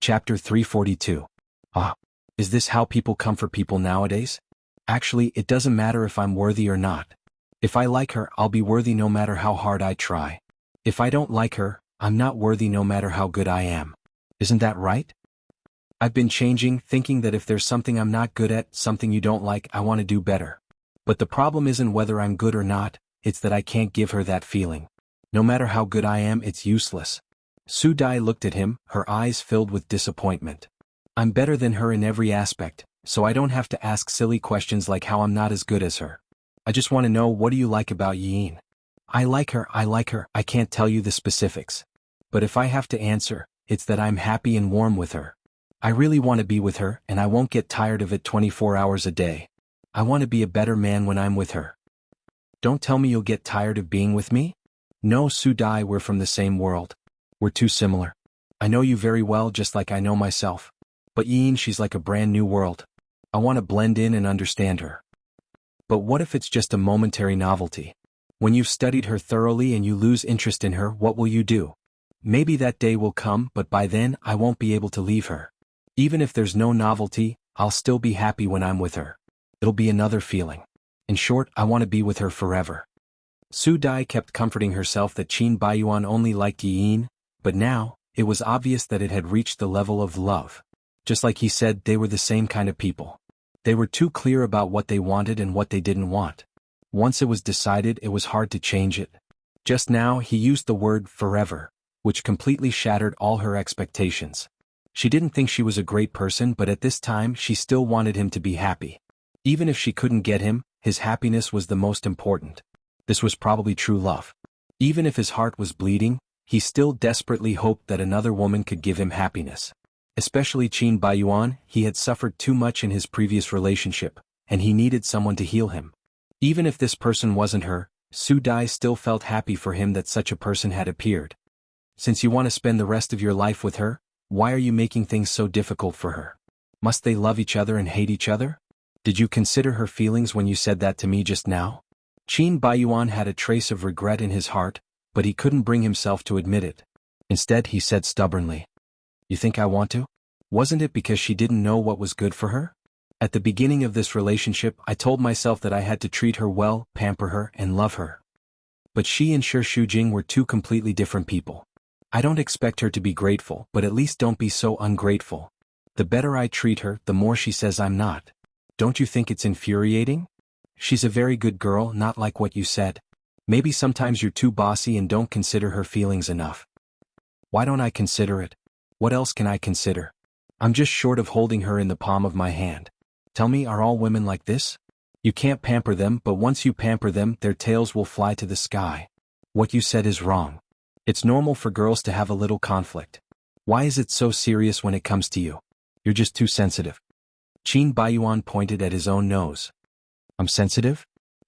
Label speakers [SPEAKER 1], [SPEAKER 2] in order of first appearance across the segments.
[SPEAKER 1] Chapter 342. Ah, is this how people comfort people nowadays? Actually, it doesn't matter if I'm worthy or not. If I like her, I'll be worthy no matter how hard I try. If I don't like her, I'm not worthy no matter how good I am. Isn't that right? I've been changing, thinking that if there's something I'm not good at, something you don't like, I want to do better. But the problem isn't whether I'm good or not, it's that I can't give her that feeling. No matter how good I am, it's useless. Su Dai looked at him, her eyes filled with disappointment. I'm better than her in every aspect, so I don't have to ask silly questions like how I'm not as good as her. I just want to know, what do you like about Yin? I like her, I can't tell you the specifics. But if I have to answer, it's that I'm happy and warm with her. I really want to be with her, and I won't get tired of it 24 hours a day. I want to be a better man when I'm with her. Don't tell me you'll get tired of being with me? No, Su Dai, we're from the same world. We're too similar. I know you very well, just like I know myself. But Yin, she's like a brand new world. I want to blend in and understand her. But what if it's just a momentary novelty? When you've studied her thoroughly and you lose interest in her, what will you do? Maybe that day will come, but by then, I won't be able to leave her. Even if there's no novelty, I'll still be happy when I'm with her. It'll be another feeling. In short, I want to be with her forever. Su Dai kept comforting herself that Qin Baiyuan only liked Yin, but now, it was obvious that it had reached the level of love. Just like he said, they were the same kind of people. They were too clear about what they wanted and what they didn't want. Once it was decided, it was hard to change it. Just now, he used the word forever, which completely shattered all her expectations. She didn't think she was a great person, but at this time, she still wanted him to be happy. Even if she couldn't get him, his happiness was the most important. This was probably true love. Even if his heart was bleeding, he still desperately hoped that another woman could give him happiness. Especially Qin Baiyuan, he had suffered too much in his previous relationship, and he needed someone to heal him. Even if this person wasn't her, Su Dai still felt happy for him that such a person had appeared. Since you want to spend the rest of your life with her, why are you making things so difficult for her? Must they love each other and hate each other? Did you consider her feelings when you said that to me just now? Qin Baiyuan had a trace of regret in his heart, but he couldn't bring himself to admit it. Instead, he said stubbornly, "You think I want to? Wasn't it because she didn't know what was good for her? At the beginning of this relationship, I told myself that I had to treat her well, pamper her, and love her. But she and Shi Shujing were two completely different people. I don't expect her to be grateful, but at least don't be so ungrateful. The better I treat her, the more she says I'm not. Don't you think it's infuriating? She's a very good girl, not like what you said. Maybe sometimes you're too bossy and don't consider her feelings enough." Why don't I consider it? What else can I consider? I'm just short of holding her in the palm of my hand. Tell me, are all women like this? You can't pamper them, but once you pamper them, their tails will fly to the sky. What you said is wrong. It's normal for girls to have a little conflict. Why is it so serious when it comes to you? You're just too sensitive. Qin Baiyuan pointed at his own nose. I'm sensitive?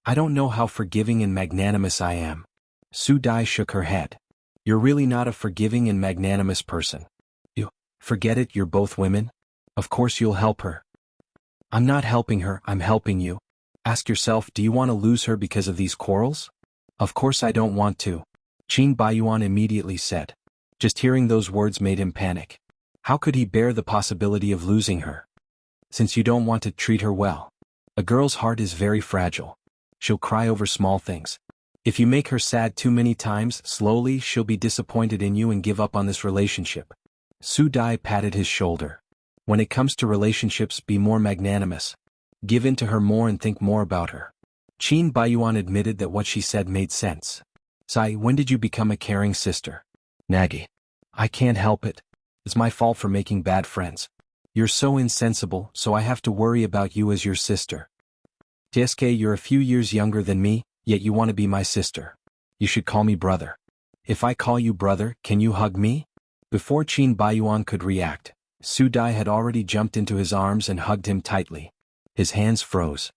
[SPEAKER 1] I don't know how forgiving and magnanimous I am. Su Dai shook her head. You're really not a forgiving and magnanimous person. You, forget it, you're both women. Of course you'll help her. I'm not helping her, I'm helping you. Ask yourself, do you want to lose her because of these quarrels? Of course I don't want to. Qin Baiyuan immediately said. Just hearing those words made him panic. How could he bear the possibility of losing her? Since you don't want to treat her well. A girl's heart is very fragile. She'll cry over small things. If you make her sad too many times, slowly she'll be disappointed in you and give up on this relationship. Su Dai patted his shoulder. When it comes to relationships, be more magnanimous. Give in to her more and think more about her. Qin Baiyuan admitted that what she said made sense. Sai, when did you become a caring sister? Nagi. I can't help it. It's my fault for making bad friends. You're so insensible, so I have to worry about you as your sister. TSK, you're a few years younger than me, yet you want to be my sister. You should call me brother. If I call you brother, can you hug me? Before Qin Baiyuan could react, Su Dai had already jumped into his arms and hugged him tightly. His hands froze.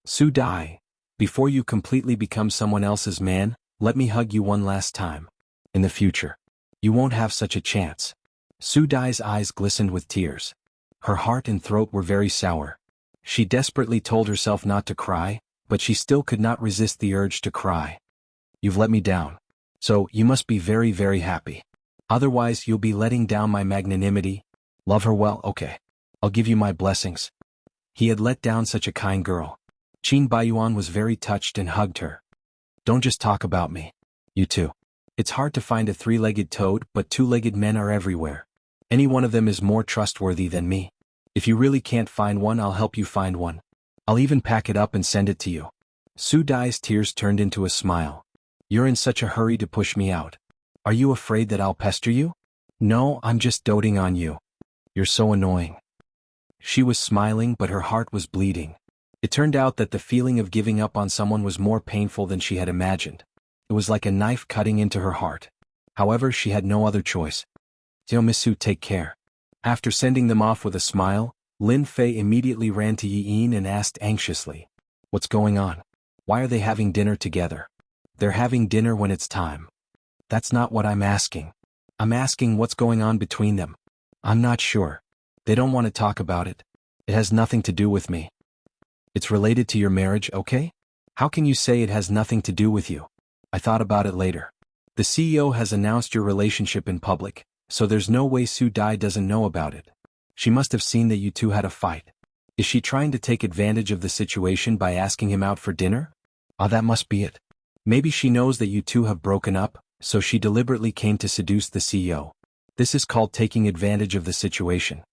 [SPEAKER 1] Su Dai, before you completely become someone else's man, let me hug you one last time. In the future, you won't have such a chance. Su Dai's eyes glistened with tears. Her heart and throat were very sour. She desperately told herself not to cry, but she still could not resist the urge to cry. You've let me down. So, you must be very, very happy. Otherwise, you'll be letting down my magnanimity. Love her well, okay. I'll give you my blessings. He had let down such a kind girl. Qin Baiyuan was very touched and hugged her. Don't just talk about me. You too. It's hard to find a three-legged toad, but two-legged men are everywhere. Any one of them is more trustworthy than me. If you really can't find one, I'll help you find one. I'll even pack it up and send it to you. Su Dai's tears turned into a smile. You're in such a hurry to push me out. Are you afraid that I'll pester you? No, I'm just doting on you. You're so annoying. She was smiling, but her heart was bleeding. It turned out that the feeling of giving up on someone was more painful than she had imagined. It was like a knife cutting into her heart. However, she had no other choice. Xiaomisu, take care. After sending them off with a smile, Lin Fei immediately ran to Yi Yin and asked anxiously, "What's going on? Why are they having dinner together?" "They're having dinner when it's time." "That's not what I'm asking. I'm asking what's going on between them." "I'm not sure. They don't want to talk about it. It has nothing to do with me." "It's related to your marriage, okay? How can you say it has nothing to do with you?" "I thought about it later. The CEO has announced your relationship in public, so there's no way Su Dai doesn't know about it. She must have seen that you two had a fight. Is she trying to take advantage of the situation by asking him out for dinner?" "Ah, that must be it. Maybe she knows that you two have broken up, so she deliberately came to seduce the CEO. This is called taking advantage of the situation."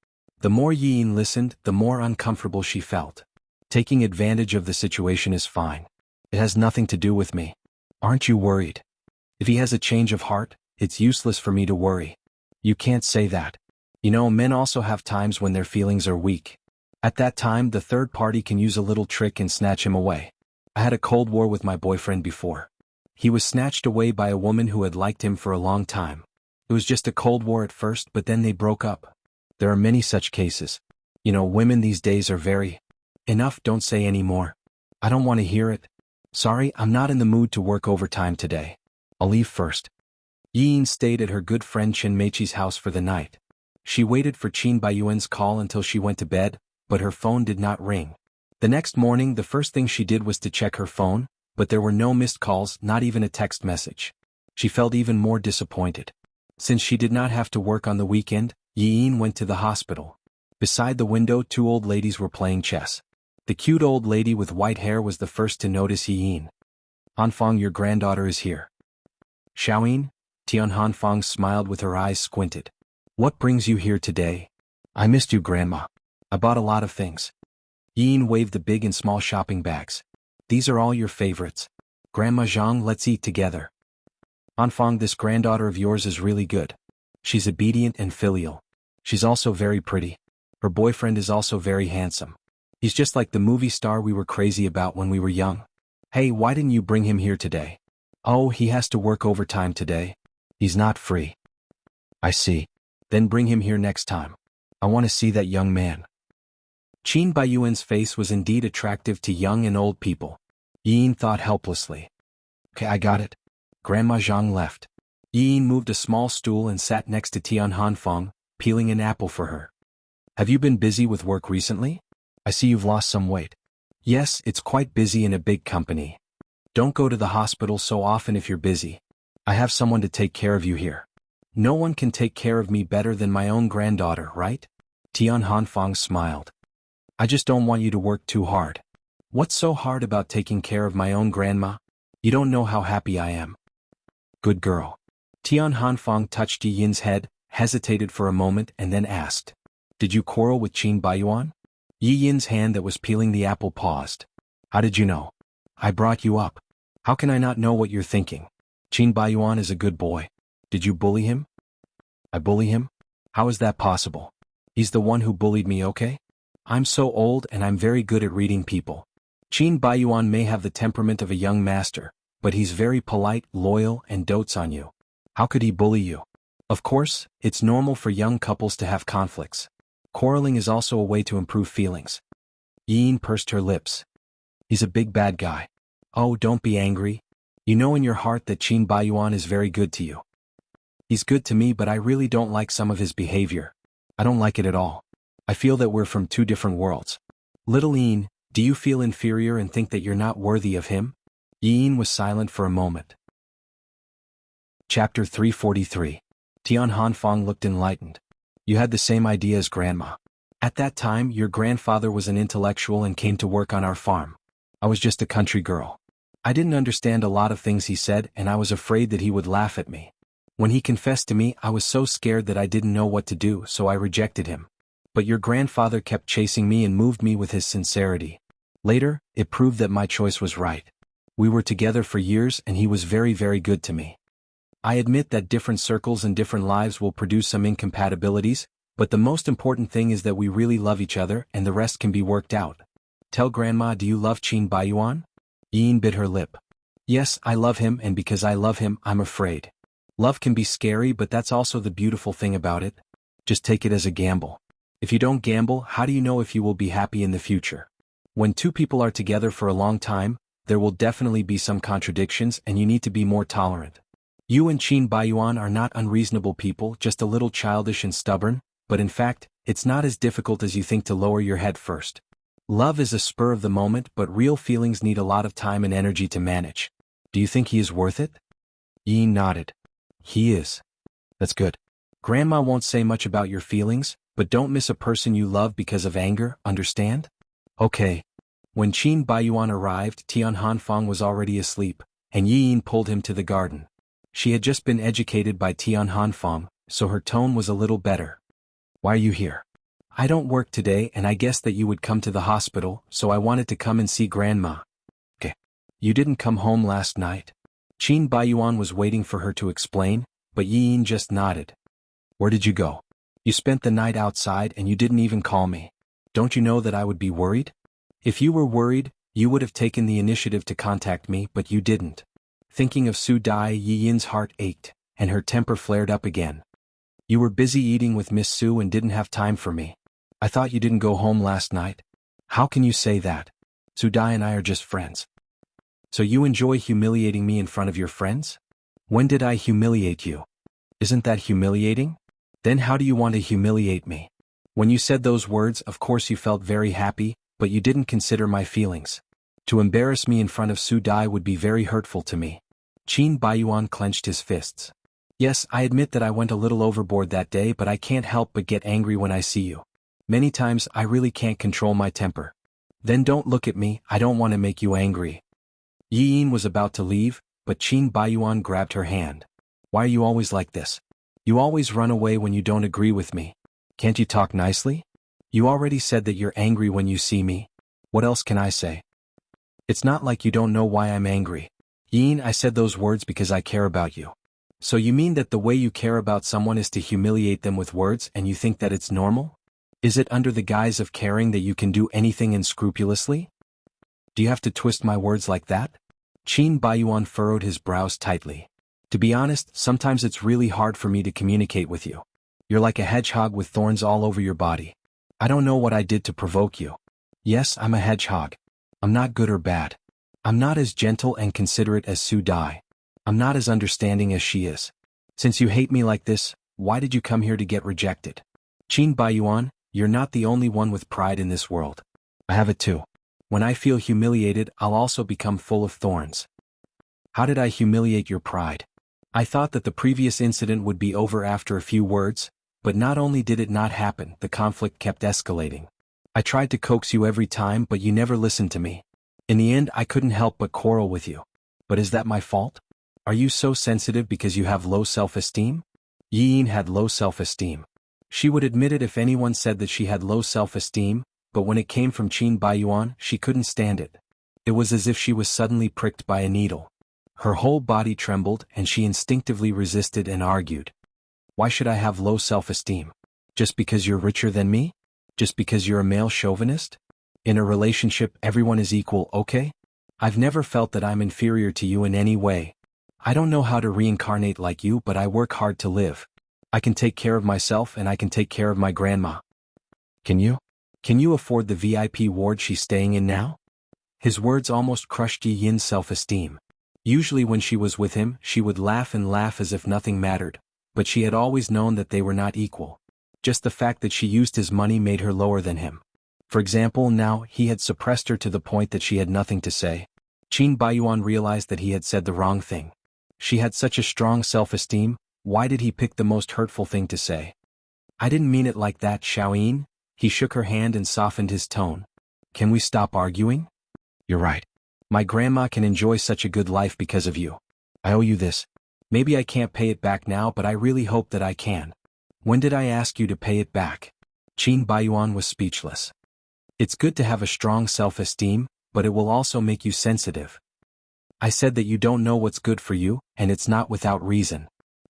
[SPEAKER 1] The more Yi Yin listened, the more uncomfortable she felt. Taking advantage of the situation is fine. It has nothing to do with me. Aren't you worried? If he has a change of heart, it's useless for me to worry. You can't say that. You know, men also have times when their feelings are weak. At that time, the third party can use a little trick and snatch him away. I had a cold war with my boyfriend before. He was snatched away by a woman who had liked him for a long time. It was just a cold war at first, but then they broke up. There are many such cases. You know, women these days are very... Enough, don't say any more. I don't want to hear it. Sorry, I'm not in the mood to work overtime today. I'll leave first. Yi Yin stayed at her good friend Chen Meiqi's house for the night. She waited for Qin Baiyuan's call until she went to bed, but her phone did not ring. The next morning, the first thing she did was to check her phone, but there were no missed calls, not even a text message. She felt even more disappointed. Since she did not have to work on the weekend, Yi Yin went to the hospital. Beside the window, two old ladies were playing chess. The cute old lady with white hair was the first to notice Yi Yin. "Hanfang, your granddaughter is here." "Xiaoyin?" Tian Hanfang smiled with her eyes squinted. "What brings you here today?" "I missed you, Grandma. I bought a lot of things." Yi Yin waved the big and small shopping bags. "These are all your favorites. Grandma Zhang, let's eat together." "Hanfang, this granddaughter of yours is really good. She's obedient and filial. She's also very pretty. Her boyfriend is also very handsome. He's just like the movie star we were crazy about when we were young. Hey, why didn't you bring him here today?" "Oh, he has to work overtime today. He's not free." "I see. Then bring him here next time. I want to see that young man." Qin Baiyuan's face was indeed attractive to young and old people. Yi Yin thought helplessly. "Okay, I got it." Grandma Zhang left. Yi Yin moved a small stool and sat next to Tian Hanfang, peeling an apple for her. "Have you been busy with work recently? I see you've lost some weight." "Yes, it's quite busy in a big company. Don't go to the hospital so often if you're busy. I have someone to take care of you here." "No one can take care of me better than my own granddaughter, right?" Tian Hanfang smiled. "I just don't want you to work too hard." "What's so hard about taking care of my own grandma? You don't know how happy I am." "Good girl." Tian Hanfang touched Yi Yin's head, hesitated for a moment and then asked, "Did you quarrel with Qin Baiyuan?" Yi Yin's hand that was peeling the apple paused. "How did you know?" "I brought you up. How can I not know what you're thinking? Qin Baiyuan is a good boy. Did you bully him?" "I bully him? How is that possible? He's the one who bullied me, okay? I'm so old and I'm very good at reading people. Qin Baiyuan may have the temperament of a young master, but he's very polite, loyal, and dotes on you. How could he bully you?" "Of course, it's normal for young couples to have conflicts. Quarreling is also a way to improve feelings." Yi Yin pursed her lips. "He's a big bad guy." "Oh, don't be angry. You know in your heart that Qin Baiyuan is very good to you." "He's good to me, but I really don't like some of his behavior. I don't like it at all. I feel that we're from two different worlds." "Little Yin, do you feel inferior and think that you're not worthy of him?" Yi Yin was silent for a moment. Chapter 343. Tian Hanfang looked enlightened. You had the same idea as Grandma. At that time, your grandfather was an intellectual and came to work on our farm. I was just a country girl. I didn't understand a lot of things he said, and I was afraid that he would laugh at me. When he confessed to me, I was so scared that I didn't know what to do, so I rejected him. But your grandfather kept chasing me and moved me with his sincerity. Later, it proved that my choice was right. We were together for years and he was very, very good to me. I admit that different circles and different lives will produce some incompatibilities, but the most important thing is that we really love each other and the rest can be worked out. Tell Grandma, do you love Qin Baiyuan? Yin bit her lip. Yes, I love him, and because I love him, I'm afraid. Love can be scary, but that's also the beautiful thing about it. Just take it as a gamble. If you don't gamble, how do you know if you will be happy in the future? When two people are together for a long time, there will definitely be some contradictions and you need to be more tolerant. You and Qin Baiyuan are not unreasonable people, just a little childish and stubborn, but in fact, it's not as difficult as you think to lower your head first. Love is a spur of the moment, but real feelings need a lot of time and energy to manage. Do you think he is worth it? Yin nodded. He is. That's good. Grandma won't say much about your feelings, but don't miss a person you love because of anger, understand? Okay. When Qin Baiyuan arrived, Tian Hanfang was already asleep, and Yi Yin pulled him to the garden. She had just been educated by Tian Hanfang, so her tone was a little better. Why are you here? I don't work today and I guessed that you would come to the hospital, so I wanted to come and see Grandma. Okay. You didn't come home last night? Qin Baiyuan was waiting for her to explain, but Yi Yin just nodded. Where did you go? You spent the night outside and you didn't even call me. Don't you know that I would be worried? If you were worried, you would have taken the initiative to contact me, but you didn't. Thinking of Su Dai, Yi Yin's heart ached, and her temper flared up again. You were busy eating with Miss Su and didn't have time for me. I thought you didn't go home last night. How can you say that? Su Dai and I are just friends. So you enjoy humiliating me in front of your friends? When did I humiliate you? Isn't that humiliating? Then how do you want to humiliate me? When you said those words, of course you felt very happy, but you didn't consider my feelings. To embarrass me in front of Su Dai would be very hurtful to me. Qin Baiyuan clenched his fists. Yes, I admit that I went a little overboard that day, but I can't help but get angry when I see you. Many times I really can't control my temper. Then don't look at me, I don't want to make you angry. Yi Yin was about to leave, but Qin Baiyuan grabbed her hand. Why are you always like this? You always run away when you don't agree with me. Can't you talk nicely? You already said that you're angry when you see me. What else can I say? It's not like you don't know why I'm angry. Yin, I said those words because I care about you. So you mean that the way you care about someone is to humiliate them with words and you think that it's normal? Is it under the guise of caring that you can do anything unscrupulously? Do you have to twist my words like that? Qin Baiyuan furrowed his brows tightly. To be honest, sometimes it's really hard for me to communicate with you. You're like a hedgehog with thorns all over your body. I don't know what I did to provoke you. Yes, I'm a hedgehog. I'm not good or bad. I'm not as gentle and considerate as Su Dai. I'm not as understanding as she is. Since you hate me like this, why did you come here to get rejected? Qin Baiyuan, you're not the only one with pride in this world. I have it too. When I feel humiliated, I'll also become full of thorns. How did I humiliate your pride? I thought that the previous incident would be over after a few words, but not only did it not happen, the conflict kept escalating. I tried to coax you every time, but you never listened to me. In the end, I couldn't help but quarrel with you. But is that my fault? Are you so sensitive because you have low self-esteem? Yi Yin had low self-esteem. She would admit it if anyone said that she had low self-esteem, but when it came from Qin Baiyuan, she couldn't stand it. It was as if she was suddenly pricked by a needle. Her whole body trembled and she instinctively resisted and argued. Why should I have low self-esteem? Just because you're richer than me? Just because you're a male chauvinist? In a relationship, everyone is equal, okay? I've never felt that I'm inferior to you in any way. I don't know how to reincarnate like you, but I work hard to live. I can take care of myself and I can take care of my grandma. Can you? Can you afford the VIP ward she's staying in now? His words almost crushed Yi Yin's self-esteem. Usually when she was with him, she would laugh and laugh as if nothing mattered, but she had always known that they were not equal. Just the fact that she used his money made her lower than him. For example, now he had suppressed her to the point that she had nothing to say. Qin Baiyuan realized that he had said the wrong thing. She had such a strong self-esteem, why did he pick the most hurtful thing to say? I didn't mean it like that, Xiaoyin. He shook her hand and softened his tone. Can we stop arguing? You're right. My grandma can enjoy such a good life because of you. I owe you this. Maybe I can't pay it back now, but I really hope that I can. When did I ask you to pay it back? Qin Baiyuan was speechless. It's good to have a strong self-esteem, but it will also make you sensitive. I said that you don't know what's good for you, and it's not without reason.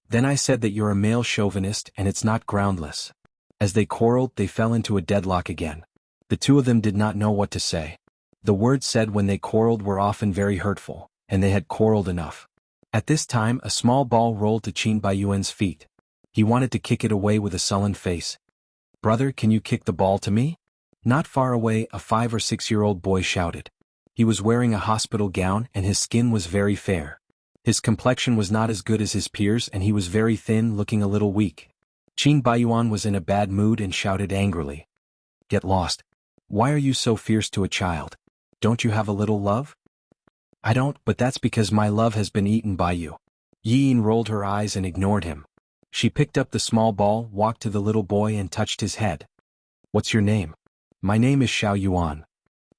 [SPEAKER 1] Then I said that you're a male chauvinist and it's not groundless. As they quarreled, they fell into a deadlock again. The two of them did not know what to say. The words said when they quarreled were often very hurtful, and they had quarreled enough. At this time, a small ball rolled to Qin Baiyuan's feet. He wanted to kick it away with a sullen face. Brother, can you kick the ball to me? Not far away, a 5 or 6-year-old boy shouted. He was wearing a hospital gown and his skin was very fair. His complexion was not as good as his peers and he was very thin, looking a little weak. Qin Baiyuan was in a bad mood and shouted angrily. Get lost. Why are you so fierce to a child? Don't you have a little love? I don't, but that's because my love has been eaten by you. Yin rolled her eyes and ignored him. She picked up the small ball, walked to the little boy and touched his head. What's your name? My name is Xiao Yuan.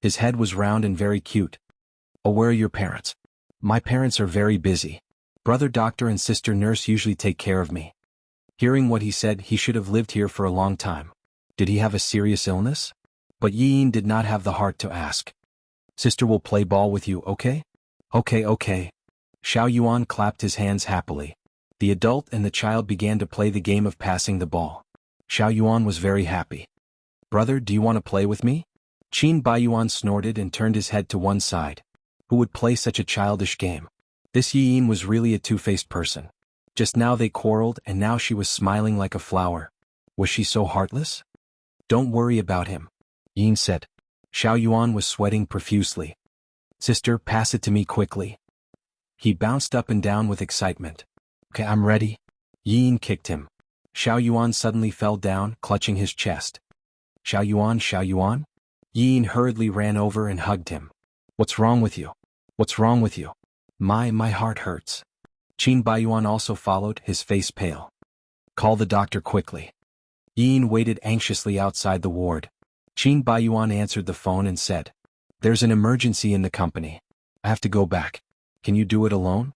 [SPEAKER 1] His head was round and very cute. Oh, where are your parents? My parents are very busy. Brother doctor and sister nurse usually take care of me. Hearing what he said, he should have lived here for a long time. Did he have a serious illness? But Yin did not have the heart to ask. Sister will play ball with you, okay? Okay. Xiao Yuan clapped his hands happily. The adult and the child began to play the game of passing the ball. Xiao Yuan was very happy. Brother, do you want to play with me? Qin Baiyuan snorted and turned his head to one side. Who would play such a childish game? This Yin was really a two-faced person. Just now they quarreled and now she was smiling like a flower. Was she so heartless? Don't worry about him, Yin said. Xiao Yuan was sweating profusely. Sister, pass it to me quickly. He bounced up and down with excitement. Okay, I'm ready. Yin kicked him. Xiao Yuan suddenly fell down, clutching his chest. Xiao Yuan? Yin hurriedly ran over and hugged him. What's wrong with you? What's wrong with you? My heart hurts. Qin Baiyuan also followed, his face pale. Call the doctor quickly. Yin waited anxiously outside the ward. Qin Baiyuan answered the phone and said, There's an emergency in the company. I have to go back. Can you do it alone?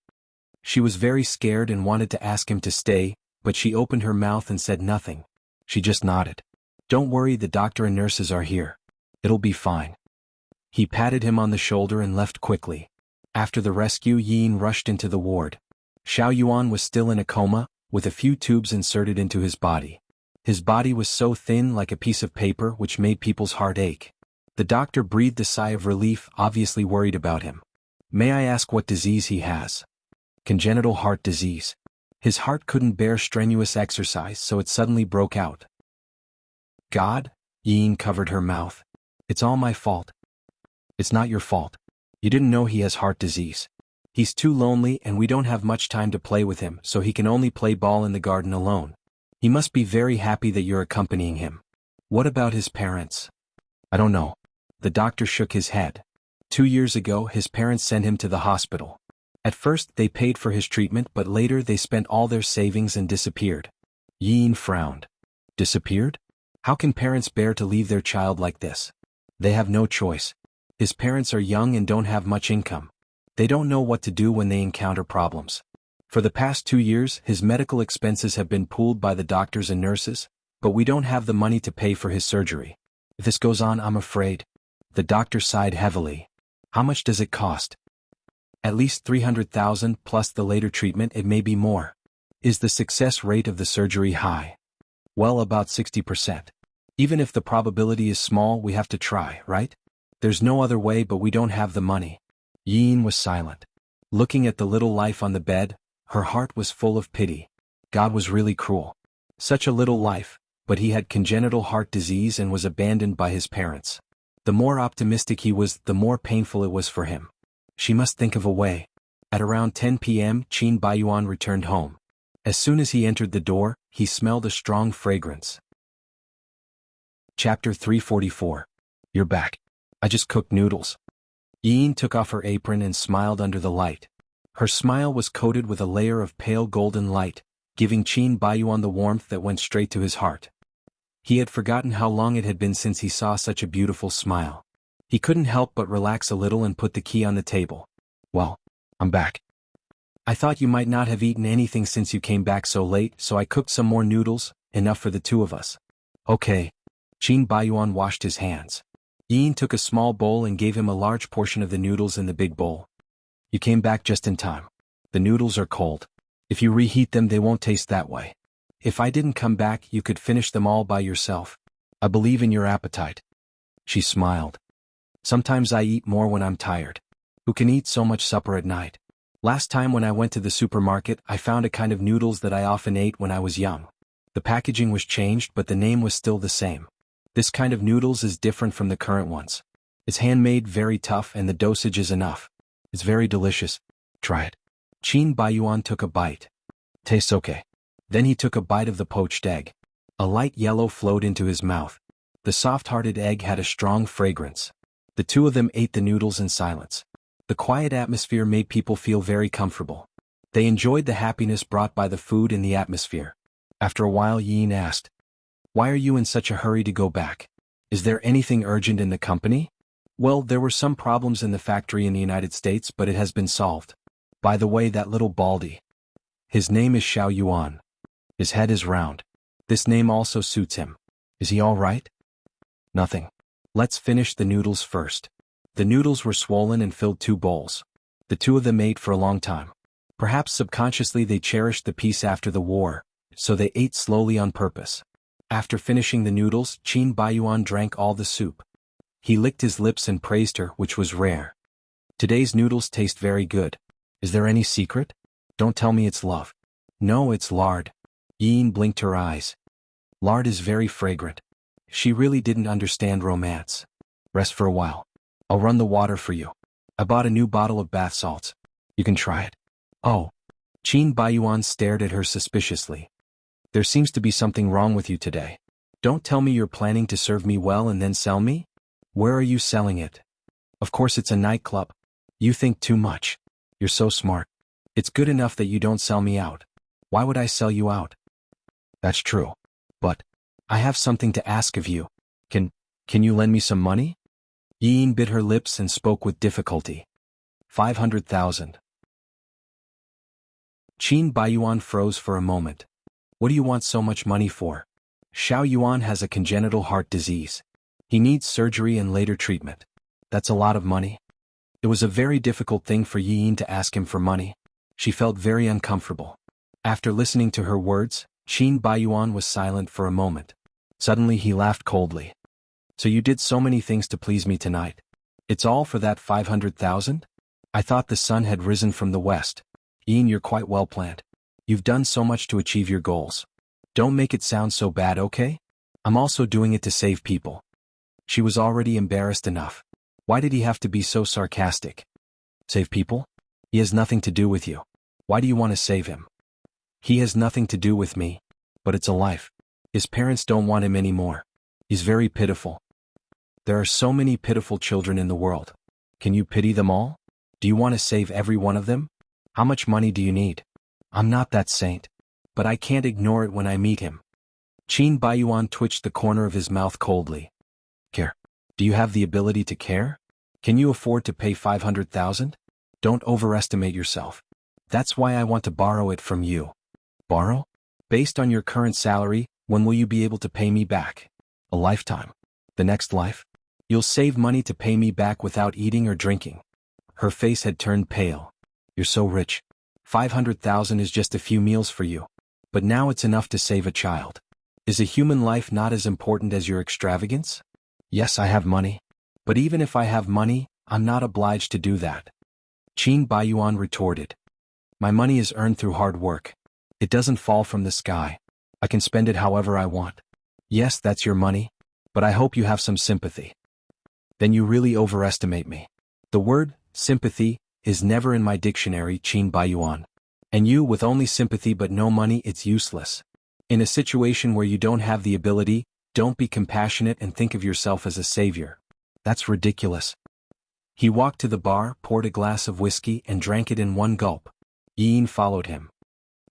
[SPEAKER 1] She was very scared and wanted to ask him to stay, but she opened her mouth and said nothing. She just nodded. Don't worry, the doctor and nurses are here. It'll be fine. He patted him on the shoulder and left quickly. After the rescue, Yin rushed into the ward. Xiao Yuan was still in a coma, with a few tubes inserted into his body. His body was so thin like a piece of paper, which made people's heart ache. The doctor breathed a sigh of relief, obviously worried about him. May I ask what disease he has? Congenital heart disease. His heart couldn't bear strenuous exercise, so it suddenly broke out. God? Yin covered her mouth. It's all my fault. It's not your fault. You didn't know he has heart disease. He's too lonely and we don't have much time to play with him, so he can only play ball in the garden alone. He must be very happy that you're accompanying him. What about his parents? I don't know. The doctor shook his head. 2 years ago, his parents sent him to the hospital. At first, they paid for his treatment, but later they spent all their savings and disappeared. Yin frowned. Disappeared? How can parents bear to leave their child like this? They have no choice. His parents are young and don't have much income. They don't know what to do when they encounter problems. For the past 2 years, his medical expenses have been pooled by the doctors and nurses, but we don't have the money to pay for his surgery. If this goes on, I'm afraid. The doctor sighed heavily. How much does it cost? At least 300,000 plus the later treatment, it may be more. Is the success rate of the surgery high? Well, about 60%. Even if the probability is small, we have to try, right? There's no other way, but we don't have the money. Yin was silent. Looking at the little life on the bed, her heart was full of pity. God was really cruel. Such a little life, but he had congenital heart disease and was abandoned by his parents. The more optimistic he was, the more painful it was for him. She must think of a way. At around 10 p.m., Qin Baiyuan returned home. As soon as he entered the door, he smelled a strong fragrance. Chapter 344. You're back. I just cooked noodles. Yin took off her apron and smiled under the light. Her smile was coated with a layer of pale golden light, giving Qin Baiyuan the warmth that went straight to his heart. He had forgotten how long it had been since he saw such a beautiful smile. He couldn't help but relax a little and put the key on the table. Well, I'm back. I thought you might not have eaten anything since you came back so late, so I cooked some more noodles, enough for the two of us. Okay. Qin Baiyuan washed his hands. Yin took a small bowl and gave him a large portion of the noodles in the big bowl. You came back just in time. The noodles are cold. If you reheat them, they won't taste that way. If I didn't come back, you could finish them all by yourself. I believe in your appetite. She smiled. Sometimes I eat more when I'm tired. Who can eat so much supper at night? Last time when I went to the supermarket, I found a kind of noodles that I often ate when I was young. The packaging was changed, but the name was still the same. This kind of noodles is different from the current ones. It's handmade, very tough, and the dosage is enough. It's very delicious. Try it. Qin Baiyuan took a bite. Tastes okay. Then he took a bite of the poached egg. A light yellow flowed into his mouth. The soft-hearted egg had a strong fragrance. The two of them ate the noodles in silence. The quiet atmosphere made people feel very comfortable. They enjoyed the happiness brought by the food and the atmosphere. After a while, Yin asked, "Why are you in such a hurry to go back? Is there anything urgent in the company?" "Well, there were some problems in the factory in the United States, but it has been solved. By the way, that little baldy. His name is Xiao Yuan. His head is round. This name also suits him. Is he all right?" "Nothing. Let's finish the noodles first." The noodles were swollen and filled 2 bowls. The two of them ate for a long time. Perhaps subconsciously they cherished the peace after the war, so they ate slowly on purpose. After finishing the noodles, Qin Baiyuan drank all the soup. He licked his lips and praised her, which was rare. "Today's noodles taste very good. Is there any secret? Don't tell me it's love." "No, it's lard." Yin blinked her eyes. "Lard is very fragrant." She really didn't understand romance. "Rest for a while. I'll run the water for you. I bought a new bottle of bath salts. You can try it." "Oh." Qin Baiyuan stared at her suspiciously. "There seems to be something wrong with you today. Don't tell me you're planning to serve me well and then sell me? Where are you selling it?" "Of course it's a nightclub. You think too much. You're so smart. It's good enough that you don't sell me out. Why would I sell you out?" "That's true. But I have something to ask of you. Can you lend me some money?" Yin bit her lips and spoke with difficulty. 500,000. Qin Baiyuan froze for a moment. "What do you want so much money for?" "Xiao Yuan has a congenital heart disease. He needs surgery and later treatment." "That's a lot of money." It was a very difficult thing for Yin to ask him for money. She felt very uncomfortable. After listening to her words, Qin Baiyuan was silent for a moment. Suddenly he laughed coldly. "So you did so many things to please me tonight. It's all for that 500,000? I thought the sun had risen from the west. Yin, you're quite well planned. You've done so much to achieve your goals. Don't make it sound so bad, okay? I'm also doing it to save people." She was already embarrassed enough. Why did he have to be so sarcastic? "Save people? He has nothing to do with you. Why do you want to save him?" "He has nothing to do with me. But it's a life. His parents don't want him anymore. He's very pitiful. There are so many pitiful children in the world. Can you pity them all? Do you want to save every one of them? How much money do you need?" "I'm not that saint. But I can't ignore it when I meet him." Qin Baiyuan twitched the corner of his mouth coldly. "Care? Do you have the ability to care? Can you afford to pay 500,000? Don't overestimate yourself. That's why I want to borrow it from you." "Borrow? Based on your current salary, when will you be able to pay me back?" "A lifetime. The next life? You'll save money to pay me back without eating or drinking." Her face had turned pale. "You're so rich. 500,000 is just a few meals for you. But now it's enough to save a child. Is a human life not as important as your extravagance?" "Yes, I have money. But even if I have money, I'm not obliged to do that." Qin Baiyuan retorted. "My money is earned through hard work. It doesn't fall from the sky. I can spend it however I want." "Yes, that's your money. But I hope you have some sympathy." "Then you really overestimate me. The word, sympathy, is never in my dictionary, Qin Baiyuan. And you with only sympathy but no money, it's useless. In a situation where you don't have the ability, don't be compassionate and think of yourself as a savior. That's ridiculous." He walked to the bar, poured a glass of whiskey and drank it in one gulp. Yin followed him.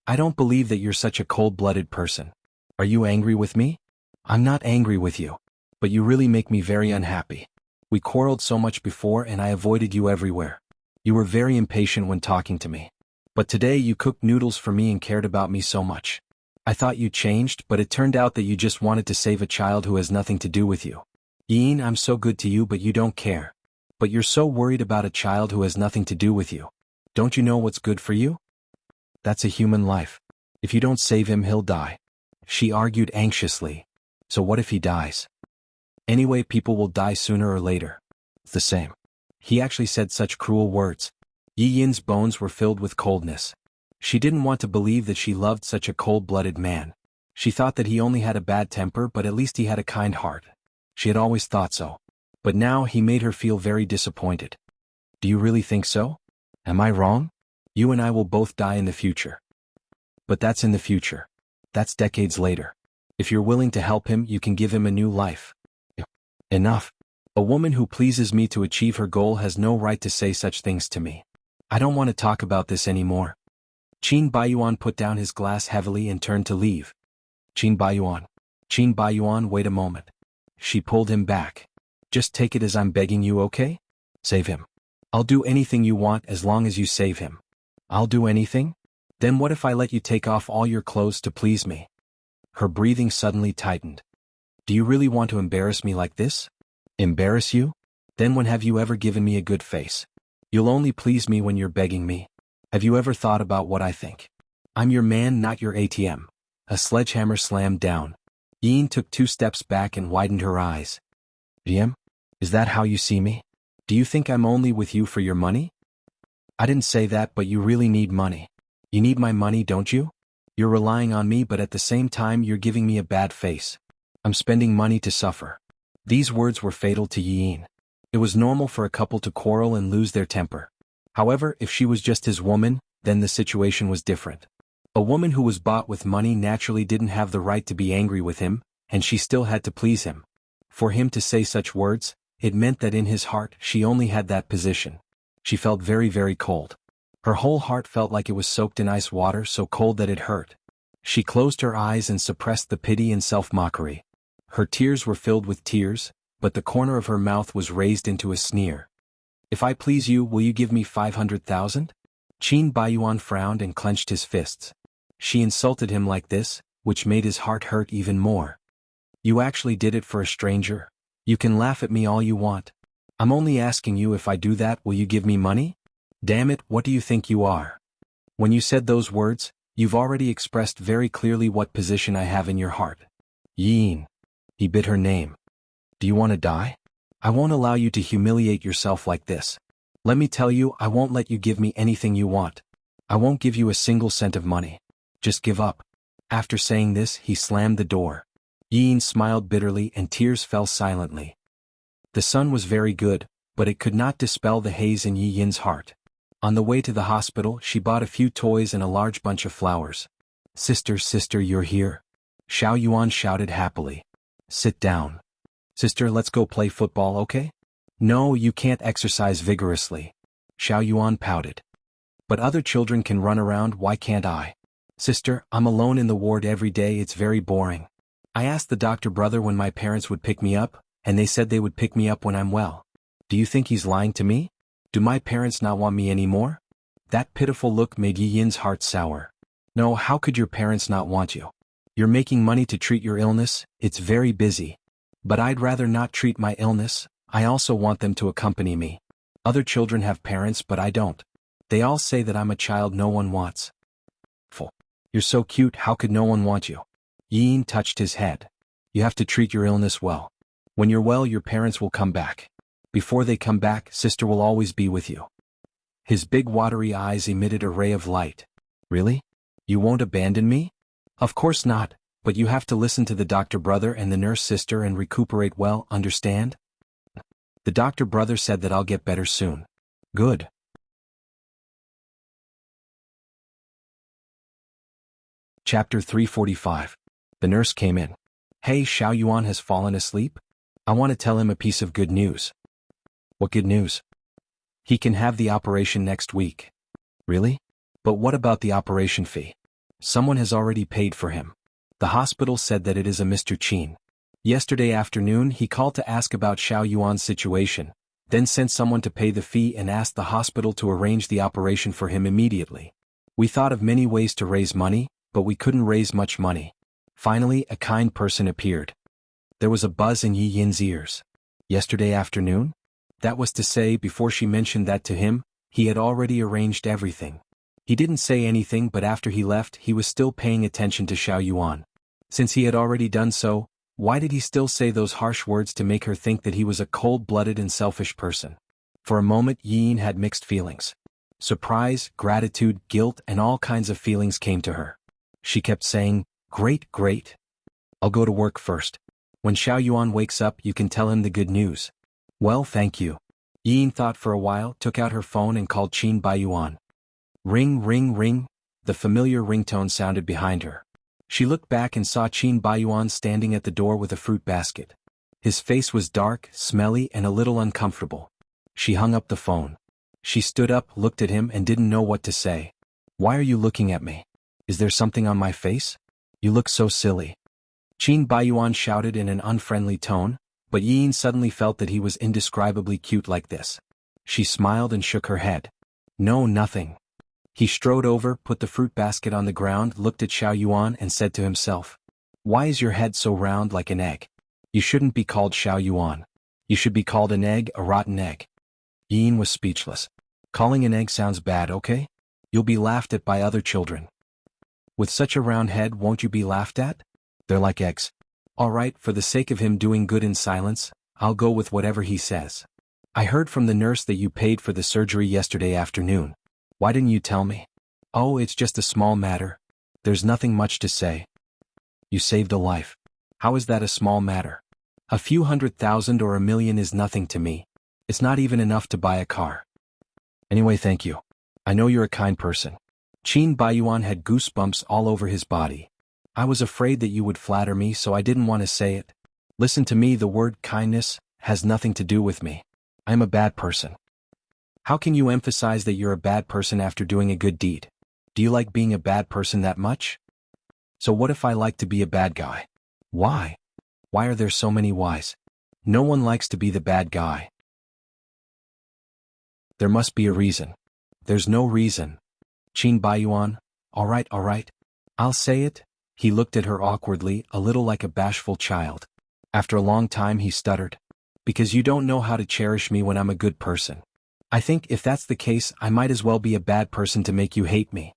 [SPEAKER 1] "I don't believe that you're such a cold-blooded person. Are you angry with me?" I'm not angry with you, but you really make me very unhappy. We quarreled so much before and I avoided you everywhere. You were very impatient when talking to me. But today you cooked noodles for me and cared about me so much. I thought you changed, but it turned out that you just wanted to save a child who has nothing to do with you. Yin, I'm so good to you but you don't care. But you're so worried about a child who has nothing to do with you. Don't you know what's good for you? That's a human life. If you don't save him, he'll die. She argued anxiously. So what if he dies? Anyway, people will die sooner or later. It's the same. He actually said such cruel words. Yi Yin's bones were filled with coldness. She didn't want to believe that she loved such a cold-blooded man. She thought that he only had a bad temper, but at least he had a kind heart. She had always thought so. But now he made her feel very disappointed. Do you really think so? Am I wrong? You and I will both die in the future. But that's in the future. That's decades later. If you're willing to help him, you can give him a new life. Enough. A woman who pleases me to achieve her goal has no right to say such things to me. I don't want to talk about this anymore. Qin Baiyuan put down his glass heavily and turned to leave. Qin Baiyuan, wait a moment. She pulled him back. Just take it as I'm begging you, okay? Save him. I'll do anything you want as long as you save him. I'll do anything? Then what if I let you take off all your clothes to please me? Her breathing suddenly tightened. Do you really want to embarrass me like this? Embarrass you? Then when have you ever given me a good face? You'll only please me when you're begging me. Have you ever thought about what I think? I'm your man, not your ATM. A sledgehammer slammed down. Yin took 2 steps back and widened her eyes. DM? Is that how you see me? Do you think I'm only with you for your money? I didn't say that, but you really need money. You need my money, don't you? You're relying on me, but at the same time you're giving me a bad face. I'm spending money to suffer. These words were fatal to Yin. It was normal for a couple to quarrel and lose their temper. However, if she was just his woman, then the situation was different. A woman who was bought with money naturally didn't have the right to be angry with him, and she still had to please him. For him to say such words, it meant that in his heart she only had that position. She felt very, very cold. Her whole heart felt like it was soaked in ice water, so cold that it hurt. She closed her eyes and suppressed the pity and self-mockery. Her tears were filled with tears, but the corner of her mouth was raised into a sneer. If I please you, will you give me 500,000? Qin Baiyuan frowned and clenched his fists. She insulted him like this, which made his heart hurt even more. You actually did it for a stranger? You can laugh at me all you want. I'm only asking you, if I do that, will you give me money? Damn it, what do you think you are? When you said those words, you've already expressed very clearly what position I have in your heart. Yin. He bit her name. Do you want to die? I won't allow you to humiliate yourself like this. Let me tell you, I won't let you give me anything you want. I won't give you a single cent of money. Just give up. After saying this, he slammed the door. Yin smiled bitterly and tears fell silently. The sun was very good, but it could not dispel the haze in Yi Yin's heart. On the way to the hospital, she bought a few toys and a large bunch of flowers. Sister, you're here? Xiao Yuan shouted happily. Sit down. Sister, let's go play football, okay? No, you can't exercise vigorously. Xiao Yuan pouted. But other children can run around, why can't I? Sister, I'm alone in the ward every day, it's very boring. I asked the doctor brother when my parents would pick me up, and they said they would pick me up when I'm well. Do you think he's lying to me? Do my parents not want me anymore? That pitiful look made Yi Yin's heart sour. No, how could your parents not want you? You're making money to treat your illness, it's very busy. But I'd rather not treat my illness, I also want them to accompany me. Other children have parents, but I don't. They all say that I'm a child no one wants. You're so cute, how could no one want you? Yin touched his head. You have to treat your illness well. When you're well, your parents will come back. Before they come back, sister will always be with you. His big watery eyes emitted a ray of light. Really? You won't abandon me? Of course not, but you have to listen to the doctor brother and the nurse sister and recuperate well, understand? The doctor brother said that I'll get better soon. Good. Chapter 345. The nurse came in. Hey, Xiao Yuan has fallen asleep? I want to tell him a piece of good news. What good news? He can have the operation next week. Really? But what about the operation fee? Someone has already paid for him. The hospital said that it is a Mr. Qin. Yesterday afternoon he called to ask about Xiao Yuan's situation, then sent someone to pay the fee and asked the hospital to arrange the operation for him immediately. We thought of many ways to raise money, but we couldn't raise much money. Finally, a kind person appeared. There was a buzz in Yi Yin's ears. Yesterday afternoon? That was to say, before she mentioned that to him, he had already arranged everything. He didn't say anything, but after he left he was still paying attention to Xiao Yuan. Since he had already done so, why did he still say those harsh words to make her think that he was a cold-blooded and selfish person? For a moment Yi Yin had mixed feelings. Surprise, gratitude, guilt, and all kinds of feelings came to her. She kept saying, "Great, great. I'll go to work first. When Xiao Yuan wakes up you can tell him the good news." "Well, thank you." Yi Yin thought for a while, took out her phone and called Qin Baiyuan. Ring, ring, ring. The familiar ringtone sounded behind her. She looked back and saw Qin Baiyuan standing at the door with a fruit basket. His face was dark, smelly, and a little uncomfortable. She hung up the phone. She stood up, looked at him, and didn't know what to say. "Why are you looking at me? Is there something on my face? You look so silly." Qin Baiyuan shouted in an unfriendly tone, but Yi Yin suddenly felt that he was indescribably cute like this. She smiled and shook her head. "No, nothing." He strode over, put the fruit basket on the ground, looked at Xiao Yuan and said to himself, "Why is your head so round like an egg? You shouldn't be called Xiao Yuan. You should be called an egg, a rotten egg." Yi Yin was speechless. "Calling an egg sounds bad, okay? You'll be laughed at by other children. With such a round head won't you be laughed at? They're like eggs." "All right, for the sake of him doing good in silence, I'll go with whatever he says. I heard from the nurse that you paid for the surgery yesterday afternoon. Why didn't you tell me?" "Oh, it's just a small matter. There's nothing much to say." "You saved a life. How is that a small matter? A few 100,000 or 1,000,000 is nothing to me. It's not even enough to buy a car. Anyway, thank you. I know you're a kind person." Qin Baiyuan had goosebumps all over his body. "I was afraid that you would flatter me, so I didn't want to say it. Listen to me, the word kindness has nothing to do with me. I'm a bad person." "How can you emphasize that you're a bad person after doing a good deed? Do you like being a bad person that much?" "So what if I like to be a bad guy?" "Why? Why are there so many whys? No one likes to be the bad guy. There must be a reason." "There's no reason." Qin Baiyuan, all right, I'll say it." He looked at her awkwardly, a little like a bashful child. After a long time he stuttered. "Because you don't know how to cherish me when I'm a good person. I think if that's the case I might as well be a bad person to make you hate me."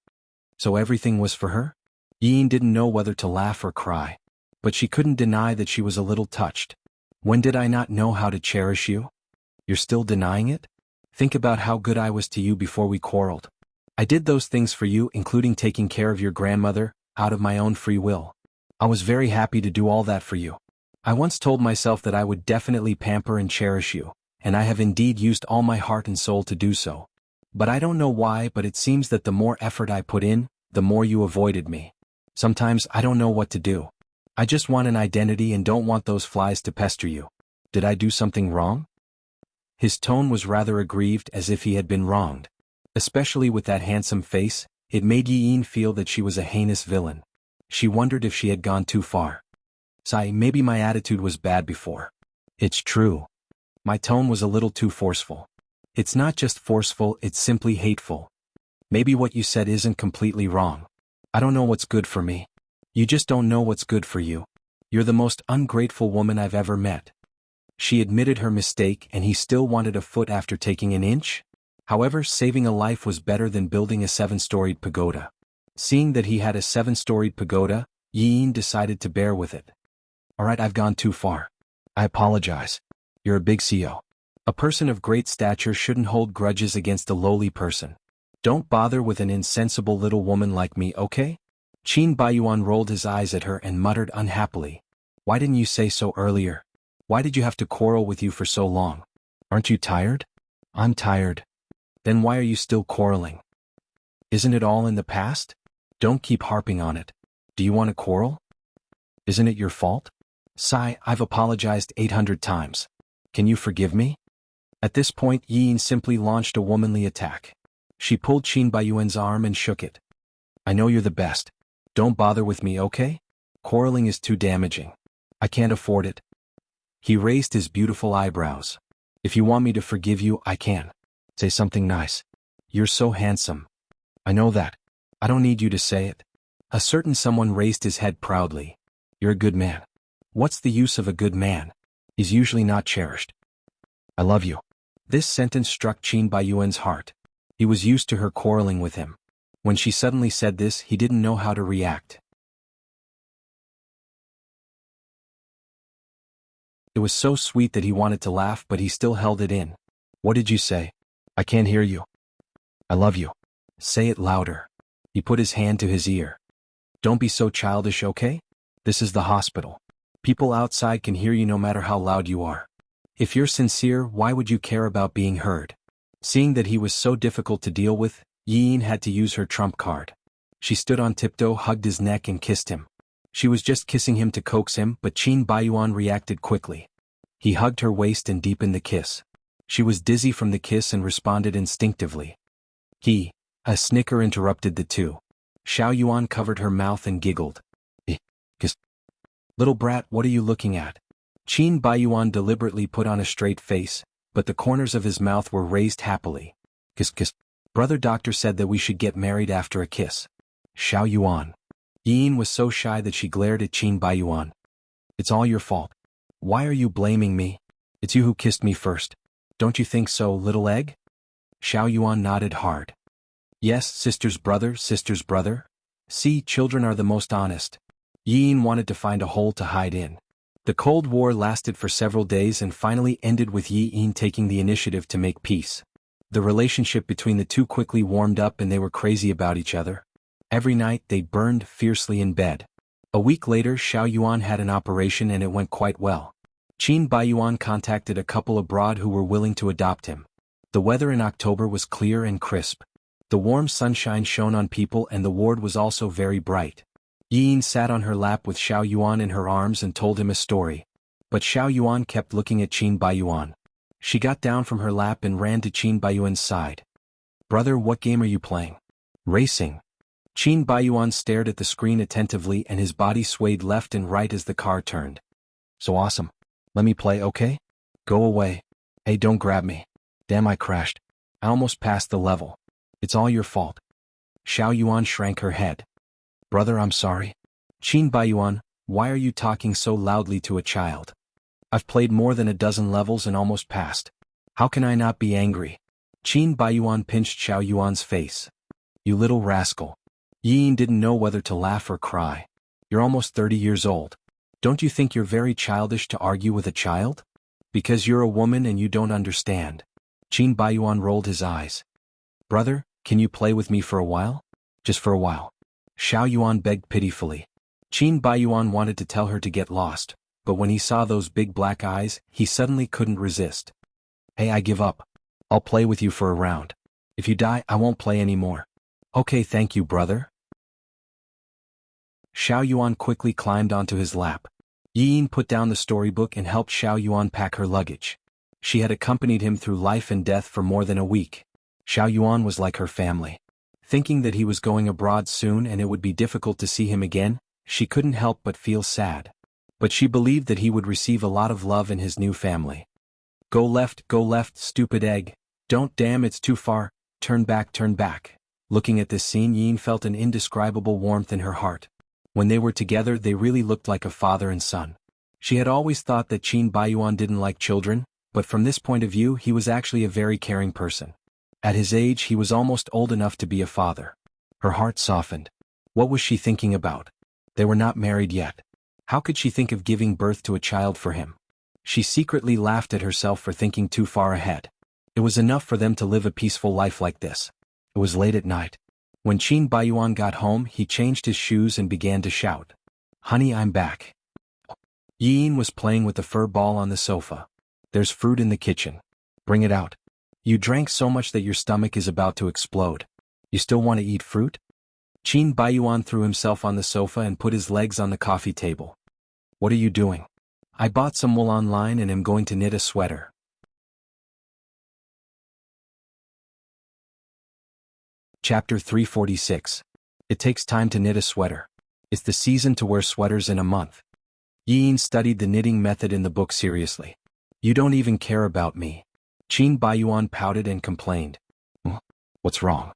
[SPEAKER 1] So everything was for her? Yi Yin didn't know whether to laugh or cry. But she couldn't deny that she was a little touched. "When did I not know how to cherish you? You're still denying it? Think about how good I was to you before we quarreled. I did those things for you, including taking care of your grandmother, out of my own free will. I was very happy to do all that for you. I once told myself that I would definitely pamper and cherish you, and I have indeed used all my heart and soul to do so. But I don't know why, but it seems that the more effort I put in, the more you avoided me. Sometimes I don't know what to do. I just want an identity and don't want those flies to pester you. Did I do something wrong?" His tone was rather aggrieved, as if he had been wronged. Especially with that handsome face, it made Yi Yin feel that she was a heinous villain. She wondered if she had gone too far. "Sigh, maybe my attitude was bad before. It's true. My tone was a little too forceful. It's not just forceful, it's simply hateful. Maybe what you said isn't completely wrong. I don't know what's good for me. You just don't know what's good for you. You're the most ungrateful woman I've ever met." She admitted her mistake, and he still wanted a foot after taking an inch? However, saving a life was better than building a 7-storied pagoda. Seeing that he had a 7-storied pagoda, Yi Yin decided to bear with it. "All right, I've gone too far. I apologize. You're a big CEO. A person of great stature shouldn't hold grudges against a lowly person. Don't bother with an insensible little woman like me, okay?" Qin Baiyuan rolled his eyes at her and muttered unhappily. "Why didn't you say so earlier? Why did you have to quarrel with you for so long? Aren't you tired?" "I'm tired." "Then why are you still quarreling? Isn't it all in the past? Don't keep harping on it. Do you want to quarrel? Isn't it your fault? Sigh, I've apologized 800 times. Can you forgive me?" At this point Yi Yin simply launched a womanly attack. She pulled Qin Baiyuan's arm and shook it. "I know you're the best. Don't bother with me, okay? Quarreling is too damaging. I can't afford it. He raised his beautiful eyebrows. If you want me to forgive you, I can. Say something nice. You're so handsome. I know that. I don't need you to say it. A certain someone raised his head proudly. You're a good man. What's the use of a good man? He's usually not cherished. I love you. This sentence struck Qin Baiyuan's heart. He was used to her quarreling with him. When she suddenly said this, he didn't know how to react. It was so sweet that he wanted to laugh, but he still held it in. What did you say? I can't hear you. I love you. Say it louder. He put his hand to his ear. Don't be so childish, okay? This is the hospital. People outside can hear you no matter how loud you are. If you're sincere, why would you care about being heard? Seeing that he was so difficult to deal with, Yin had to use her trump card. She stood on tiptoe, hugged his neck and kissed him. She was just kissing him to coax him, but Qin Baiyuan reacted quickly. He hugged her waist and deepened the kiss. She was dizzy from the kiss and responded instinctively. A snicker interrupted the two. Xiao Yuan covered her mouth and giggled. Kiss. Little brat, what are you looking at? Qin Baiyuan deliberately put on a straight face, but the corners of his mouth were raised happily. Kiss kiss. Brother doctor said that we should get married after a kiss. Xiao Yuan. Yin was so shy that she glared at Qin Baiyuan. It's all your fault. Why are you blaming me? It's you who kissed me first. Don't you think so, little egg? Xiao Yuan nodded hard. Yes, sister's brother. See, children are the most honest. Yin wanted to find a hole to hide in. The Cold War lasted for several days and finally ended with Yin taking the initiative to make peace. The relationship between the two quickly warmed up and they were crazy about each other. Every night they burned fiercely in bed. A week later, Xiao Yuan had an operation and it went quite well. Qin Baiyuan contacted a couple abroad who were willing to adopt him. The weather in October was clear and crisp. The warm sunshine shone on people and the ward was also very bright. Yin sat on her lap with Xiao Yuan in her arms and told him a story. But Xiao Yuan kept looking at Qin Baiyuan. She got down from her lap and ran to Qin Baiyuan's side. Brother, what game are you playing? Racing. Qin Baiyuan stared at the screen attentively and his body swayed left and right as the car turned. So awesome. Let me play, okay? Go away. Hey, don't grab me. Damn, I crashed. I almost passed the level. It's all your fault. Xiao Yuan shrank her head. Brother, I'm sorry. Qin Baiyuan, why are you talking so loudly to a child? I've played more than a dozen levels and almost passed. How can I not be angry? Qin Baiyuan pinched Xiao Yuan's face. You little rascal. Yin didn't know whether to laugh or cry. You're almost 30 years old. Don't you think you're very childish to argue with a child? Because you're a woman and you don't understand. Qin Baiyuan rolled his eyes. Brother, can you play with me for a while? Just for a while. Xiao Yuan begged pitifully. Qin Baiyuan wanted to tell her to get lost, but when he saw those big black eyes, he suddenly couldn't resist. Hey, I give up. I'll play with you for a round. If you die, I won't play anymore. Okay, thank you, brother. Xiao Yuan quickly climbed onto his lap. Yin put down the storybook and helped Xiao Yuan pack her luggage. She had accompanied him through life and death for more than a week. Xiao Yuan was like her family. Thinking that he was going abroad soon and it would be difficult to see him again, she couldn't help but feel sad. But she believed that he would receive a lot of love in his new family. Go left, stupid egg. Don't, damn, it's too far. Turn back, turn back. Looking at this scene, Yin felt an indescribable warmth in her heart. When they were together, they really looked like a father and son. She had always thought that Qin Baiyuan didn't like children, but from this point of view, he was actually a very caring person. At his age, he was almost old enough to be a father. Her heart softened. What was she thinking about? They were not married yet. How could she think of giving birth to a child for him? She secretly laughed at herself for thinking too far ahead. It was enough for them to live a peaceful life like this. It was late at night. When Qin Baiyuan got home, he changed his shoes and began to shout. Honey, I'm back. Yin was playing with the fur ball on the sofa. There's fruit in the kitchen. Bring it out. You drank so much that your stomach is about to explode. You still want to eat fruit? Qin Baiyuan threw himself on the sofa and put his legs on the coffee table. What are you doing? I bought some wool online and am going to knit a sweater. Chapter 346. It takes time to knit a sweater. It's the season to wear sweaters in a month. Yin studied the knitting method in the book seriously. You don't even care about me. Qin Baiyuan pouted and complained. What's wrong?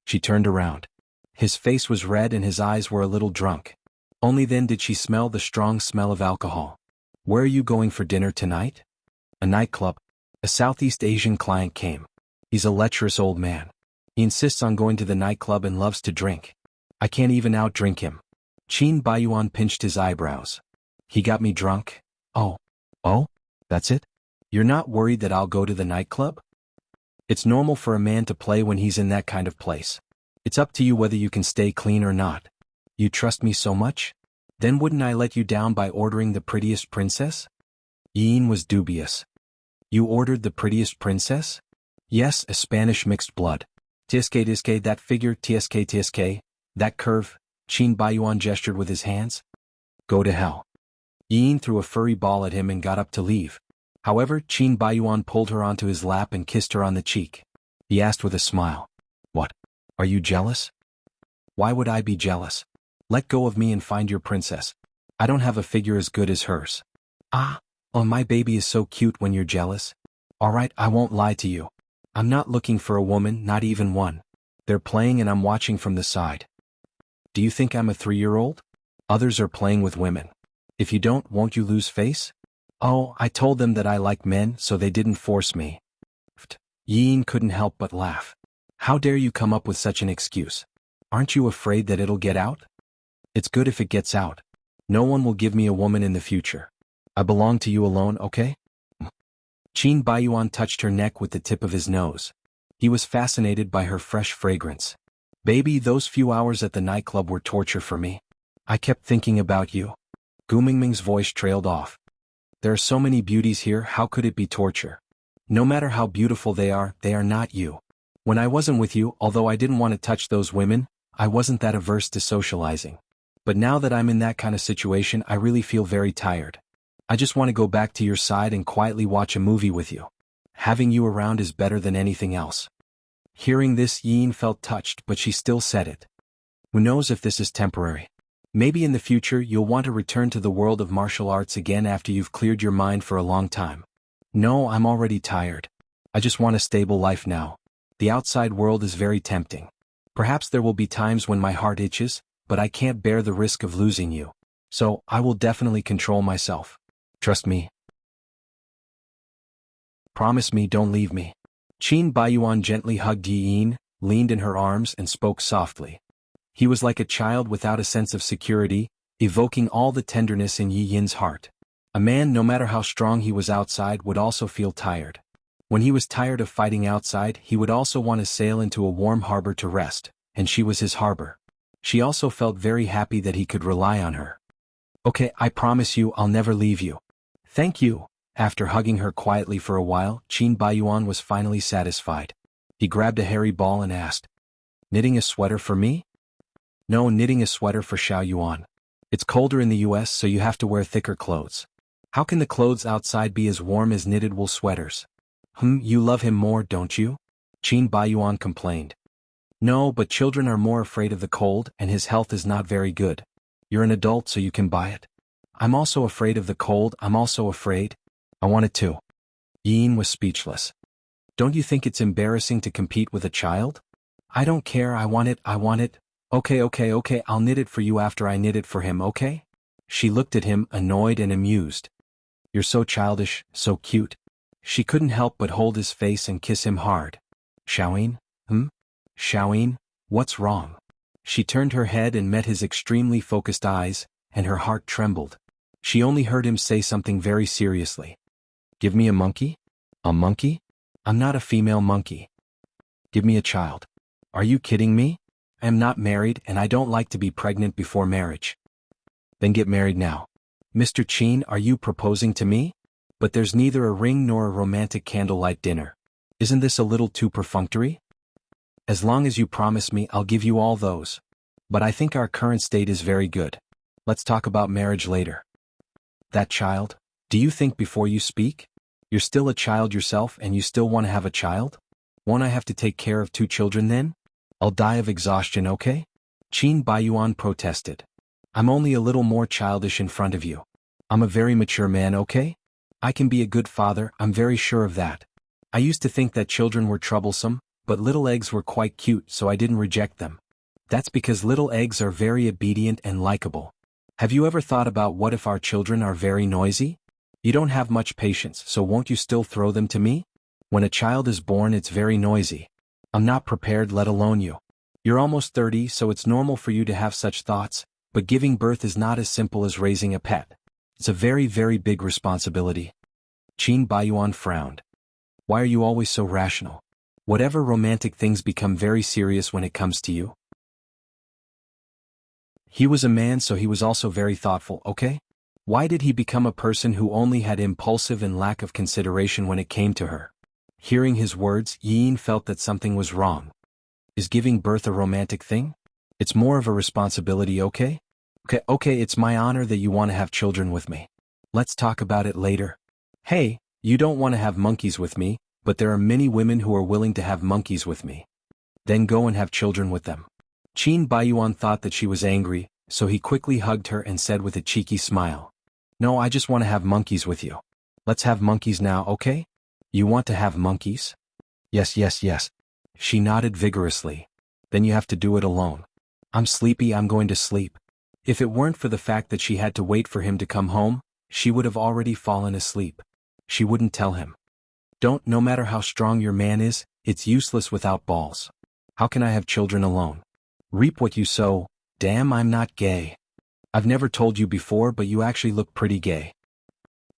[SPEAKER 1] She turned around. His face was red and his eyes were a little drunk. Only then did she smell the strong smell of alcohol. Where are you going for dinner tonight? A nightclub. A Southeast Asian client came. He's a lecherous old man. He insists on going to the nightclub and loves to drink. I can't even outdrink him. Qin Baiyuan pinched his eyebrows. He got me drunk? Oh, that's it? You're not worried that I'll go to the nightclub? It's normal for a man to play when he's in that kind of place. It's up to you whether you can stay clean or not. You trust me so much? Then wouldn't I let you down by ordering the prettiest princess? Yin was dubious. You ordered the prettiest princess? Yes, a Spanish mixed blood. TSK, that figure, TSK, that curve, Qin Baiyuan gestured with his hands. Go to hell. Yin threw a furry ball at him and got up to leave. However, Qin Baiyuan pulled her onto his lap and kissed her on the cheek. He asked with a smile. What? Are you jealous? Why would I be jealous? Let go of me and find your princess. I don't have a figure as good as hers. Oh, my baby is so cute when you're jealous. Alright, I won't lie to you. I'm not looking for a woman, not even one. They're playing and I'm watching from the side. Do you think I'm a 3-year-old? Others are playing with women. If you don't, won't you lose face? Oh, I told them that I like men, so they didn't force me. Yin couldn't help but laugh. How dare you come up with such an excuse? Aren't you afraid that it'll get out? It's good if it gets out. No one will give me a woman in the future. I belong to you alone, okay? Qin Baiyuan touched her neck with the tip of his nose. He was fascinated by her fresh fragrance. Baby, those few hours at the nightclub were torture for me. I kept thinking about you. Gu Mingming's voice trailed off. There are so many beauties here, how could it be torture? No matter how beautiful they are not you. When I wasn't with you, although I didn't want to touch those women, I wasn't that averse to socializing. But now that I'm in that kind of situation, I really feel very tired. I just want to go back to your side and quietly watch a movie with you. Having you around is better than anything else. Hearing this, Yin felt touched, but she still said it. Who knows if this is temporary? Maybe in the future you'll want to return to the world of martial arts again after you've cleared your mind for a long time. No, I'm already tired. I just want a stable life now. The outside world is very tempting. Perhaps there will be times when my heart itches, but I can't bear the risk of losing you. So, I will definitely control myself. Trust me. Promise me don't leave me. Qin Baiyuan gently hugged Yin, leaned in her arms and spoke softly. He was like a child without a sense of security, evoking all the tenderness in Yi Yin's heart. A man, no matter how strong he was outside, would also feel tired. When he was tired of fighting outside, he would also want to sail into a warm harbor to rest, and she was his harbor. She also felt very happy that he could rely on her. Okay, I promise you I'll never leave you. Thank you. After hugging her quietly for a while, Qin Baiyuan was finally satisfied. He grabbed a hairy ball and asked, Knitting a sweater for me? No, knitting a sweater for Xiao Yuan. It's colder in the US, so you have to wear thicker clothes. How can the clothes outside be as warm as knitted wool sweaters? You love him more, don't you? Qin Baiyuan complained. No, but children are more afraid of the cold and his health is not very good. You're an adult so you can buy it. I'm also afraid of the cold, I'm also afraid. I want it too. Yin was speechless. Don't you think it's embarrassing to compete with a child? I don't care, I want it. Okay, I'll knit it for you after I knit it for him, okay? She looked at him, annoyed and amused. You're so childish, so cute. She couldn't help but hold his face and kiss him hard. Xiaoyin? Xiaoyin, what's wrong? She turned her head and met his extremely focused eyes, and her heart trembled. She only heard him say something very seriously. Give me a monkey? A monkey? I'm not a female monkey. Give me a child. Are you kidding me? I am not married and I don't like to be pregnant before marriage. Then get married now. Mr. Qin, are you proposing to me? But there's neither a ring nor a romantic candlelight dinner. Isn't this a little too perfunctory? As long as you promise me, I'll give you all those. But I think our current state is very good. Let's talk about marriage later. That child? Do you think before you speak? You're still a child yourself and you still want to have a child? Won't I have to take care of 2 children then? I'll die of exhaustion, okay? Qin Baiyuan protested. I'm only a little more childish in front of you. I'm a very mature man, okay? I can be a good father, I'm very sure of that. I used to think that children were troublesome, but little eggs were quite cute, so I didn't reject them. That's because little eggs are very obedient and likable. Have you ever thought about what if our children are very noisy? You don't have much patience, so won't you still throw them to me? When a child is born, it's very noisy. I'm not prepared, let alone you. You're almost 30, so it's normal for you to have such thoughts, but giving birth is not as simple as raising a pet. It's a very, very big responsibility. Qin Baiyuan frowned. Why are you always so rational? Whatever romantic things become very serious when it comes to you? He was a man, so he was also very thoughtful, okay? Why did he become a person who only had impulsive and lack of consideration when it came to her? Hearing his words, Yin felt that something was wrong. Is giving birth a romantic thing? It's more of a responsibility, okay? Okay, it's my honor that you want to have children with me. Let's talk about it later. Hey, you don't want to have monkeys with me, but there are many women who are willing to have monkeys with me. Then go and have children with them. Qin Baiyuan thought that she was angry, so he quickly hugged her and said with a cheeky smile, "No, I just want to have monkeys with you. Let's have monkeys now, okay? You want to have monkeys?" Yes. She nodded vigorously. Then you have to do it alone. I'm sleepy, I'm going to sleep. If it weren't for the fact that she had to wait for him to come home, she would have already fallen asleep. She wouldn't tell him. No matter how strong your man is, it's useless without balls. How can I have children alone? Reap what you sow. Damn, I'm not gay. I've never told you before, but you actually look pretty gay.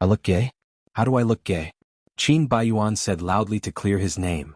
[SPEAKER 1] I look gay? How do I look gay? Qin Baiyuan said loudly to clear his name.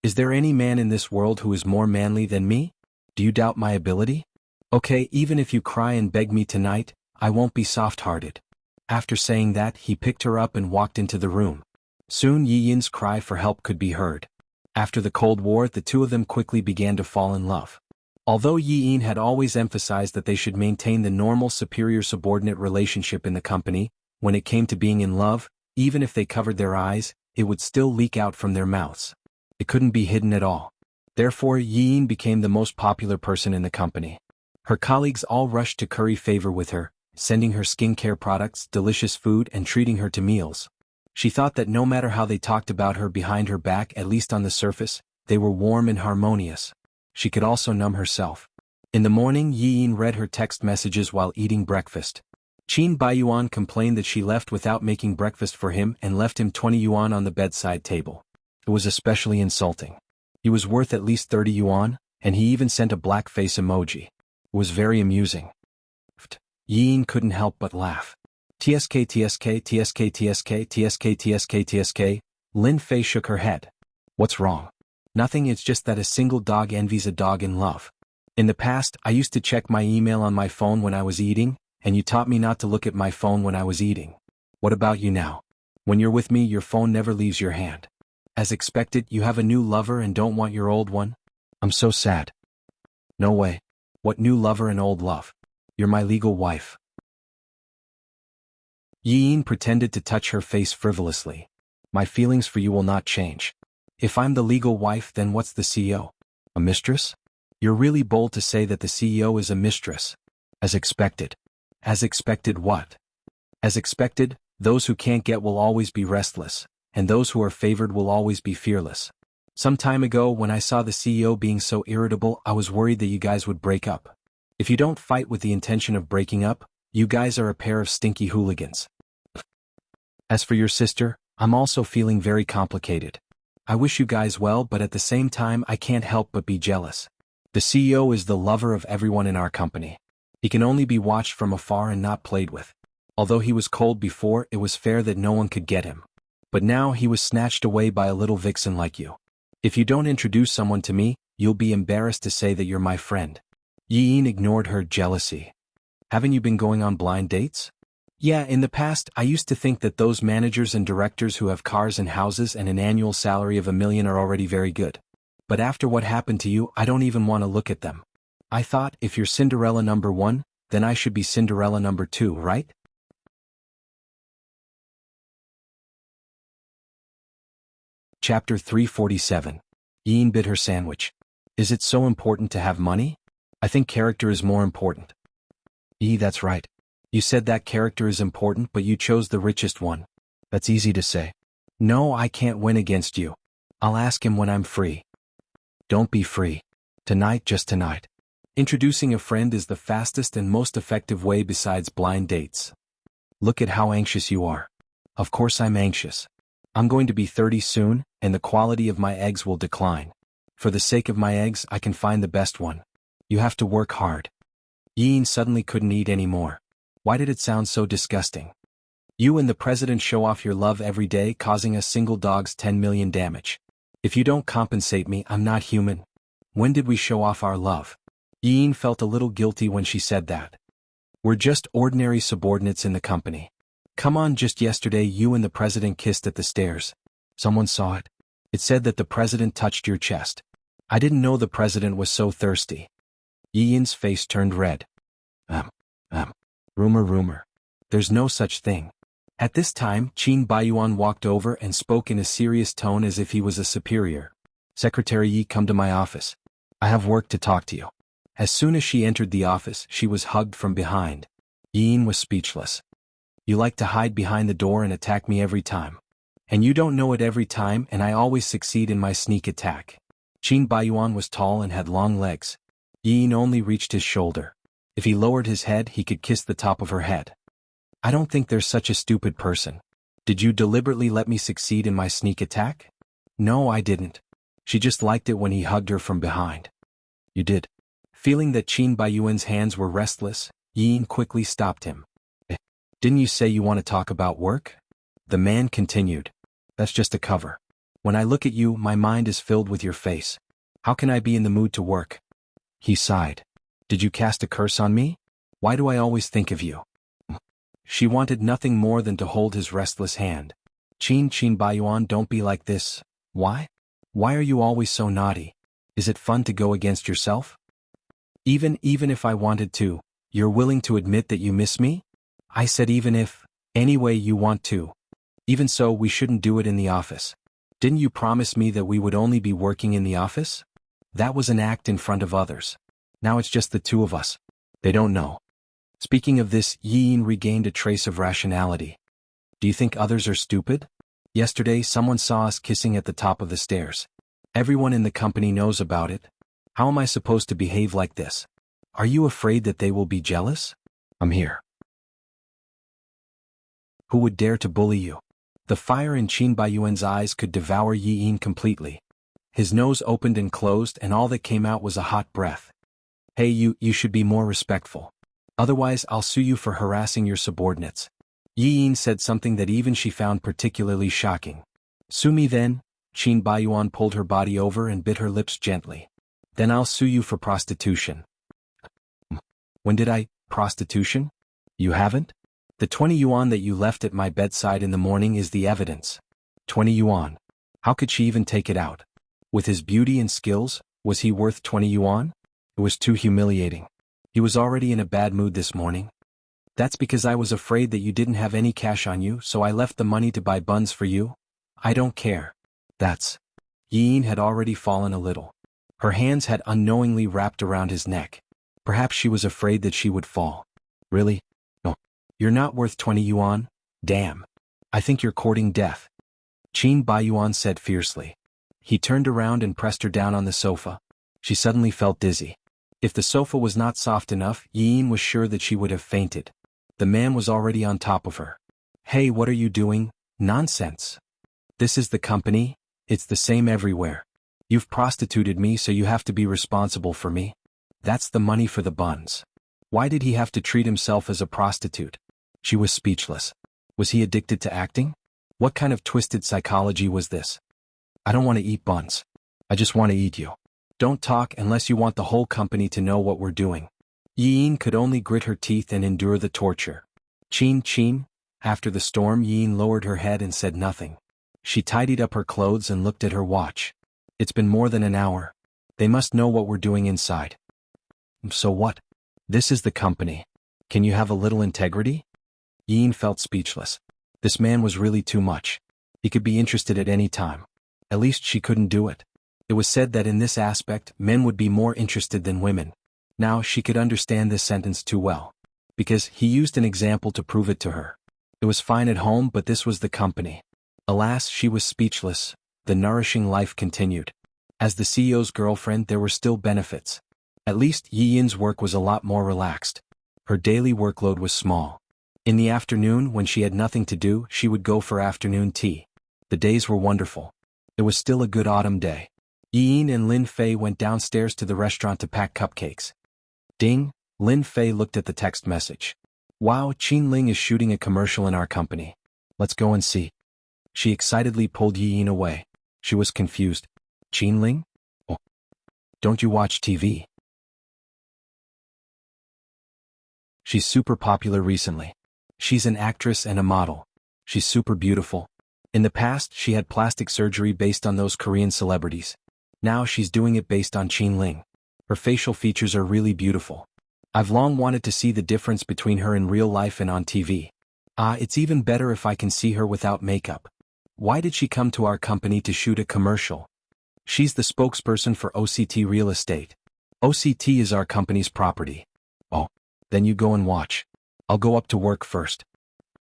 [SPEAKER 1] Is there any man in this world who is more manly than me? Do you doubt my ability? Okay, even if you cry and beg me tonight, I won't be soft-hearted. After saying that, he picked her up and walked into the room. Soon Yi Yin's cry for help could be heard. After the Cold War, the two of them quickly began to fall in love. Although Yi Yin had always emphasized that they should maintain the normal superior-subordinate relationship in the company, when it came to being in love, even if they covered their eyes, it would still leak out from their mouths. It couldn't be hidden at all. Therefore, Yi Yin became the most popular person in the company. Her colleagues all rushed to curry favor with her, sending her skincare products, delicious food, and treating her to meals. She thought that no matter how they talked about her behind her back, at least on the surface, they were warm and harmonious. She could also numb herself. In the morning, Yi Yin read her text messages while eating breakfast. Qin Baiyuan complained that she left without making breakfast for him and left him 20 yuan on the bedside table. It was especially insulting. He was worth at least 30 yuan, and he even sent a black face emoji. It was very amusing. Yi Yin couldn't help but laugh. TSK. Lin Fei shook her head. What's wrong? Nothing, it's just that a single dog envies a dog in love. In the past, I used to check my email on my phone when I was eating, and you taught me not to look at my phone when I was eating. What about you now? When you're with me, your phone never leaves your hand. As expected, you have a new lover and don't want your old one? I'm so sad. No way. What new lover and old love? You're my legal wife. Yi Yin pretended to touch her face frivolously. My feelings for you will not change. If I'm the legal wife, then what's the CEO? A mistress? You're really bold to say that the CEO is a mistress. As expected. As expected what? As expected, those who can't get will always be restless, and those who are favored will always be fearless. Some time ago, when I saw the CEO being so irritable, I was worried that you guys would break up. If you don't fight with the intention of breaking up, you guys are a pair of stinky hooligans. As for your sister, I'm also feeling very complicated. I wish you guys well, but at the same time I can't help but be jealous. The CEO is the lover of everyone in our company. He can only be watched from afar and not played with. Although he was cold before, it was fair that no one could get him. But now he was snatched away by a little vixen like you. If you don't introduce someone to me, you'll be embarrassed to say that you're my friend. Yi Yin ignored her jealousy. Haven't you been going on blind dates? Yeah, in the past, I used to think that those managers and directors who have cars and houses and an annual salary of $1 million are already very good. But after what happened to you, I don't even want to look at them. I thought, if you're Cinderella number 1, then I should be Cinderella number 2, right? Chapter 347. Yin bit her sandwich. Is it so important to have money? I think character is more important. That's right. You said that character is important but you chose the richest one. That's easy to say. No, I can't win against you. I'll ask him when I'm free. Don't be free. Tonight, just tonight. Introducing a friend is the fastest and most effective way besides blind dates. Look at how anxious you are. Of course I'm anxious. I'm going to be 30 soon, and the quality of my eggs will decline. For the sake of my eggs, I can find the best one. You have to work hard. Yin suddenly couldn't eat anymore. Why did it sound so disgusting? You and the president show off your love every day, causing a single dog's 10 million damage. If you don't compensate me, I'm not human. When did we show off our love? Yin felt a little guilty when she said that. We're just ordinary subordinates in the company. Come on, just yesterday you and the president kissed at the stairs. Someone saw it. It said that the president touched your chest. I didn't know the president was so thirsty. Yin's face turned red. Rumor. There's no such thing. At this time, Qin Baiyuan walked over and spoke in a serious tone as if he was a superior. Secretary Yi, come to my office. I have work to talk to you. As soon as she entered the office, she was hugged from behind. Yin was speechless. You like to hide behind the door and attack me every time. And you don't know it every time, and I always succeed in my sneak attack. Qin Baiyuan was tall and had long legs. Yin only reached his shoulder. If he lowered his head, he could kiss the top of her head. I don't think there's such a stupid person. Did you deliberately let me succeed in my sneak attack? No, I didn't. She just liked it when he hugged her from behind. You did. Feeling that Qin Baiyuan's hands were restless, Yin quickly stopped him. Didn't you say you want to talk about work? The man continued. That's just a cover. When I look at you, my mind is filled with your face. How can I be in the mood to work? He sighed. Did you cast a curse on me? Why do I always think of you? She wanted nothing more than to hold his restless hand. Qin Baiyuan, don't be like this. Why? Why are you always so naughty? Is it fun to go against yourself? Even if I wanted to, you're willing to admit that you miss me? I said even if, anyway you want to. Even so, we shouldn't do it in the office. Didn't you promise me that we would only be working in the office? That was an act in front of others. Now it's just the two of us. They don't know. Speaking of this, Yin regained a trace of rationality. Do you think others are stupid? Yesterday someone saw us kissing at the top of the stairs. Everyone in the company knows about it. How am I supposed to behave like this? Are you afraid that they will be jealous? I'm here. Who would dare to bully you? The fire in Qin Baiyuan's eyes could devour Yin completely. His nose opened and closed, and all that came out was a hot breath. Hey, you should be more respectful. Otherwise I'll sue you for harassing your subordinates. Yin said something that even she found particularly shocking. Sue me then? Qin Baiyuan pulled her body over and bit her lips gently. Then I'll sue you for prostitution. When did I? Prostitution? You haven't? The 20 yuan that you left at my bedside in the morning is the evidence. 20 yuan. How could she even take it out? With his beauty and skills, was he worth 20 yuan? It was too humiliating. He was already in a bad mood this morning. That's because I was afraid that you didn't have any cash on you, so I left the money to buy buns for you. I don't care. That's... Yin had already fallen a little. Her hands had unknowingly wrapped around his neck. Perhaps she was afraid that she would fall. Really? No. You're not worth 20 yuan? Damn. I think you're courting death. Qin Baiyuan said fiercely. He turned around and pressed her down on the sofa. She suddenly felt dizzy. If the sofa was not soft enough, Yin was sure that she would have fainted. The man was already on top of her. Hey, what are you doing? Nonsense. This is the company. It's the same everywhere. You've prostituted me, so you have to be responsible for me. That's the money for the buns. Why did he have to treat himself as a prostitute? She was speechless. Was he addicted to acting? What kind of twisted psychology was this? I don't want to eat buns. I just want to eat you. Don't talk unless you want the whole company to know what we're doing. Yin could only grit her teeth and endure the torture. Qin. After the storm, Yin lowered her head and said nothing. She tidied up her clothes and looked at her watch. It's been more than an hour. They must know what we're doing inside. So what? This is the company. Can you have a little integrity? Yin felt speechless. This man was really too much. He could be interested at any time. At least she couldn't do it. It was said that in this aspect, men would be more interested than women. Now she could understand this sentence too well. because he used an example to prove it to her. It was fine at home, but this was the company. Alas, she was speechless. The nourishing life continued. As the CEO's girlfriend, there were still benefits. At least Yi Yin's work was a lot more relaxed. Her daily workload was small. In the afternoon, when she had nothing to do, she would go for afternoon tea. The days were wonderful. It was still a good autumn day. Yi Yin and Lin Fei went downstairs to the restaurant to pack cupcakes. Ding, Lin Fei looked at the text message. Wow, Qin Ling is shooting a commercial in our company. Let's go and see. She excitedly pulled Yi Yin away. She was confused. Qin Ling? Oh, don't you watch TV? She's super popular recently. She's an actress and a model. She's super beautiful. In the past, she had plastic surgery based on those Korean celebrities. Now she's doing it based on Qin Ling. Her facial features are really beautiful. I've long wanted to see the difference between her in real life and on TV. It's even better if I can see her without makeup. Why did she come to our company to shoot a commercial? She's the spokesperson for OCT Real Estate. OCT is our company's property. Oh, then you go and watch. I'll go up to work first.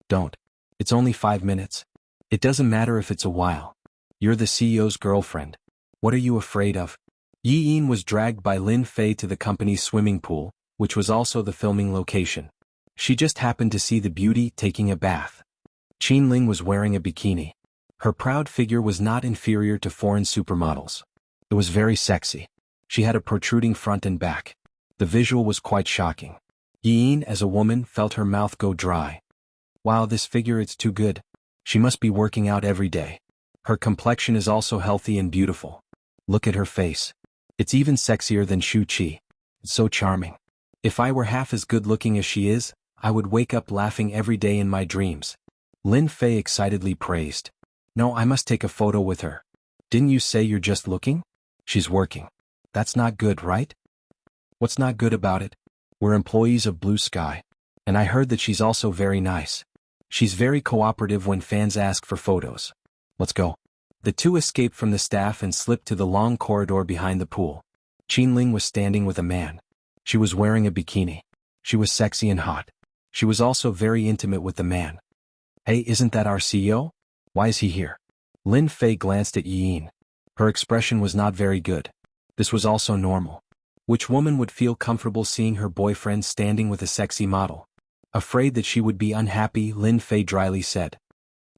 [SPEAKER 1] Don't. It's only 5 minutes. It doesn't matter if it's a while. You're the CEO's girlfriend. What are you afraid of? Yi Yin was dragged by Lin Fei to the company's swimming pool, which was also the filming location. She just happened to see the beauty taking a bath. Qin Ling was wearing a bikini. Her proud figure was not inferior to foreign supermodels. It was very sexy. She had a protruding front and back. The visual was quite shocking. Yi Yin, as a woman, felt her mouth go dry. Wow, this figure, it's too good. She must be working out every day. Her complexion is also healthy and beautiful. Look at her face. It's even sexier than Shu Qi. It's so charming. If I were half as good looking as she is, I would wake up laughing every day in my dreams. Lin Fei excitedly praised. No, I must take a photo with her. Didn't you say you're just looking? She's working. That's not good, right? What's not good about it? We're employees of Blue Sky. And I heard that she's also very nice. She's very cooperative when fans ask for photos. Let's go. The two escaped from the staff and slipped to the long corridor behind the pool. Qin Ling was standing with a man. She was wearing a bikini. She was sexy and hot. She was also very intimate with the man. Hey, isn't that our CEO? Why is he here? Lin Fei glanced at Yi Yin. Her expression was not very good. This was also normal. Which woman would feel comfortable seeing her boyfriend standing with a sexy model? Afraid that she would be unhappy, Lin Fei dryly said.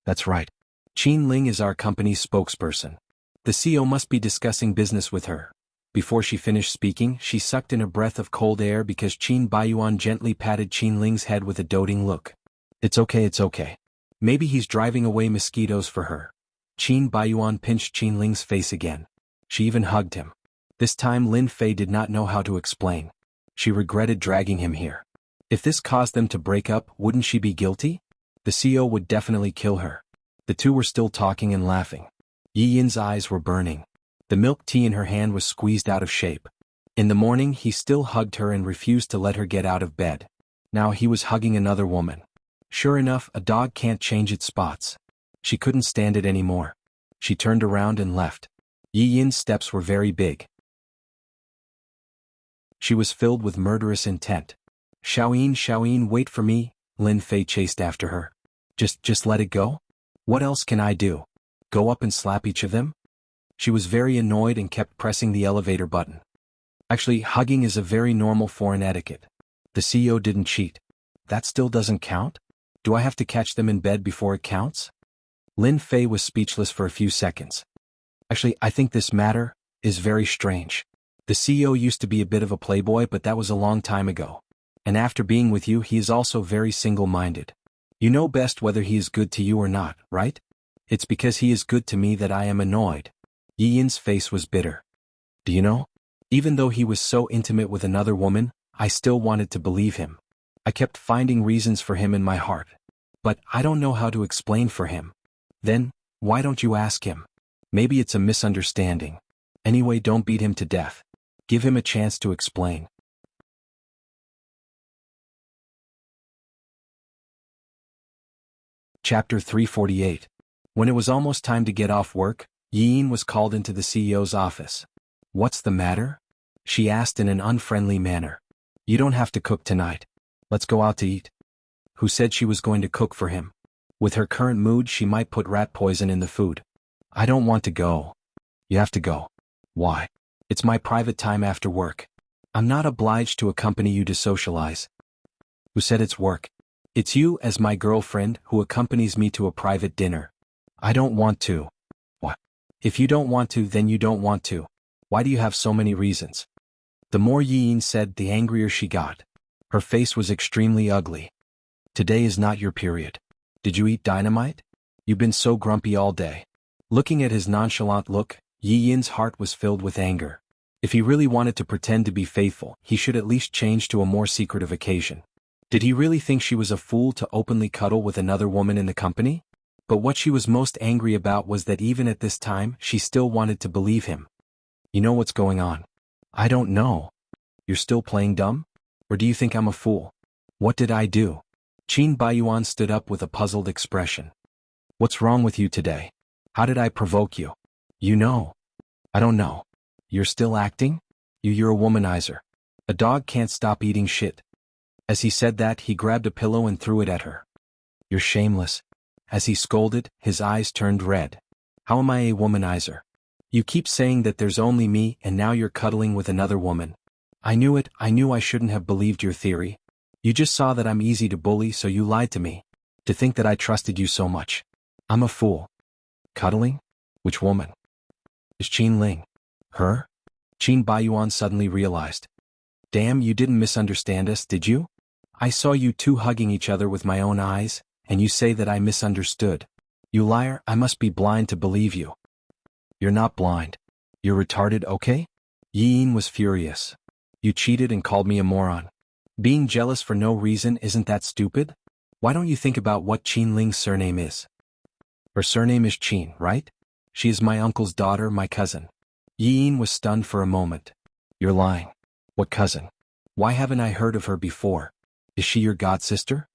[SPEAKER 1] That's right. Qin Ling is our company's spokesperson. The CEO must be discussing business with her. Before she finished speaking, she sucked in a breath of cold air because Qin Baiyuan gently patted Qin Ling's head with a doting look. It's okay, it's okay. Maybe he's driving away mosquitoes for her. Qin Baiyuan pinched Qin Ling's face again. She even hugged him. This time Lin Fei did not know how to explain. She regretted dragging him here. If this caused them to break up, wouldn't she be guilty? The CEO would definitely kill her. The two were still talking and laughing. Yi Yin's eyes were burning. The milk tea in her hand was squeezed out of shape. In the morning he still hugged her and refused to let her get out of bed. Now he was hugging another woman. Sure enough, a dog can't change its spots. She couldn't stand it anymore. She turned around and left. Yi Yin's steps were very big. She was filled with murderous intent. Xiaoyin, wait for me, Lin Fei chased after her. Just let it go? What else can I do? Go up and slap each of them? She was very annoyed and kept pressing the elevator button. Actually, hugging is a very normal foreign etiquette. The CEO didn't cheat. That still doesn't count? Do I have to catch them in bed before it counts? Lin Fei was speechless for a few seconds. Actually, I think this matter is very strange. The CEO used to be a bit of a playboy, but that was a long time ago. And after being with you, he is also very single-minded. You know best whether he is good to you or not, right? It's because he is good to me that I am annoyed. Yi Yin's face was bitter. Do you know? Even though he was so intimate with another woman, I still wanted to believe him. I kept finding reasons for him in my heart. But I don't know how to explain for him. Then, why don't you ask him? Maybe it's a misunderstanding. Anyway, don't beat him to death. Give him a chance to explain. Chapter 348. When it was almost time to get off work, Yi Yin was called into the CEO's office. What's the matter? She asked in an unfriendly manner. You don't have to cook tonight. Let's go out to eat. Who said she was going to cook for him? With her current mood, she might put rat poison in the food. I don't want to go. You have to go. Why? It's my private time after work. I'm not obliged to accompany you to socialize. Who said it's work? It's you, as my girlfriend, who accompanies me to a private dinner. I don't want to. What? If you don't want to, then you don't want to. Why do you have so many reasons? The more Yin said, the angrier she got. Her face was extremely ugly. Today is not your period. Did you eat dynamite? You've been so grumpy all day. Looking at his nonchalant look, Yin's heart was filled with anger. If he really wanted to pretend to be faithful, he should at least change to a more secretive occasion. Did he really think she was a fool to openly cuddle with another woman in the company? But what she was most angry about was that even at this time, she still wanted to believe him. You know what's going on? I don't know. You're still playing dumb? Or do you think I'm a fool? What did I do? Qin Baiyuan stood up with a puzzled expression. What's wrong with you today? How did I provoke you? You know. I don't know. You're still acting? You're a womanizer. A dog can't stop eating shit. As he said that, he grabbed a pillow and threw it at her. You're shameless. As he scolded, his eyes turned red. How am I a womanizer? You keep saying that there's only me, and now you're cuddling with another woman. I knew it. I knew I shouldn't have believed your theory. You just saw that I'm easy to bully, so you lied to me. To think that I trusted you so much. I'm a fool. Cuddling? Which woman? Is Qin Ling. Her? Qin Baiyuan suddenly realized. Damn, you didn't misunderstand us, did you? I saw you two hugging each other with my own eyes, and you say that I misunderstood. You liar, I must be blind to believe you. You're not blind. You're retarded, okay? Yin was furious. You cheated and called me a moron. Being jealous for no reason, isn't that stupid? Why don't you think about what Qin Ling's surname is? Her surname is Qin, right? She is my uncle's daughter, my cousin. Yin was stunned for a moment. You're lying. What cousin? Why haven't I heard of her before? Is she your god-sister?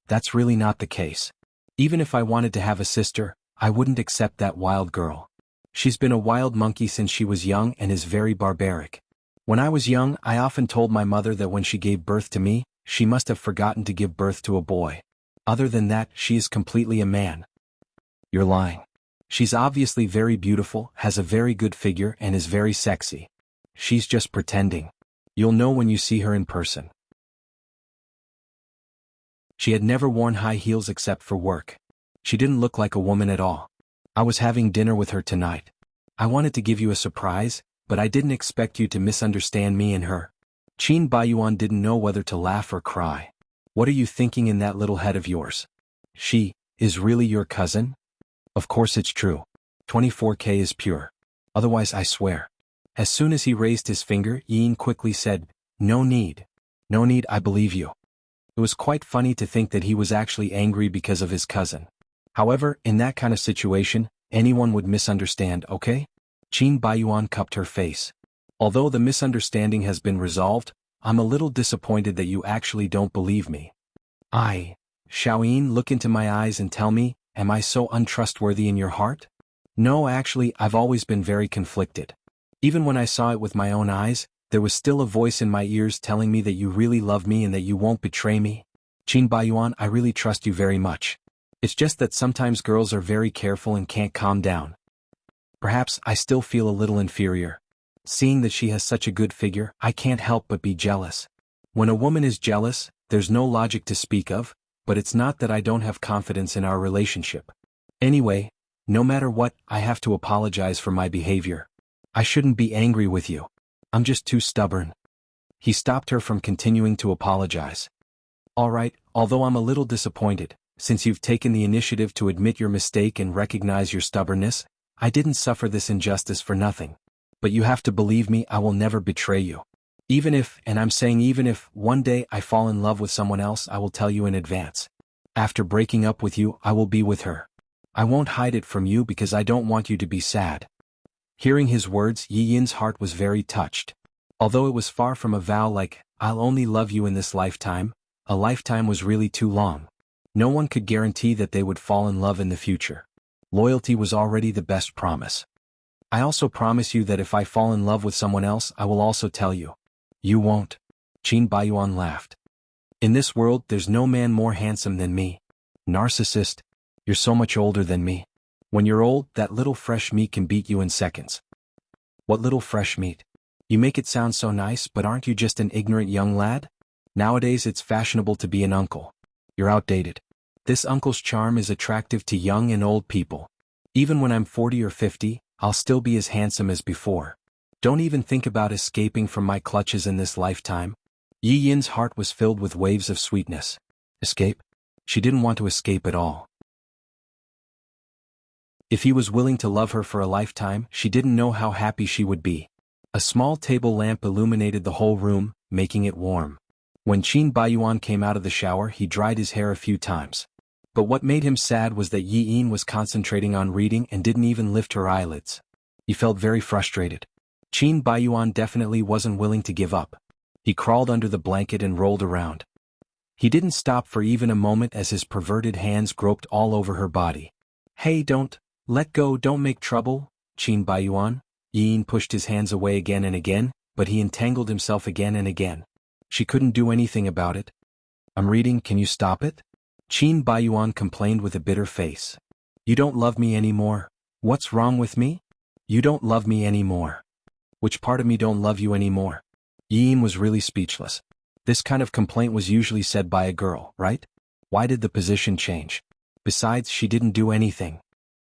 [SPEAKER 1] That's really not the case. Even if I wanted to have a sister, I wouldn't accept that wild girl. She's been a wild monkey since she was young and is very barbaric. When I was young, I often told my mother that when she gave birth to me, she must have forgotten to give birth to a boy. Other than that, she is completely a man. You're lying. She's obviously very beautiful, has a very good figure, and is very sexy. She's just pretending. You'll know when you see her in person. She had never worn high heels except for work. She didn't look like a woman at all. I was having dinner with her tonight. I wanted to give you a surprise, but I didn't expect you to misunderstand me and her. Qin Baiyuan didn't know whether to laugh or cry. What are you thinking in that little head of yours? She is really your cousin? Of course it's true. 24K is pure. Otherwise I swear. As soon as he raised his finger, Yin quickly said, No need. No need, I believe you. It was quite funny to think that he was actually angry because of his cousin. However, in that kind of situation, anyone would misunderstand, okay? Qin Baiyuan cupped her face. Although the misunderstanding has been resolved, I'm a little disappointed that you actually don't believe me. Xiaoyin, look into my eyes and tell me, am I so untrustworthy in your heart? No, actually, I've always been very conflicted. Even when I saw it with my own eyes, there was still a voice in my ears telling me that you really love me and that you won't betray me. Qin Baiyuan, I really trust you very much. It's just that sometimes girls are very careful and can't calm down. Perhaps I still feel a little inferior. Seeing that she has such a good figure, I can't help but be jealous. When a woman is jealous, there's no logic to speak of, but it's not that I don't have confidence in our relationship. Anyway, no matter what, I have to apologize for my behavior. I shouldn't be angry with you. I'm just too stubborn. He stopped her from continuing to apologize. All right, although I'm a little disappointed, since you've taken the initiative to admit your mistake and recognize your stubbornness, I didn't suffer this injustice for nothing. But you have to believe me, I will never betray you. Even if, and I'm saying even if, one day I fall in love with someone else, I will tell you in advance. After breaking up with you, I will be with her. I won't hide it from you because I don't want you to be sad. Hearing his words, Yi Yin's heart was very touched. Although it was far from a vow like, I'll only love you in this lifetime, a lifetime was really too long. No one could guarantee that they would fall in love in the future. Loyalty was already the best promise. I also promise you that if I fall in love with someone else, I will also tell you. You won't. Qin Baiyuan laughed. In this world, there's no man more handsome than me. Narcissist, you're so much older than me. When you're old, that little fresh meat can beat you in seconds. What little fresh meat? You make it sound so nice, but aren't you just an ignorant young lad? Nowadays it's fashionable to be an uncle. You're outdated. This uncle's charm is attractive to young and old people. Even when I'm 40 or 50, I'll still be as handsome as before. Don't even think about escaping from my clutches in this lifetime. Yi Yin's heart was filled with waves of sweetness. Escape? She didn't want to escape at all. If he was willing to love her for a lifetime, she didn't know how happy she would be. A small table lamp illuminated the whole room, making it warm. When Qin Baiyuan came out of the shower, he dried his hair a few times. But what made him sad was that Yi Yin was concentrating on reading and didn't even lift her eyelids. He felt very frustrated. Qin Baiyuan definitely wasn't willing to give up. He crawled under the blanket and rolled around. He didn't stop for even a moment as his perverted hands groped all over her body. Hey, don't, let go, don't make trouble, Qin Baiyuan. Yi Yin pushed his hands away again and again, but he entangled himself again and again. She couldn't do anything about it. I'm reading, can you stop it? Qin Baiyuan complained with a bitter face. You don't love me anymore. What's wrong with me? You don't love me anymore. Which part of me don't love you anymore? Yi Yin was really speechless. This kind of complaint was usually said by a girl, right? Why did the position change? Besides, she didn't do anything.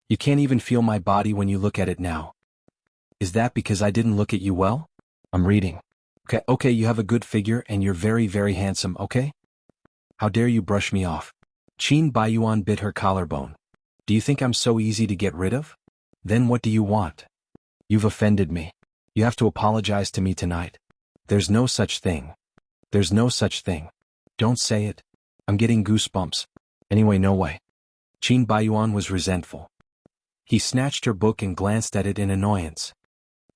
[SPEAKER 1] You can't even feel my body when you look at it now. Is that because I didn't look at you well? I'm reading. Okay, you have a good figure and you're very, very handsome, okay? How dare you brush me off? Qin Baiyuan bit her collarbone. Do you think I'm so easy to get rid of? Then what do you want? You've offended me. You have to apologize to me tonight. There's no such thing. There's no such thing. Don't say it. I'm getting goosebumps. Anyway, no way. Qin Baiyuan was resentful. He snatched her book and glanced at it in annoyance.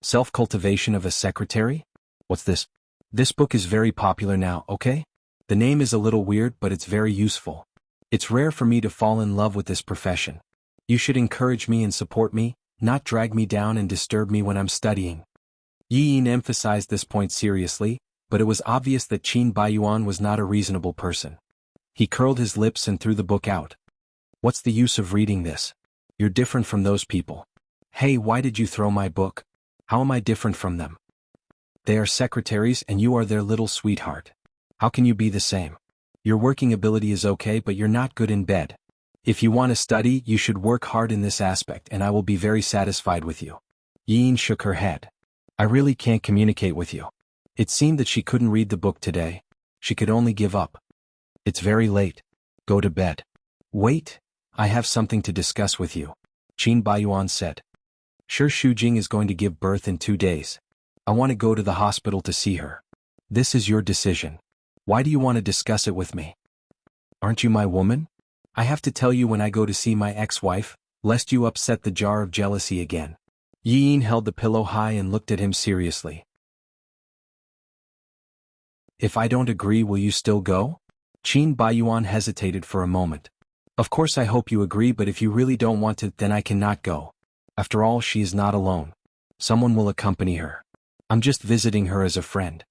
[SPEAKER 1] Self-cultivation of a secretary? What's this? This book is very popular now, okay? The name is a little weird, but it's very useful. It's rare for me to fall in love with this profession. You should encourage me and support me, not drag me down and disturb me when I'm studying. Yi Yin emphasized this point seriously, but it was obvious that Qin Baiyuan was not a reasonable person. He curled his lips and threw the book out. What's the use of reading this? You're different from those people. Hey, why did you throw my book? How am I different from them? They are secretaries and you are their little sweetheart. How can you be the same? Your working ability is okay, but you're not good in bed. If you want to study, you should work hard in this aspect and I will be very satisfied with you. Yi Yin shook her head. I really can't communicate with you. It seemed that she couldn't read the book today. She could only give up. It's very late. Go to bed. Wait, I have something to discuss with you, Qin Baiyuan said. Sure, Shujing is going to give birth in 2 days. I want to go to the hospital to see her. This is your decision. Why do you want to discuss it with me? Aren't you my woman? I have to tell you when I go to see my ex-wife, lest you upset the jar of jealousy again. Yi Yin held the pillow high and looked at him seriously. If I don't agree, will you still go? Qin Baiyuan hesitated for a moment. Of course I hope you agree, but if you really don't want to, then I cannot go. After all, she is not alone. Someone will accompany her. I'm just visiting her as a friend.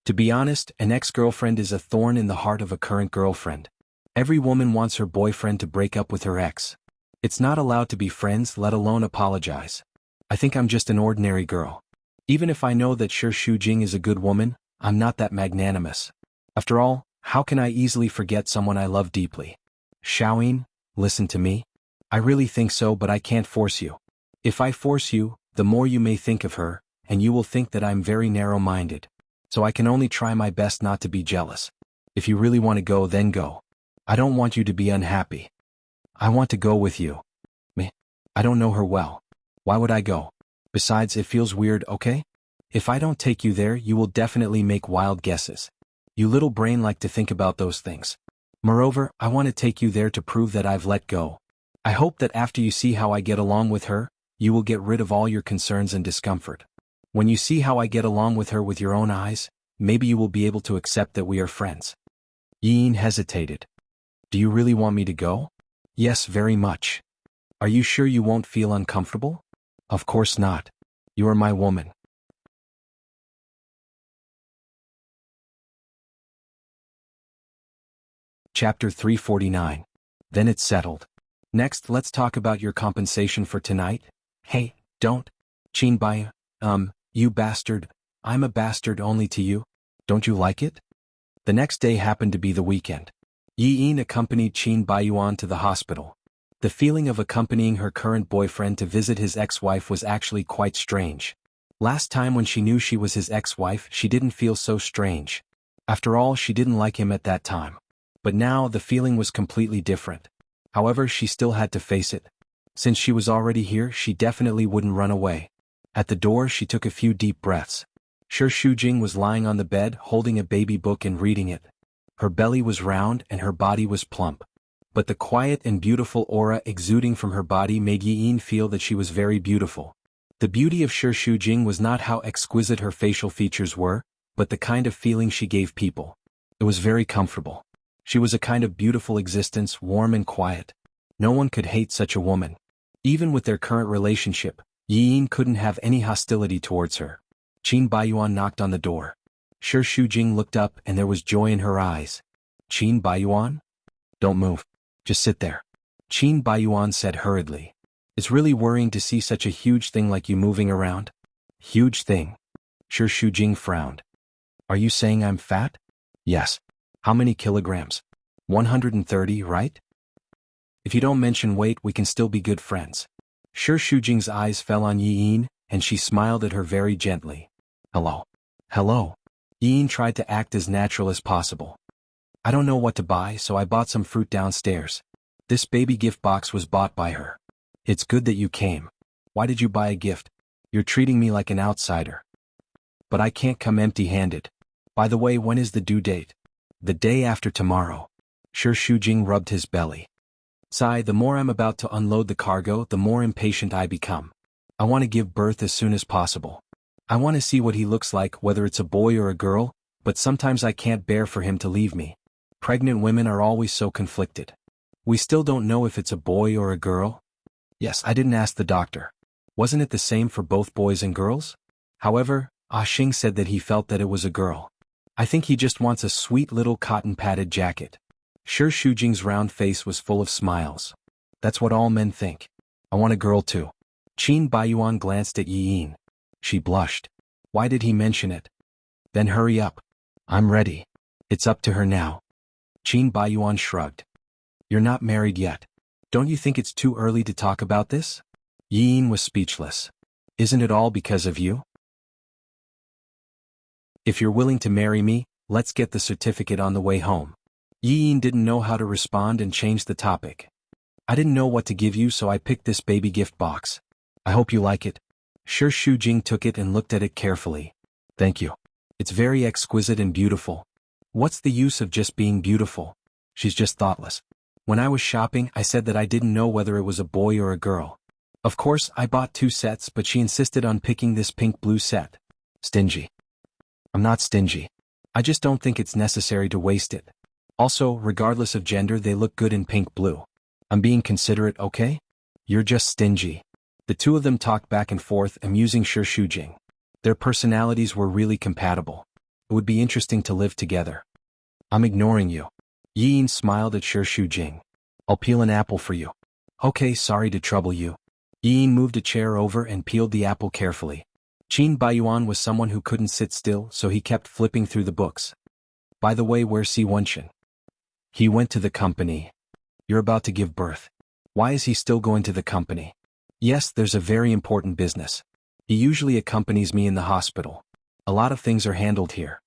[SPEAKER 1] To be honest, an ex-girlfriend is a thorn in the heart of a current girlfriend. Every woman wants her boyfriend to break up with her ex. It's not allowed to be friends, let alone apologize. I think I'm just an ordinary girl. Even if I know that Shi Shujing is a good woman, I'm not that magnanimous. After all, how can I easily forget someone I love deeply? Xiaoyin, listen to me. I really think so, but I can't force you. If I force you, the more you may think of her, and you will think that I'm very narrow-minded. So I can only try my best not to be jealous. If you really want to go, then go. I don't want you to be unhappy. I want to go with you. Me? I don't know her well. Why would I go? Besides, it feels weird, okay? If I don't take you there, you will definitely make wild guesses. You little brain like to think about those things. Moreover, I want to take you there to prove that I've let go. I hope that after you see how I get along with her, you will get rid of all your concerns and discomfort. When you see how I get along with her with your own eyes, maybe you will be able to accept that we are friends. Yi Yin hesitated. Do you really want me to go? Yes, very much. Are you sure you won't feel uncomfortable? Of course not. You are my woman. Chapter 349. Then it's settled. Next, let's talk about your compensation for tonight. Hey, don't. Qin Bai, you bastard. I'm a bastard only to you. Don't you like it? The next day happened to be the weekend. Yi Yin accompanied Qin Baiyuan to the hospital. The feeling of accompanying her current boyfriend to visit his ex-wife was actually quite strange. Last time when she knew she was his ex-wife, she didn't feel so strange. After all, she didn't like him at that time. But now, the feeling was completely different. However, she still had to face it. Since she was already here, she definitely wouldn't run away. At the door, she took a few deep breaths. Shi Shujing was lying on the bed, holding a baby book and reading it. Her belly was round and her body was plump. But the quiet and beautiful aura exuding from her body made Yi Yin feel that she was very beautiful. The beauty of Shi Shujing was not how exquisite her facial features were, but the kind of feeling she gave people. It was very comfortable. She was a kind of beautiful existence, warm and quiet. No one could hate such a woman. Even with their current relationship, Yi Yin couldn't have any hostility towards her. Qin Baiyuan knocked on the door. Shi Shujing looked up and there was joy in her eyes. Qin Baiyuan? Don't move. Just sit there. Qin Baiyuan said hurriedly. It's really worrying to see such a huge thing like you moving around. Huge thing. Shi Shujing frowned. Are you saying I'm fat? Yes. How many kilograms? 130, right? If you don't mention weight, we can still be good friends. Shi Shujing's eyes fell on Yi Yin, and she smiled at her very gently. Hello. Hello. Yi Yin tried to act as natural as possible. I don't know what to buy, so I bought some fruit downstairs. This baby gift box was bought by her. It's good that you came. Why did you buy a gift? You're treating me like an outsider. But I can't come empty-handed. By the way, when is the due date? The day after tomorrow. Shi Shujing rubbed his belly. Sigh, the more I'm about to unload the cargo, the more impatient I become. I want to give birth as soon as possible. I want to see what he looks like, whether it's a boy or a girl, but sometimes I can't bear for him to leave me. Pregnant women are always so conflicted. We still don't know if it's a boy or a girl. Yes, I didn't ask the doctor. Wasn't it the same for both boys and girls? However, Ah Xing said that he felt that it was a girl. I think he just wants a sweet little cotton-padded jacket. Shi Shujing's round face was full of smiles. That's what all men think. I want a girl too. Qin Baiyuan glanced at Yi Yin. She blushed. Why did he mention it? Then hurry up. I'm ready. It's up to her now. Qin Baiyuan shrugged. You're not married yet. Don't you think it's too early to talk about this? Yi Yin was speechless. Isn't it all because of you? If you're willing to marry me, let's get the certificate on the way home. Yi Yin didn't know how to respond and changed the topic. I didn't know what to give you, so I picked this baby gift box. I hope you like it. Shi Shujing took it and looked at it carefully. Thank you. It's very exquisite and beautiful. What's the use of just being beautiful? She's just thoughtless. When I was shopping, I said that I didn't know whether it was a boy or a girl. Of course, I bought 2 sets, but she insisted on picking this pink-blue set. Stingy. I'm not stingy. I just don't think it's necessary to waste it. Also, regardless of gender, they look good in pink-blue. I'm being considerate, okay? You're just stingy. The two of them talked back and forth, amusing Shi Shujing. Their personalities were really compatible. It would be interesting to live together. I'm ignoring you. Yi Yin smiled at Shi Shujing. I'll peel an apple for you. Okay, sorry to trouble you. Yi Yin moved a chair over and peeled the apple carefully. Qin Baiyuan was someone who couldn't sit still, so he kept flipping through the books. By the way, where's Si Wenchen? He went to the company. You're about to give birth. Why is he still going to the company? Yes, there's a very important business. He usually accompanies me in the hospital. A lot of things are handled here.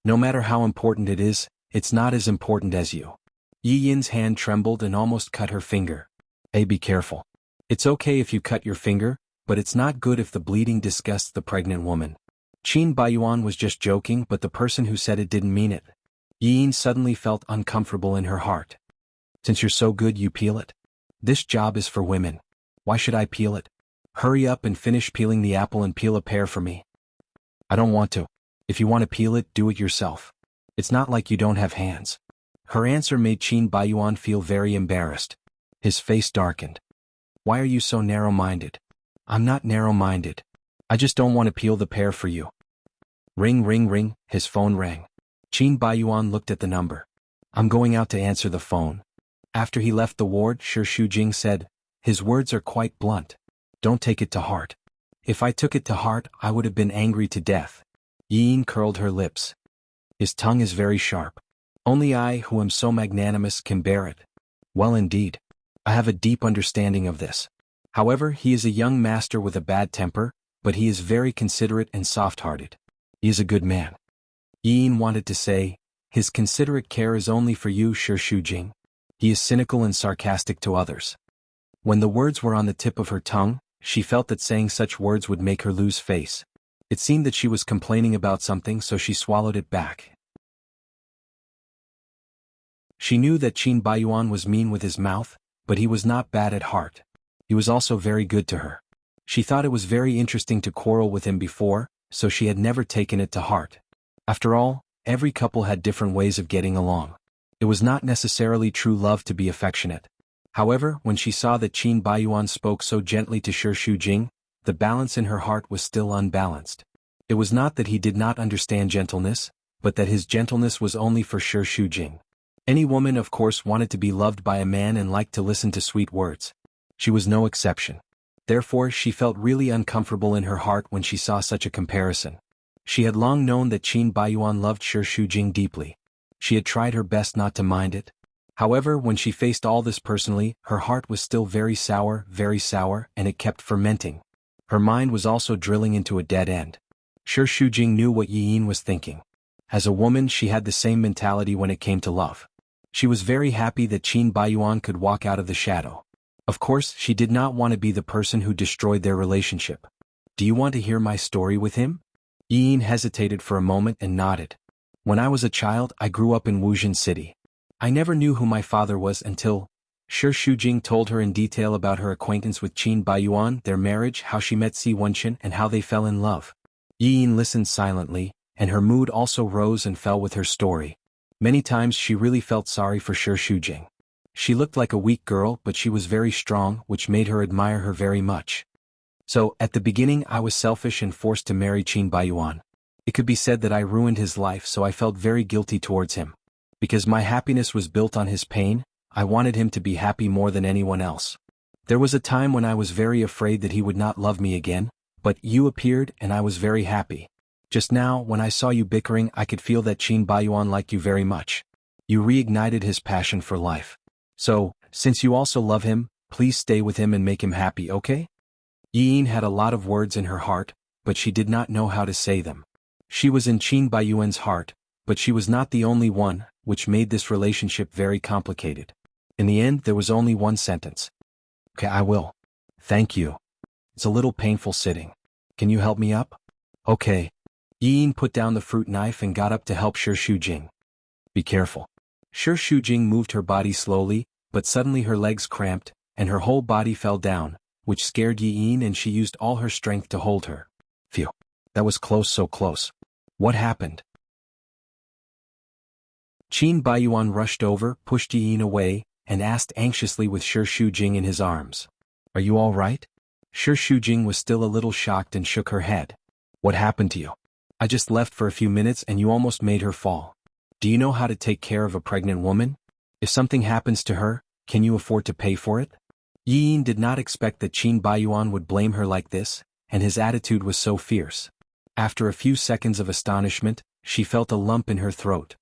[SPEAKER 1] No matter how important it is, it's not as important as you. Yi Yin's hand trembled and almost cut her finger. Hey, be careful. It's okay if you cut your finger, but it's not good if the bleeding disgusts the pregnant woman. Qin Baiyuan was just joking, but the person who said it didn't mean it. Yi Yin suddenly felt uncomfortable in her heart. Since you're so good, you peel it? This job is for women. Why should I peel it? Hurry up and finish peeling the apple and peel a pear for me. I don't want to. If you want to peel it, do it yourself. It's not like you don't have hands. Her answer made Qin Baiyuan feel very embarrassed. His face darkened. Why are you so narrow-minded? I'm not narrow-minded. I just don't want to peel the pear for you. Ring, ring, ring, his phone rang. Qin Baiyuan looked at the number. I'm going out to answer the phone. After he left the ward, Shi Shujing said, his words are quite blunt. Don't take it to heart. If I took it to heart, I would have been angry to death. Yin curled her lips. His tongue is very sharp. Only I, who am so magnanimous, can bear it. Well, indeed. I have a deep understanding of this. However, he is a young master with a bad temper, but he is very considerate and soft-hearted. He is a good man. Yin wanted to say, his considerate care is only for you, Shi Shujing. He is cynical and sarcastic to others. When the words were on the tip of her tongue, she felt that saying such words would make her lose face. It seemed that she was complaining about something, so she swallowed it back. She knew that Qin Baiyuan was mean with his mouth, but he was not bad at heart. He was also very good to her. She thought it was very interesting to quarrel with him before, so she had never taken it to heart. After all, every couple had different ways of getting along. It was not necessarily true love to be affectionate. However, when she saw that Qin Baiyuan spoke so gently to Shi Shujing, the balance in her heart was still unbalanced. It was not that he did not understand gentleness, but that his gentleness was only for Shi Shujing. Any woman, of course, wanted to be loved by a man and liked to listen to sweet words. She was no exception. Therefore, she felt really uncomfortable in her heart when she saw such a comparison. She had long known that Qin Baiyuan loved Shi Shujing deeply. She had tried her best not to mind it. However, when she faced all this personally, her heart was still very sour, and it kept fermenting. Her mind was also drilling into a dead end. Shi Shujing knew what Yin was thinking. As a woman, she had the same mentality when it came to love. She was very happy that Qin Baiyuan could walk out of the shadow. Of course, she did not want to be the person who destroyed their relationship. Do you want to hear my story with him? Yin hesitated for a moment and nodded. When I was a child, I grew up in Wuxia City. I never knew who my father was until... Shi Shujing told her in detail about her acquaintance with Qin Baiyuan, their marriage, how she met Si Wenchen, and how they fell in love. Yin listened silently, and her mood also rose and fell with her story. Many times she really felt sorry for Shi Shujing. She looked like a weak girl, but she was very strong, which made her admire her very much. So, at the beginning I was selfish and forced to marry Qin Baiyuan. It could be said that I ruined his life, so I felt very guilty towards him. Because my happiness was built on his pain, I wanted him to be happy more than anyone else. There was a time when I was very afraid that he would not love me again, but you appeared and I was very happy. Just now, when I saw you bickering, I could feel that Qin Baiyuan liked you very much. You reignited his passion for life. So, since you also love him, please stay with him and make him happy, okay? Yin had a lot of words in her heart, but she did not know how to say them. She was in Qin Baiyuan's heart, but she was not the only one, which made this relationship very complicated. In the end, there was only one sentence. Okay, I will. Thank you. It's a little painful sitting. Can you help me up? Okay. Yin put down the fruit knife and got up to help Shi Shujing. Be careful. Shi Shujing moved her body slowly, but suddenly her legs cramped, and her whole body fell down, which scared Yin, and she used all her strength to hold her. Phew. That was close, so close. What happened? Qin Baiyuan rushed over, pushed Yin away, and asked anxiously with Shi Shujing in his arms. Are you all right? Shi Shujing was still a little shocked and shook her head. What happened to you? I just left for a few minutes and you almost made her fall. Do you know how to take care of a pregnant woman? If something happens to her, can you afford to pay for it? Yin did not expect that Qin Baiyuan would blame her like this, and his attitude was so fierce. After a few seconds of astonishment, she felt a lump in her throat.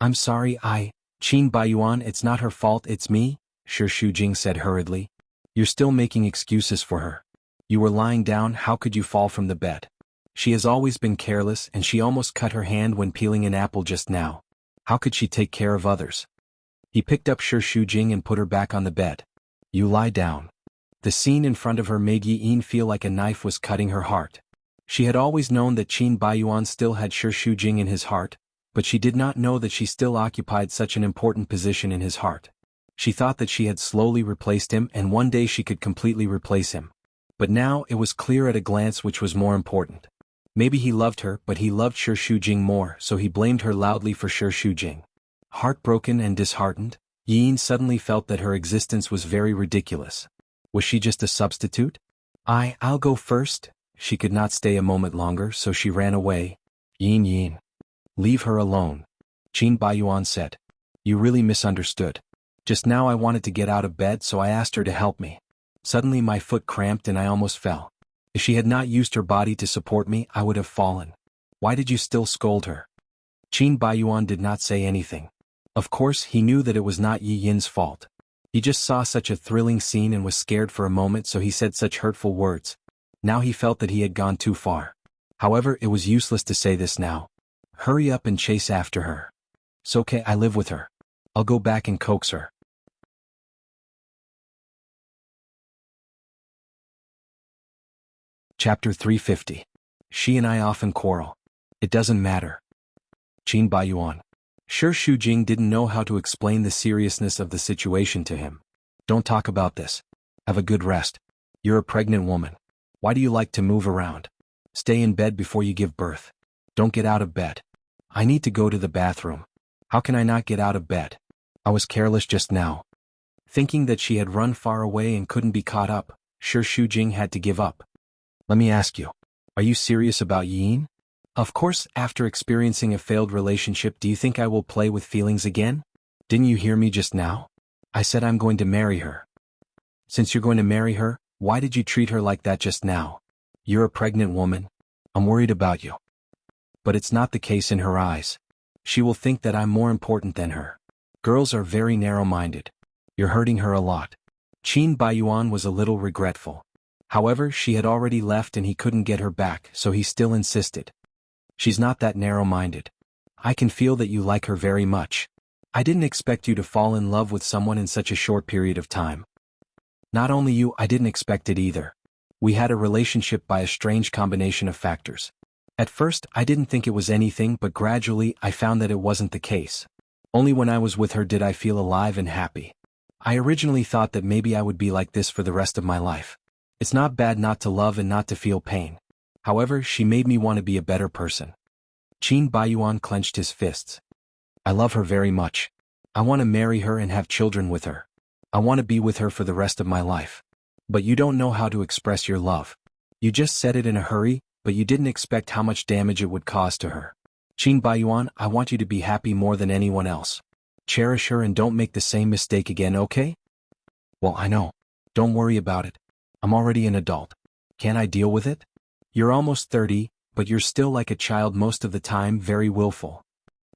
[SPEAKER 1] I'm sorry, Qin Baiyuan, it's not her fault, it's me, Shi Shujing said hurriedly. You're still making excuses for her. You were lying down, how could you fall from the bed? She has always been careless and she almost cut her hand when peeling an apple just now. How could she take care of others? He picked up Shi Shujing and put her back on the bed. You lie down. The scene in front of her made Yin feel like a knife was cutting her heart. She had always known that Qin Baiyuan still had Shi Shujing in his heart, but she did not know that she still occupied such an important position in his heart. She thought that she had slowly replaced him and one day she could completely replace him. But now it was clear at a glance which was more important. Maybe he loved her, but he loved Shi Shujing more, so he blamed her loudly for Shi Shujing. Heartbroken and disheartened, Yin suddenly felt that her existence was very ridiculous. Was she just a substitute? I'll go first. She could not stay a moment longer, so she ran away. Yin. Leave her alone. Qin Baiyuan said. You really misunderstood. Just now I wanted to get out of bed, so I asked her to help me. Suddenly my foot cramped and I almost fell. If she had not used her body to support me, I would have fallen. Why did you still scold her? Qin Baiyuan did not say anything. Of course, he knew that it was not Yi Yin's fault. He just saw such a thrilling scene and was scared for a moment, so he said such hurtful words. Now he felt that he had gone too far. However, it was useless to say this now. Hurry up and chase after her. It's okay, I live with her. I'll go back and coax her. Chapter 350. She and I often quarrel. It doesn't matter. Qin Baiyuan. Sure, Shu Jing didn't know how to explain the seriousness of the situation to him. Don't talk about this. Have a good rest. You're a pregnant woman. Why do you like to move around? Stay in bed before you give birth. Don't get out of bed. I need to go to the bathroom. How can I not get out of bed? I was careless just now. Thinking that she had run far away and couldn't be caught up, sure Shu Jing had to give up. Let me ask you, are you serious about Yin? Of course, after experiencing a failed relationship, do you think I will play with feelings again? Didn't you hear me just now? I said I'm going to marry her. Since you're going to marry her, why did you treat her like that just now? You're a pregnant woman. I'm worried about you. But it's not the case in her eyes. She will think that I'm more important than her. Girls are very narrow-minded. You're hurting her a lot. Qin Baiyuan was a little regretful. However, she had already left and he couldn't get her back, so he still insisted. She's not that narrow-minded. I can feel that you like her very much. I didn't expect you to fall in love with someone in such a short period of time. Not only you, I didn't expect it either. We had a relationship by a strange combination of factors. At first, I didn't think it was anything, but gradually, I found that it wasn't the case. Only when I was with her did I feel alive and happy. I originally thought that maybe I would be like this for the rest of my life. It's not bad not to love and not to feel pain. However, she made me want to be a better person. Qin Baiyuan clenched his fists. I love her very much. I want to marry her and have children with her. I want to be with her for the rest of my life. But you don't know how to express your love. You just said it in a hurry, but you didn't expect how much damage it would cause to her. Qin Baiyuan, I want you to be happy more than anyone else. Cherish her and don't make the same mistake again, okay? Well, I know. Don't worry about it. I'm already an adult. Can't I deal with it? You're almost 30, but you're still like a child most of the time, very willful.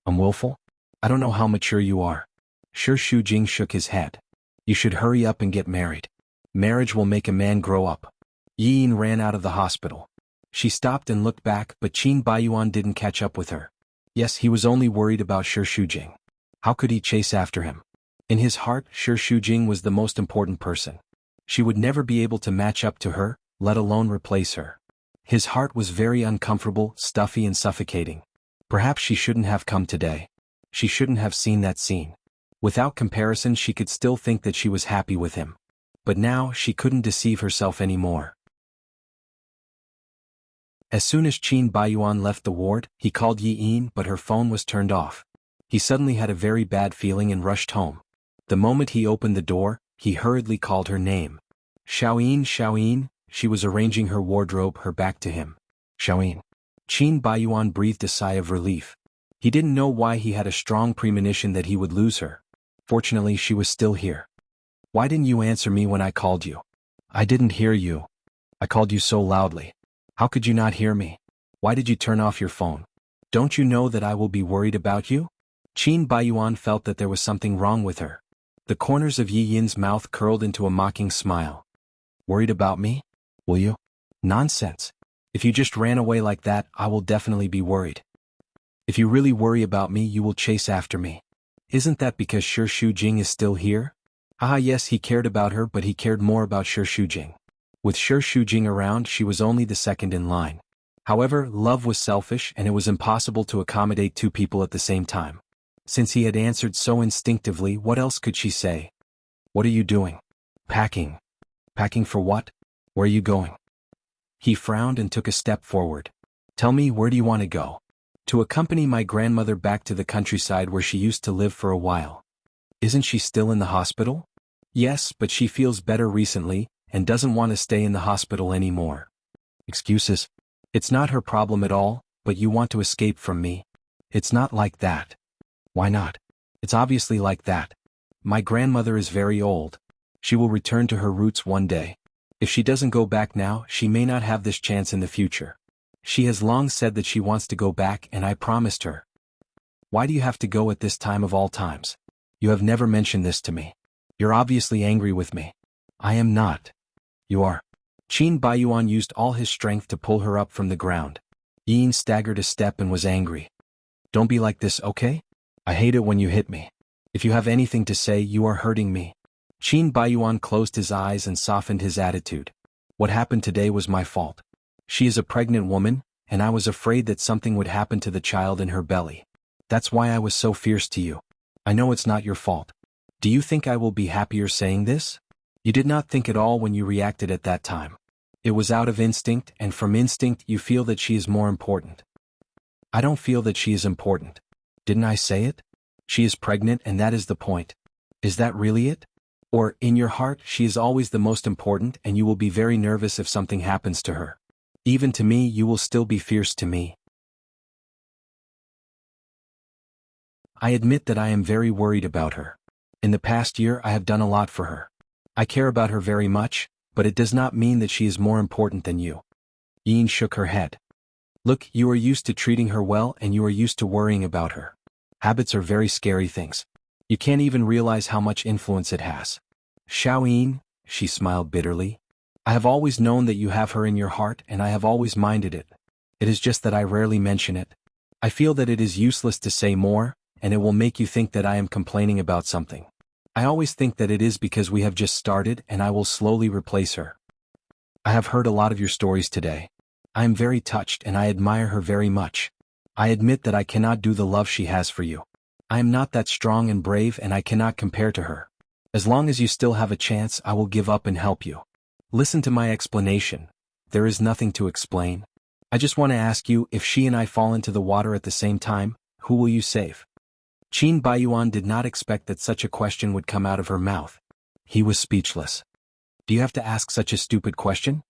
[SPEAKER 1] I'm willful? I don't know how mature you are. Sure, Shu Jing shook his head. You should hurry up and get married. Marriage will make a man grow up. Yi Yin ran out of the hospital. She stopped and looked back, but Qin Baiyuan didn't catch up with her. Yes, he was only worried about Sure Shu Jing. How could he chase after him? In his heart, Sure Shu Jing was the most important person. She would never be able to match up to her, let alone replace her. His heart was very uncomfortable, stuffy and suffocating. Perhaps she shouldn't have come today. She shouldn't have seen that scene. Without comparison, she could still think that she was happy with him. But now, she couldn't deceive herself anymore. As soon as Qin Baiyuan left the ward, he called Yi Yin, but her phone was turned off. He suddenly had a very bad feeling and rushed home. The moment he opened the door, he hurriedly called her name. Xiaoyin, Xiaoyin. She was arranging her wardrobe, her back to him. Xiaoyin. Qin Baiyuan breathed a sigh of relief. He didn't know why he had a strong premonition that he would lose her. Fortunately, she was still here. Why didn't you answer me when I called you? I didn't hear you. I called you so loudly. How could you not hear me? Why did you turn off your phone? Don't you know that I will be worried about you? Qin Baiyuan felt that there was something wrong with her. The corners of Yi Yin's mouth curled into a mocking smile. Worried about me? Will you? Nonsense. If you just ran away like that, I will definitely be worried. If you really worry about me, you will chase after me. Isn't that because Sure Shu Jing is still here? Ah yes, he cared about her, but he cared more about Sure Shu Jing. With Sure Shu Jing around, she was only the second in line. However, love was selfish and it was impossible to accommodate two people at the same time. Since he had answered so instinctively, what else could she say? What are you doing? Packing. Packing for what? Where are you going? He frowned and took a step forward. Tell me, where do you want to go? To accompany my grandmother back to the countryside where she used to live for a while. Isn't she still in the hospital? Yes, but she feels better recently, and doesn't want to stay in the hospital anymore. Excuses? It's not her problem at all, but you want to escape from me. It's not like that. Why not? It's obviously like that. My grandmother is very old. She will return to her roots one day. If she doesn't go back now, she may not have this chance in the future. She has long said that she wants to go back, and I promised her. Why do you have to go at this time of all times? You have never mentioned this to me. You're obviously angry with me. I am not. You are. Qin Baiyuan used all his strength to pull her up from the ground. Yin staggered a step and was angry. Don't be like this, okay? I hate it when you hit me. If you have anything to say, you are hurting me. Qin Baiyuan closed his eyes and softened his attitude. What happened today was my fault. She is a pregnant woman, and I was afraid that something would happen to the child in her belly. That's why I was so fierce to you. I know it's not your fault. Do you think I will be happier saying this? You did not think at all when you reacted at that time. It was out of instinct, and from instinct you feel that she is more important. I don't feel that she is important. Didn't I say it? She is pregnant, and that is the point. Is that really it? Or, in your heart, she is always the most important, and you will be very nervous if something happens to her. Even to me, you will still be fierce to me. I admit that I am very worried about her. In the past year I have done a lot for her. I care about her very much, but it does not mean that she is more important than you. Yin shook her head. Look, you are used to treating her well and you are used to worrying about her. Habits are very scary things. You can't even realize how much influence it has. Xiao Yin, she smiled bitterly. I have always known that you have her in your heart and I have always minded it. It is just that I rarely mention it. I feel that it is useless to say more, and it will make you think that I am complaining about something. I always think that it is because we have just started and I will slowly replace her. I have heard a lot of your stories today. I am very touched and I admire her very much. I admit that I cannot do the love she has for you. I am not that strong and brave and I cannot compare to her. As long as you still have a chance, I will give up and help you. Listen to my explanation. There is nothing to explain. I just want to ask you, if she and I fall into the water at the same time, who will you save? Qin Baiyuan did not expect that such a question would come out of her mouth. He was speechless. Do you have to ask such a stupid question?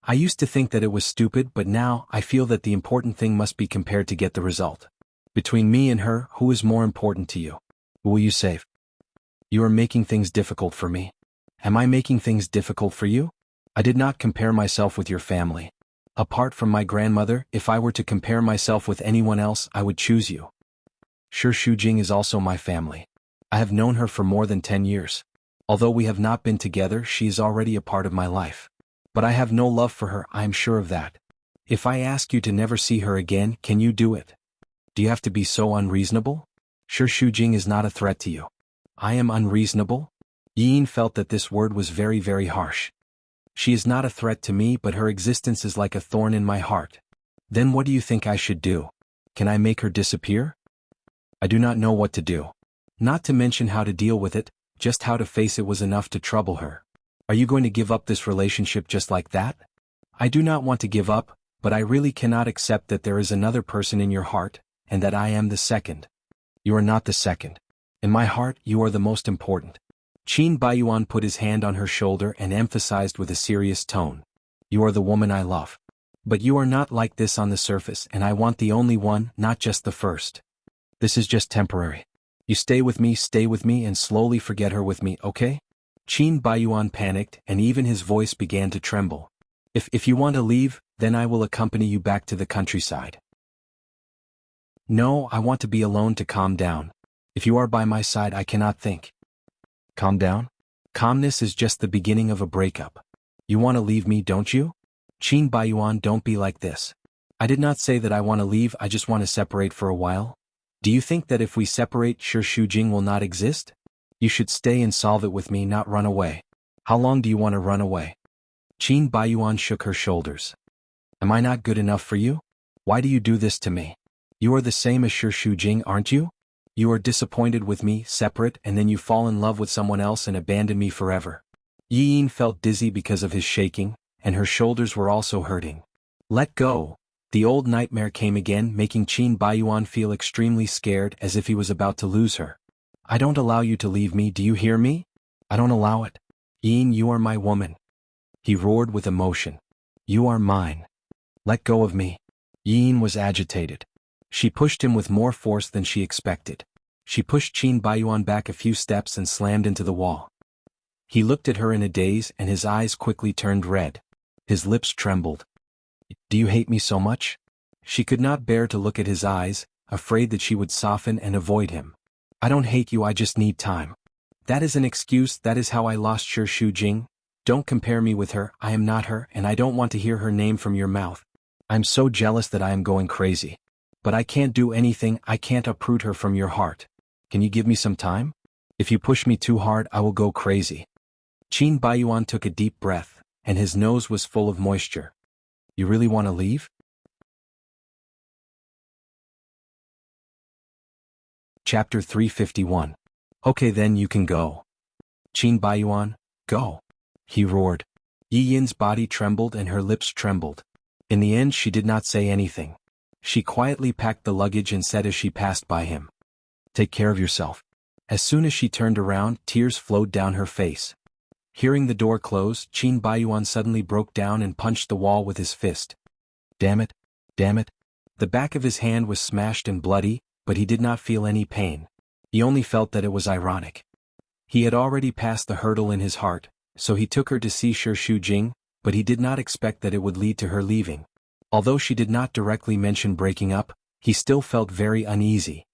[SPEAKER 1] I used to think that it was stupid, but now I feel that the important thing must be compared to get the result. Between me and her, who is more important to you? Who will you save? You are making things difficult for me. Am I making things difficult for you? I did not compare myself with your family. Apart from my grandmother, if I were to compare myself with anyone else, I would choose you. Shi Shujing is also my family. I have known her for more than 10 years. Although we have not been together, she is already a part of my life. But I have no love for her, I am sure of that. If I ask you to never see her again, can you do it? Do you have to be so unreasonable? Shi Shujing is not a threat to you. I am unreasonable? Yin felt that this word was very, very harsh. She is not a threat to me, but her existence is like a thorn in my heart. Then what do you think I should do? Can I make her disappear? I do not know what to do. Not to mention how to deal with it, just how to face it was enough to trouble her. Are you going to give up this relationship just like that? I do not want to give up, but I really cannot accept that there is another person in your heart, and that I am the second. You are not the second. In my heart, you are the most important. Qin Baiyuan put his hand on her shoulder and emphasized with a serious tone. You are the woman I love. But you are not like this on the surface, and I want the only one, not just the first. This is just temporary. You stay with me, and slowly forget her with me, okay? Qin Baiyuan panicked, and even his voice began to tremble. If you want to leave, then I will accompany you back to the countryside. No, I want to be alone to calm down. If you are by my side, I cannot think. Calm down? Calmness is just the beginning of a breakup. You want to leave me, don't you? Qin Baiyuan, don't be like this. I did not say that I want to leave, I just want to separate for a while. Do you think that if we separate, Shi Shujing will not exist? You should stay and solve it with me, not run away. How long do you want to run away? Qin Baiyuan shook her shoulders. Am I not good enough for you? Why do you do this to me? You are the same as Shi Shujing, aren't you? You are disappointed with me, separate, and then you fall in love with someone else and abandon me forever. Yin felt dizzy because of his shaking, and her shoulders were also hurting. Let go. The old nightmare came again, making Qin Baiyuan feel extremely scared, as if he was about to lose her. I don't allow you to leave me, do you hear me? I don't allow it. Yin, you are my woman. He roared with emotion. You are mine. Let go of me. Yin was agitated. She pushed him with more force than she expected. She pushed Qin Baiyuan back a few steps and slammed into the wall. He looked at her in a daze and his eyes quickly turned red. His lips trembled. "Do you hate me so much?" She could not bear to look at his eyes, afraid that she would soften and avoid him. "I don't hate you, I just need time." "That is an excuse, that is how I lost Shu Jing. Don't compare me with her, I am not her and I don't want to hear her name from your mouth. I'm so jealous that I am going crazy. But I can't do anything, I can't uproot her from your heart. Can you give me some time? If you push me too hard I will go crazy." Qin Baiyuan took a deep breath, and his nose was full of moisture. "You really want to leave?" Chapter 351. "Okay then you can go." "Qin Baiyuan, go," he roared. Yi Yin's body trembled and her lips trembled. In the end she did not say anything. She quietly packed the luggage and said as she passed by him, "Take care of yourself." As soon as she turned around, tears flowed down her face. Hearing the door close, Qin Baiyuan suddenly broke down and punched the wall with his fist. Damn it! Damn it! The back of his hand was smashed and bloody, but he did not feel any pain. He only felt that it was ironic. He had already passed the hurdle in his heart, so he took her to see Shu Jing, but he did not expect that it would lead to her leaving. Although she did not directly mention breaking up, he still felt very uneasy.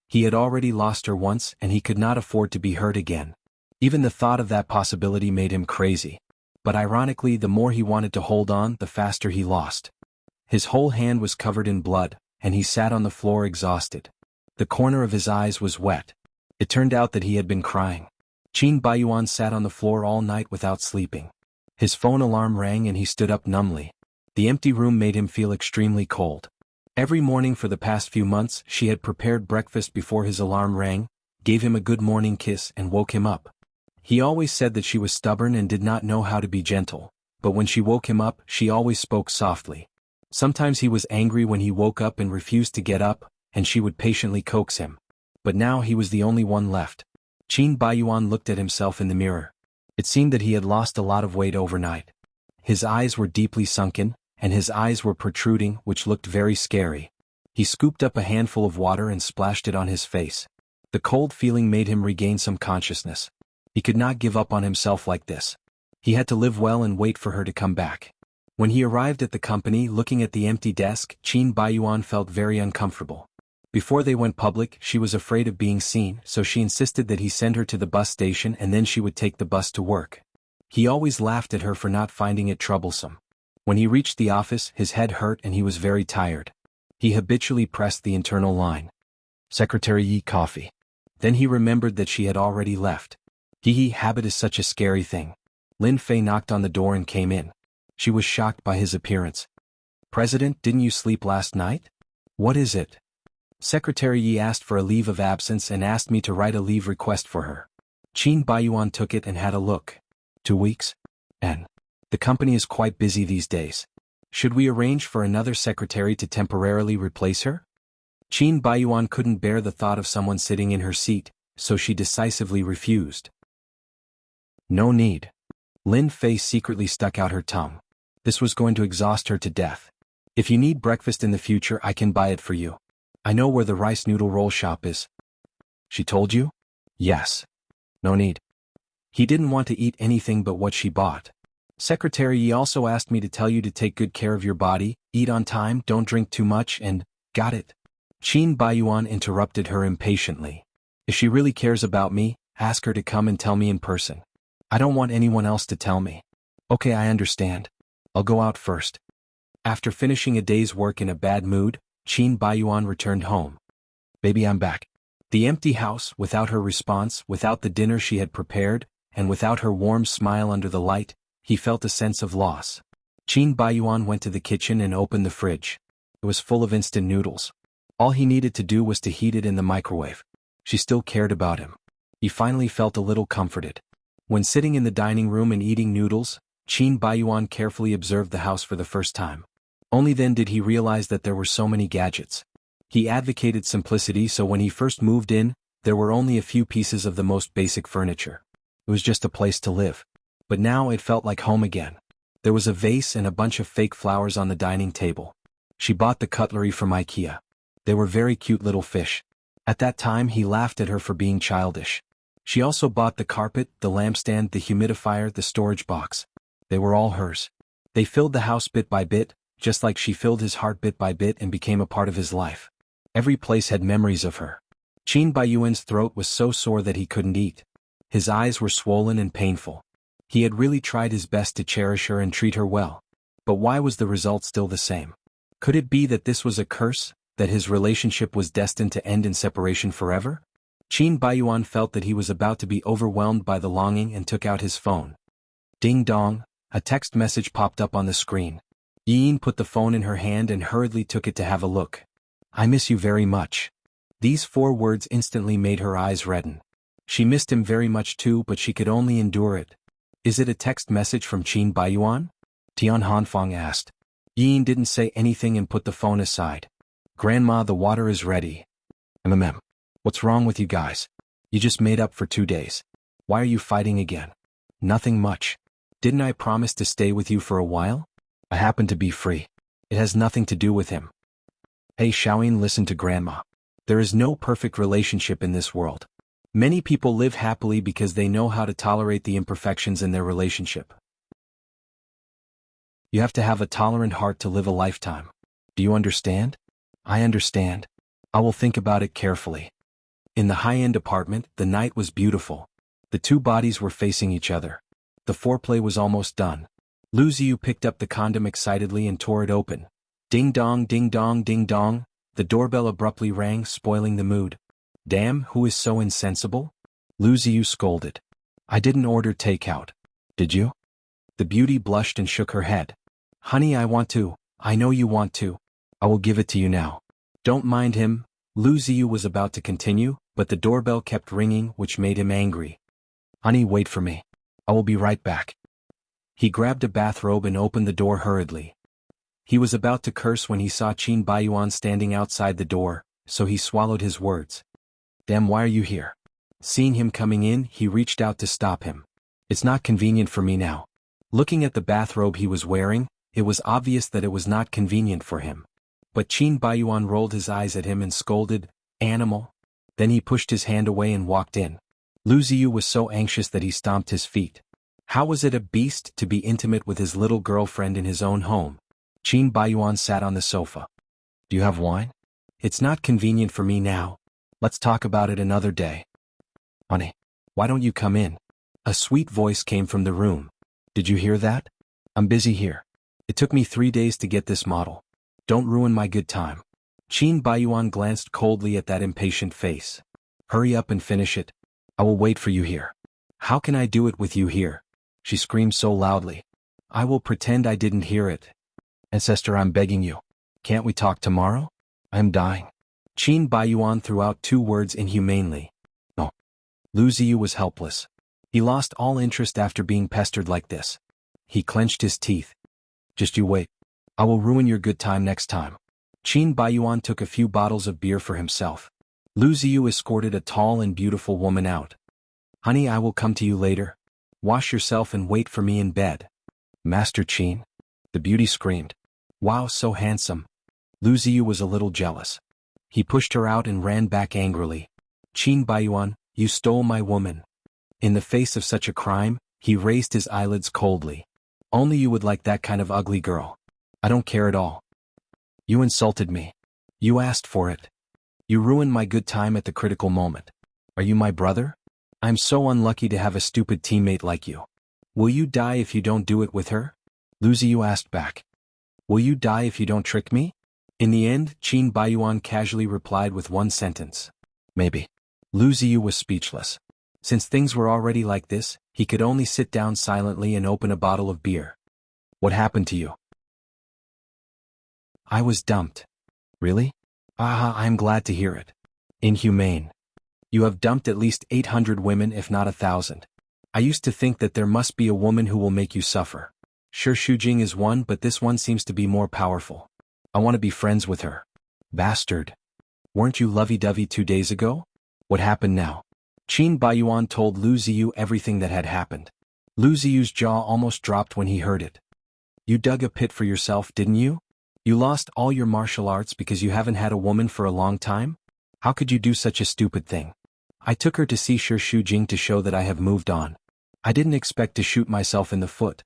[SPEAKER 1] He had already lost her once and he could not afford to be hurt again. Even the thought of that possibility made him crazy. But ironically, the more he wanted to hold on, the faster he lost. His whole hand was covered in blood, and he sat on the floor exhausted. The corner of his eyes was wet. It turned out that he had been crying. Qin Baiyuan sat on the floor all night without sleeping. His phone alarm rang and he stood up numbly. The empty room made him feel extremely cold. Every morning for the past few months she had prepared breakfast before his alarm rang, gave him a good morning kiss and woke him up. He always said that she was stubborn and did not know how to be gentle, but when she woke him up she always spoke softly. Sometimes he was angry when he woke up and refused to get up, and she would patiently coax him. But now he was the only one left. Qin Baiyuan looked at himself in the mirror. It seemed that he had lost a lot of weight overnight. His eyes were deeply sunken, and his eyes were protruding, which looked very scary. He scooped up a handful of water and splashed it on his face. The cold feeling made him regain some consciousness. He could not give up on himself like this. He had to live well and wait for her to come back. When he arrived at the company, looking at the empty desk, Qin Baiyuan felt very uncomfortable. Before they went public, she was afraid of being seen, so she insisted that he send her to the bus station and then she would take the bus to work. He always laughed at her for not finding it troublesome. When he reached the office, his head hurt and he was very tired. He habitually pressed the internal line. "Secretary Yi, coffee." Then he remembered that she had already left. Habit is such a scary thing. Lin Fei knocked on the door and came in. She was shocked by his appearance. "President, didn't you sleep last night?" "What is it?" "Secretary Yi asked for a leave of absence and asked me to write a leave request for her." Qin Baiyuan took it and had a look. 2 weeks? And the company is quite busy these days. Should we arrange for another secretary to temporarily replace her? Qin Baiyuan couldn't bear the thought of someone sitting in her seat, so she decisively refused. "No need." Lin Fei secretly stuck out her tongue. This was going to exhaust her to death. "If you need breakfast in the future, I can buy it for you. I know where the rice noodle roll shop is." "She told you?" "Yes." "No need." He didn't want to eat anything but what she bought. "Secretary Yi also asked me to tell you to take good care of your body, eat on time, don't drink too much and..." "Got it." Qin Baiyuan interrupted her impatiently. "If she really cares about me, ask her to come and tell me in person. I don't want anyone else to tell me." "Okay, I understand. I'll go out first." After finishing a day's work in a bad mood, Qin Baiyuan returned home. "Baby, I'm back." The empty house, without her response, without the dinner she had prepared, and without her warm smile under the light, he felt a sense of loss. Qin Baiyuan went to the kitchen and opened the fridge. It was full of instant noodles. All he needed to do was to heat it in the microwave. She still cared about him. He finally felt a little comforted. When sitting in the dining room and eating noodles, Qin Baiyuan carefully observed the house for the first time. Only then did he realize that there were so many gadgets. He advocated simplicity, so when he first moved in, there were only a few pieces of the most basic furniture. It was just a place to live. But now it felt like home again. There was a vase and a bunch of fake flowers on the dining table. She bought the cutlery from IKEA. They were very cute little fish. At that time he laughed at her for being childish. She also bought the carpet, the lampstand, the humidifier, the storage box. They were all hers. They filled the house bit by bit, just like she filled his heart bit by bit and became a part of his life. Every place had memories of her. Qin Baiyuan's throat was so sore that he couldn't eat. His eyes were swollen and painful. He had really tried his best to cherish her and treat her well. But why was the result still the same? Could it be that this was a curse, that his relationship was destined to end in separation forever? Qin Baiyuan felt that he was about to be overwhelmed by the longing and took out his phone. Ding dong, a text message popped up on the screen. Yin put the phone in her hand and hurriedly took it to have a look. I miss you very much. These 4 words instantly made her eyes redden. She missed him very much too, but she could only endure it. Is it a text message from Qin Baiyuan? Tian Hanfang asked. Yin didn't say anything and put the phone aside. Grandma, the water is ready. What's wrong with you guys? You just made up for 2 days. Why are you fighting again? Nothing much. Didn't I promise to stay with you for a while? I happen to be free. It has nothing to do with him. Hey Xiaoyin, listen to Grandma. There is no perfect relationship in this world. Many people live happily because they know how to tolerate the imperfections in their relationship. You have to have a tolerant heart to live a lifetime. Do you understand? I understand. I will think about it carefully. In the high-end apartment, the night was beautiful. The 2 bodies were facing each other. The foreplay was almost done. Lu Ziyu picked up the condom excitedly and tore it open. Ding dong, ding dong, ding dong. The doorbell abruptly rang, spoiling the mood. Damn, who is so insensible? Lu Ziyu scolded. I didn't order takeout. Did you? The beauty blushed and shook her head. Honey, I want to. I know you want to. I will give it to you now. Don't mind him. Lu Ziyu was about to continue, but the doorbell kept ringing, which made him angry. Honey, wait for me. I will be right back. He grabbed a bathrobe and opened the door hurriedly. He was about to curse when he saw Qin Baiyuan standing outside the door, so he swallowed his words. Damn, why are you here? Seeing him coming in, he reached out to stop him. It's not convenient for me now. Looking at the bathrobe he was wearing, it was obvious that it was not convenient for him. But Qin Baiyuan rolled his eyes at him and scolded, Animal. Then he pushed his hand away and walked in. Lu Ziyu was so anxious that he stomped his feet. How was it a beast to be intimate with his little girlfriend in his own home? Qin Baiyuan sat on the sofa. Do you have wine? It's not convenient for me now. Let's talk about it another day. Honey, why don't you come in? A sweet voice came from the room. Did you hear that? I'm busy here. It took me 3 days to get this model. Don't ruin my good time. Qin Baiyuan glanced coldly at that impatient face. Hurry up and finish it. I will wait for you here. How can I do it with you here? She screamed so loudly. I will pretend I didn't hear it. Ancestor, I'm begging you. Can't we talk tomorrow? I'm dying. Qin Baiyuan threw out 2 words inhumanely. No. Lu Ziyu was helpless. He lost all interest after being pestered like this. He clenched his teeth. Just you wait. I will ruin your good time next time. Qin Baiyuan took a few bottles of beer for himself. Lu Ziyu escorted a tall and beautiful woman out. Honey, I will come to you later. Wash yourself and wait for me in bed. Master Qin. The beauty screamed. Wow, so handsome. Lu Ziyu was a little jealous. He pushed her out and ran back angrily. Qin Baiyuan, you stole my woman. In the face of such a crime, he raised his eyelids coldly. Only you would like that kind of ugly girl. I don't care at all. You insulted me. You asked for it. You ruined my good time at the critical moment. Are you my brother? I'm so unlucky to have a stupid teammate like you. Will you die if you don't do it with her? Lu Ziyu asked back. Will you die if you don't trick me? In the end, Qin Baiyuan casually replied with one sentence. Maybe. Lu Ziyu was speechless. Since things were already like this, he could only sit down silently and open a bottle of beer. What happened to you? I was dumped. Really? Ah, I'm glad to hear it. Inhumane. You have dumped at least 800 women if not 1,000. I used to think that there must be a woman who will make you suffer. Sure, Shujing is one, but this one seems to be more powerful. I want to be friends with her. Bastard. Weren't you lovey-dovey 2 days ago? What happened now? Qin Baiyuan told Lu Ziyu everything that had happened. Lu Ziyu's jaw almost dropped when he heard it. You dug a pit for yourself, didn't you? You lost all your martial arts because you haven't had a woman for a long time? How could you do such a stupid thing? I took her to see Shi Shujing to show that I have moved on. I didn't expect to shoot myself in the foot.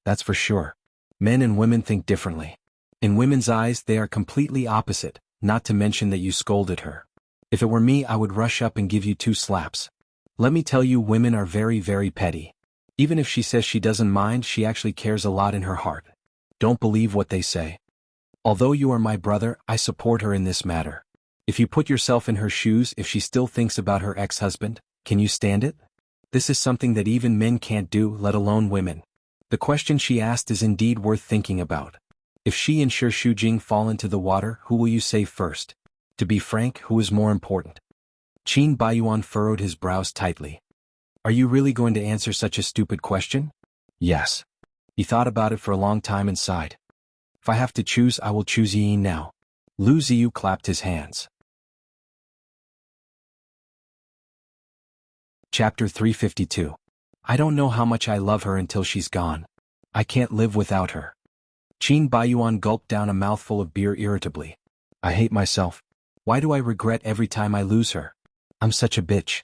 [SPEAKER 1] That's for sure. Men and women think differently. In women's eyes they are completely opposite, not to mention that you scolded her. If it were me I would rush up and give you 2 slaps. Let me tell you, women are very, very petty. Even if she says she doesn't mind, she actually cares a lot in her heart. Don't believe what they say. Although you are my brother, I support her in this matter. If you put yourself in her shoes, if she still thinks about her ex-husband, can you stand it? This is something that even men can't do, let alone women. The question she asked is indeed worth thinking about. If she and Shi Shujing fall into the water, who will you save first? To be frank, who is more important? Qin Baiyuan furrowed his brows tightly. Are you really going to answer such a stupid question? Yes. He thought about it for a long time and sighed. If I have to choose, I will choose Yi now. Lu Ziyu clapped his hands. Chapter 352. I don't know how much I love her until she's gone. I can't live without her. Qin Baiyuan gulped down a mouthful of beer irritably. I hate myself. Why do I regret every time I lose her? I'm such a bitch.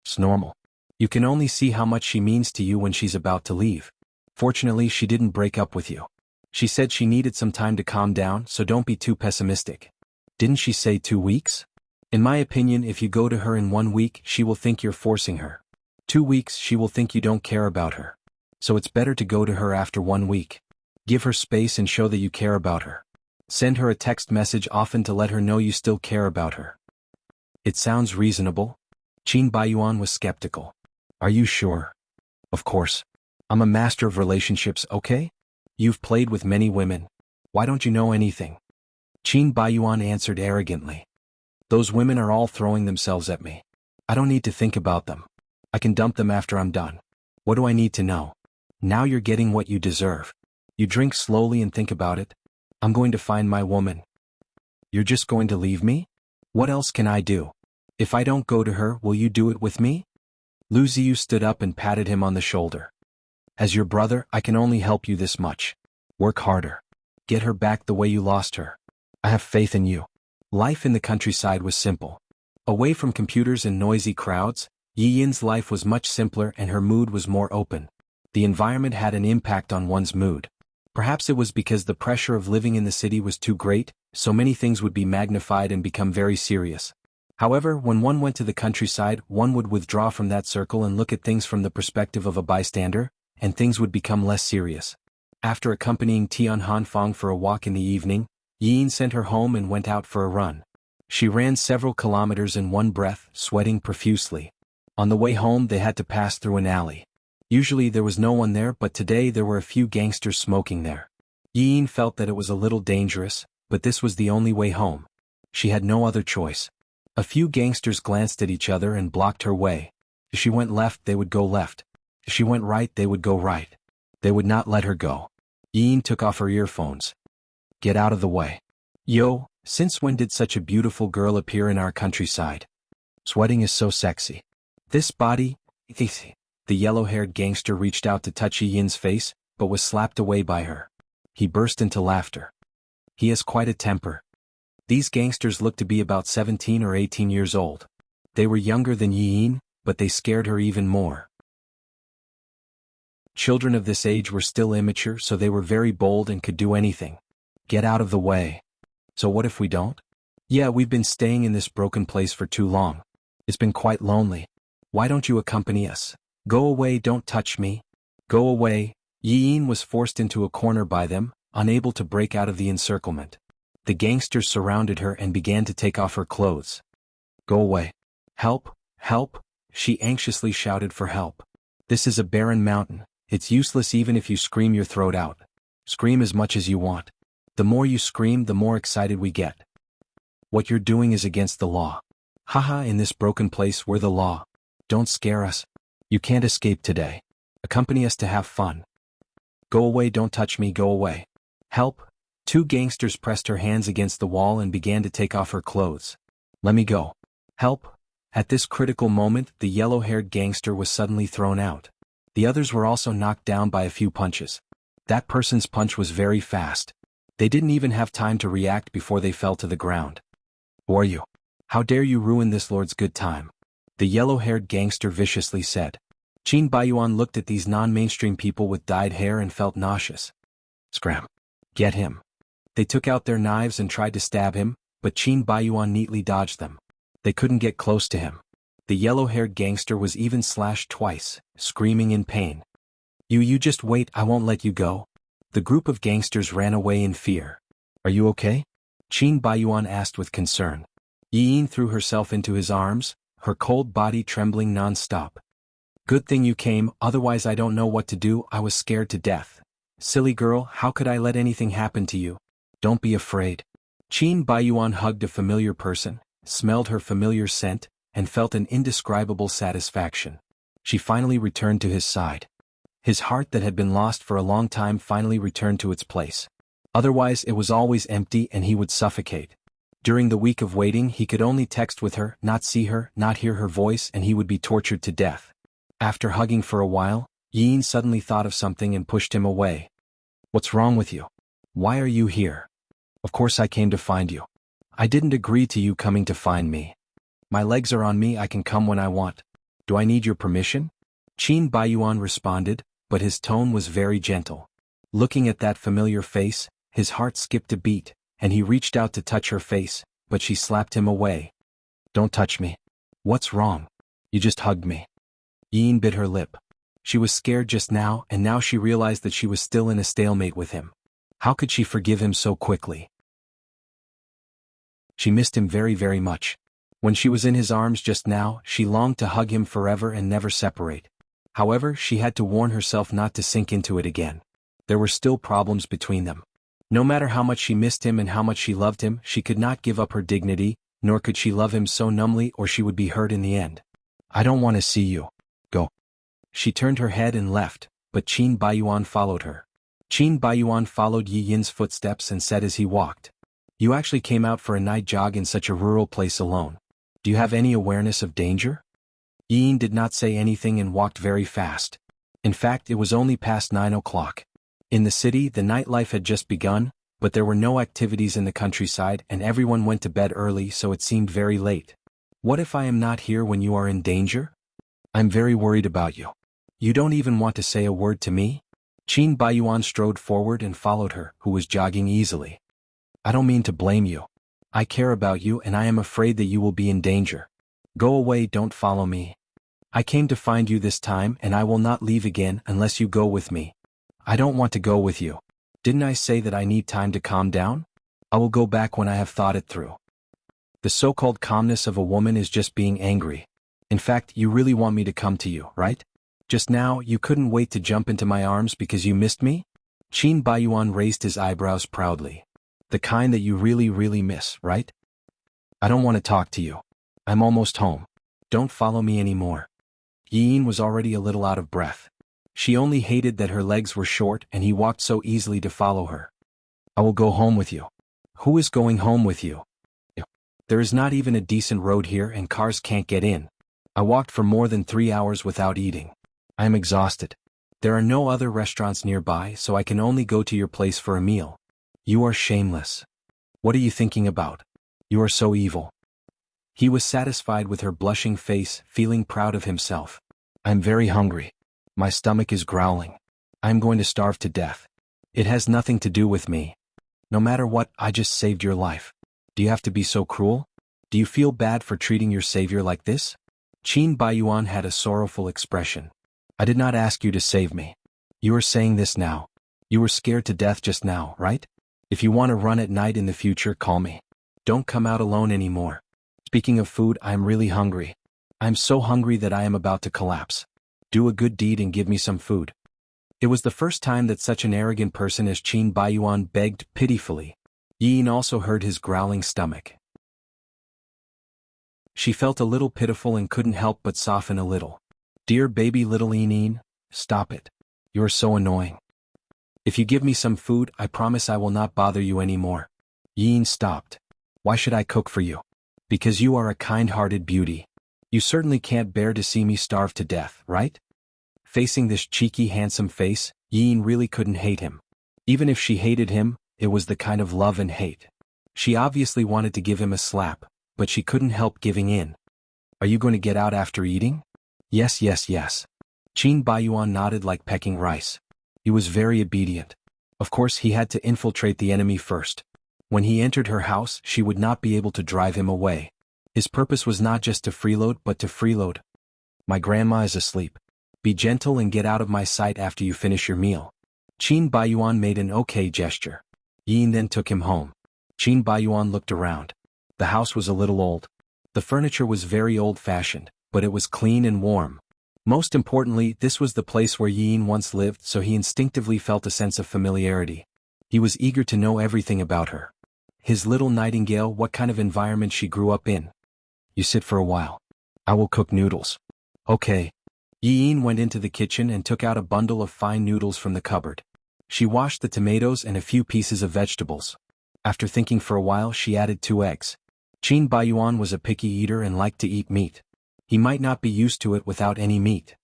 [SPEAKER 1] It's normal. You can only see how much she means to you when she's about to leave. Fortunately, she didn't break up with you. She said she needed some time to calm down, so don't be too pessimistic. Didn't she say 2 weeks? In my opinion, if you go to her in 1 week, she will think you're forcing her. 2 weeks, she will think you don't care about her. So it's better to go to her after 1 week. Give her space and show that you care about her. Send her a text message often to let her know you still care about her. It sounds reasonable. Qin Baiyuan was skeptical. Are you sure? Of course. I'm a master of relationships, okay? You've played with many women. Why don't you know anything? Qin Baiyuan answered arrogantly. Those women are all throwing themselves at me. I don't need to think about them. I can dump them after I'm done. What do I need to know? Now you're getting what you deserve. You drink slowly and think about it. I'm going to find my woman. You're just going to leave me? What else can I do? If I don't go to her, will you do it with me? Lu Ziyu stood up and patted him on the shoulder. As your brother, I can only help you this much. Work harder. Get her back the way you lost her. I have faith in you. Life in the countryside was simple. Away from computers and noisy crowds, Yi Yin's life was much simpler and her mood was more open. The environment had an impact on one's mood. Perhaps it was because the pressure of living in the city was too great, so many things would be magnified and become very serious. However, when one went to the countryside, one would withdraw from that circle and look at things from the perspective of a bystander, and things would become less serious. After accompanying Tian Hanfang for a walk in the evening, Yi Yin sent her home and went out for a run. She ran several kilometers in one breath, sweating profusely. On the way home they had to pass through an alley. Usually there was no one there, but today there were a few gangsters smoking there. Yi Yin felt that it was a little dangerous, but this was the only way home. She had no other choice. A few gangsters glanced at each other and blocked her way. If she went left, they would go left. If she went right, they would go right. They would not let her go. Yi Yin took off her earphones. Get out of the way. Yo, since when did such a beautiful girl appear in our countryside? Sweating is so sexy. This body... The yellow-haired gangster reached out to touch Yi Yin's face, but was slapped away by her. He burst into laughter. He has quite a temper. These gangsters looked to be about 17 or 18 years old. They were younger than Yi Yin, but they scared her even more. Children of this age were still immature, so they were very bold and could do anything. Get out of the way. So what if we don't? Yeah, we've been staying in this broken place for too long. It's been quite lonely. Why don't you accompany us? Go away, don't touch me. Go away. Yi Yin was forced into a corner by them, unable to break out of the encirclement. The gangsters surrounded her and began to take off her clothes. Go away. Help, help, she anxiously shouted for help. This is a barren mountain. It's useless even if you scream your throat out. Scream as much as you want. The more you scream, the more excited we get. What you're doing is against the law. Haha, in this broken place we're the law. Don't scare us. You can't escape today. Accompany us to have fun. Go away, don't touch me, go away. Help. 2 gangsters pressed her hands against the wall and began to take off her clothes. Let me go. Help. At this critical moment, the yellow-haired gangster was suddenly thrown out. The others were also knocked down by a few punches. That person's punch was very fast. They didn't even have time to react before they fell to the ground. Who are you? How dare you ruin this lord's good time? The yellow-haired gangster viciously said. Qin Baiyuan looked at these non-mainstream people with dyed hair and felt nauseous. Scram. Get him. They took out their knives and tried to stab him, but Qin Baiyuan neatly dodged them. They couldn't get close to him. The yellow-haired gangster was even slashed twice, screaming in pain. You just wait, I won't let you go. The group of gangsters ran away in fear. Are you okay? Qin Baiyuan asked with concern. Yin threw herself into his arms, her cold body trembling non-stop. Good thing you came, otherwise I don't know what to do, I was scared to death. Silly girl, how could I let anything happen to you? Don't be afraid. Qin Baiyuan hugged a familiar person, smelled her familiar scent, and felt an indescribable satisfaction. She finally returned to his side. His heart that had been lost for a long time finally returned to its place. Otherwise it was always empty and he would suffocate. During the week of waiting he could only text with her, not see her, not hear her voice, and he would be tortured to death. After hugging for a while, Yin suddenly thought of something and pushed him away. What's wrong with you? Why are you here? Of course I came to find you. I didn't agree to you coming to find me. My legs are on me, I can come when I want. Do I need your permission? Qin Baiyuan responded, but his tone was very gentle. Looking at that familiar face, his heart skipped a beat, and he reached out to touch her face, but she slapped him away. Don't touch me. What's wrong? You just hugged me. Yin bit her lip. She was scared just now, and now she realized that she was still in a stalemate with him. How could she forgive him so quickly? She missed him very, very much. When she was in his arms just now, she longed to hug him forever and never separate. However, she had to warn herself not to sink into it again. There were still problems between them. No matter how much she missed him and how much she loved him, she could not give up her dignity, nor could she love him so numbly or she would be hurt in the end. I don't want to see you. Go. She turned her head and left, but Qin Baiyuan followed her. Qin Baiyuan followed Yi Yin's footsteps and said as he walked, You actually came out for a night jog in such a rural place alone. Do you have any awareness of danger? Yi Yin did not say anything and walked very fast. In fact, it was only past 9 o'clock. In the city, the nightlife had just begun, but there were no activities in the countryside and everyone went to bed early, so it seemed very late. What if I am not here when you are in danger? I'm very worried about you. You don't even want to say a word to me? Qin Baiyuan strode forward and followed her, who was jogging easily. I don't mean to blame you. I care about you and I am afraid that you will be in danger. Go away, don't follow me. I came to find you this time and I will not leave again unless you go with me. I don't want to go with you. Didn't I say that I need time to calm down? I will go back when I have thought it through. The so-called calmness of a woman is just being angry. In fact, you really want me to come to you, right? Just now, you couldn't wait to jump into my arms because you missed me? Qin Baiyuan raised his eyebrows proudly. The kind that you really, really miss, right? I don't want to talk to you. I'm almost home. Don't follow me anymore. Yi Yin was already a little out of breath. She only hated that her legs were short and he walked so easily to follow her. I will go home with you. Who is going home with you? There is not even a decent road here and cars can't get in. I walked for more than 3 hours without eating. I am exhausted. There are no other restaurants nearby, so I can only go to your place for a meal. You are shameless. What are you thinking about? You are so evil. He was satisfied with her blushing face, feeling proud of himself. I'm very hungry. My stomach is growling. I'm going to starve to death. It has nothing to do with me. No matter what, I just saved your life. Do you have to be so cruel? Do you feel bad for treating your savior like this? Qin Baiyuan had a sorrowful expression. I did not ask you to save me. You are saying this now. You were scared to death just now, right? If you want to run at night in the future, call me. Don't come out alone anymore. Speaking of food, I am really hungry. I'm so hungry that I am about to collapse. Do a good deed and give me some food. It was the first time that such an arrogant person as Qin Baiyuan begged pitifully. Yi Yin also heard his growling stomach. She felt a little pitiful and couldn't help but soften a little. Dear baby little Yin Yin, stop it. You are so annoying. If you give me some food, I promise I will not bother you anymore. Yi Yin stopped. Why should I cook for you? Because you are a kind-hearted beauty. You certainly can't bear to see me starve to death, right? Facing this cheeky, handsome face, Yi Yin really couldn't hate him. Even if she hated him, it was the kind of love and hate. She obviously wanted to give him a slap, but she couldn't help giving in. Are you going to get out after eating? Yes, yes, yes. Qin Baiyuan nodded like pecking rice. He was very obedient. Of course, he had to infiltrate the enemy first. When he entered her house, she would not be able to drive him away. His purpose was not just to freeload, but to freeload. My grandma is asleep. Be gentle and get out of my sight after you finish your meal. Qin Baiyuan made an okay gesture. Yin then took him home. Qin Baiyuan looked around. The house was a little old. The furniture was very old-fashioned, but it was clean and warm. Most importantly, this was the place where Yin once lived, so he instinctively felt a sense of familiarity. He was eager to know everything about her. His little nightingale, what kind of environment she grew up in. You sit for a while. I will cook noodles. Okay. Yin went into the kitchen and took out a bundle of fine noodles from the cupboard. She washed the tomatoes and a few pieces of vegetables. After thinking for a while, she added 2 eggs. Qin Baiyuan was a picky eater and liked to eat meat. He might not be used to it without any meat.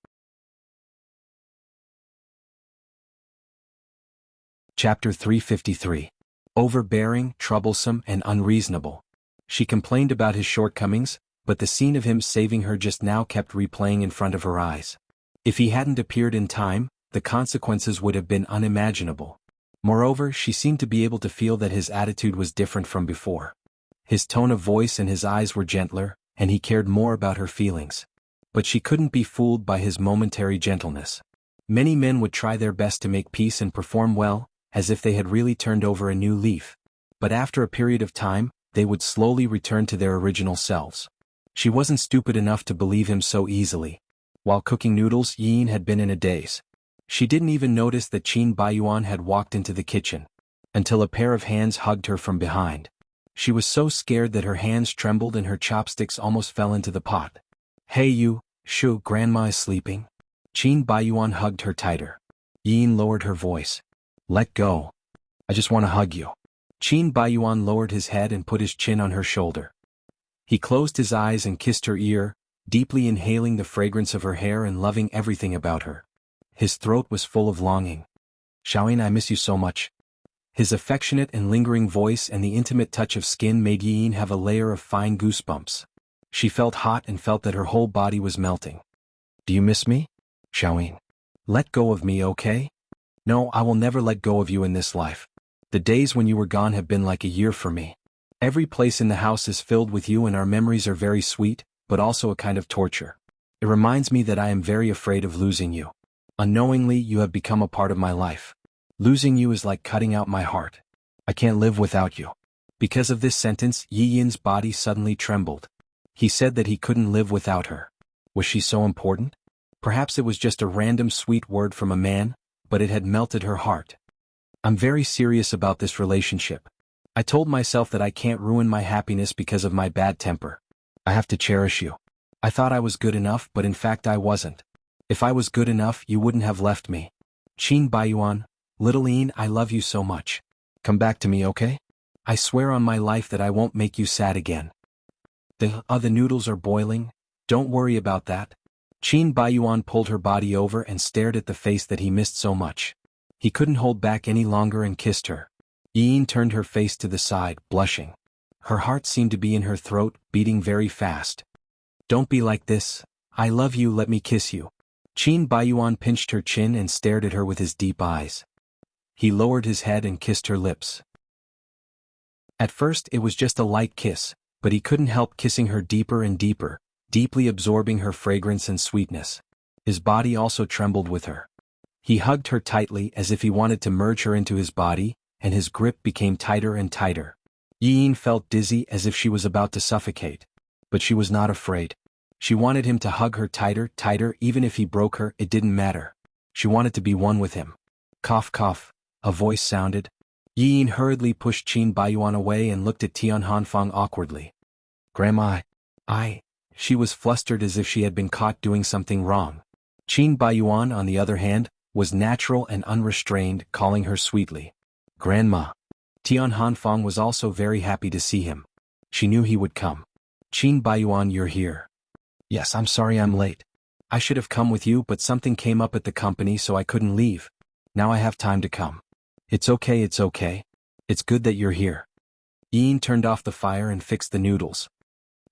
[SPEAKER 1] Chapter 353. Overbearing, troublesome, and unreasonable. She complained about his shortcomings, but the scene of him saving her just now kept replaying in front of her eyes. If he hadn't appeared in time, the consequences would have been unimaginable. Moreover, she seemed to be able to feel that his attitude was different from before. His tone of voice and his eyes were gentler, and he cared more about her feelings. But she couldn't be fooled by his momentary gentleness. Many men would try their best to make peace and perform well, as if they had really turned over a new leaf. But after a period of time, they would slowly return to their original selves. She wasn't stupid enough to believe him so easily. While cooking noodles, Yin had been in a daze. She didn't even notice that Qin Baiyuan had walked into the kitchen, until a pair of hands hugged her from behind. She was so scared that her hands trembled and her chopsticks almost fell into the pot. Hey you, Shu, grandma is sleeping. Qin Baiyuan hugged her tighter. Yin lowered her voice. Let go. I just want to hug you. Qin Baiyuan lowered his head and put his chin on her shoulder. He closed his eyes and kissed her ear, deeply inhaling the fragrance of her hair and loving everything about her. His throat was full of longing. Xiaoyin, I miss you so much. His affectionate and lingering voice and the intimate touch of skin made Yin have a layer of fine goosebumps. She felt hot and felt that her whole body was melting. Do you miss me? Xiaoyin. Let go of me, okay? No, I will never let go of you in this life. The days when you were gone have been like a year for me. Every place in the house is filled with you and our memories are very sweet, but also a kind of torture. It reminds me that I am very afraid of losing you. Unknowingly, you have become a part of my life. Losing you is like cutting out my heart. I can't live without you. Because of this sentence, Yi Yin's body suddenly trembled. He said that he couldn't live without her. Was she so important? Perhaps it was just a random sweet word from a man, but it had melted her heart. I'm very serious about this relationship. I told myself that I can't ruin my happiness because of my bad temper. I have to cherish you. I thought I was good enough, but in fact I wasn't. If I was good enough, you wouldn't have left me. Qin Baiyuan, little Yin, I love you so much. Come back to me, okay? I swear on my life that I won't make you sad again. The noodles are boiling. Don't worry about that. Qin Baiyuan pulled her body over and stared at the face that he missed so much. He couldn't hold back any longer and kissed her. Yin turned her face to the side, blushing. Her heart seemed to be in her throat, beating very fast. Don't be like this. I love you, let me kiss you. Qin Baiyuan pinched her chin and stared at her with his deep eyes. He lowered his head and kissed her lips. At first it was just a light kiss, but he couldn't help kissing her deeper and deeper, deeply absorbing her fragrance and sweetness. His body also trembled with her. He hugged her tightly as if he wanted to merge her into his body, and his grip became tighter and tighter. Yin felt dizzy as if she was about to suffocate. But she was not afraid. She wanted him to hug her tighter, tighter, even if he broke her, it didn't matter. She wanted to be one with him. Cough, cough, a voice sounded. Yin hurriedly pushed Qin Baiyuan away and looked at Tian Hanfang awkwardly. Grandma, She was flustered as if she had been caught doing something wrong. Qin Baiyuan, on the other hand, was natural and unrestrained, calling her sweetly. Grandma. Tian Hanfang was also very happy to see him. She knew he would come. Qin Baiyuan, you're here. Yes, I'm sorry I'm late. I should have come with you, but something came up at the company so I couldn't leave. Now I have time to come. It's okay, it's okay. It's good that you're here. Yin turned off the fire and fixed the noodles.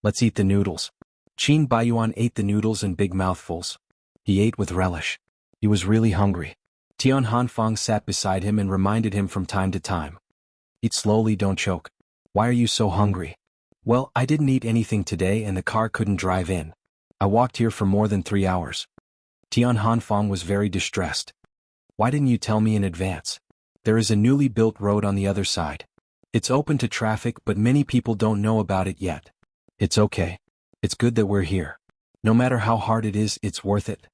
[SPEAKER 1] Let's eat the noodles. Qin Baiyuan ate the noodles in big mouthfuls. He ate with relish. He was really hungry. Tian Hanfang sat beside him and reminded him from time to time. Eat slowly, don't choke. Why are you so hungry? Well, I didn't eat anything today and the car couldn't drive in. I walked here for more than 3 hours. Tian Hanfang was very distressed. Why didn't you tell me in advance? There is a newly built road on the other side. It's open to traffic but many people don't know about it yet. It's okay. It's good that we're here. No matter how hard it is, it's worth it.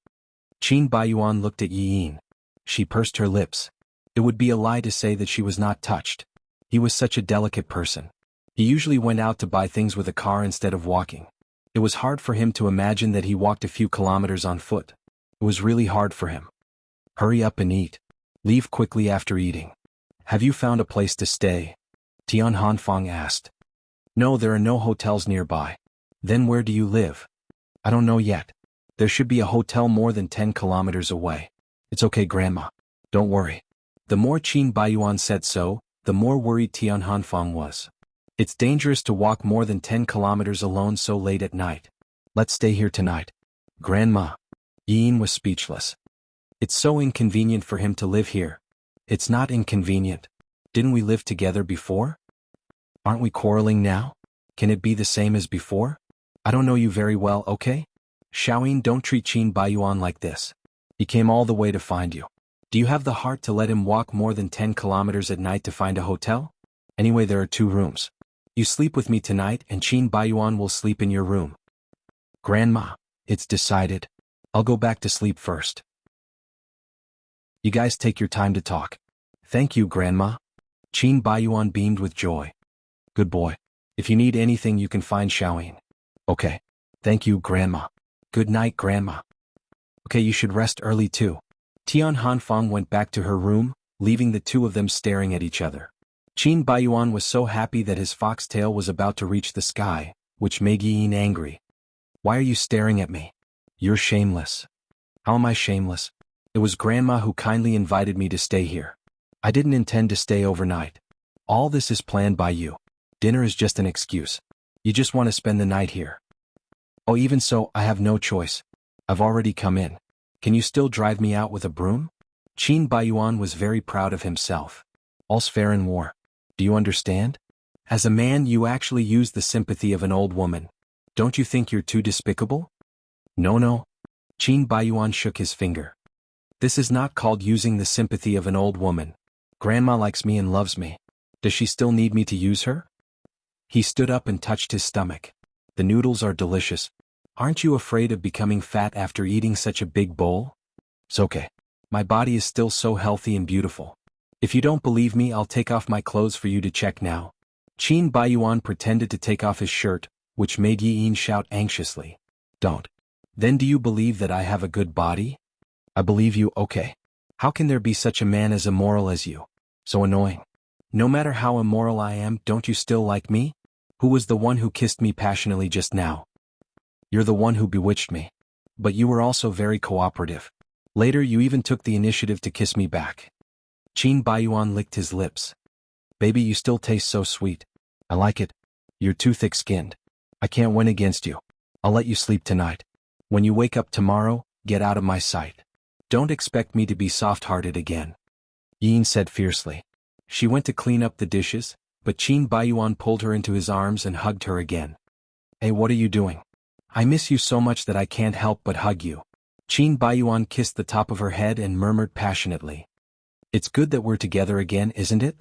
[SPEAKER 1] Qin Baiyuan looked at Yi Yin. She pursed her lips. It would be a lie to say that she was not touched. He was such a delicate person. He usually went out to buy things with a car instead of walking. It was hard for him to imagine that he walked a few kilometers on foot. It was really hard for him. Hurry up and eat. Leave quickly after eating. Have you found a place to stay? Tian Hanfang asked. No, there are no hotels nearby. Then where do you live? I don't know yet. There should be a hotel more than 10 kilometers away. It's okay, Grandma. Don't worry. The more Qin Baiyuan said so, the more worried Tian Hanfang was. It's dangerous to walk more than 10 kilometers alone so late at night. Let's stay here tonight. Grandma. Yi Yin was speechless. It's so inconvenient for him to live here. It's not inconvenient. Didn't we live together before? Aren't we quarreling now? Can it be the same as before? I don't know you very well, okay? Xiaoyin, don't treat Qin Baiyuan like this. He came all the way to find you. Do you have the heart to let him walk more than 10 kilometers at night to find a hotel? Anyway, there are 2 rooms. You sleep with me tonight and Qin Baiyuan will sleep in your room. Grandma, it's decided. I'll go back to sleep first. You guys take your time to talk. Thank you, Grandma. Qin Baiyuan beamed with joy. Good boy. If you need anything you can find Xiaoyin. Okay. Thank you, Grandma. Good night, Grandma. Okay, you should rest early too. Tian Hanfang went back to her room, leaving the 2 of them staring at each other. Qin Baiyuan was so happy that his foxtail was about to reach the sky, which made Yi Yin angry. Why are you staring at me? You're shameless. How am I shameless? It was Grandma who kindly invited me to stay here. I didn't intend to stay overnight. All this is planned by you. Dinner is just an excuse. You just want to spend the night here. Oh, even so, I have no choice. I've already come in. Can you still drive me out with a broom? Qin Baiyuan was very proud of himself. All's fair in war. Do you understand? As a man, you actually use the sympathy of an old woman. Don't you think you're too despicable? No. Qin Baiyuan shook his finger. This is not called using the sympathy of an old woman. Grandma likes me and loves me. Does she still need me to use her? He stood up and touched his stomach. The noodles are delicious. Aren't you afraid of becoming fat after eating such a big bowl? It's okay. My body is still so healthy and beautiful. If you don't believe me, I'll take off my clothes for you to check now. Qin Baiyuan pretended to take off his shirt, which made Yi Yin shout anxiously. Don't. Then do you believe that I have a good body? I believe you, okay. How can there be such a man as immoral as you? So annoying. No matter how immoral I am, don't you still like me? Who was the one who kissed me passionately just now? You're the one who bewitched me. But you were also very cooperative. Later you even took the initiative to kiss me back. Qin Baiyuan licked his lips. Baby, you still taste so sweet. I like it. You're too thick-skinned. I can't win against you. I'll let you sleep tonight. When you wake up tomorrow, get out of my sight. Don't expect me to be soft-hearted again. Yin said fiercely. She went to clean up the dishes, but Qin Baiyuan pulled her into his arms and hugged her again. Hey, what are you doing? I miss you so much that I can't help but hug you. Qin Baiyuan kissed the top of her head and murmured passionately. It's good that we're together again, isn't it?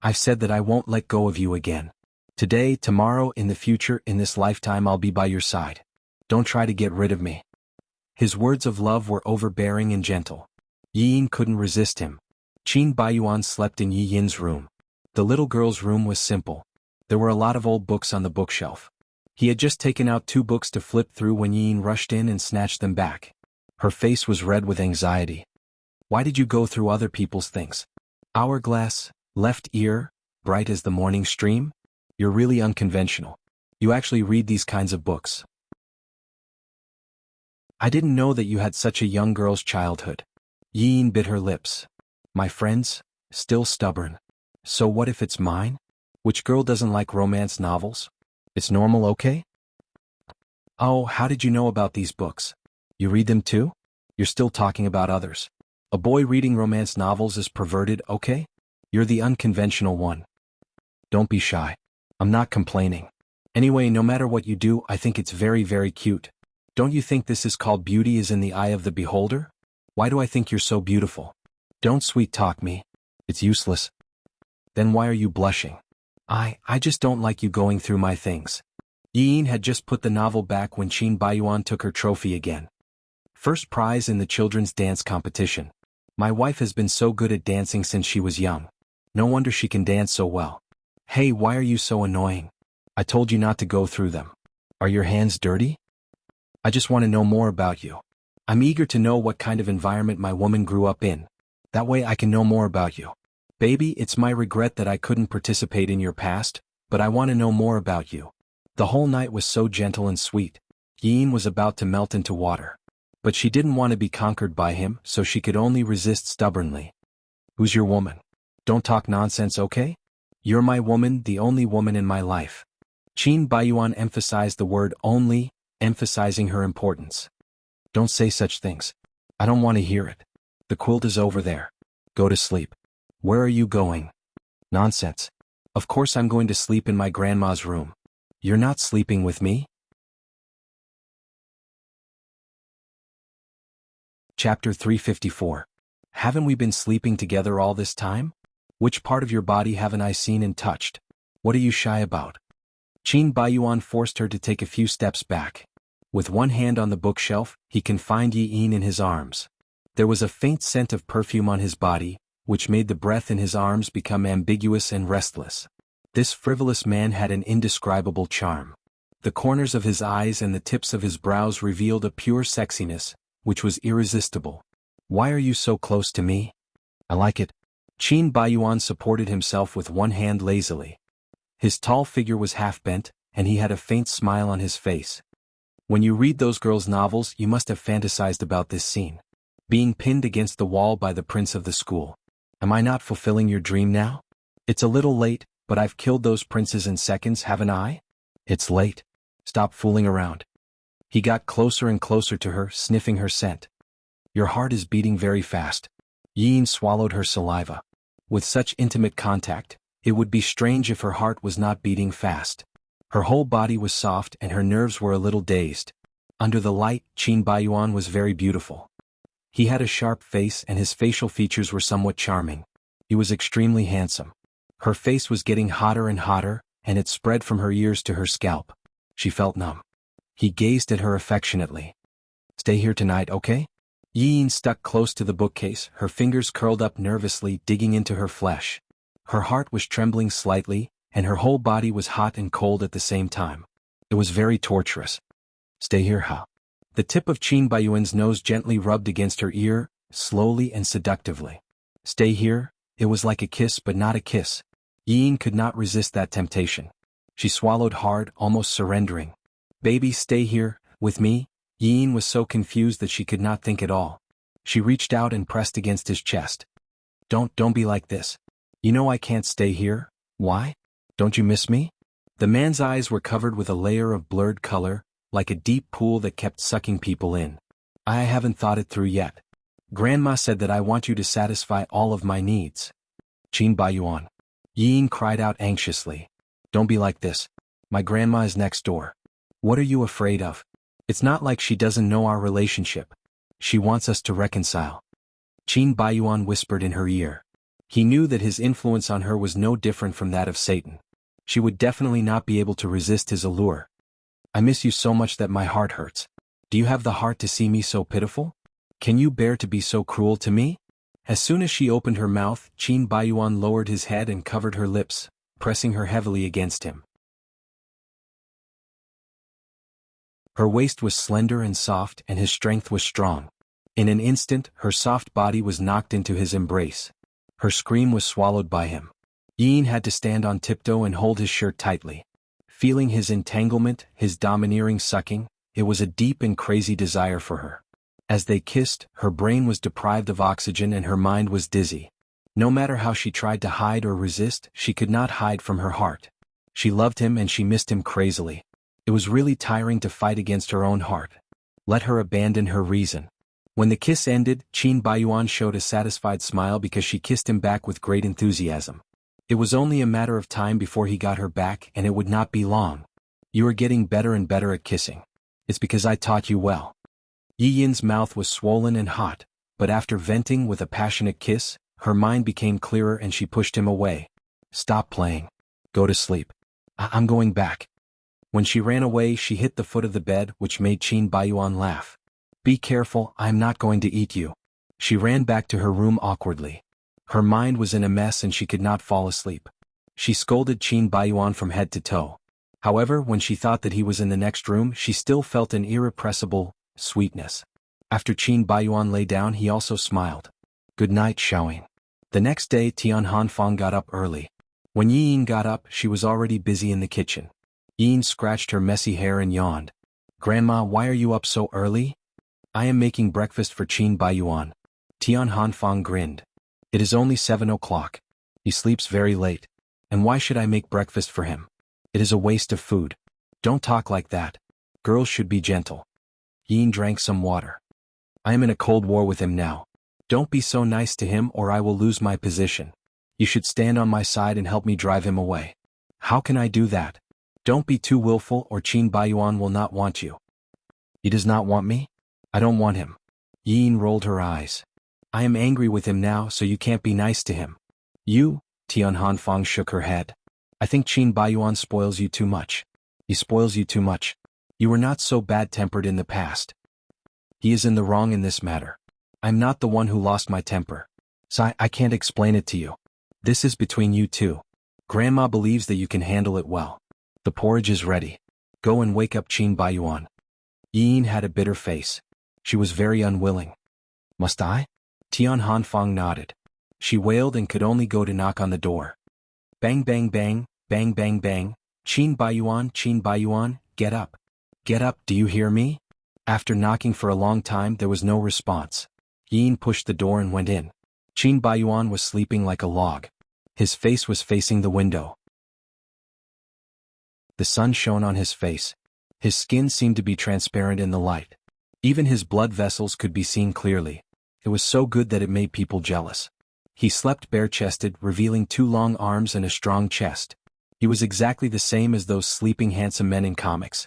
[SPEAKER 1] I've said that I won't let go of you again. Today, tomorrow, in the future, in this lifetime, I'll be by your side. Don't try to get rid of me. His words of love were overbearing and gentle. Yi Yin couldn't resist him. Qin Baiyuan slept in Yi Yin's room. The little girl's room was simple. There were a lot of old books on the bookshelf. He had just taken out 2 books to flip through when Yi Yin rushed in and snatched them back. Her face was red with anxiety. Why did you go through other people's things? Hourglass, left ear, bright as the morning stream? You're really unconventional. You actually read these kinds of books. I didn't know that you had such a young girl's childhood. Yi Yin bit her lips. My friends, still stubborn. So what if it's mine? Which girl doesn't like romance novels? It's normal, okay? Oh, how did you know about these books? You read them too? You're still talking about others. A boy reading romance novels is perverted, okay? You're the unconventional one. Don't be shy. I'm not complaining. Anyway, no matter what you do, I think it's very, very cute. Don't you think this is called beauty is in the eye of the beholder? Why do I think you're so beautiful? Don't sweet talk me. It's useless. Then why are you blushing? I just don't like you going through my things. Yin had just put the novel back when Qin Baiyuan took her trophy again. First prize in the children's dance competition. My wife has been so good at dancing since she was young. No wonder she can dance so well. Hey, why are you so annoying? I told you not to go through them. Are your hands dirty? I just want to know more about you. I'm eager to know what kind of environment my woman grew up in. That way I can know more about you. Baby, it's my regret that I couldn't participate in your past, but I want to know more about you. The whole night was so gentle and sweet. Yin was about to melt into water. But she didn't want to be conquered by him, so she could only resist stubbornly. Who's your woman? Don't talk nonsense, okay? You're my woman, the only woman in my life. Qin Baiyuan emphasized the word only, emphasizing her importance. Don't say such things. I don't want to hear it. The quilt is over there. Go to sleep. Where are you going? Nonsense. Of course I'm going to sleep in my grandma's room. You're not sleeping with me? Chapter 354. Haven't we been sleeping together all this time? Which part of your body haven't I seen and touched? What are you shy about? Qin Baiyuan forced her to take a few steps back. With one hand on the bookshelf, he confined Yi Yin in his arms. There was a faint scent of perfume on his body, which made the breath in his arms become ambiguous and restless. This frivolous man had an indescribable charm. The corners of his eyes and the tips of his brows revealed a pure sexiness, which was irresistible. Why are you so close to me? I like it. Qin Baiyuan supported himself with one hand lazily. His tall figure was half bent, and he had a faint smile on his face. When you read those girls' novels, you must have fantasized about this scene. Being pinned against the wall by the prince of the school. Am I not fulfilling your dream now? It's a little late, but I've killed those princes in seconds, haven't I? It's late. Stop fooling around. He got closer and closer to her, sniffing her scent. Your heart is beating very fast. Yin swallowed her saliva. With such intimate contact, it would be strange if her heart was not beating fast. Her whole body was soft and her nerves were a little dazed. Under the light, Qin Baiyuan was very beautiful. He had a sharp face and his facial features were somewhat charming. He was extremely handsome. Her face was getting hotter and hotter, and it spread from her ears to her scalp. She felt numb. He gazed at her affectionately. Stay here tonight, okay? Yin stuck close to the bookcase, her fingers curled up nervously, digging into her flesh. Her heart was trembling slightly, and her whole body was hot and cold at the same time. It was very torturous. Stay here, huh? The tip of Qin Baiyuan's nose gently rubbed against her ear, slowly and seductively. Stay here? It was like a kiss but not a kiss. Yin could not resist that temptation. She swallowed hard, almost surrendering. Baby, stay here, with me? Yin was so confused that she could not think at all. She reached out and pressed against his chest. Don't be like this. You know I can't stay here. Why? Don't you miss me? The man's eyes were covered with a layer of blurred color, like a deep pool that kept sucking people in. I haven't thought it through yet. Grandma said that I want you to satisfy all of my needs. Qin Baiyuan. Yin cried out anxiously. Don't be like this. My grandma is next door. What are you afraid of? It's not like she doesn't know our relationship. She wants us to reconcile. Qin Baiyuan whispered in her ear. He knew that his influence on her was no different from that of Satan. She would definitely not be able to resist his allure. I miss you so much that my heart hurts. Do you have the heart to see me so pitiful? Can you bear to be so cruel to me? As soon as she opened her mouth, Qin Baiyuan lowered his head and covered her lips, pressing her heavily against him. Her waist was slender and soft and his strength was strong. In an instant, her soft body was knocked into his embrace. Her scream was swallowed by him. Yin had to stand on tiptoe and hold his shirt tightly. Feeling his entanglement, his domineering sucking, it was a deep and crazy desire for her. As they kissed, her brain was deprived of oxygen and her mind was dizzy. No matter how she tried to hide or resist, she could not hide from her heart. She loved him and she missed him crazily. It was really tiring to fight against her own heart. Let her abandon her reason. When the kiss ended, Qin Baiyuan showed a satisfied smile because she kissed him back with great enthusiasm. It was only a matter of time before he got her back, and it would not be long. You are getting better and better at kissing. It's because I taught you well. Yi Yin's mouth was swollen and hot, but after venting with a passionate kiss, her mind became clearer and she pushed him away. Stop playing. Go to sleep. I'm going back. When she ran away, she hit the foot of the bed, which made Qin Baiyuan laugh. Be careful, I'm not going to eat you. She ran back to her room awkwardly. Her mind was in a mess and she could not fall asleep. She scolded Qin Baiyuan from head to toe. However, when she thought that he was in the next room, she still felt an irrepressible sweetness. After Qin Baiyuan lay down, he also smiled. Good night, Xiaoying. The next day, Tian Hanfang got up early. When Yi Yin got up, she was already busy in the kitchen. Yi Yin scratched her messy hair and yawned. Grandma, why are you up so early? I am making breakfast for Qin Baiyuan. Tian Hanfang grinned. It is only 7 o'clock. He sleeps very late. And why should I make breakfast for him? It is a waste of food. Don't talk like that. Girls should be gentle. Yi Yin drank some water. I am in a cold war with him now. Don't be so nice to him or I will lose my position. You should stand on my side and help me drive him away. How can I do that? Don't be too willful or Qin Baiyuan will not want you. He does not want me? I don't want him. Yi Yin rolled her eyes. I am angry with him now, so you can't be nice to him. You? Tian Hanfang shook her head. I think Qin Baiyuan spoils you too much. He spoils you too much. You were not so bad-tempered in the past. He is in the wrong in this matter. I'm not the one who lost my temper. So I can't explain it to you. This is between you two. Grandma believes that you can handle it well. The porridge is ready. Go and wake up Qin Baiyuan. Yi Yin had a bitter face. She was very unwilling. Must I? Tian Hanfang nodded. She wailed and could only go to knock on the door. Bang bang bang, bang bang bang, Qin Baiyuan, get up. Get up, do you hear me? After knocking for a long time there was no response. Yi Yin pushed the door and went in. Qin Baiyuan was sleeping like a log. His face was facing the window. The sun shone on his face. His skin seemed to be transparent in the light. Even his blood vessels could be seen clearly. It was so good that it made people jealous. He slept bare-chested, revealing 2 long arms and a strong chest. He was exactly the same as those sleeping handsome men in comics.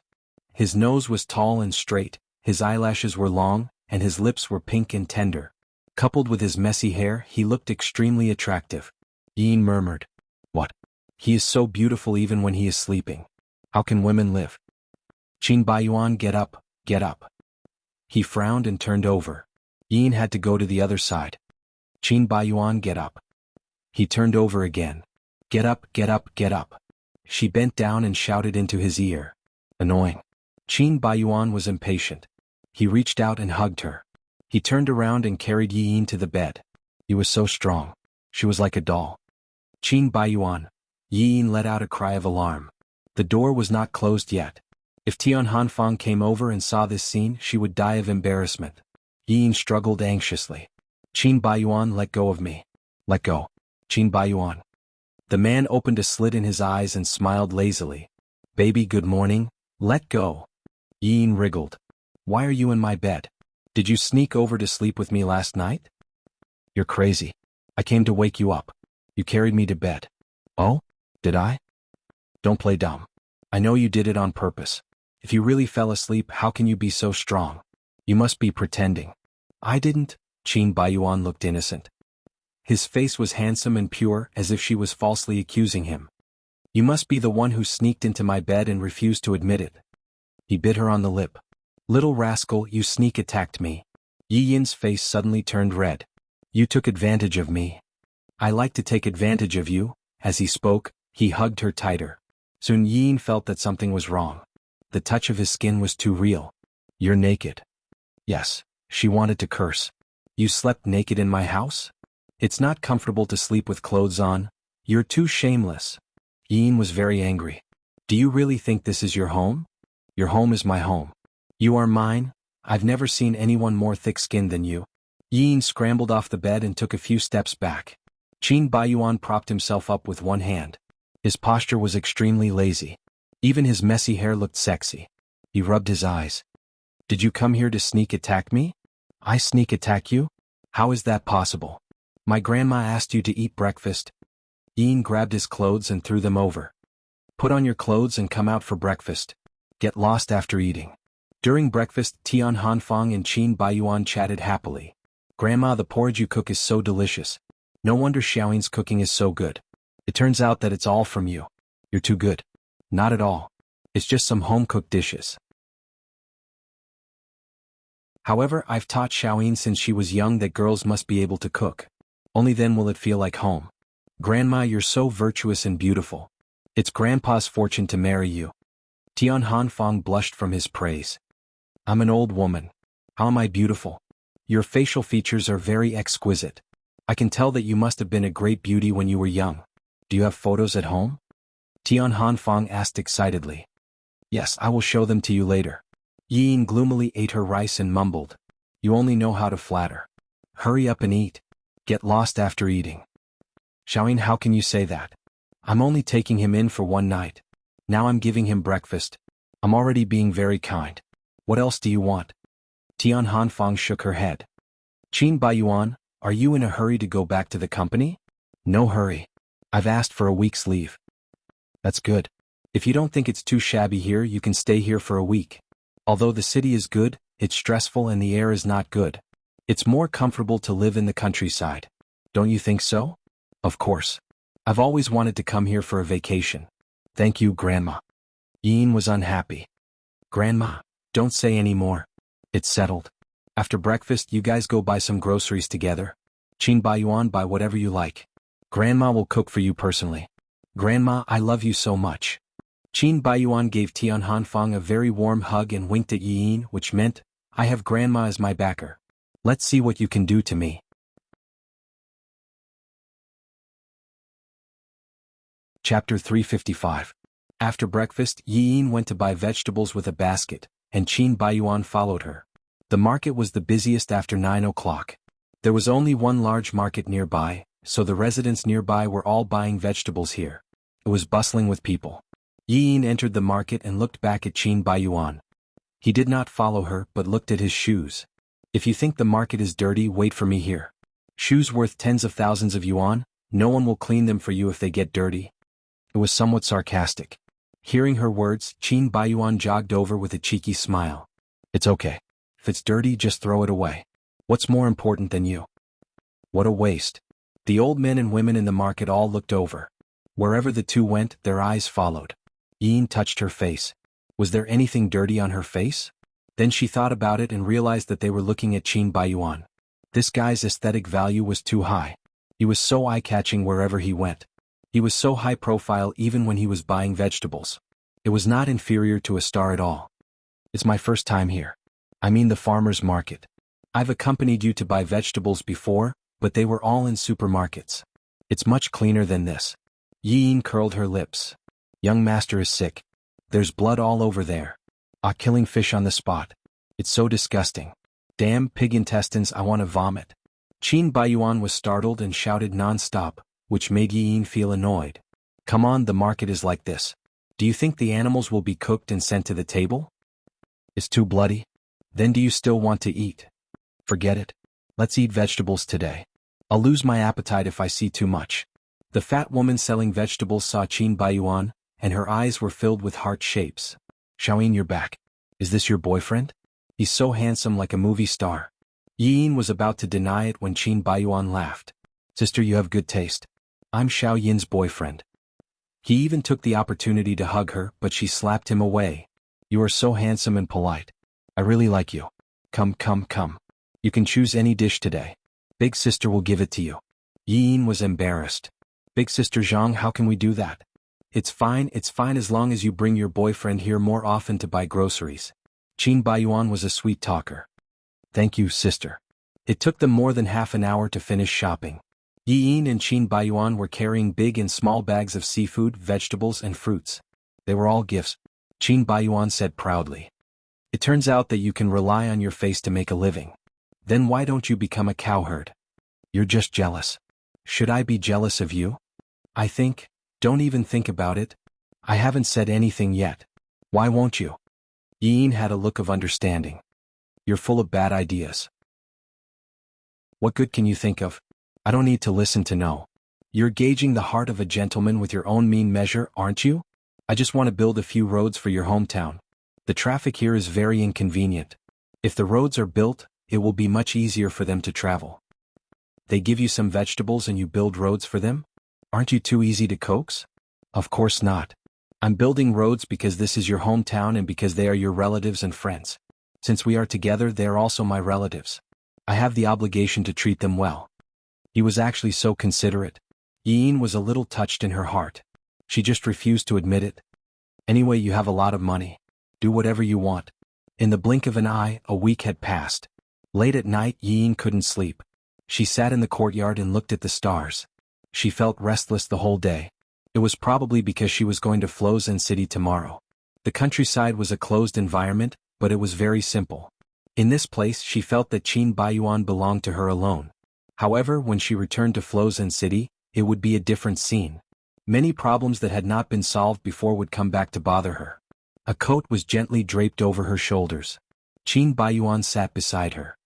[SPEAKER 1] His nose was tall and straight, his eyelashes were long, and his lips were pink and tender. Coupled with his messy hair, he looked extremely attractive. Yi Yin murmured. What? He is so beautiful even when he is sleeping. How can women live? Qin Baiyuan, get up, get up. He frowned and turned over. Yi Yin had to go to the other side. Qin Baiyuan, get up. He turned over again. Get up, get up, get up. She bent down and shouted into his ear. Annoying. Qin Baiyuan was impatient. He reached out and hugged her. He turned around and carried Yi Yin to the bed. He was so strong. She was like a doll. Qin Baiyuan. Yi Yin let out a cry of alarm. The door was not closed yet. If Tian Hanfang came over and saw this scene, she would die of embarrassment. Yi Yin struggled anxiously. Qin Baiyuan, let go of me. Let go. Qin Baiyuan. The man opened a slit in his eyes and smiled lazily. Baby, good morning. Let go. Yi Yin wriggled. Why are you in my bed? Did you sneak over to sleep with me last night? You're crazy. I came to wake you up. You carried me to bed. Oh? Did I? Don't play dumb. I know you did it on purpose. If you really fell asleep, how can you be so strong? You must be pretending. I didn't. Qin Baiyuan looked innocent. His face was handsome and pure, as if she was falsely accusing him. You must be the one who sneaked into my bed and refused to admit it. He bit her on the lip. Little rascal, you sneak attacked me. Yi Yin's face suddenly turned red. You took advantage of me. I like to take advantage of you. As he spoke, he hugged her tighter. Soon Yi Yin felt that something was wrong. The touch of his skin was too real. You're naked. Yes, she wanted to curse. You slept naked in my house? It's not comfortable to sleep with clothes on. You're too shameless. Yi Yin was very angry. Do you really think this is your home? Your home is my home. You are mine. I've never seen anyone more thick-skinned than you. Yi Yin scrambled off the bed and took a few steps back. Qin Baiyuan propped himself up with one hand. His posture was extremely lazy. Even his messy hair looked sexy. He rubbed his eyes. Did you come here to sneak attack me? I sneak attack you? How is that possible? My grandma asked you to eat breakfast. Yin grabbed his clothes and threw them over. Put on your clothes and come out for breakfast. Get lost after eating. During breakfast, Tian Hanfang and Qin Baiyuan chatted happily. Grandma, the porridge you cook is so delicious. No wonder Xiaoyin's cooking is so good. It turns out that it's all from you. You're too good. Not at all. It's just some home-cooked dishes. However, I've taught Xiaoyin since she was young that girls must be able to cook. Only then will it feel like home. Grandma, you're so virtuous and beautiful. It's Grandpa's fortune to marry you. Tian Hanfang blushed from his praise. I'm an old woman. How am I beautiful? Your facial features are very exquisite. I can tell that you must have been a great beauty when you were young. Do you have photos at home? Tian Hanfang asked excitedly. Yes, I will show them to you later. Yin gloomily ate her rice and mumbled. You only know how to flatter. Hurry up and eat. Get lost after eating. Xiaoyin, how can you say that? I'm only taking him in for one night. Now I'm giving him breakfast. I'm already being very kind. What else do you want? Tian Hanfang shook her head. Qin Baiyuan, are you in a hurry to go back to the company? No hurry. I've asked for a week's leave. That's good. If you don't think it's too shabby here, you can stay here for a week. Although the city is good, it's stressful and the air is not good. It's more comfortable to live in the countryside. Don't you think so? Of course. I've always wanted to come here for a vacation. Thank you, Grandma. Yin was unhappy. Grandma, don't say any more. It's settled. After breakfast, you guys go buy some groceries together. Qin Baiyuan, buy whatever you like. Grandma will cook for you personally. Grandma, I love you so much. Qin Baiyuan gave Tian Hanfang a very warm hug and winked at Yin, which meant, I have Grandma as my backer. Let's see what you can do to me. Chapter 355. After breakfast, Yin went to buy vegetables with a basket, and Qin Baiyuan followed her. The market was the busiest after 9 o'clock. There was only one large market nearby, so the residents nearby were all buying vegetables here. It was bustling with people. Yin entered the market and looked back at Qin Baiyuan. He did not follow her but looked at his shoes. If you think the market is dirty, wait for me here. Shoes worth tens of thousands of yuan, no one will clean them for you if they get dirty. It was somewhat sarcastic. Hearing her words, Qin Baiyuan jogged over with a cheeky smile. It's okay. If it's dirty, just throw it away. What's more important than you? What a waste. The old men and women in the market all looked over. Wherever the two went, their eyes followed. Yin touched her face. Was there anything dirty on her face? Then she thought about it and realized that they were looking at Qin Baiyuan. This guy's aesthetic value was too high. He was so eye-catching wherever he went. He was so high-profile even when he was buying vegetables. It was not inferior to a star at all. It's my first time here. I mean the farmer's market. I've accompanied you to buy vegetables before, but they were all in supermarkets. It's much cleaner than this. Yin curled her lips. Young master is sick. There's blood all over there. Killing fish on the spot. It's so disgusting. Damn pig intestines, I want to vomit. Qin Baiyuan was startled and shouted non-stop, which made Yin feel annoyed. Come on, the market is like this. Do you think the animals will be cooked and sent to the table? It's too bloody. Then do you still want to eat? Forget it. Let's eat vegetables today. I'll lose my appetite if I see too much. The fat woman selling vegetables saw Qin Baiyuan, and her eyes were filled with heart shapes. Xiaoyin, you're back. Is this your boyfriend? He's so handsome, like a movie star. Yin was about to deny it when Qin Baiyuan laughed. Sister, you have good taste. I'm Xiao Yin's boyfriend. He even took the opportunity to hug her, but she slapped him away. You are so handsome and polite. I really like you. Come, come, come. You can choose any dish today. Big sister will give it to you. Yin was embarrassed. Big sister Zhang, how can we do that? It's fine as long as you bring your boyfriend here more often to buy groceries. Qin Baiyuan was a sweet talker. Thank you, sister. It took them more than half an hour to finish shopping. Yin and Qin Baiyuan were carrying big and small bags of seafood, vegetables, and fruits. They were all gifts. Qin Baiyuan said proudly. It turns out that you can rely on your face to make a living. Then why don't you become a cowherd? You're just jealous. Should I be jealous of you? Don't even think about it. I haven't said anything yet. Why won't you? Yin had a look of understanding. You're full of bad ideas. What good can you think of? I don't need to listen to know. You're gauging the heart of a gentleman with your own mean measure, aren't you? I just want to build a few roads for your hometown. The traffic here is very inconvenient. If the roads are built, it will be much easier for them to travel. They give you some vegetables and you build roads for them? Aren't you too easy to coax? Of course not. I'm building roads because this is your hometown and because they are your relatives and friends. Since we are together, they are also my relatives. I have the obligation to treat them well. He was actually so considerate. Yin was a little touched in her heart. She just refused to admit it. Anyway, you have a lot of money. Do whatever you want. In the blink of an eye, a week had passed. Late at night, Yin couldn't sleep. She sat in the courtyard and looked at the stars. She felt restless the whole day. It was probably because she was going to Flozen City tomorrow. The countryside was a closed environment, but it was very simple. In this place she felt that Qin Baiyuan belonged to her alone. However, when she returned to Flozen City, it would be a different scene. Many problems that had not been solved before would come back to bother her. A coat was gently draped over her shoulders. Qin Baiyuan sat beside her.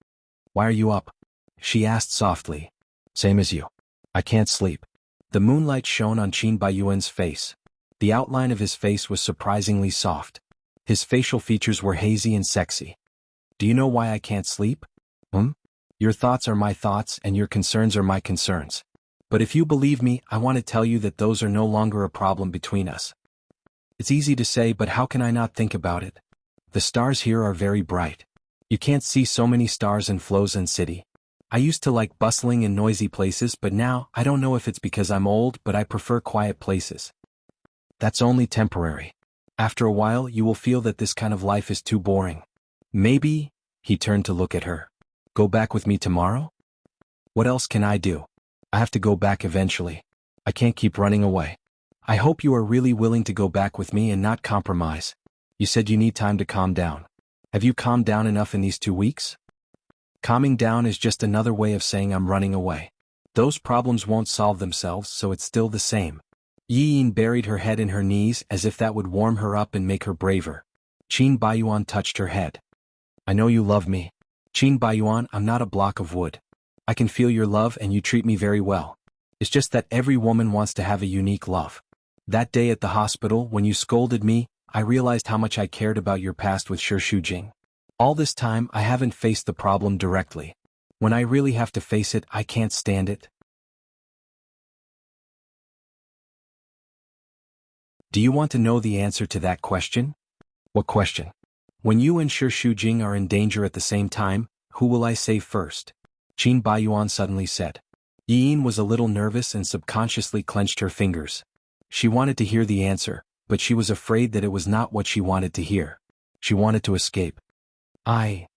[SPEAKER 1] "Why are you up?" she asked softly. "Same as you. I can't sleep." The moonlight shone on Qin Baiyuan's face. The outline of his face was surprisingly soft. His facial features were hazy and sexy. "Do you know why I can't sleep? Your thoughts are my thoughts and your concerns are my concerns. But if you believe me, I want to tell you that those are no longer a problem between us." It's easy to say, but how can I not think about it? The stars here are very bright. You can't see so many stars in Flozen City. I used to like bustling and noisy places, but now, I don't know if it's because I'm old, but I prefer quiet places. That's only temporary. After a while, you will feel that this kind of life is too boring. Maybe, he turned to look at her. Go back with me tomorrow? What else can I do? I have to go back eventually. I can't keep running away. I hope you are really willing to go back with me and not compromise. You said you need time to calm down. Have you calmed down enough in these 2 weeks? Calming down is just another way of saying I'm running away. Those problems won't solve themselves, so it's still the same. Yin buried her head in her knees as if that would warm her up and make her braver. Qin Baiyuan touched her head. I know you love me. Qin Baiyuan, I'm not a block of wood. I can feel your love and you treat me very well. It's just that every woman wants to have a unique love. That day at the hospital, when you scolded me, I realized how much I cared about your past with Shi Shujing. All this time, I haven't faced the problem directly. When I really have to face it, I can't stand it. Do you want to know the answer to that question? What question? When you and Shi Shujing are in danger at the same time, who will I save first? Qin Baiyuan suddenly said. Yin was a little nervous and subconsciously clenched her fingers. She wanted to hear the answer, but she was afraid that it was not what she wanted to hear. She wanted to escape. I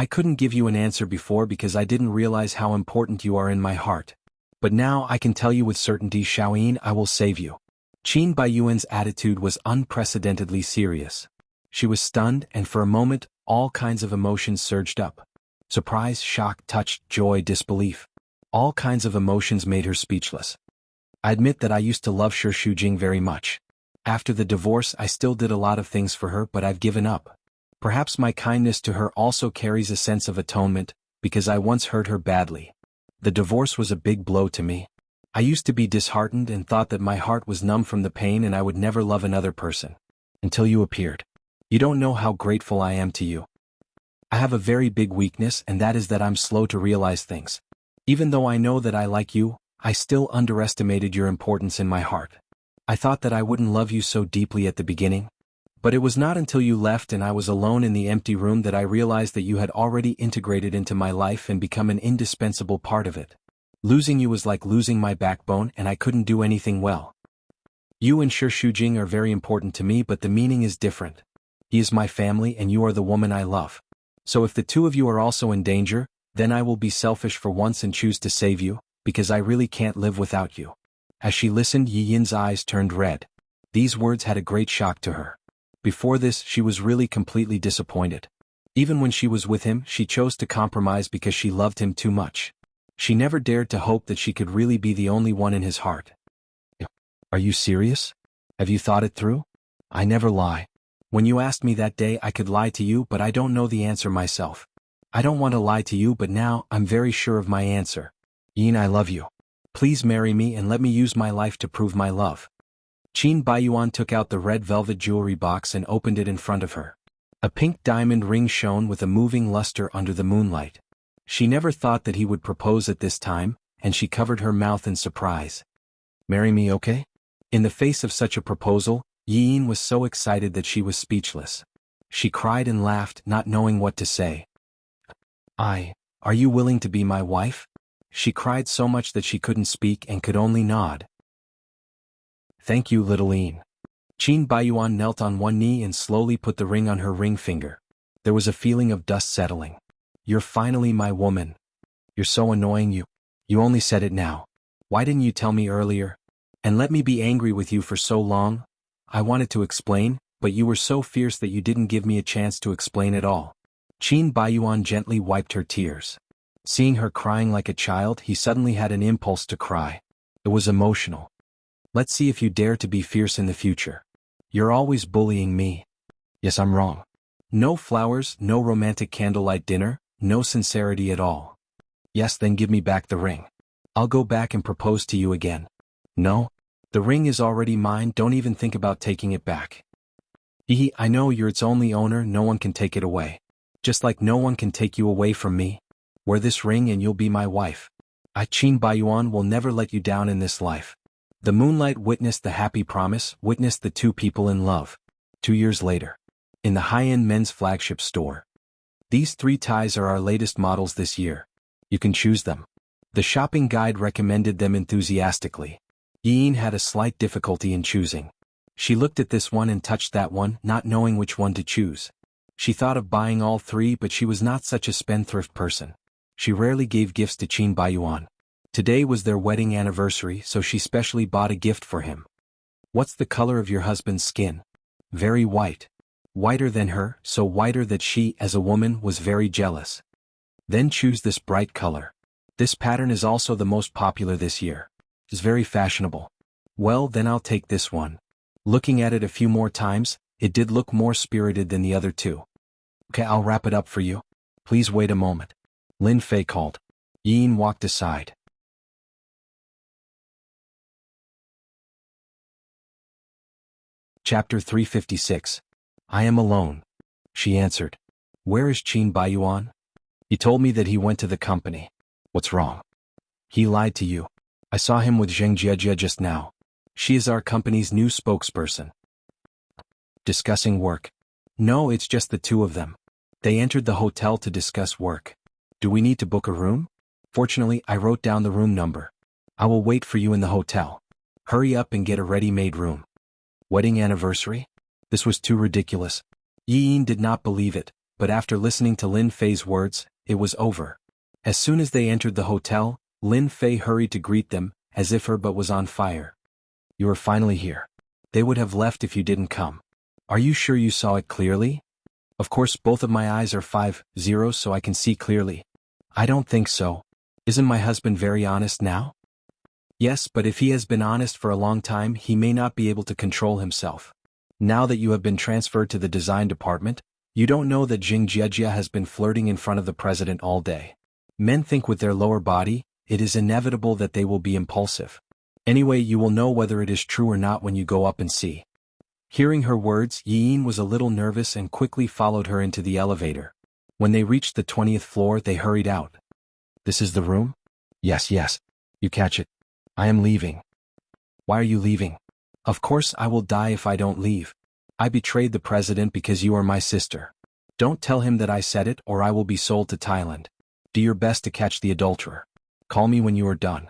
[SPEAKER 1] couldn't give you an answer before because I didn't realize how important you are in my heart. But now I can tell you with certainty, Xiaoyin, I will save you. Qin Baiyuan's attitude was unprecedentedly serious. She was stunned, and for a moment, all kinds of emotions surged up. Surprise, shock, touch, joy, disbelief. All kinds of emotions made her speechless. I admit that I used to love Shi Shujing very much. After the divorce, I still did a lot of things for her, but I've given up. Perhaps my kindness to her also carries a sense of atonement, because I once hurt her badly. The divorce was a big blow to me. I used to be disheartened and thought that my heart was numb from the pain and I would never love another person. Until you appeared. You don't know how grateful I am to you. I have a very big weakness, and that is that I'm slow to realize things. Even though I know that I like you, I still underestimated your importance in my heart. I thought that I wouldn't love you so deeply at the beginning. But it was not until you left and I was alone in the empty room that I realized that you had already integrated into my life and become an indispensable part of it. Losing you was like losing my backbone, and I couldn't do anything well. You and Shi Shujing are very important to me, but the meaning is different. He is my family and you are the woman I love. So if the two of you are also in danger, then I will be selfish for once and choose to save you, because I really can't live without you. As she listened, Yi Yin's eyes turned red. These words had a great shock to her. Before this, she was really completely disappointed. Even when she was with him, she chose to compromise because she loved him too much. She never dared to hope that she could really be the only one in his heart. Are you serious? Have you thought it through? I never lie. When you asked me that day I could lie to you, but I don't know the answer myself. I don't want to lie to you, but now I'm very sure of my answer. Yin, I love you. Please marry me and let me use my life to prove my love. Qin Baiyuan took out the red velvet jewelry box and opened it in front of her. A pink diamond ring shone with a moving luster under the moonlight. She never thought that he would propose at this time, and she covered her mouth in surprise. Marry me, okay? In the face of such a proposal, Yin was so excited that she was speechless. She cried and laughed, not knowing what to say. Are you willing to be my wife? She cried so much that she couldn't speak and could only nod. Thank you, little Yin. Qin Baiyuan knelt on one knee and slowly put the ring on her ring finger. There was a feeling of dust settling. You're finally my woman. You're so annoying, you only said it now. Why didn't you tell me earlier? And let me be angry with you for so long? I wanted to explain, but you were so fierce that you didn't give me a chance to explain at all. Qin Baiyuan gently wiped her tears. Seeing her crying like a child, he suddenly had an impulse to cry. It was emotional. Let's see if you dare to be fierce in the future. You're always bullying me. Yes, I'm wrong. No flowers, no romantic candlelight dinner, no sincerity at all. Yes, then give me back the ring. I'll go back and propose to you again. No? The ring is already mine, don't even think about taking it back. I know you're its only owner, no one can take it away. Just like no one can take you away from me. Wear this ring and you'll be my wife. Qin Baiyuan will never let you down in this life. The moonlight witnessed the happy promise, witnessed the two people in love. 2 years later. In the high-end men's flagship store. These 3 ties are our latest models this year. You can choose them. The shopping guide recommended them enthusiastically. Yin had a slight difficulty in choosing. She looked at this one and touched that one, not knowing which one to choose. She thought of buying all 3, but she was not such a spendthrift person. She rarely gave gifts to Qin Baiyuan. Today was their wedding anniversary, so she specially bought a gift for him. What's the color of your husband's skin? Very white. Whiter than her, so whiter that she, as a woman, was very jealous. Then choose this bright color. This pattern is also the most popular this year. It's very fashionable. Well, then I'll take this one. Looking at it a few more times, it did look more spirited than the other 2. Okay, I'll wrap it up for you. Please wait a moment. Lin Fei called. Yin walked aside. Chapter 356. I am alone. She answered. Where is Qin Baiyuan? He told me that he went to the company. What's wrong? He lied to you. I saw him with Zheng Jiejie just now. She is our company's new spokesperson. Discussing work. No, it's just the 2 of them. They entered the hotel to discuss work. Do we need to book a room? Fortunately, I wrote down the room number. I will wait for you in the hotel. Hurry up and get a ready-made room. Wedding anniversary? This was too ridiculous. Yin did not believe it, but after listening to Lin Fei's words, it was over. As soon as they entered the hotel, Lin Fei hurried to greet them, as if her butt was on fire. You are finally here. They would have left if you didn't come. Are you sure you saw it clearly? Of course, both of my eyes are 5-0, so I can see clearly. I don't think so. Isn't my husband very honest now? Yes, but if he has been honest for a long time, he may not be able to control himself. Now that you have been transferred to the design department, you don't know that Zheng Jiejie has been flirting in front of the president all day. Men think with their lower body, it is inevitable that they will be impulsive. Anyway, you will know whether it is true or not when you go up and see. Hearing her words, Yin was a little nervous and quickly followed her into the elevator. When they reached the 20th floor, they hurried out. This is the room? Yes. You catch it. I am leaving. Why are you leaving? Of course I will die if I don't leave. I betrayed the president because you are my sister. Don't tell him that I said it or I will be sold to Thailand. Do your best to catch the adulterer. Call me when you are done.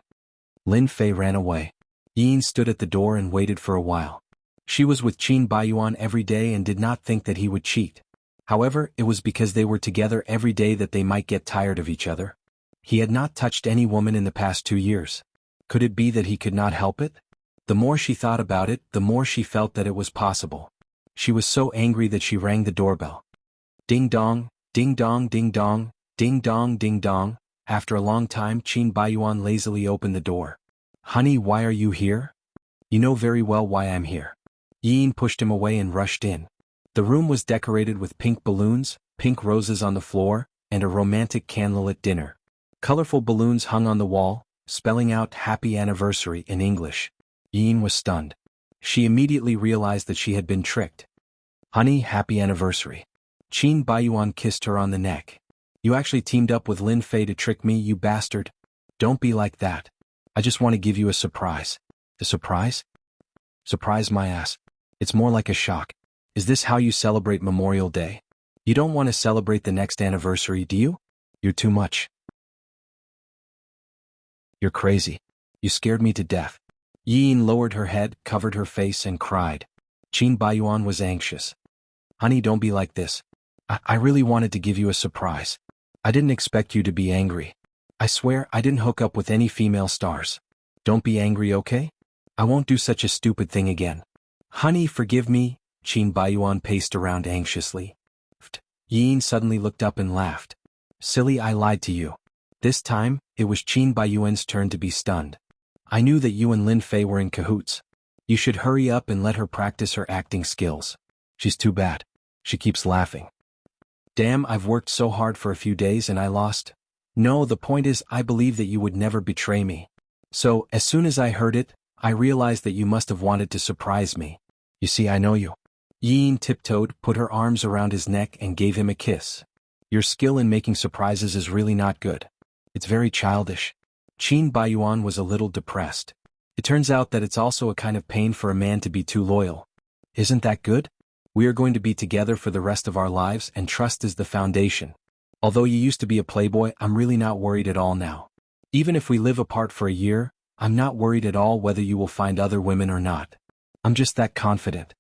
[SPEAKER 1] Lin Fei ran away. Yin stood at the door and waited for a while. She was with Qin Baiyuan every day and did not think that he would cheat. However, it was because they were together every day that they might get tired of each other. He had not touched any woman in the past 2 years. Could it be that he could not help it? The more she thought about it, the more she felt that it was possible. She was so angry that she rang the doorbell. Ding dong, ding dong, ding dong, ding dong, ding dong. After a long time, Qin Baiyuan lazily opened the door. Honey, why are you here? You know very well why I'm here. Yin pushed him away and rushed in. The room was decorated with pink balloons, pink roses on the floor, and a romantic candlelit dinner. Colorful balloons hung on the wall, spelling out "Happy Anniversary" in English. Yin was stunned. She immediately realized that she had been tricked. "Honey, happy anniversary." Qin Baiyuan kissed her on the neck. "You actually teamed up with Lin Fei to trick me, you bastard. Don't be like that. I just want to give you a surprise." "A surprise?" "Surprise my ass. It's more like a shock. Is this how you celebrate Memorial Day? You don't want to celebrate the next anniversary, do you? You're too much. You're crazy. You scared me to death." Yin lowered her head, covered her face, and cried. Qin Baiyuan was anxious. "Honey, don't be like this. I really wanted to give you a surprise. I didn't expect you to be angry. I swear I didn't hook up with any female stars. Don't be angry, okay? I won't do such a stupid thing again." "Honey, forgive me." Qin Baiyuan paced around anxiously. Yin suddenly looked up and laughed. "Silly, I lied to you." This time, it was Qin Baiyuan's turn to be stunned. "I knew that you and Lin Fei were in cahoots. You should hurry up and let her practice her acting skills. She's too bad. She keeps laughing. Damn, I've worked so hard for a few days and I lost. No, the point is, I believe that you would never betray me. So, as soon as I heard it, I realized that you must have wanted to surprise me. You see, I know you." Yin tiptoed, put her arms around his neck and gave him a kiss. "Your skill in making surprises is really not good. It's very childish." Qin Baiyuan was a little depressed. It turns out that it's also a kind of pain for a man to be too loyal. Isn't that good? We are going to be together for the rest of our lives and trust is the foundation. Although you used to be a playboy, I'm really not worried at all now. Even if we live apart for a year, I'm not worried at all whether you will find other women or not. I'm just that confident."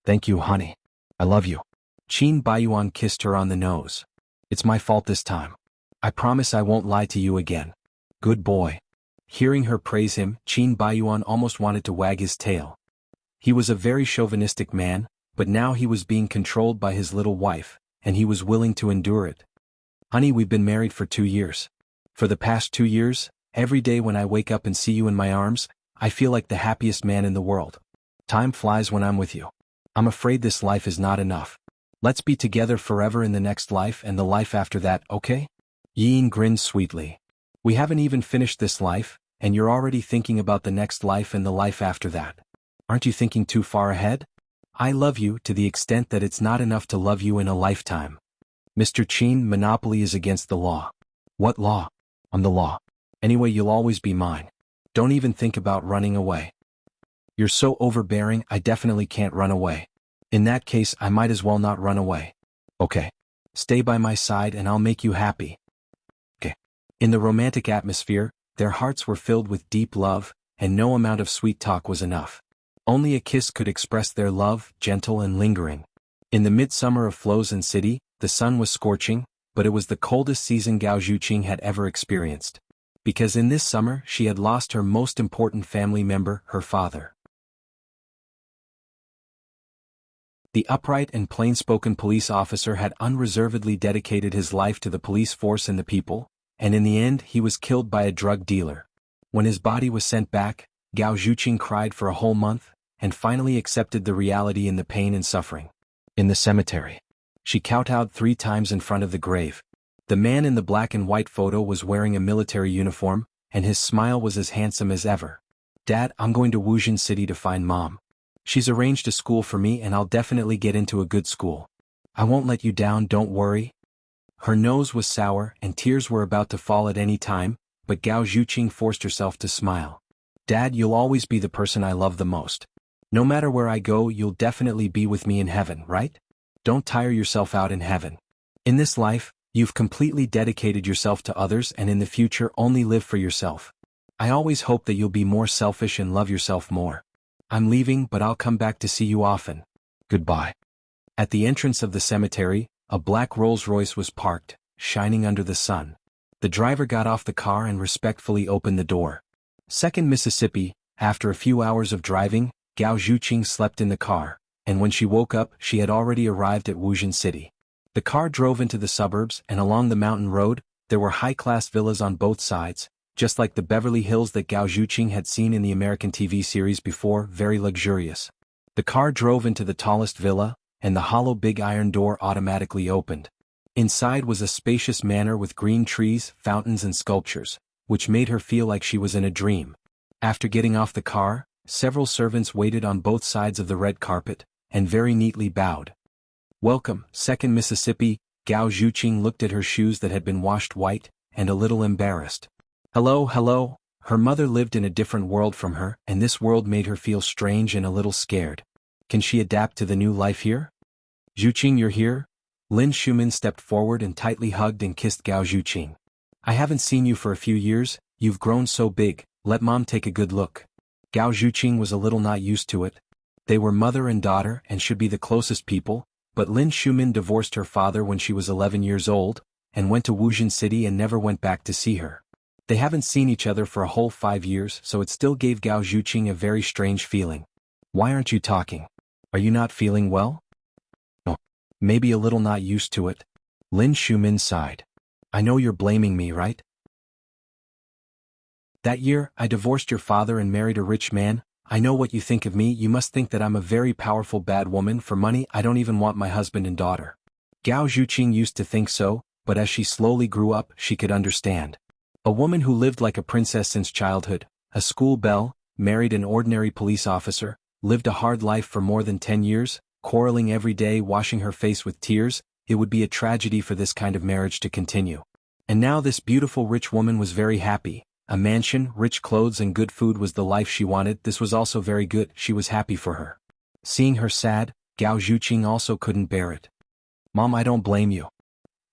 [SPEAKER 1] "Thank you, honey. I love you." Qin Baiyuan kissed her on the nose. "It's my fault this time. I promise I won't lie to you again. Good boy." Hearing her praise him, Qin Baiyuan almost wanted to wag his tail. He was a very chauvinistic man, but now he was being controlled by his little wife, and he was willing to endure it. "Honey, we've been married for 2 years. For the past 2 years, every day when I wake up and see you in my arms, I feel like the happiest man in the world. Time flies when I'm with you. I'm afraid this life is not enough. Let's be together forever in the next life and the life after that, okay?" Yin grinned sweetly. "We haven't even finished this life, and you're already thinking about the next life and the life after that. Aren't you thinking too far ahead? I love you to the extent that it's not enough to love you in a lifetime. Mr. Qin, monopoly is against the law." "What law?" "I'm the law. Anyway, you'll always be mine. Don't even think about running away." "You're so overbearing, I definitely can't run away. In that case, I might as well not run away." "Okay. Stay by my side and I'll make you happy." "Okay." In the romantic atmosphere, their hearts were filled with deep love, and no amount of sweet talk was enough. Only a kiss could express their love, gentle and lingering. In the midsummer of Flozen City, the sun was scorching, but it was the coldest season Gao Zhuqing had ever experienced. Because in this summer she had lost her most important family member, her father. The upright and plain-spoken police officer had unreservedly dedicated his life to the police force and the people, and in the end he was killed by a drug dealer. When his body was sent back, Gao Zhuqing cried for a whole month, and finally accepted the reality in the pain and suffering. In the cemetery, she kowtowed 3 times in front of the grave. The man in the black and white photo was wearing a military uniform, and his smile was as handsome as ever. "Dad, I'm going to Wuxia City to find Mom. She's arranged a school for me and I'll definitely get into a good school. I won't let you down, don't worry." Her nose was sour and tears were about to fall at any time, but Gao Zhuqing forced herself to smile. "Dad, you'll always be the person I love the most. No matter where I go, you'll definitely be with me in heaven, right? Don't tire yourself out in heaven. In this life, you've completely dedicated yourself to others and in the future only live for yourself. I always hope that you'll be more selfish and love yourself more. I'm leaving, but I'll come back to see you often. Goodbye." At the entrance of the cemetery, a black Rolls-Royce was parked, shining under the sun. The driver got off the car and respectfully opened the door. Second Mississippi, after a few hours of driving, Gao Zhuqing slept in the car, and when she woke up she had already arrived at Wuxia City. The car drove into the suburbs and along the mountain road, there were high-class villas on both sides, just like the Beverly Hills that Gao Zhuqing had seen in the American TV series before, very luxurious. The car drove into the tallest villa, and the hollow big iron door automatically opened. Inside was a spacious manor with green trees, fountains and sculptures, which made her feel like she was in a dream. After getting off the car, several servants waited on both sides of the red carpet, and very neatly bowed. "Welcome, Second Mississippi." Gao Zhuqing looked at her shoes that had been washed white, and a little embarrassed. "Hello, hello." Her mother lived in a different world from her, and this world made her feel strange and a little scared. Can she adapt to the new life here? "Zhuqing, you're here?" Lin Shumin stepped forward and tightly hugged and kissed Gao Zhuqing. "I haven't seen you for a few years, you've grown so big, let mom take a good look." Gao Zhuqing was a little not used to it. They were mother and daughter and should be the closest people, but Lin Shumin divorced her father when she was 11 years old, and went to Wuxia City and never went back to see her. They haven't seen each other for a whole 5 years, so it still gave Gao Zhuqing a very strange feeling. "Why aren't you talking? Are you not feeling well?" "Oh, maybe a little not used to it." Lin Shumin sighed. "I know you're blaming me, right? That year, I divorced your father and married a rich man. I know what you think of me. You must think that I'm a very powerful bad woman. For money, I don't even want my husband and daughter." Gao Zhuqing used to think so, but as she slowly grew up, she could understand. A woman who lived like a princess since childhood, a school belle, married an ordinary police officer, lived a hard life for more than 10 years, quarreling every day, washing her face with tears. It would be a tragedy for this kind of marriage to continue. And now this beautiful rich woman was very happy. A mansion, rich clothes and good food was the life she wanted. This was also very good. She was happy for her. Seeing her sad, Gao Zhuqing also couldn't bear it. "Mom, I don't blame you."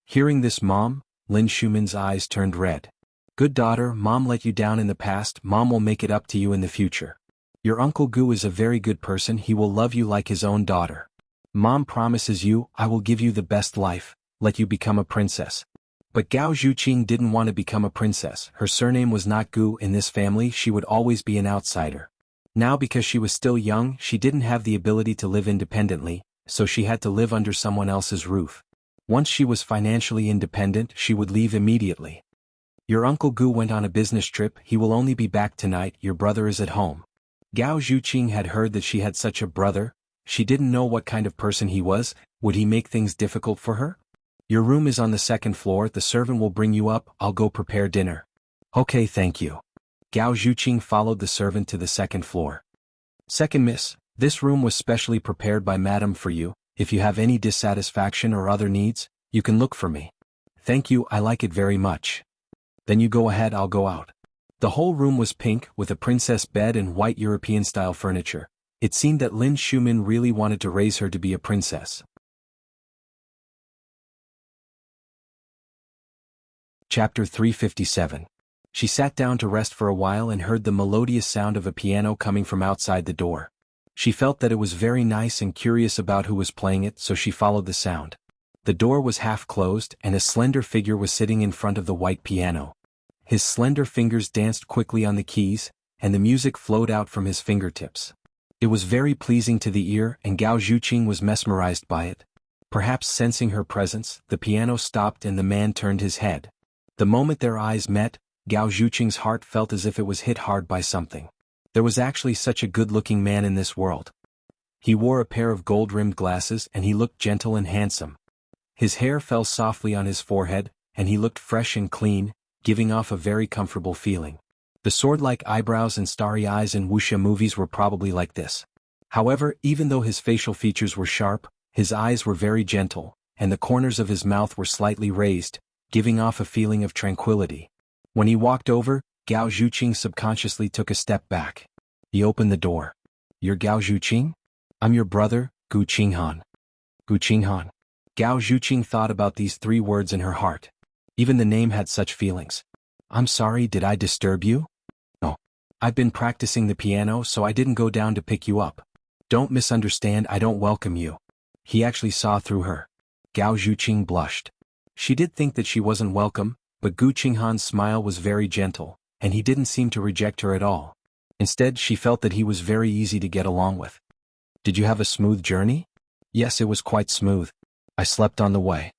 [SPEAKER 1] Hearing this, Mom, Lin Shumin's eyes turned red. "Good daughter, Mom let you down in the past. Mom will make it up to you in the future. Your Uncle Gu is a very good person. He will love you like his own daughter. Mom promises you, I will give you the best life, let you become a princess." But Gao Zhuqing didn't want to become a princess. Her surname was not Gu. In this family, she would always be an outsider. Now, because she was still young, she didn't have the ability to live independently, so she had to live under someone else's roof. Once she was financially independent, she would leave immediately. "Your Uncle Gu went on a business trip. He will only be back tonight. Your brother is at home." Gao Zhuqing had heard that she had such a brother. She didn't know what kind of person he was. Would he make things difficult for her? "Your room is on the second floor. The servant will bring you up. I'll go prepare dinner." "Okay, thank you." Gao Zhuqing followed the servant to the second floor. "Second miss, this room was specially prepared by Madam for you. If you have any dissatisfaction or other needs, you can look for me." "Thank you, I like it very much." "Then you go ahead, I'll go out." The whole room was pink, with a princess bed and white European-style furniture. It seemed that Lin Shumin really wanted to raise her to be a princess. Chapter 357. She sat down to rest for a while and heard the melodious sound of a piano coming from outside the door. She felt that it was very nice and curious about who was playing it, so she followed the sound. The door was half closed and a slender figure was sitting in front of the white piano. His slender fingers danced quickly on the keys, and the music flowed out from his fingertips. It was very pleasing to the ear, and Gao Zhuqing was mesmerized by it. Perhaps sensing her presence, the piano stopped and the man turned his head. The moment their eyes met, Gao Zhuqing's heart felt as if it was hit hard by something. There was actually such a good-looking man in this world. He wore a pair of gold-rimmed glasses and he looked gentle and handsome. His hair fell softly on his forehead, and he looked fresh and clean, giving off a very comfortable feeling. The sword-like eyebrows and starry eyes in wuxia movies were probably like this. However, even though his facial features were sharp, his eyes were very gentle, and the corners of his mouth were slightly raised, giving off a feeling of tranquility. When he walked over, Gao Zhuqing subconsciously took a step back. He opened the door. "You're Gao Zhuqing? I'm your brother, Gu Qinghan." Gu Qinghan. Gao Zhuqing thought about these 3 words in her heart. Even the name had such feelings. "I'm sorry, did I disturb you?" "No. I've been practicing the piano, so I didn't go down to pick you up. Don't misunderstand, I don't welcome you." He actually saw through her. Gao Zhuqing blushed. She did think that she wasn't welcome, but Gu Qinghan's smile was very gentle, and he didn't seem to reject her at all. Instead, she felt that he was very easy to get along with. "Did you have a smooth journey?" "Yes, it was quite smooth. I slept on the way."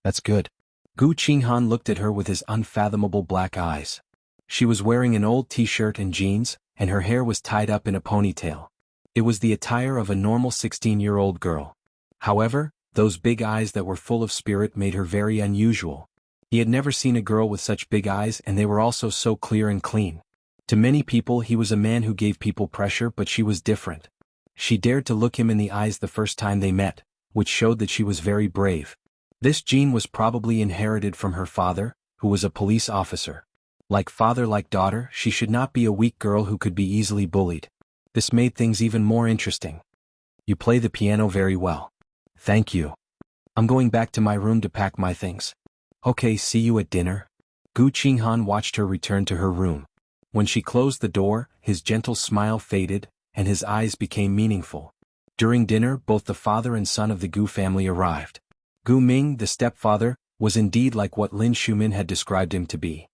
[SPEAKER 1] "That's good." Gu Qinghan looked at her with his unfathomable black eyes. She was wearing an old t-shirt and jeans, and her hair was tied up in a ponytail. It was the attire of a normal 16-year-old girl. However, those big eyes that were full of spirit made her very unusual. He had never seen a girl with such big eyes, and they were also so clear and clean. To many people he was a man who gave people pressure, but she was different. She dared to look him in the eyes the first time they met, which showed that she was very brave. This gene was probably inherited from her father, who was a police officer. Like father like daughter, she should not be a weak girl who could be easily bullied. This made things even more interesting. You play the piano very well. Thank you. I'm going back to my room to pack my things. Okay, see you at dinner. Gu Qinghan watched her return to her room. When she closed the door, his gentle smile faded, and his eyes became meaningful. During dinner, both the father and son of the Gu family arrived. Gu Ming, the stepfather, was indeed like what Lin Shumin had described him to be.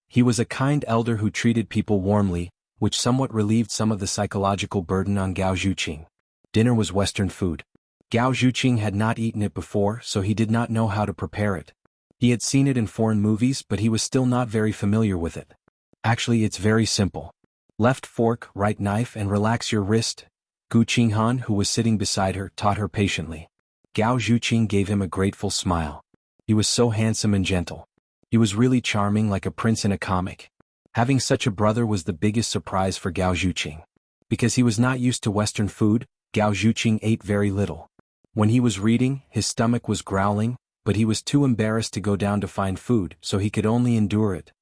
[SPEAKER 1] He was a kind elder who treated people warmly, which somewhat relieved some of the psychological burden on Gao Zhuqing. Dinner was Western food. Gao Zhuqing had not eaten it before, so he did not know how to prepare it. He had seen it in foreign movies, but he was still not very familiar with it. Actually, it's very simple. Left fork, right knife, and relax your wrist. Gu Qinghan, who was sitting beside her, taught her patiently. Gao Zhuqing gave him a grateful smile. He was so handsome and gentle. He was really charming, like a prince in a comic. Having such a brother was the biggest surprise for Gao Zhuqing. Because he was not used to Western food, Gao Zhuqing ate very little. When he was reading, his stomach was growling, but he was too embarrassed to go down to find food, so he could only endure it.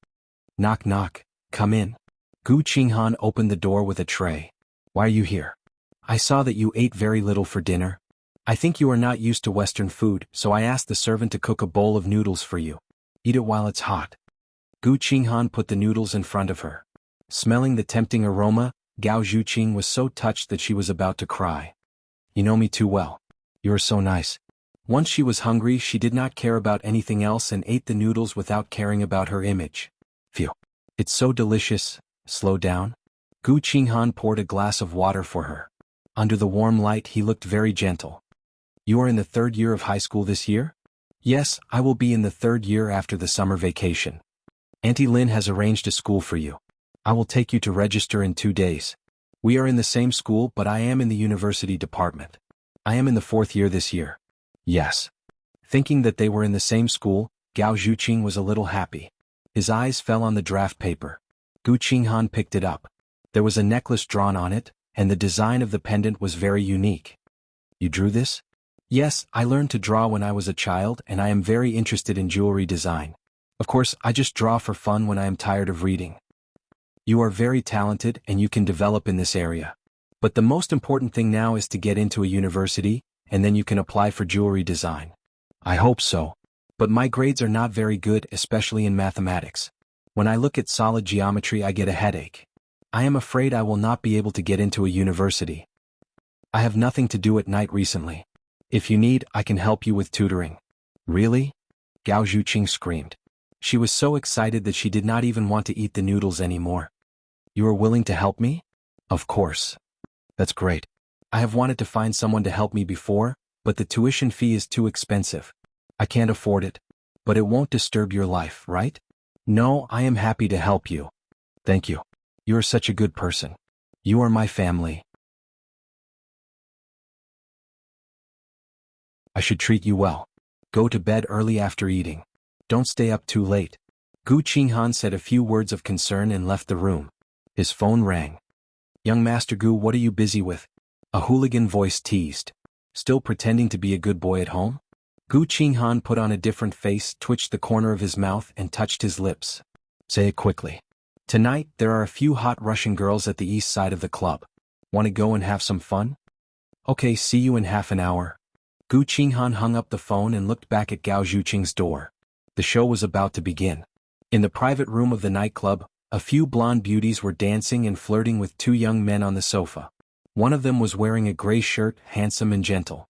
[SPEAKER 1] Knock knock, come in. Gu Qinghan opened the door with a tray. Why are you here? I saw that you ate very little for dinner. I think you are not used to Western food, so I asked the servant to cook a bowl of noodles for you. Eat it while it's hot. Gu Qinghan put the noodles in front of her. Smelling the tempting aroma, Gao Zhuqing was so touched that she was about to cry. You know me too well. You are so nice. Once she was hungry, she did not care about anything else and ate the noodles without caring about her image. Phew. It's so delicious. Slow down. Gu Qinghan poured a glass of water for her. Under the warm light, he looked very gentle. You are in the third year of high school this year? Yes, I will be in the third year after the summer vacation. Auntie Lin has arranged a school for you. I will take you to register in 2 days. We are in the same school, but I am in the university department. I am in the 4th year this year. Yes. Thinking that they were in the same school, Gao Zhuqing was a little happy. His eyes fell on the draft paper. Gu Qinghan picked it up. There was a necklace drawn on it, and the design of the pendant was very unique. You drew this? Yes, I learned to draw when I was a child, and I am very interested in jewelry design. Of course, I just draw for fun when I am tired of reading. You are very talented and you can develop in this area. But the most important thing now is to get into a university, and then you can apply for jewelry design. I hope so. But my grades are not very good, especially in mathematics. When I look at solid geometry, I get a headache. I am afraid I will not be able to get into a university. I have nothing to do at night recently. If you need, I can help you with tutoring. Really? Gao Zhuqing screamed. She was so excited that she did not even want to eat the noodles anymore. You are willing to help me? Of course. That's great. I have wanted to find someone to help me before, but the tuition fee is too expensive. I can't afford it. But it won't disturb your life, right? No, I am happy to help you. Thank you. You are such a good person. You are my family. I should treat you well. Go to bed early after eating. Don't stay up too late. Gu Qinghan said a few words of concern and left the room. His phone rang. Young Master Gu, what are you busy with? A hooligan voice teased. Still pretending to be a good boy at home? Gu Qinghan put on a different face, twitched the corner of his mouth and touched his lips. Say it quickly. Tonight, there are a few hot Russian girls at the east side of the club. Want to go and have some fun? Okay, see you in half an hour. Gu Qinghan hung up the phone and looked back at Gao Zhuqing's door. The show was about to begin. In the private room of the nightclub, a few blonde beauties were dancing and flirting with 2 young men on the sofa. One of them was wearing a gray shirt, handsome and gentle.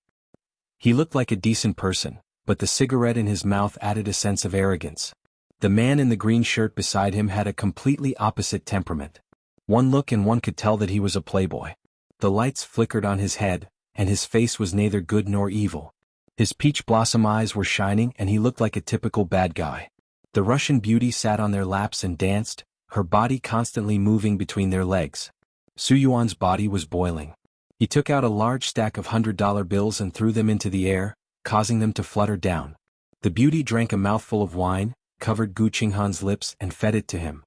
[SPEAKER 1] He looked like a decent person, but the cigarette in his mouth added a sense of arrogance. The man in the green shirt beside him had a completely opposite temperament. One look and one could tell that he was a playboy. The lights flickered on his head, and his face was neither good nor evil. His peach blossom eyes were shining and he looked like a typical bad guy. The Russian beauty sat on their laps and danced, her body constantly moving between their legs. Su Yuan's body was boiling. He took out a large stack of $100 bills and threw them into the air, causing them to flutter down. The beauty drank a mouthful of wine, covered Gu Qinghan's lips and fed it to him.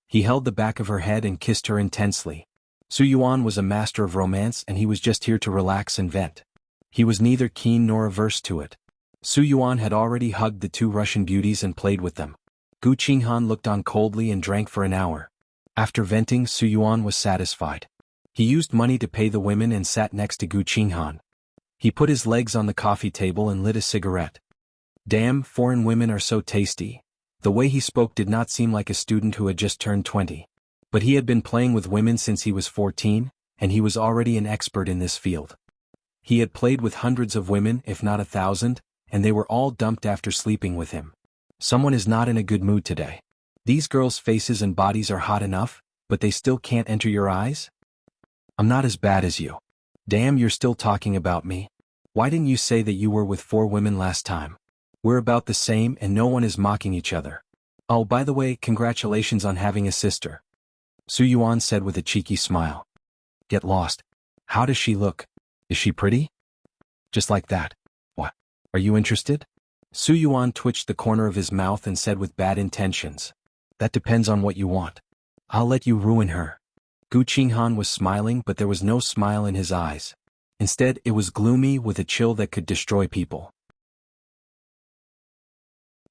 [SPEAKER 1] He held the back of her head and kissed her intensely. Su Yuan was a master of romance and he was just here to relax and vent. He was neither keen nor averse to it. Su Yuan had already hugged the two Russian beauties and played with them. Gu Qinghan looked on coldly and drank for an hour. After venting, Su Yuan was satisfied. He used money to pay the women and sat next to Gu Qinghan. He put his legs on the coffee table and lit a cigarette. Damn, foreign women are so tasty. The way he spoke did not seem like a student who had just turned 20. But he had been playing with women since he was 14, and he was already an expert in this field. He had played with hundreds of women, if not 1,000, and they were all dumped after sleeping with him. Someone is not in a good mood today. These girls' faces and bodies are hot enough, but they still can't enter your eyes? I'm not as bad as you. Damn, you're still talking about me. Why didn't you say that you were with 4 women last time? We're about the same and no one is mocking each other. Oh, by the way, congratulations on having a sister. Su Yuan said with a cheeky smile. Get lost. How does she look? Is she pretty? Just like that. What? Are you interested? Su Yuan twitched the corner of his mouth and said with bad intentions. That depends on what you want. I'll let you ruin her. Gu Qinghan was smiling, but there was no smile in his eyes. Instead, it was gloomy with a chill that could destroy people.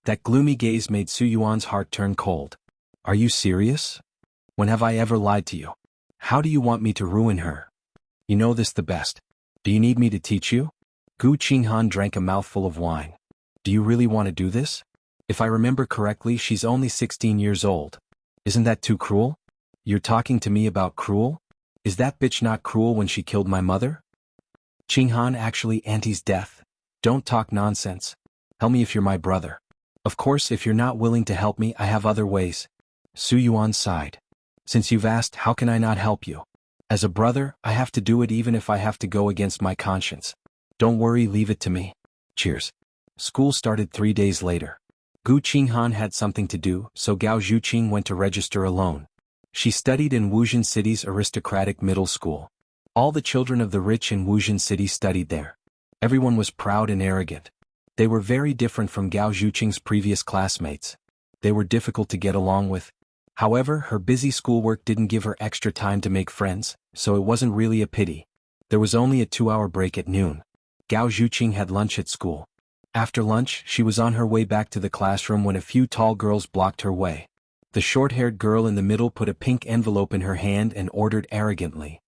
[SPEAKER 1] That gloomy gaze made Su Yuan's heart turn cold. Are you serious? When have I ever lied to you? How do you want me to ruin her? You know this the best. Do you need me to teach you? Gu Qinghan drank a mouthful of wine. Do you really want to do this? If I remember correctly, she's only 16 years old. Isn't that too cruel? You're talking to me about cruel? Is that bitch not cruel when she killed my mother? Qinghan actually antes death. Don't talk nonsense. Tell me if you're my brother. Of course, if you're not willing to help me, I have other ways. Su Yuan sighed. Since you've asked, how can I not help you? As a brother, I have to do it even if I have to go against my conscience. Don't worry, leave it to me. Cheers. School started 3 days later. Gu Qinghan had something to do, so Gao Zhuqing went to register alone. She studied in Wuxia City's aristocratic middle school. All the children of the rich in Wuxia City studied there. Everyone was proud and arrogant. They were very different from Gao Zhuqing's previous classmates. They were difficult to get along with. However, her busy schoolwork didn't give her extra time to make friends, so it wasn't really a pity. There was only a 2-hour break at noon. Gao Zhuqing had lunch at school. After lunch, she was on her way back to the classroom when a few tall girls blocked her way. The short-haired girl in the middle put a pink envelope in her hand and ordered arrogantly.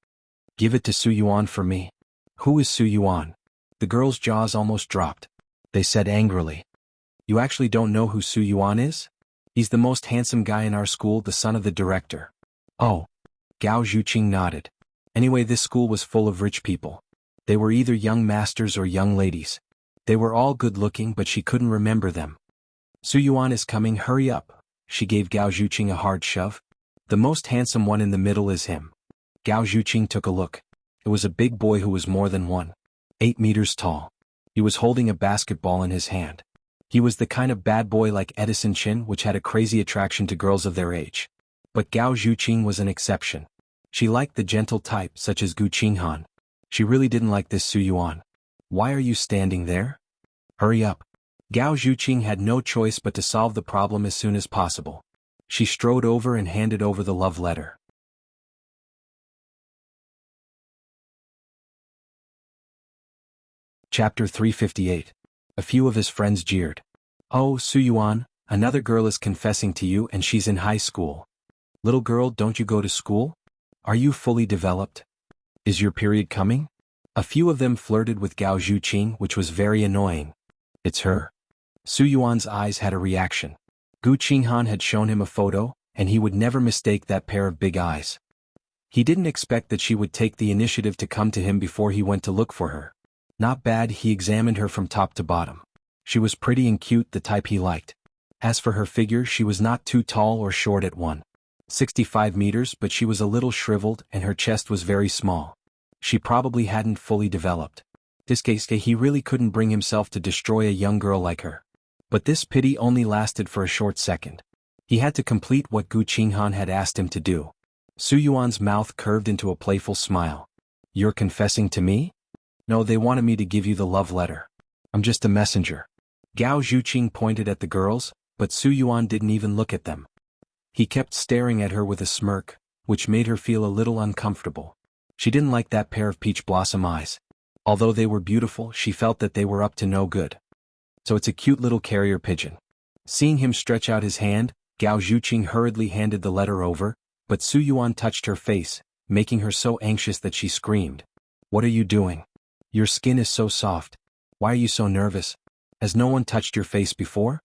[SPEAKER 1] Give it to Su Yuan for me. Who is Su Yuan? The girls' jaws almost dropped. They said angrily. You actually don't know who Su Yuan is? He's the most handsome guy in our school, the son of the director. Oh. Gao Zhuqing nodded. Anyway, this school was full of rich people. They were either young masters or young ladies. They were all good-looking, but she couldn't remember them. Su Yuan is coming, hurry up. She gave Gao Zhuqing a hard shove. The most handsome one in the middle is him. Gao Zhuqing took a look. It was a big boy who was more than 1.8 meters tall. He was holding a basketball in his hand. He was the kind of bad boy like Edison Chin, which had a crazy attraction to girls of their age. But Gao Zhuqing was an exception. She liked the gentle type, such as Gu Qinghan. She really didn't like this Su Yuan. Why are you standing there? Hurry up. Gao Zhuqing had no choice but to solve the problem as soon as possible. She strode over and handed over the love letter. Chapter 358. A few of his friends jeered. Oh, Su Yuan, another girl is confessing to you and she's in high school. Little girl, don't you go to school? Are you fully developed? Is your period coming? A few of them flirted with Gao Zhuqing, which was very annoying. It's her. Su Yuan's eyes had a reaction. Gu Qinghan had shown him a photo, and he would never mistake that pair of big eyes. He didn't expect that she would take the initiative to come to him before he went to look for her. Not bad, he examined her from top to bottom. She was pretty and cute, the type he liked. As for her figure, she was not too tall or short at 1.65 meters, but she was a little shriveled and her chest was very small. She probably hadn't fully developed. This case, he really couldn't bring himself to destroy a young girl like her. But this pity only lasted for a short second. He had to complete what Gu Qinghan had asked him to do. Su Yuan's mouth curved into a playful smile. You're confessing to me? No, they wanted me to give you the love letter. I'm just a messenger. Gao Zhuqing pointed at the girls, but Su Yuan didn't even look at them. He kept staring at her with a smirk, which made her feel a little uncomfortable. She didn't like that pair of peach blossom eyes. Although they were beautiful, she felt that they were up to no good. So it's a cute little carrier pigeon. Seeing him stretch out his hand, Gao Zhuqing hurriedly handed the letter over, but Su Yuan touched her face, making her so anxious that she screamed. What are you doing? Your skin is so soft. Why are you so nervous? Has no one touched your face before?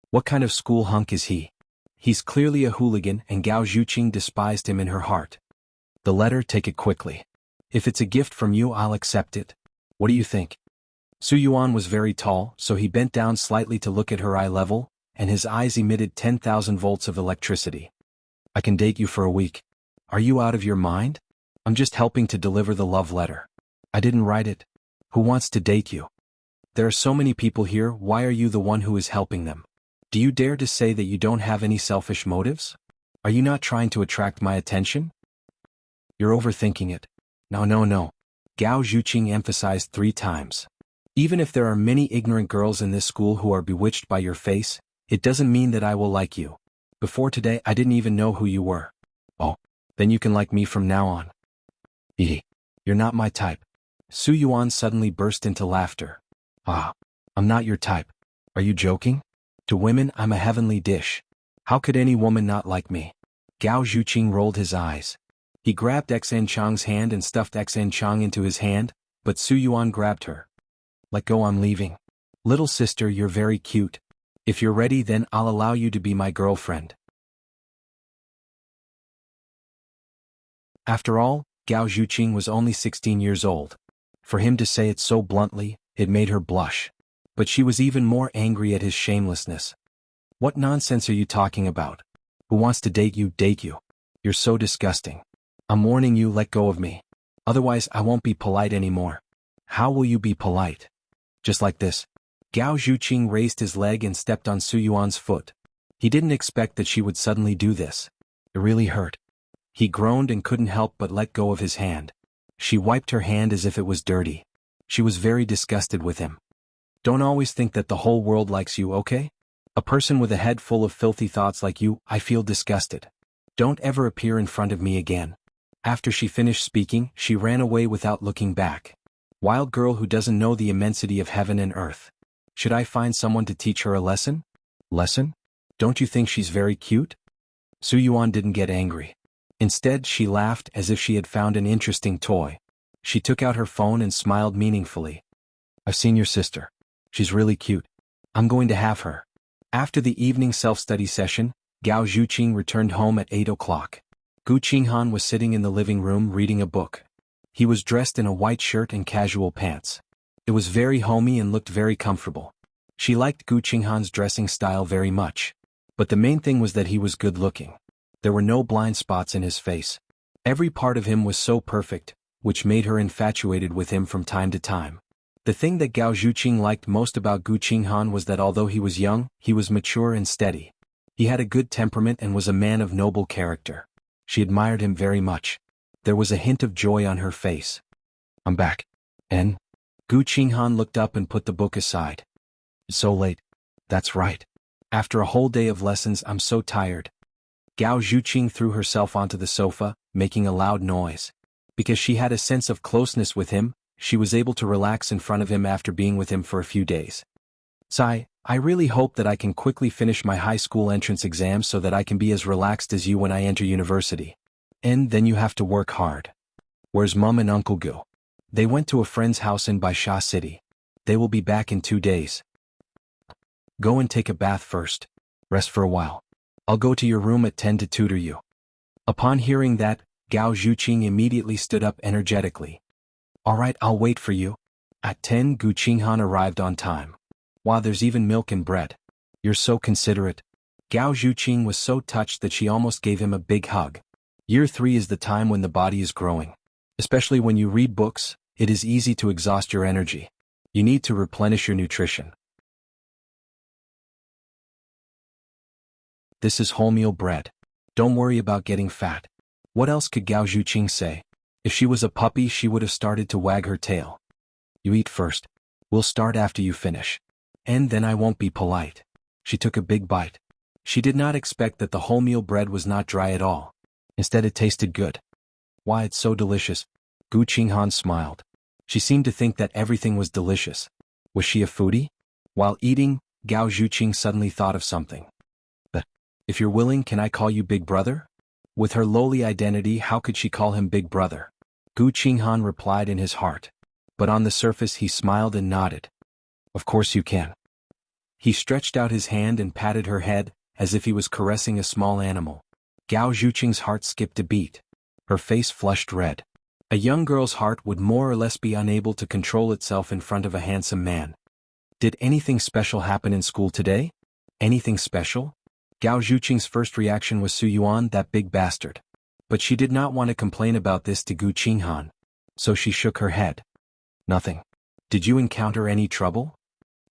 [SPEAKER 1] What kind of school hunk is he? He's clearly a hooligan, and Gao Zhuqing despised him in her heart. The letter, take it quickly. If it's a gift from you, I'll accept it. What do you think? Su Yuan was very tall, so he bent down slightly to look at her eye level, and his eyes emitted 10,000 volts of electricity. I can date you for a week. Are you out of your mind? I'm just helping to deliver the love letter. I didn't write it. Who wants to date you? There are so many people here, why are you the one who is helping them? Do you dare to say that you don't have any selfish motives? Are you not trying to attract my attention? You're overthinking it. No. Gao Zhuqing emphasized 3 times. Even if there are many ignorant girls in this school who are bewitched by your face, it doesn't mean that I will like you. Before today, I didn't even know who you were. Oh, then you can like me from now on. You're not my type. Su Yuan suddenly burst into laughter. Ah, I'm not your type. Are you joking? To women, I'm a heavenly dish. How could any woman not like me? Gao Zhuqing rolled his eyes. He grabbed Xan Chang's hand and stuffed Xan Chang into his hand, but Su Yuan grabbed her. Let go, I'm leaving. Little sister, you're very cute. If you're ready, then I'll allow you to be my girlfriend. After all, Gao Zhuqing was only 16 years old. For him to say it so bluntly, it made her blush. But she was even more angry at his shamelessness. What nonsense are you talking about? Who wants to date you, date you? You're so disgusting. I'm warning you, let go of me. Otherwise, I won't be polite anymore. How will you be polite? Just like this. Gao Zhuqing raised his leg and stepped on Su Yuan's foot. He didn't expect that she would suddenly do this. It really hurt. He groaned and couldn't help but let go of his hand. She wiped her hand as if it was dirty. She was very disgusted with him. Don't always think that the whole world likes you, okay? A person with a head full of filthy thoughts like you, I feel disgusted. Don't ever appear in front of me again. After she finished speaking, she ran away without looking back. Wild girl who doesn't know the immensity of heaven and earth. Should I find someone to teach her a lesson? Lesson? Don't you think she's very cute? Su Yuan didn't get angry. Instead, she laughed as if she had found an interesting toy. She took out her phone and smiled meaningfully. I've seen your sister. She's really cute. I'm going to have her. After the evening self-study session, Gao Zhuqing returned home at 8 o'clock. Gu Qinghan was sitting in the living room reading a book. He was dressed in a white shirt and casual pants. It was very homey and looked very comfortable. She liked Gu Qinghan's dressing style very much. But the main thing was that he was good-looking. There were no blind spots in his face. Every part of him was so perfect, which made her infatuated with him from time to time. The thing that Gao Zhuqing liked most about Gu Qinghan was that although he was young, he was mature and steady. He had a good temperament and was a man of noble character. She admired him very much. There was a hint of joy on her face. I'm back. And? Gu Qinghan looked up and put the book aside. It's so late. That's right. After a whole day of lessons, I'm so tired. Gao Zhuqing threw herself onto the sofa, making a loud noise. Because she had a sense of closeness with him, she was able to relax in front of him after being with him for a few days. Sai, I really hope that I can quickly finish my high school entrance exam so that I can be as relaxed as you when I enter university. And then you have to work hard. Where's Mom and Uncle Gu? They went to a friend's house in Baisha City. They will be back in 2 days. Go and take a bath first. Rest for a while. I'll go to your room at 10 to tutor you. Upon hearing that, Gao Zhuqing immediately stood up energetically. All right, I'll wait for you. At 10, Gu Qinghan arrived on time. Wow, there's even milk and bread. You're so considerate. Gao Zhuqing was so touched that she almost gave him a big hug. Year 3 is the time when the body is growing. Especially when you read books, it is easy to exhaust your energy. You need to replenish your nutrition. This is wholemeal bread. Don't worry about getting fat. What else could Gao Zhuqing say? If she was a puppy, she would have started to wag her tail. You eat first. We'll start after you finish. And then I won't be polite. She took a big bite. She did not expect that the wholemeal bread was not dry at all. Instead, it tasted good. Why, it's so delicious. Gu Qinghan smiled. She seemed to think that everything was delicious. Was she a foodie? While eating, Gao Zhuqing suddenly thought of something. If you're willing, can I call you Big Brother? With her lowly identity, how could she call him Big Brother? Gu Qinghan replied in his heart. But on the surface he smiled and nodded. Of course you can. He stretched out his hand and patted her head, as if he was caressing a small animal. Gao Zhuqing's heart skipped a beat. Her face flushed red. A young girl's heart would more or less be unable to control itself in front of a handsome man. Did anything special happen in school today? Anything special? Gao Zhuqing's first reaction was Su Yuan, that big bastard. But she did not want to complain about this to Gu Qinghan. So she shook her head. Nothing. Did you encounter any trouble?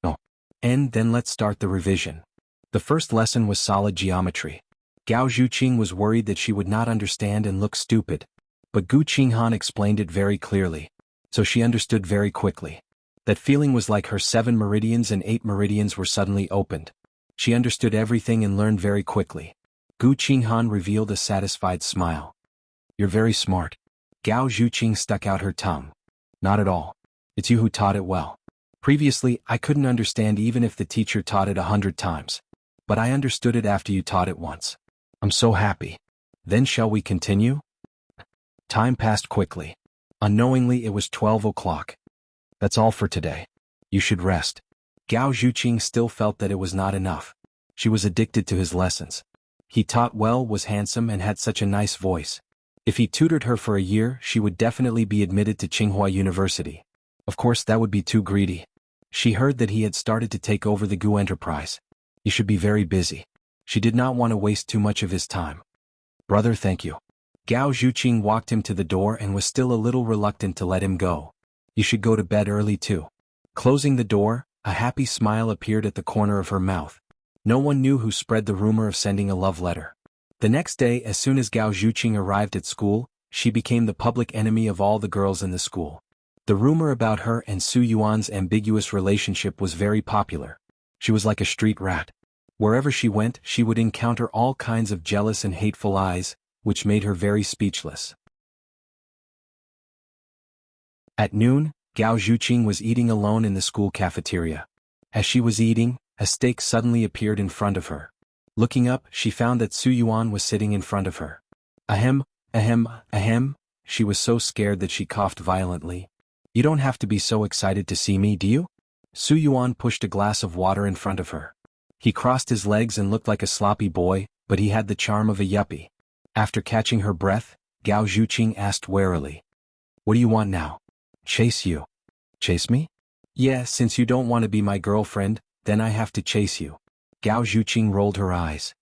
[SPEAKER 1] No. And then let's start the revision. The first lesson was solid geometry. Gao Zhuqing was worried that she would not understand and look stupid. But Gu Qinghan explained it very clearly. So she understood very quickly. That feeling was like her 7 meridians and 8 meridians were suddenly opened. She understood everything and learned very quickly. Gu Qinghan revealed a satisfied smile. You're very smart. Gao Zhuqing stuck out her tongue. Not at all. It's you who taught it well. Previously, I couldn't understand even if the teacher taught it 100 times. But I understood it after you taught it once. I'm so happy. Then shall we continue? Time passed quickly. Unknowingly, it was 12 o'clock. That's all for today. You should rest. Gao Zhuqing still felt that it was not enough. She was addicted to his lessons. He taught well, was handsome, and had such a nice voice. If he tutored her for a year, she would definitely be admitted to Tsinghua University. Of course, that would be too greedy. She heard that he had started to take over the Gu enterprise. He should be very busy. She did not want to waste too much of his time. Brother, thank you. Gao Zhuqing walked him to the door and was still a little reluctant to let him go. You should go to bed early too. Closing the door, a happy smile appeared at the corner of her mouth. No one knew who spread the rumor of sending a love letter. The next day, as soon as Gao Zhuqing arrived at school, she became the public enemy of all the girls in the school. The rumor about her and Su Yuan's ambiguous relationship was very popular. She was like a street rat. Wherever she went, she would encounter all kinds of jealous and hateful eyes, which made her very speechless. At noon, Gao Zhuqing was eating alone in the school cafeteria. As she was eating, a steak suddenly appeared in front of her. Looking up, she found that Su Yuan was sitting in front of her. Ahem, ahem, ahem. She was so scared that she coughed violently. You don't have to be so excited to see me, do you? Su Yuan pushed a glass of water in front of her. He crossed his legs and looked like a sloppy boy, but he had the charm of a yuppie. After catching her breath, Gao Zhuqing asked warily. What do you want now? Chase you. Chase me? Yeah, since you don't want to be my girlfriend, then I have to chase you. Gao Zhuqing rolled her eyes.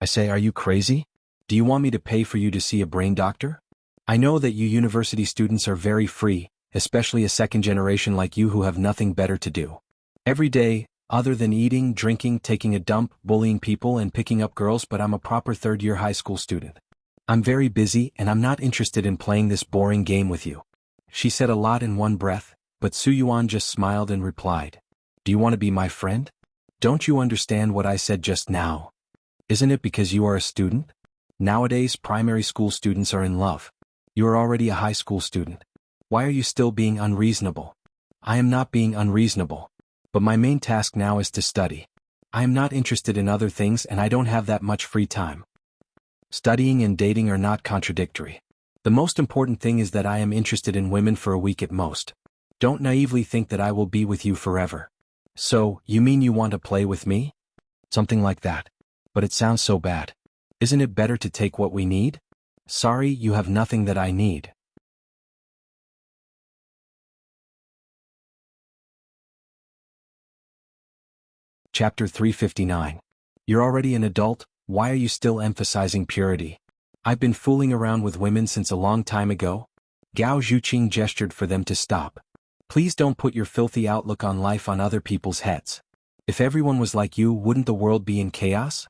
[SPEAKER 1] I say, are you crazy? Do you want me to pay for you to see a brain doctor? I know that you university students are very free, especially a second generation like you who have nothing better to do. Every day, other than eating, drinking, taking a dump, bullying people and picking up girls, but I'm a proper third-year high school student. I'm very busy and I'm not interested in playing this boring game with you. She said a lot in one breath, but Su Yuan just smiled and replied. Do you want to be my friend? Don't you understand what I said just now? Isn't it because you are a student? Nowadays, primary school students are in love. You are already a high school student. Why are you still being unreasonable? I am not being unreasonable. But my main task now is to study. I am not interested in other things and I don't have that much free time. Studying and dating are not contradictory. The most important thing is that I am interested in women for a week at most. Don't naively think that I will be with you forever. So, you mean you want to play with me? Something like that. But it sounds so bad. Isn't it better to take what we need? Sorry, you have nothing that I need. Chapter 359. You're already an adult, why are you still emphasizing purity? I've been fooling around with women since a long time ago. Gao Zhuqing gestured for them to stop. Please don't put your filthy outlook on life on other people's heads. If everyone was like you, wouldn't the world be in chaos?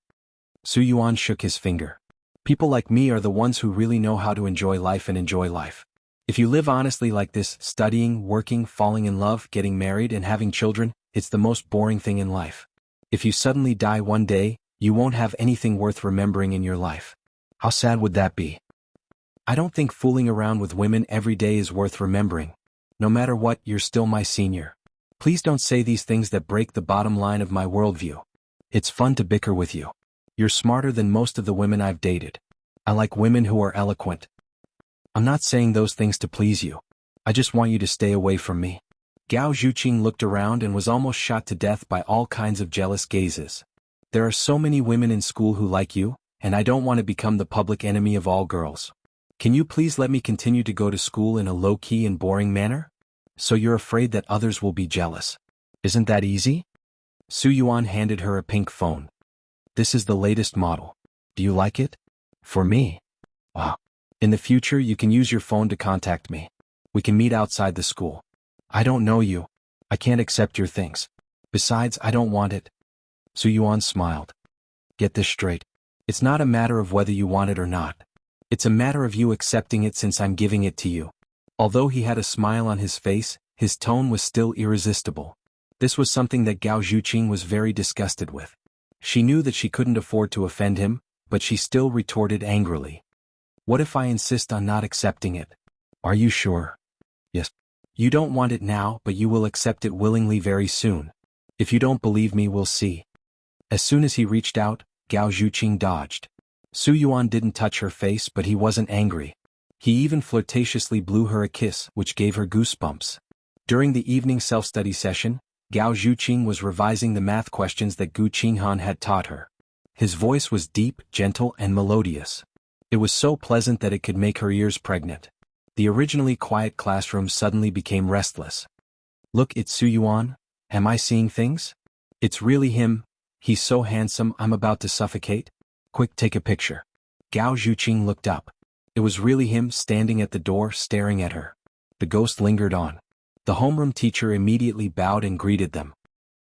[SPEAKER 1] Su Yuan shook his finger. People like me are the ones who really know how to enjoy life and enjoy life. If you live honestly like this, studying, working, falling in love, getting married, and having children, it's the most boring thing in life. If you suddenly die one day, you won't have anything worth remembering in your life. How sad would that be? I don't think fooling around with women every day is worth remembering. No matter what, you're still my senior. Please don't say these things that break the bottom line of my worldview. It's fun to bicker with you. You're smarter than most of the women I've dated. I like women who are eloquent. I'm not saying those things to please you. I just want you to stay away from me. Gao Zhuqing looked around and was almost shot to death by all kinds of jealous gazes. There are so many women in school who like you, and I don't want to become the public enemy of all girls. Can you please let me continue to go to school in a low-key and boring manner? So you're afraid that others will be jealous. Isn't that easy? Su Yuan handed her a pink phone. This is the latest model. Do you like it? For me? Wow. In the future you can use your phone to contact me. We can meet outside the school. I don't know you. I can't accept your things. Besides, I don't want it. Su Yuan smiled. Get this straight. It's not a matter of whether you want it or not. It's a matter of you accepting it since I'm giving it to you. Although he had a smile on his face, his tone was still irresistible. This was something that Gao Zhuqing was very disgusted with. She knew that she couldn't afford to offend him, but she still retorted angrily. What if I insist on not accepting it? Are you sure? Yes. You don't want it now, but you will accept it willingly very soon. If you don't believe me, we'll see. As soon as he reached out, Gao Zhuqing dodged. Su Yuan didn't touch her face, but he wasn't angry. He even flirtatiously blew her a kiss, which gave her goosebumps. During the evening self-study session, Gao Zhuqing was revising the math questions that Gu Qinghan had taught her. His voice was deep, gentle, and melodious. It was so pleasant that it could make her ears pregnant. The originally quiet classroom suddenly became restless. Look, it's Su Yuan. Am I seeing things? It's really him. He's so handsome, I'm about to suffocate. Quick, take a picture. Gao Zhuqing looked up. It was really him standing at the door staring at her. The ghost lingered on. The homeroom teacher immediately bowed and greeted them.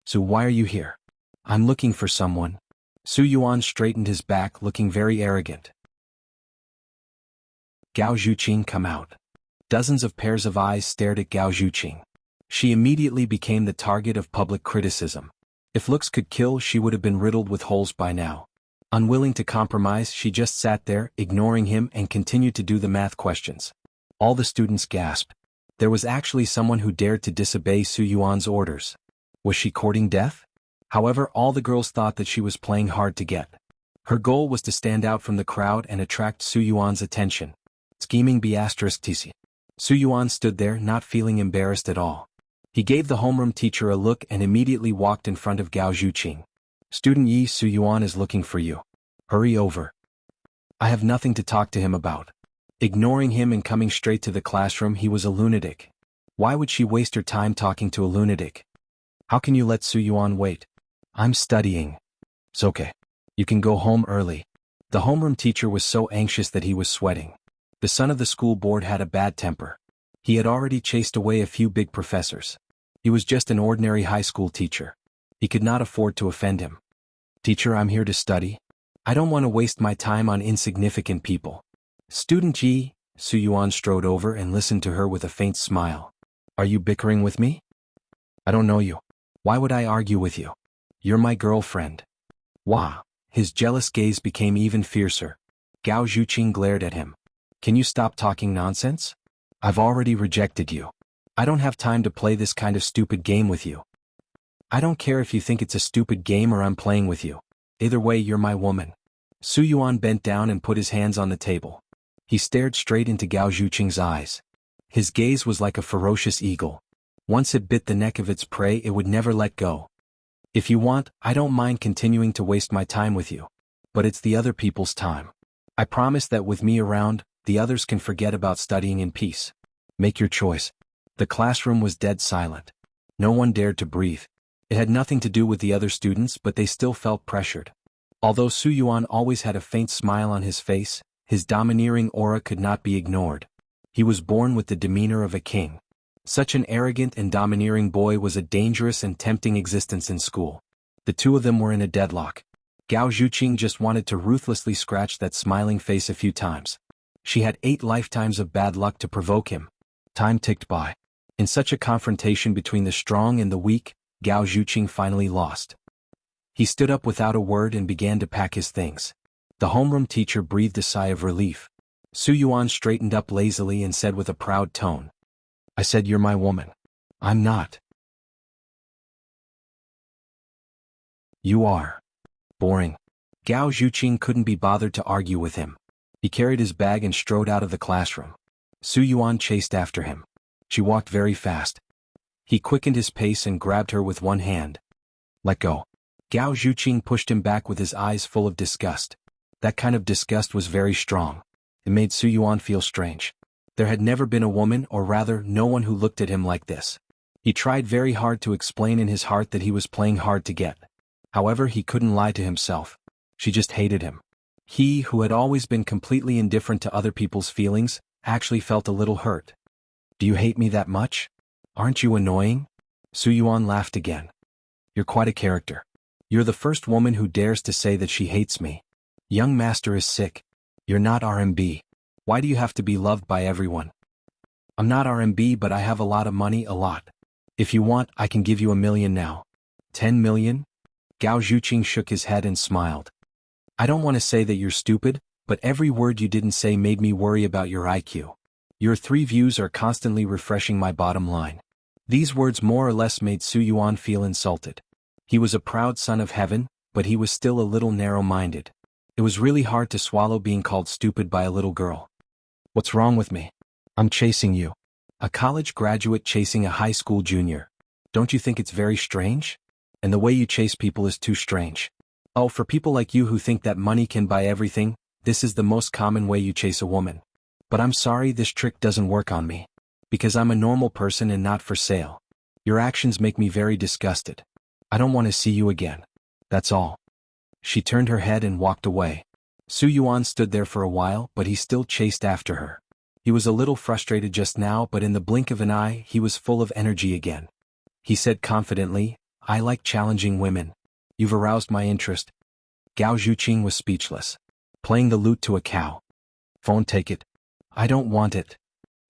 [SPEAKER 1] So why are you here? I'm looking for someone. Su Yuan straightened his back, looking very arrogant. Gao Zhuqing, come out. Dozens of pairs of eyes stared at Gao Zhuqing. She immediately became the target of public criticism. If looks could kill, she would have been riddled with holes by now. Unwilling to compromise, she just sat there, ignoring him, and continued to do the math questions. All the students gasped. There was actually someone who dared to disobey Su Yuan's orders. Was she courting death? However, all the girls thought that she was playing hard to get. Her goal was to stand out from the crowd and attract Su Yuan's attention. Scheming *TC. Su Yuan stood there, not feeling embarrassed at all. He gave the homeroom teacher a look and immediately walked in front of Gao Zhuqing. Student Yi, Su Yuan is looking for you. Hurry over. I have nothing to talk to him about. Ignoring him and coming straight to the classroom, he was a lunatic. Why would she waste her time talking to a lunatic? How can you let Su Yuan wait? I'm studying. It's okay. You can go home early. The homeroom teacher was so anxious that he was sweating. The son of the school board had a bad temper. He had already chased away a few big professors. He was just an ordinary high school teacher. He could not afford to offend him. Teacher, I'm here to study. I don't want to waste my time on insignificant people. Student Ji, Su Yuan strode over and listened to her with a faint smile. Are you bickering with me? I don't know you. Why would I argue with you? You're my girlfriend. Wah! His jealous gaze became even fiercer. Gao Zhuqing glared at him. Can you stop talking nonsense? I've already rejected you. I don't have time to play this kind of stupid game with you. I don't care if you think it's a stupid game or I'm playing with you. Either way, you're my woman. Su Yuan bent down and put his hands on the table. He stared straight into Gao Zhuqing's eyes. His gaze was like a ferocious eagle. Once it bit the neck of its prey, it would never let go. If you want, I don't mind continuing to waste my time with you. But it's the other people's time. I promise that with me around, the others can forget about studying in peace. Make your choice. The classroom was dead silent. No one dared to breathe. It had nothing to do with the other students, but they still felt pressured. Although Su Yuan always had a faint smile on his face, his domineering aura could not be ignored. He was born with the demeanor of a king. Such an arrogant and domineering boy was a dangerous and tempting existence in school. The two of them were in a deadlock. Gao Zhuqing just wanted to ruthlessly scratch that smiling face a few times. She had 8 lifetimes of bad luck to provoke him. Time ticked by. In such a confrontation between the strong and the weak, Gao Zhuqing finally lost. He stood up without a word and began to pack his things. The homeroom teacher breathed a sigh of relief. Su Yuan straightened up lazily and said with a proud tone, "I said you're my woman. I'm not." "You are." Boring. Gao Zhuqing couldn't be bothered to argue with him. He carried his bag and strode out of the classroom. Su Yuan chased after him. She walked very fast. He quickened his pace and grabbed her with one hand. "Let go." Gao Zhuqing pushed him back with his eyes full of disgust. That kind of disgust was very strong. It made Su Yuan feel strange. There had never been a woman, or rather, no one who looked at him like this. He tried very hard to explain in his heart that he was playing hard to get. However, he couldn't lie to himself. She just hated him. He, who had always been completely indifferent to other people's feelings, actually felt a little hurt. "Do you hate me that much? Aren't you annoying?" Su Yuan laughed again. "You're quite a character. You're the first woman who dares to say that she hates me. Young master is sick. You're not RMB. Why do you have to be loved by everyone?" "I'm not RMB, but I have a lot of money, a lot. If you want, I can give you 1 million now." 10 million? Gao Zhuqing shook his head and smiled. "I don't want to say that you're stupid, but every word you didn't say made me worry about your IQ. Your 3 views are constantly refreshing my bottom line." These words more or less made Su Yuan feel insulted. He was a proud son of heaven, but he was still a little narrow-minded. It was really hard to swallow being called stupid by a little girl. "What's wrong with me? I'm chasing you. A college graduate chasing a high school junior. Don't you think it's very strange? And the way you chase people is too strange. Oh, for people like you who think that money can buy everything, this is the most common way you chase a woman. But I'm sorry, this trick doesn't work on me. Because I'm a normal person and not for sale. Your actions make me very disgusted. I don't want to see you again. That's all." She turned her head and walked away. Su Yuan stood there for a while, but he still chased after her. He was a little frustrated just now, but in the blink of an eye, he was full of energy again. He said confidently, "I like challenging women. You've aroused my interest." Gao Zhuqing was speechless. Playing the lute to a cow. "Phone, take it." "I don't want it.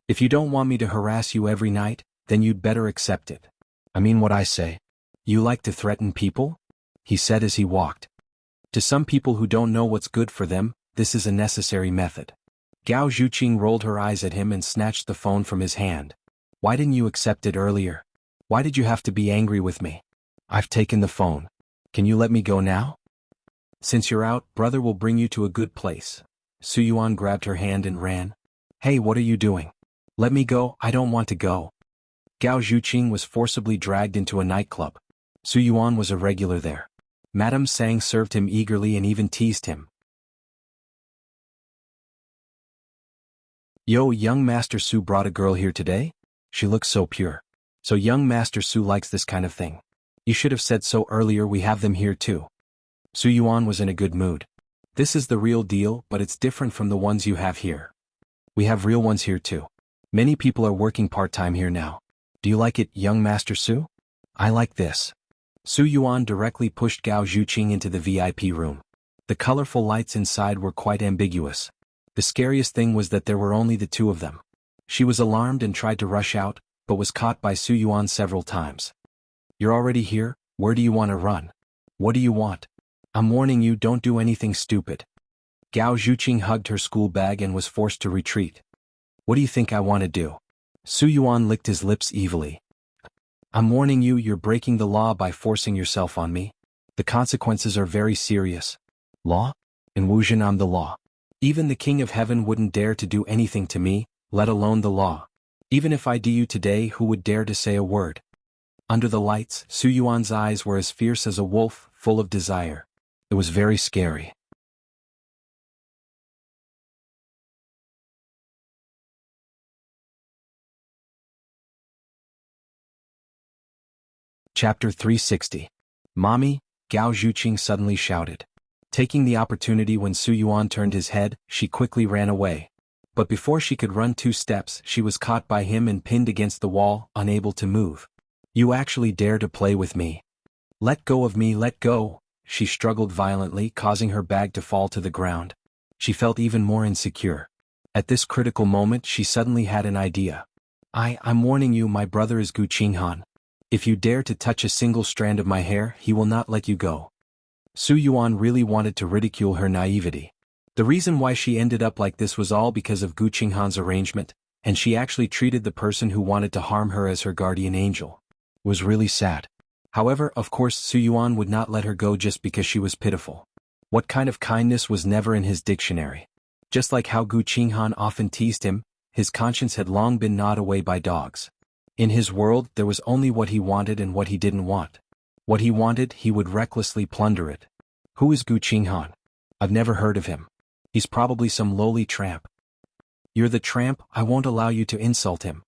[SPEAKER 1] If you don't want me to harass you every night, then you'd better accept it. I mean what I say." "You like to threaten people?" he said as he walked. To some people who don't know what's good for them, this is a necessary method. Gao Zhuqing rolled her eyes at him and snatched the phone from his hand. "Why didn't you accept it earlier? Why did you have to be angry with me? I've taken the phone. Can you let me go now?" "Since you're out, brother will bring you to a good place." Su Yuan grabbed her hand and ran. "Hey, what are you doing? Let me go, I don't want to go." Gao Zhuqing was forcibly dragged into a nightclub. Su Yuan was a regular there. Madame Sang served him eagerly and even teased him. "Yo, young Master Su brought a girl here today? She looks so pure. So young Master Su likes this kind of thing. You should have said so earlier, we have them here too." Su Yuan was in a good mood. "This is the real deal, but it's different from the ones you have here. We have real ones here too. Many people are working part-time here now. Do you like it, young Master Su?" "I like this." Su Yuan directly pushed Gao Zhuqing into the VIP room. The colorful lights inside were quite ambiguous. The scariest thing was that there were only the 2 of them. She was alarmed and tried to rush out, but was caught by Su Yuan several times. "You're already here, where do you want to run? What do you want? I'm warning you, don't do anything stupid." Gao Zhuqing hugged her school bag and was forced to retreat. "What do you think I want to do?" Su Yuan licked his lips evilly. "I'm warning you, you're breaking the law by forcing yourself on me. The consequences are very serious." "Law? In Wuxia I'm the law. Even the King of Heaven wouldn't dare to do anything to me, let alone the law. Even if I do you today, who would dare to say a word?" Under the lights, Su Yuan's eyes were as fierce as a wolf, full of desire. It was very scary. Chapter 360. "Mommy," Gao Zhuqing suddenly shouted. Taking the opportunity when Su Yuan turned his head, she quickly ran away. But before she could run 2 steps, she was caught by him and pinned against the wall, unable to move. "You actually dare to play with me? Let go of me, let go!" she struggled violently, causing her bag to fall to the ground. She felt even more insecure. At this critical moment she suddenly had an idea. I'm warning you, my brother is Gu Qinghan. If you dare to touch a single strand of my hair, he will not let you go. Su Yuan really wanted to ridicule her naivety. The reason why she ended up like this was all because of Gu Qinghan's arrangement, and she actually treated the person who wanted to harm her as her guardian angel. It was really sad. However, of course, Su Yuan would not let her go just because she was pitiful. What kind of kindness was never in his dictionary? Just like how Gu Qinghan often teased him, his conscience had long been gnawed away by dogs. In his world, there was only what he wanted and what he didn't want. What he wanted, he would recklessly plunder it. Who is Gu Qinghan? I've never heard of him. He's probably some lowly tramp. You're the tramp, I won't allow you to insult him.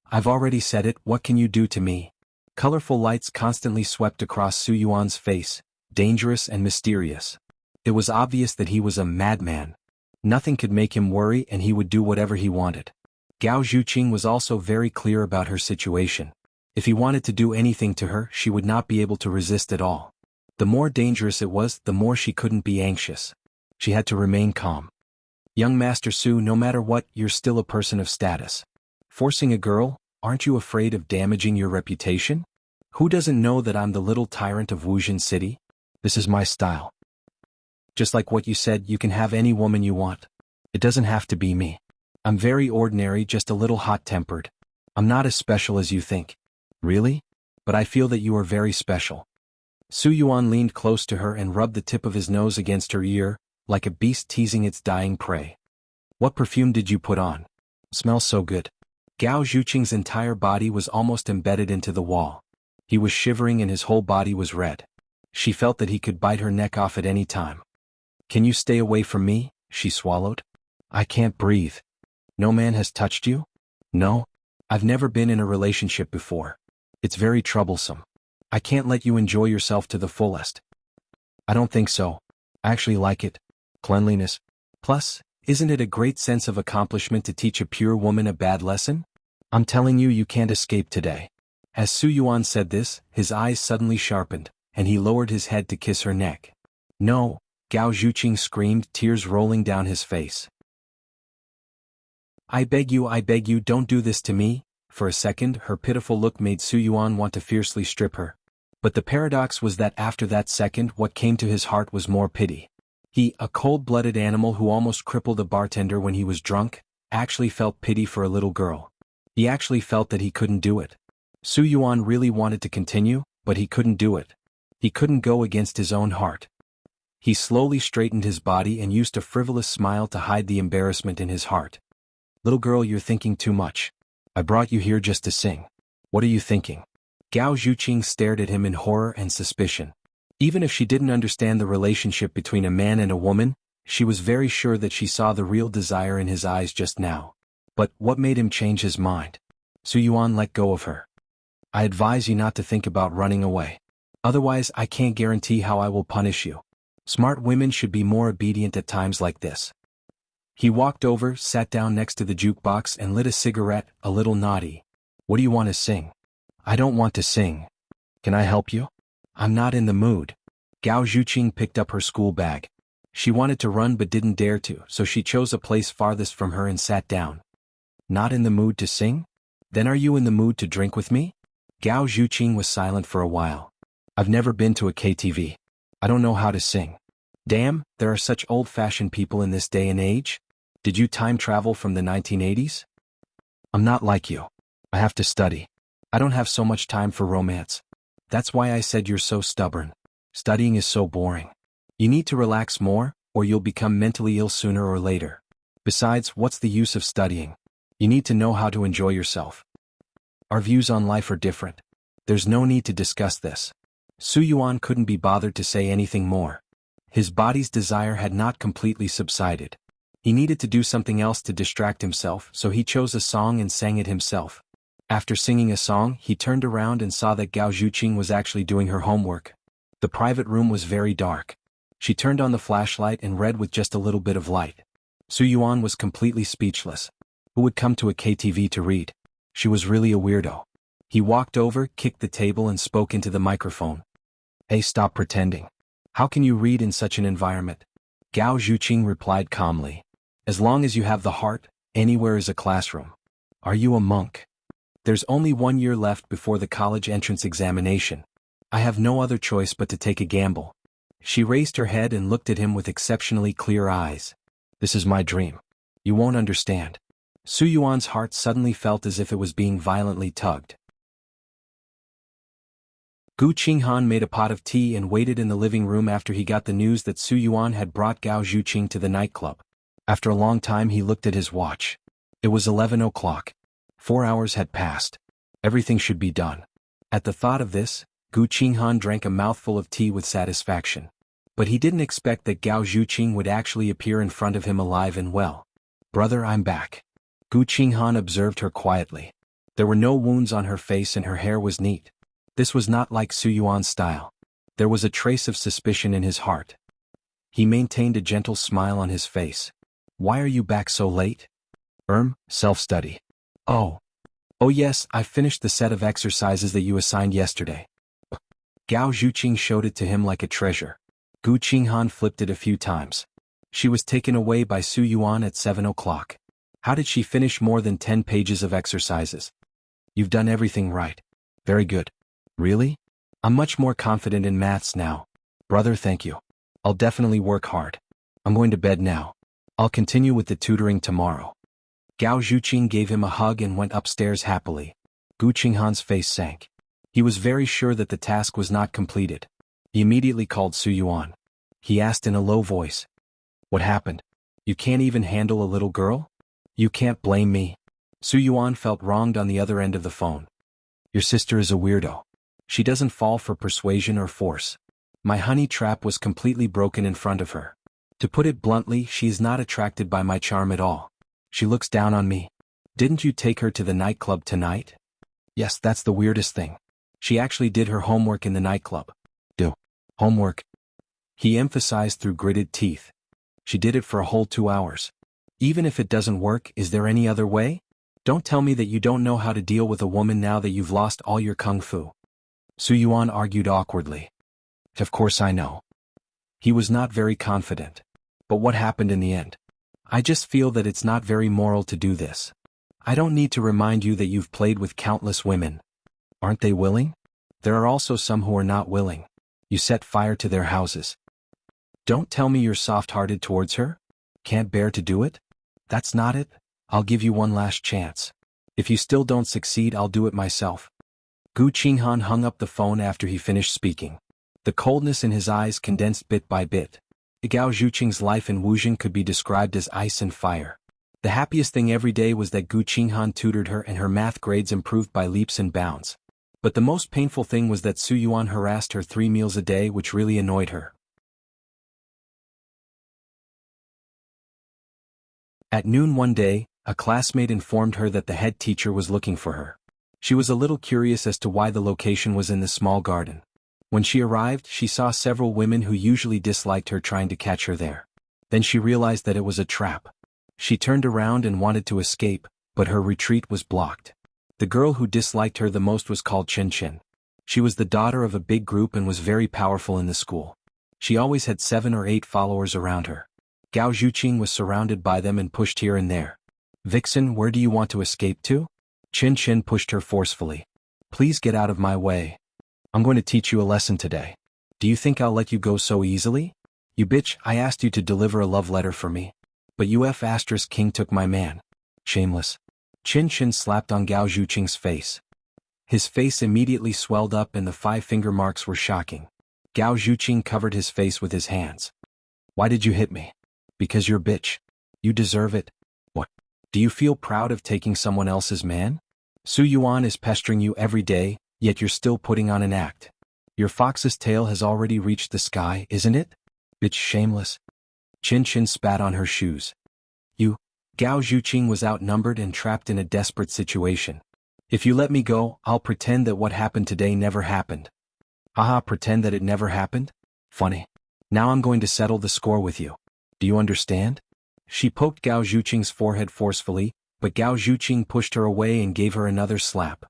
[SPEAKER 1] I've already said it, what can you do to me? Colorful lights constantly swept across Su Yuan's face, dangerous and mysterious. It was obvious that he was a madman. Nothing could make him worry and he would do whatever he wanted. Gao Zhuqing was also very clear about her situation. If he wanted to do anything to her, she would not be able to resist at all. The more dangerous it was, the more she couldn't be anxious. She had to remain calm. Young Master Su, no matter what, you're still a person of status. Forcing a girl, aren't you afraid of damaging your reputation? Who doesn't know that I'm the little tyrant of Wuxia City? This is my style. Just like what you said, you can have any woman you want. It doesn't have to be me. I'm very ordinary, just a little hot-tempered. I'm not as special as you think. Really? But I feel that you are very special. Su Yuan leaned close to her and rubbed the tip of his nose against her ear, like a beast teasing its dying prey. What perfume did you put on? Smells so good. Gao Zhuqing's entire body was almost embedded into the wall. He was shivering and his whole body was red. She felt that he could bite her neck off at any time. Can you stay away from me? She swallowed. I can't breathe. No man has touched you? No. I've never been in a relationship before. It's very troublesome. I can't let you enjoy yourself to the fullest. I don't think so. I actually like it. Cleanliness. Plus, isn't it a great sense of accomplishment to teach a pure woman a bad lesson? I'm telling you, you can't escape today. As Su Yuan said this, his eyes suddenly sharpened, and he lowered his head to kiss her neck. No, Gao Zhuqing screamed, tears rolling down his face. I beg you, don't do this to me. For a second, her pitiful look made Su Yuan want to fiercely strip her. But the paradox was that after that second, what came to his heart was more pity. He, a cold-blooded animal who almost crippled a bartender when he was drunk, actually felt pity for a little girl. He actually felt that he couldn't do it. Su Yuan really wanted to continue, but he couldn't do it. He couldn't go against his own heart. He slowly straightened his body and used a frivolous smile to hide the embarrassment in his heart. Little girl, you're thinking too much. I brought you here just to sing. What are you thinking? Gao Zhuqing stared at him in horror and suspicion. Even if she didn't understand the relationship between a man and a woman, she was very sure that she saw the real desire in his eyes just now. But what made him change his mind? Su Yuan let go of her. I advise you not to think about running away. Otherwise, I can't guarantee how I will punish you. Smart women should be more obedient at times like this. He walked over, sat down next to the jukebox and lit a cigarette, a little naughty. What do you want to sing? I don't want to sing. Can I help you? I'm not in the mood. Gao Zhuqing picked up her school bag. She wanted to run but didn't dare to, so she chose a place farthest from her and sat down. Not in the mood to sing? Then are you in the mood to drink with me? Gao Zhuqing was silent for a while. I've never been to a KTV. I don't know how to sing. Damn, there are such old-fashioned people in this day and age. Did you time travel from the 1980s? I'm not like you. I have to study. I don't have so much time for romance. That's why I said you're so stubborn. Studying is so boring. You need to relax more, or you'll become mentally ill sooner or later. Besides, what's the use of studying? You need to know how to enjoy yourself. Our views on life are different. There's no need to discuss this. Su Yuan couldn't be bothered to say anything more. His body's desire had not completely subsided. He needed to do something else to distract himself, so he chose a song and sang it himself. After singing a song, he turned around and saw that Gao Zhuqing was actually doing her homework. The private room was very dark. She turned on the flashlight and read with just a little bit of light. Su Yuan was completely speechless. Who would come to a KTV to read? She was really a weirdo. He walked over, kicked the table and spoke into the microphone. Hey, stop pretending. How can you read in such an environment? Gao Zhuqing replied calmly. As long as you have the heart, anywhere is a classroom. Are you a monk? There's only 1 year left before the college entrance examination. I have no other choice but to take a gamble. She raised her head and looked at him with exceptionally clear eyes. This is my dream. You won't understand. Su Yuan's heart suddenly felt as if it was being violently tugged. Gu Qinghan made a pot of tea and waited in the living room after he got the news that Su Yuan had brought Gao Zhuqing to the nightclub. After a long time he looked at his watch. It was 11 o'clock. 4 hours had passed. Everything should be done. At the thought of this, Gu Qinghan drank a mouthful of tea with satisfaction. But he didn't expect that Gao Zhuqing would actually appear in front of him alive and well. Brother, I'm back. Gu Qinghan observed her quietly. There were no wounds on her face and her hair was neat. This was not like Su Yuan's style. There was a trace of suspicion in his heart. He maintained a gentle smile on his face. Why are you back so late? Self-study. Oh yes, I finished the set of exercises that you assigned yesterday. Gao Zhuqing showed it to him like a treasure. Gu Qinghan flipped it a few times. She was taken away by Su Yuan at 7 o'clock. How did she finish more than 10 pages of exercises? You've done everything right. Very good. Really? I'm much more confident in maths now. Brother, thank you. I'll definitely work hard. I'm going to bed now. I'll continue with the tutoring tomorrow. Gao Zhuqing gave him a hug and went upstairs happily. Gu Qinghan's face sank. He was very sure that the task was not completed. He immediately called Su Yuan. He asked in a low voice. What happened? You can't even handle a little girl? You can't blame me. Su Yuan felt wronged on the other end of the phone. Your sister is a weirdo. She doesn't fall for persuasion or force. My honey trap was completely broken in front of her. To put it bluntly, she is not attracted by my charm at all. She looks down on me. Didn't you take her to the nightclub tonight? Yes, that's the weirdest thing. She actually did her homework in the nightclub. Homework? He emphasized through gritted teeth. She did it for a whole 2 hours. Even if it doesn't work, is there any other way? Don't tell me that you don't know how to deal with a woman now that you've lost all your kung fu. Su Yuan argued awkwardly. Of course I know. He was not very confident. But what happened in the end? I just feel that it's not very moral to do this. I don't need to remind you that you've played with countless women. Aren't they willing? There are also some who are not willing. You set fire to their houses. Don't tell me you're soft-hearted towards her? Can't bear to do it? That's not it. I'll give you one last chance. If you still don't succeed, I'll do it myself. Gu Qinghan hung up the phone after he finished speaking. The coldness in his eyes condensed bit by bit. Gao Zhuqing's life in Wuxia could be described as ice and fire. The happiest thing every day was that Gu Qinghan tutored her and her math grades improved by leaps and bounds. But the most painful thing was that Su Yuan harassed her 3 meals a day, which really annoyed her. At noon one day, a classmate informed her that the head teacher was looking for her. She was a little curious as to why the location was in the small garden. When she arrived, she saw several women who usually disliked her trying to catch her there. Then she realized that it was a trap. She turned around and wanted to escape, but her retreat was blocked. The girl who disliked her the most was called Chen Chen. She was the daughter of a big group and was very powerful in the school. She always had 7 or 8 followers around her. Gao Zhuqing was surrounded by them and pushed here and there. Vixen, where do you want to escape to? Chen Chen pushed her forcefully. Please get out of my way. I'm going to teach you a lesson today. Do you think I'll let you go so easily? You bitch, I asked you to deliver a love letter for me. But King took my man. Shameless. Chen Chen slapped on Gao Zhuqing's face. His face immediately swelled up and the 5 finger marks were shocking. Gao Zhuqing covered his face with his hands. Why did you hit me? Because you're a bitch. You deserve it. What? Do you feel proud of taking someone else's man? Su Yuan is pestering you every day, yet you're still putting on an act. Your fox's tail has already reached the sky, isn't it? Bitch, shameless. Chen Chen spat on her shoes. Gao Zhuqing was outnumbered and trapped in a desperate situation. If you let me go, I'll pretend that what happened today never happened. Haha, pretend that it never happened? Funny. Now I'm going to settle the score with you. Do you understand? She poked Gao Zhuqing's forehead forcefully, but Gao Zhuqing pushed her away and gave her another slap.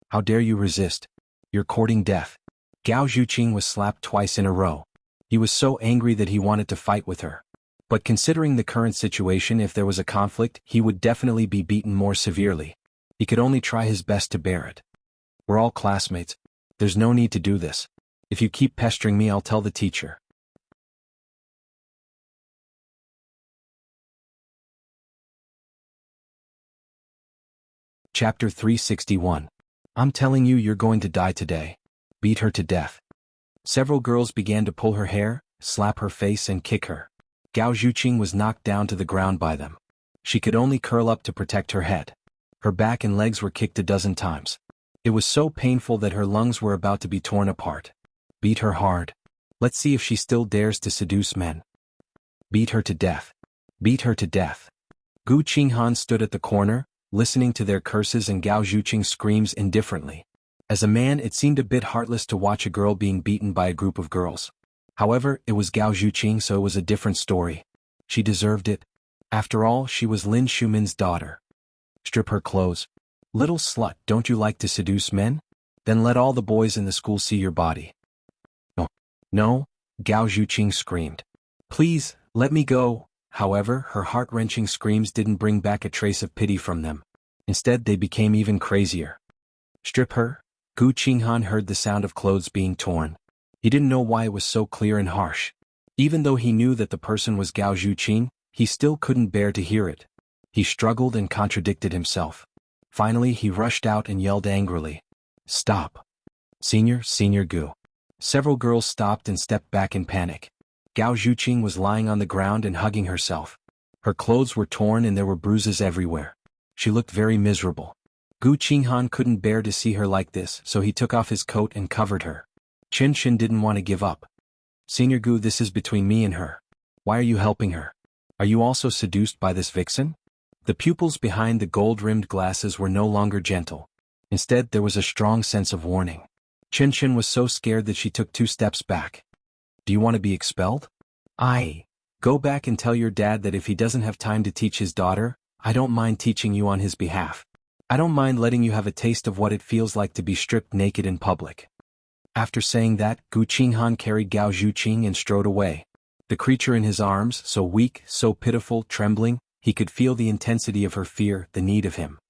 [SPEAKER 1] How dare you resist? You're courting death. Gao Zhuqing was slapped twice in a row. He was so angry that he wanted to fight with her. But considering the current situation, if there was a conflict, he would definitely be beaten more severely. He could only try his best to bear it. We're all classmates. There's no need to do this. If you keep pestering me, I'll tell the teacher. Chapter 361. I'm telling you, you're going to die today. Beat her to death. Several girls began to pull her hair, slap her face and kick her. Gao Zhuqing was knocked down to the ground by them. She could only curl up to protect her head. Her back and legs were kicked a dozen times. It was so painful that her lungs were about to be torn apart. Beat her hard. Let's see if she still dares to seduce men. Beat her to death. Beat her to death. Gu Qinghan stood at the corner, listening to their curses and Gao Zhuqing's screams indifferently. As a man, it seemed a bit heartless to watch a girl being beaten by a group of girls. However, it was Gao Zhuqing, so it was a different story. She deserved it. After all, she was Lin Shumin's daughter. Strip her clothes. Little slut, don't you like to seduce men? Then let all the boys in the school see your body. No. No, Gao Zhuqing screamed. Please, let me go. However, her heart-wrenching screams didn't bring back a trace of pity from them. Instead, they became even crazier. Strip her? Gu Qinghan heard the sound of clothes being torn. He didn't know why it was so clear and harsh. Even though he knew that the person was Gao Zhuqing, he still couldn't bear to hear it. He struggled and contradicted himself. Finally, he rushed out and yelled angrily. Stop. Senior Gu. Several girls stopped and stepped back in panic. Gao Zhuqing was lying on the ground and hugging herself. Her clothes were torn and there were bruises everywhere. She looked very miserable. Gu Qinghan couldn't bear to see her like this, so he took off his coat and covered her. Qin Shin didn't want to give up. Senior Gu, this is between me and her. Why are you helping her? Are you also seduced by this vixen? The pupils behind the gold-rimmed glasses were no longer gentle. Instead, there was a strong sense of warning. Qin Shin was so scared that she took 2 steps back. Do you want to be expelled? Go back and tell your dad that if he doesn't have time to teach his daughter, I don't mind teaching you on his behalf. I don't mind letting you have a taste of what it feels like to be stripped naked in public. After saying that, Gu Qinghan carried Gao Zhuqing and strode away. The creature in his arms, so weak, so pitiful, trembling, he could feel the intensity of her fear, the need of him.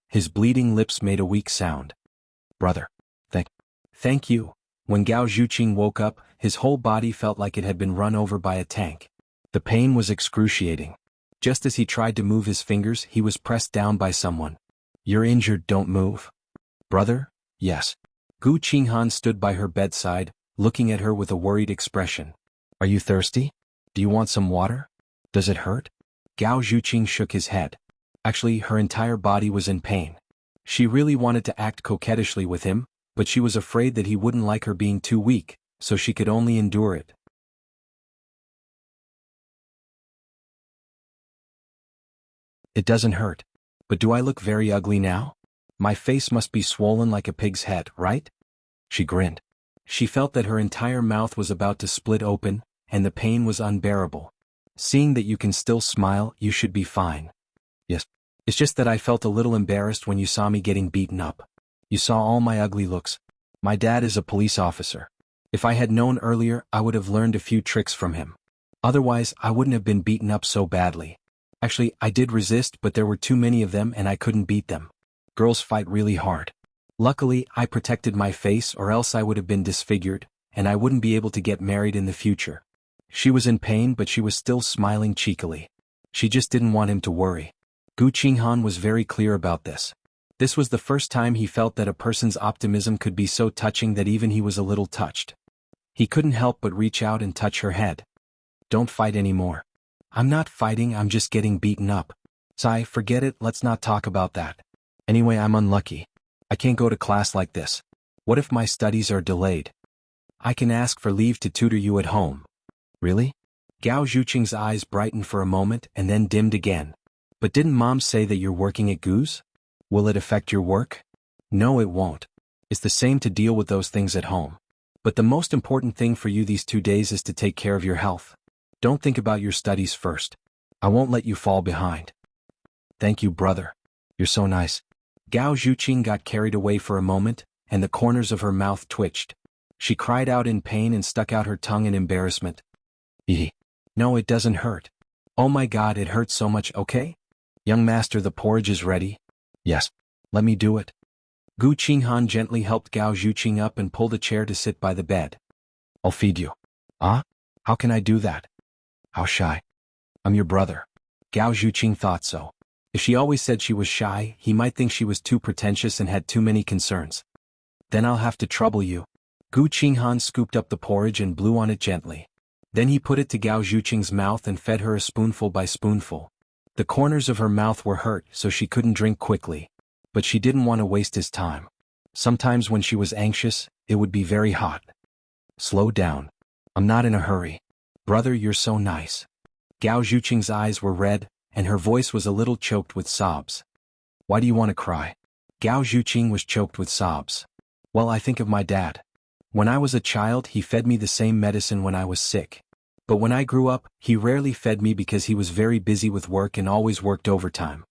[SPEAKER 1] His bleeding lips made a weak sound. Brother. Thank you. When Gao Zhuqing woke up, his whole body felt like it had been run over by a tank. The pain was excruciating. Just as he tried to move his fingers, he was pressed down by someone. You're injured, don't move. Brother? Yes. Gu Qinghan stood by her bedside, looking at her with a worried expression. Are you thirsty? Do you want some water? Does it hurt? Gao Zhuqing shook his head. Actually, her entire body was in pain. She really wanted to act coquettishly with him, but she was afraid that he wouldn't like her being too weak, so she could only endure it. It doesn't hurt. But do I look very ugly now? My face must be swollen like a pig's head, right? She grinned. She felt that her entire mouth was about to split open, and the pain was unbearable. Seeing that you can still smile, you should be fine. Yes. It's just that I felt a little embarrassed when you saw me getting beaten up. You saw all my ugly looks. My dad is a police officer. If I had known earlier, I would have learned a few tricks from him. Otherwise, I wouldn't have been beaten up so badly. Actually, I did resist, but there were too many of them and I couldn't beat them. Girls fight really hard. Luckily, I protected my face, or else I would have been disfigured, and I wouldn't be able to get married in the future. She was in pain, but she was still smiling cheekily. She just didn't want him to worry. Gu Qinghan was very clear about this. This was the first time he felt that a person's optimism could be so touching that even he was a little touched. He couldn't help but reach out and touch her head. Don't fight anymore. I'm not fighting, I'm just getting beaten up. Sai, forget it, let's not talk about that. Anyway, I'm unlucky. I can't go to class like this. What if my studies are delayed? I can ask for leave to tutor you at home. Really? Gao Zhuqing's eyes brightened for a moment and then dimmed again. But didn't Mom say that you're working at Gu's? Will it affect your work? No, it won't. It's the same to deal with those things at home. But the most important thing for you these 2 days is to take care of your health. Don't think about your studies first. I won't let you fall behind. Thank you, brother. You're so nice. Gao Zhuqing got carried away for a moment, and the corners of her mouth twitched. She cried out in pain and stuck out her tongue in embarrassment. Eee. No, it doesn't hurt. Oh my God, it hurts so much, okay? Young master, the porridge is ready. Yes. Let me do it. Gu Qinghan gently helped Gao Zhuqing up and pulled a chair to sit by the bed. I'll feed you. Ah? How can I do that? How shy. I'm your brother. Gao Zhuqing thought so. If she always said she was shy, he might think she was too pretentious and had too many concerns. Then I'll have to trouble you. Gu Qinghan scooped up the porridge and blew on it gently. Then he put it to Gao Zhuqing's mouth and fed her a spoonful by spoonful. The corners of her mouth were hurt, so she couldn't drink quickly. But she didn't want to waste his time. Sometimes when she was anxious, it would be very hot. Slow down. I'm not in a hurry. Brother, you're so nice. Gao Zhuqing's eyes were red, and her voice was a little choked with sobs. Why do you want to cry? Gao Zhuqing was choked with sobs. Well, I think of my dad. When I was a child, he fed me the same medicine when I was sick. But when I grew up, he rarely fed me because he was very busy with work and always worked overtime.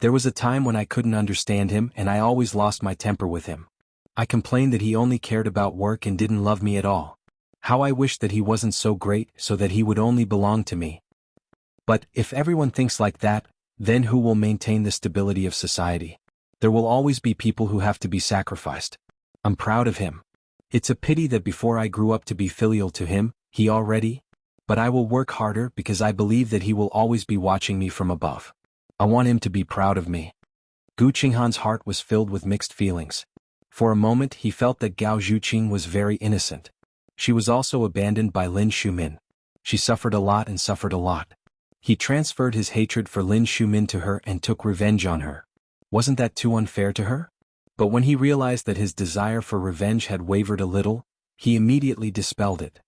[SPEAKER 1] There was a time when I couldn't understand him and I always lost my temper with him. I complained that he only cared about work and didn't love me at all. How I wished that he wasn't so great so that he would only belong to me. But if everyone thinks like that, then who will maintain the stability of society? There will always be people who have to be sacrificed. I'm proud of him. It's a pity that before I grew up to be filial to him, he already. But I will work harder because I believe that he will always be watching me from above. I want him to be proud of me. Gu Qinghan's heart was filled with mixed feelings. For a moment he felt that Gao Zhuqing was very innocent. She was also abandoned by Lin Shumin. She suffered a lot and suffered a lot. He transferred his hatred for Lin Shumin to her and took revenge on her. Wasn't that too unfair to her? But when he realized that his desire for revenge had wavered a little, he immediately dispelled it.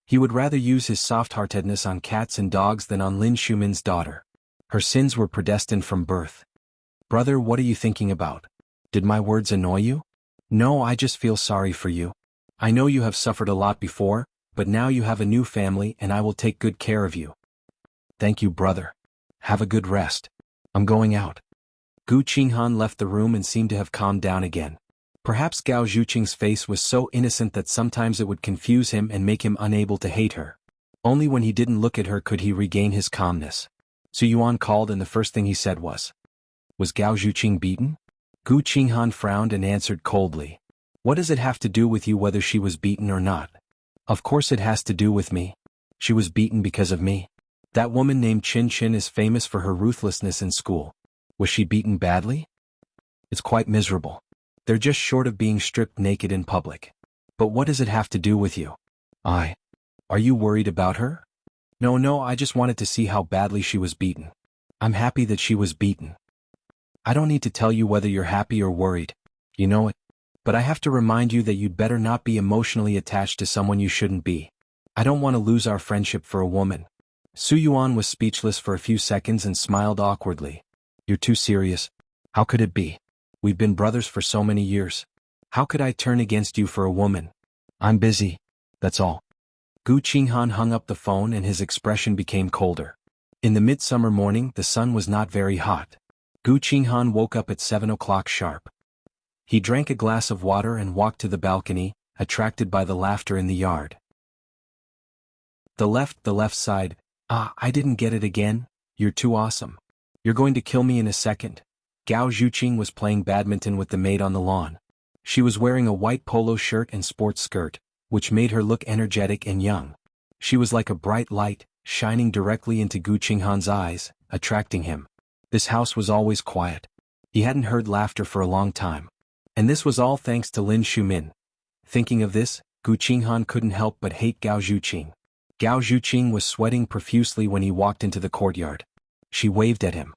[SPEAKER 1] He would rather use his soft-heartedness on cats and dogs than on Lin Shumin's daughter. Her sins were predestined from birth. Brother, what are you thinking about? Did my words annoy you? No, I just feel sorry for you. I know you have suffered a lot before, but now you have a new family and I will take good care of you. Thank you, brother. Have a good rest. I'm going out. Gu Qinghan left the room and seemed to have calmed down again. Perhaps Gao Zhuqing's face was so innocent that sometimes it would confuse him and make him unable to hate her. Only when he didn't look at her could he regain his calmness. Su Yuan called and the first thing he said was Gao Zhuqing beaten? Gu Qinghan frowned and answered coldly. What does it have to do with you whether she was beaten or not? Of course it has to do with me. She was beaten because of me. That woman named Qin Qin is famous for her ruthlessness in school. Was she beaten badly? It's quite miserable. They're just short of being stripped naked in public. But what does it have to do with you? Are you worried about her? No, I just wanted to see how badly she was beaten. I'm happy that she was beaten. I don't need to tell you whether you're happy or worried. You know it. But I have to remind you that you'd better not be emotionally attached to someone you shouldn't be. I don't want to lose our friendship for a woman. Su Yuan was speechless for a few seconds and smiled awkwardly. You're too serious. How could it be? We've been brothers for so many years. How could I turn against you for a woman? I'm busy. That's all. Gu Qinghan hung up the phone and his expression became colder. In the midsummer morning, the sun was not very hot. Gu Qinghan woke up at 7 o'clock sharp. He drank a glass of water and walked to the balcony, attracted by the laughter in the yard. The left side. I didn't get it again. You're too awesome. You're going to kill me in a second. Gao Zhuqing was playing badminton with the maid on the lawn. She was wearing a white polo shirt and sports skirt, which made her look energetic and young. She was like a bright light, shining directly into Gu Qinghan's eyes, attracting him. This house was always quiet. He hadn't heard laughter for a long time. And this was all thanks to Lin Shumin. Thinking of this, Gu Qinghan couldn't help but hate Gao Zhuqing. Gao Zhuqing was sweating profusely when he walked into the courtyard. She waved at him.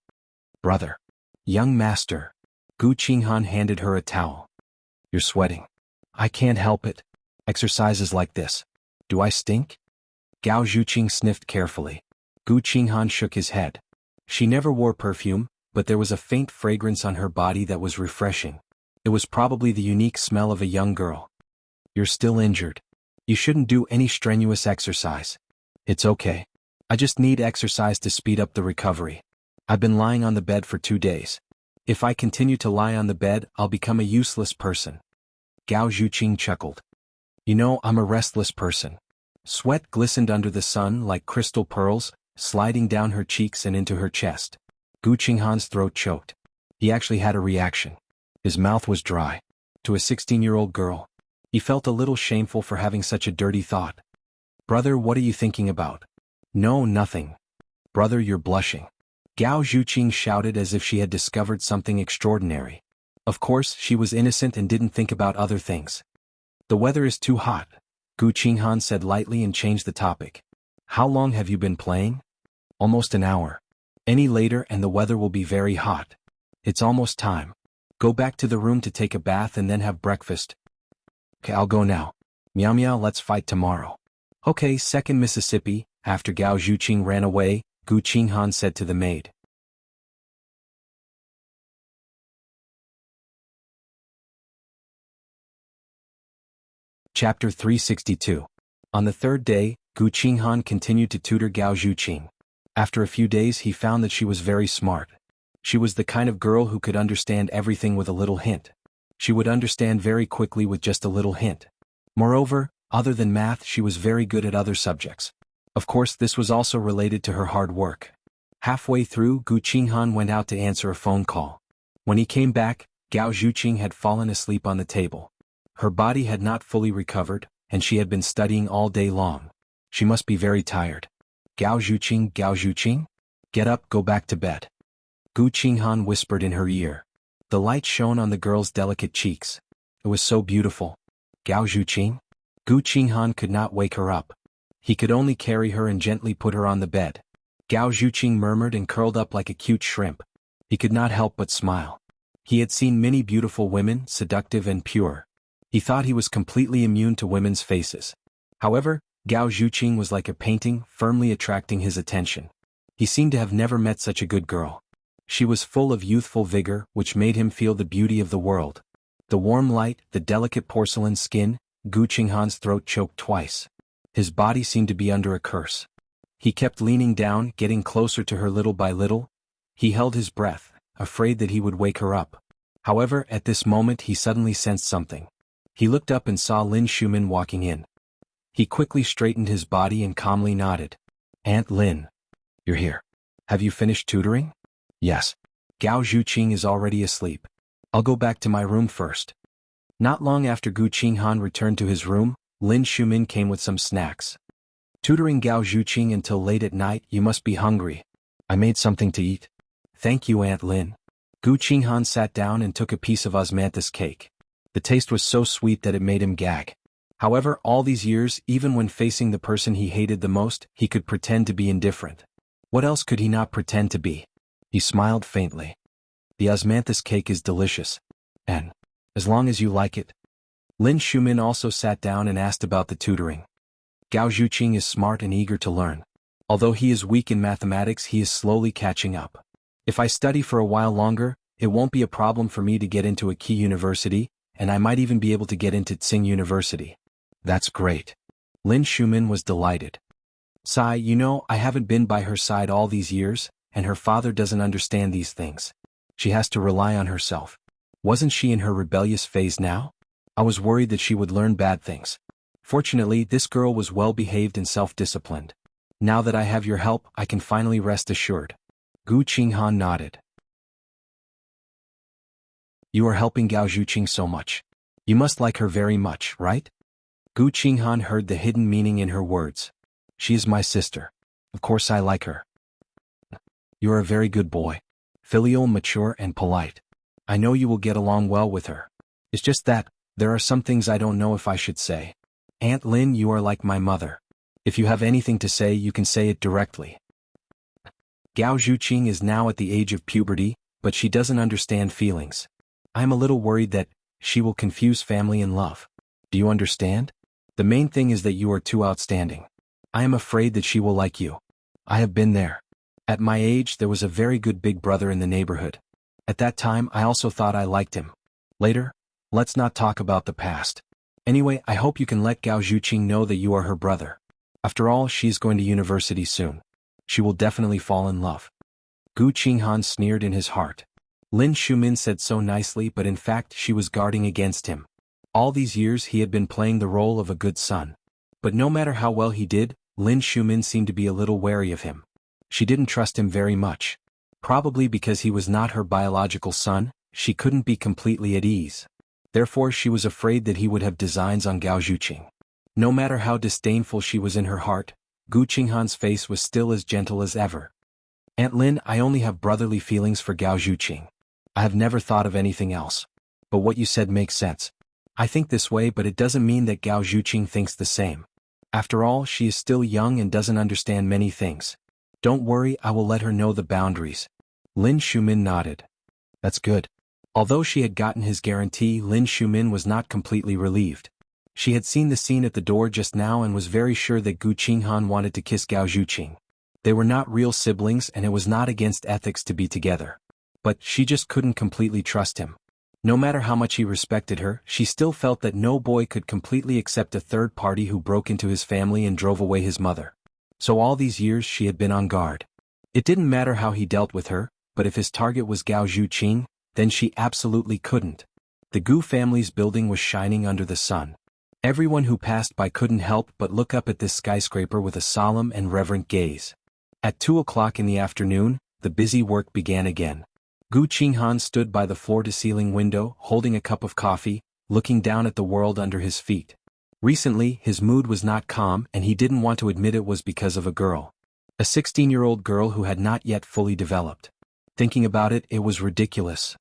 [SPEAKER 1] Brother. Young master. Gu Qinghan handed her a towel. You're sweating. I can't help it. Exercises like this. Do I stink? Gao Zhuqing sniffed carefully. Gu Qinghan shook his head. She never wore perfume, but there was a faint fragrance on her body that was refreshing. It was probably the unique smell of a young girl. You're still injured. You shouldn't do any strenuous exercise. It's okay. I just need exercise to speed up the recovery. I've been lying on the bed for 2 days. If I continue to lie on the bed, I'll become a useless person. Gao Zhuqing chuckled. You know, I'm a restless person. Sweat glistened under the sun like crystal pearls, sliding down her cheeks and into her chest. Gu Qinghan's throat choked. He actually had a reaction. His mouth was dry. To a 16-year-old girl. He felt a little shameful for having such a dirty thought. Brother, what are you thinking about? No, nothing. Brother, you're blushing. Gao Zhuqing shouted as if she had discovered something extraordinary. Of course, she was innocent and didn't think about other things. The weather is too hot, Gu Qinghan said lightly and changed the topic. How long have you been playing? Almost an hour. Any later and the weather will be very hot. It's almost time. Go back to the room to take a bath and then have breakfast. Okay, I'll go now. Meow meow, let's fight tomorrow. Okay, second Mississippi. After Gao Zhuqing ran away, Gu Qinghan said to the maid. Chapter 362. On the third day, Gu Qinghan continued to tutor Gao Zhuqing. After a few days he found that she was very smart. She was the kind of girl who could understand everything with a little hint. She would understand very quickly with just a little hint. Moreover, other than math, she was very good at other subjects. Of course, this was also related to her hard work. Halfway through, Gu Qinghan went out to answer a phone call. When he came back, Gao Zhuqing had fallen asleep on the table. Her body had not fully recovered, and she had been studying all day long. She must be very tired. Gao Zhuqing? Get up, go back to bed. Gu Qinghan whispered in her ear. The light shone on the girl's delicate cheeks. It was so beautiful. Gao Zhuqing? Gu Qinghan could not wake her up. He could only carry her and gently put her on the bed. Gao Zhuqing murmured and curled up like a cute shrimp. He could not help but smile. He had seen many beautiful women, seductive and pure. He thought he was completely immune to women's faces. However, Gao Zhuqing was like a painting, firmly attracting his attention. He seemed to have never met such a good girl. She was full of youthful vigor, which made him feel the beauty of the world. The warm light, the delicate porcelain skin, Gu Qinghan's throat choked twice. His body seemed to be under a curse. He kept leaning down, getting closer to her little by little. He held his breath, afraid that he would wake her up. However, at this moment he suddenly sensed something. He looked up and saw Lin Shumin walking in. He quickly straightened his body and calmly nodded. Aunt Lin. You're here. Have you finished tutoring? Yes. Gao Zhuqing is already asleep. I'll go back to my room first. Not long after Gu Qinghan returned to his room, Lin Shumin came with some snacks. Tutoring Gao Zhuqing until late at night, you must be hungry. I made something to eat. Thank you, Aunt Lin. Gu Qinghan sat down and took a piece of osmanthus cake. The taste was so sweet that it made him gag. However, all these years, even when facing the person he hated the most, he could pretend to be indifferent. What else could he not pretend to be? He smiled faintly. The osmanthus cake is delicious. And, as long as you like it. Lin Shumin also sat down and asked about the tutoring. Gao Zhuqing is smart and eager to learn. Although he is weak in mathematics, he is slowly catching up. If I study for a while longer, it won't be a problem for me to get into a key university, and I might even be able to get into Tsing University. That's great. Lin Shumin was delighted. Sai, you know, I haven't been by her side all these years, and her father doesn't understand these things. She has to rely on herself. Wasn't she in her rebellious phase now? I was worried that she would learn bad things. Fortunately, this girl was well-behaved and self-disciplined. Now that I have your help, I can finally rest assured. Gu Qinghan nodded. You are helping Gao Zhuqing so much. You must like her very much, right? Gu Qinghan heard the hidden meaning in her words. She is my sister. Of course I like her. You're a very good boy. Filial, mature, and polite. I know you will get along well with her. It's just that, there are some things I don't know if I should say. Aunt Lin, you are like my mother. If you have anything to say, you can say it directly. Gao Zhuqing is now at the age of puberty, but she doesn't understand feelings. I am a little worried that she will confuse family and love. Do you understand? The main thing is that you are too outstanding. I am afraid that she will like you. I have been there. At my age, there was a very good big brother in the neighborhood. At that time, I also thought I liked him. Later, let's not talk about the past. Anyway, I hope you can let Gao Zhuqing know that you are her brother. After all, she's going to university soon. She will definitely fall in love. Gu Qinghan sneered in his heart. Lin Shumin said so nicely, but in fact she was guarding against him. All these years he had been playing the role of a good son. But no matter how well he did, Lin Shumin seemed to be a little wary of him. She didn't trust him very much. Probably because he was not her biological son, she couldn't be completely at ease. Therefore she was afraid that he would have designs on Gao Zhuqing. No matter how disdainful she was in her heart, Gu Qinghan's face was still as gentle as ever. Aunt Lin, I only have brotherly feelings for Gao Zhuqing. I have never thought of anything else. But what you said makes sense. I think this way, but it doesn't mean that Gao Zhuqing thinks the same. After all, she is still young and doesn't understand many things. Don't worry, I will let her know the boundaries. Lin Shumin nodded. That's good. Although she had gotten his guarantee, Lin Shumin was not completely relieved. She had seen the scene at the door just now and was very sure that Gu Qinghan wanted to kiss Gao Zhuqing. They were not real siblings and it was not against ethics to be together. But she just couldn't completely trust him. No matter how much he respected her, she still felt that no boy could completely accept a third party who broke into his family and drove away his mother. So all these years she had been on guard. It didn't matter how he dealt with her, but if his target was Gao Zhuqing, then she absolutely couldn't. The Gu family's building was shining under the sun. Everyone who passed by couldn't help but look up at this skyscraper with a solemn and reverent gaze. At 2 o'clock in the afternoon, the busy work began again. Gu Qinghan stood by the floor-to-ceiling window, holding a cup of coffee, looking down at the world under his feet. Recently, his mood was not calm and he didn't want to admit it was because of a girl. A 16-year-old girl who had not yet fully developed. Thinking about it, it was ridiculous.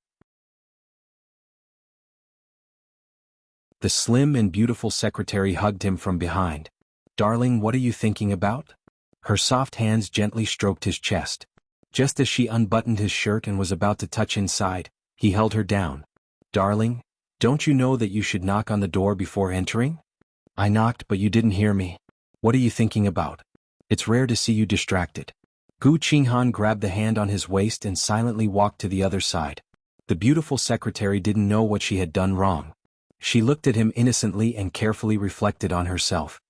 [SPEAKER 1] The slim and beautiful secretary hugged him from behind. Darling, what are you thinking about? Her soft hands gently stroked his chest. Just as she unbuttoned his shirt and was about to touch inside, he held her down. Darling, don't you know that you should knock on the door before entering? I knocked but you didn't hear me. What are you thinking about? It's rare to see you distracted. Gu Qinghan grabbed the hand on his waist and silently walked to the other side. The beautiful secretary didn't know what she had done wrong. She looked at him innocently and carefully reflected on herself.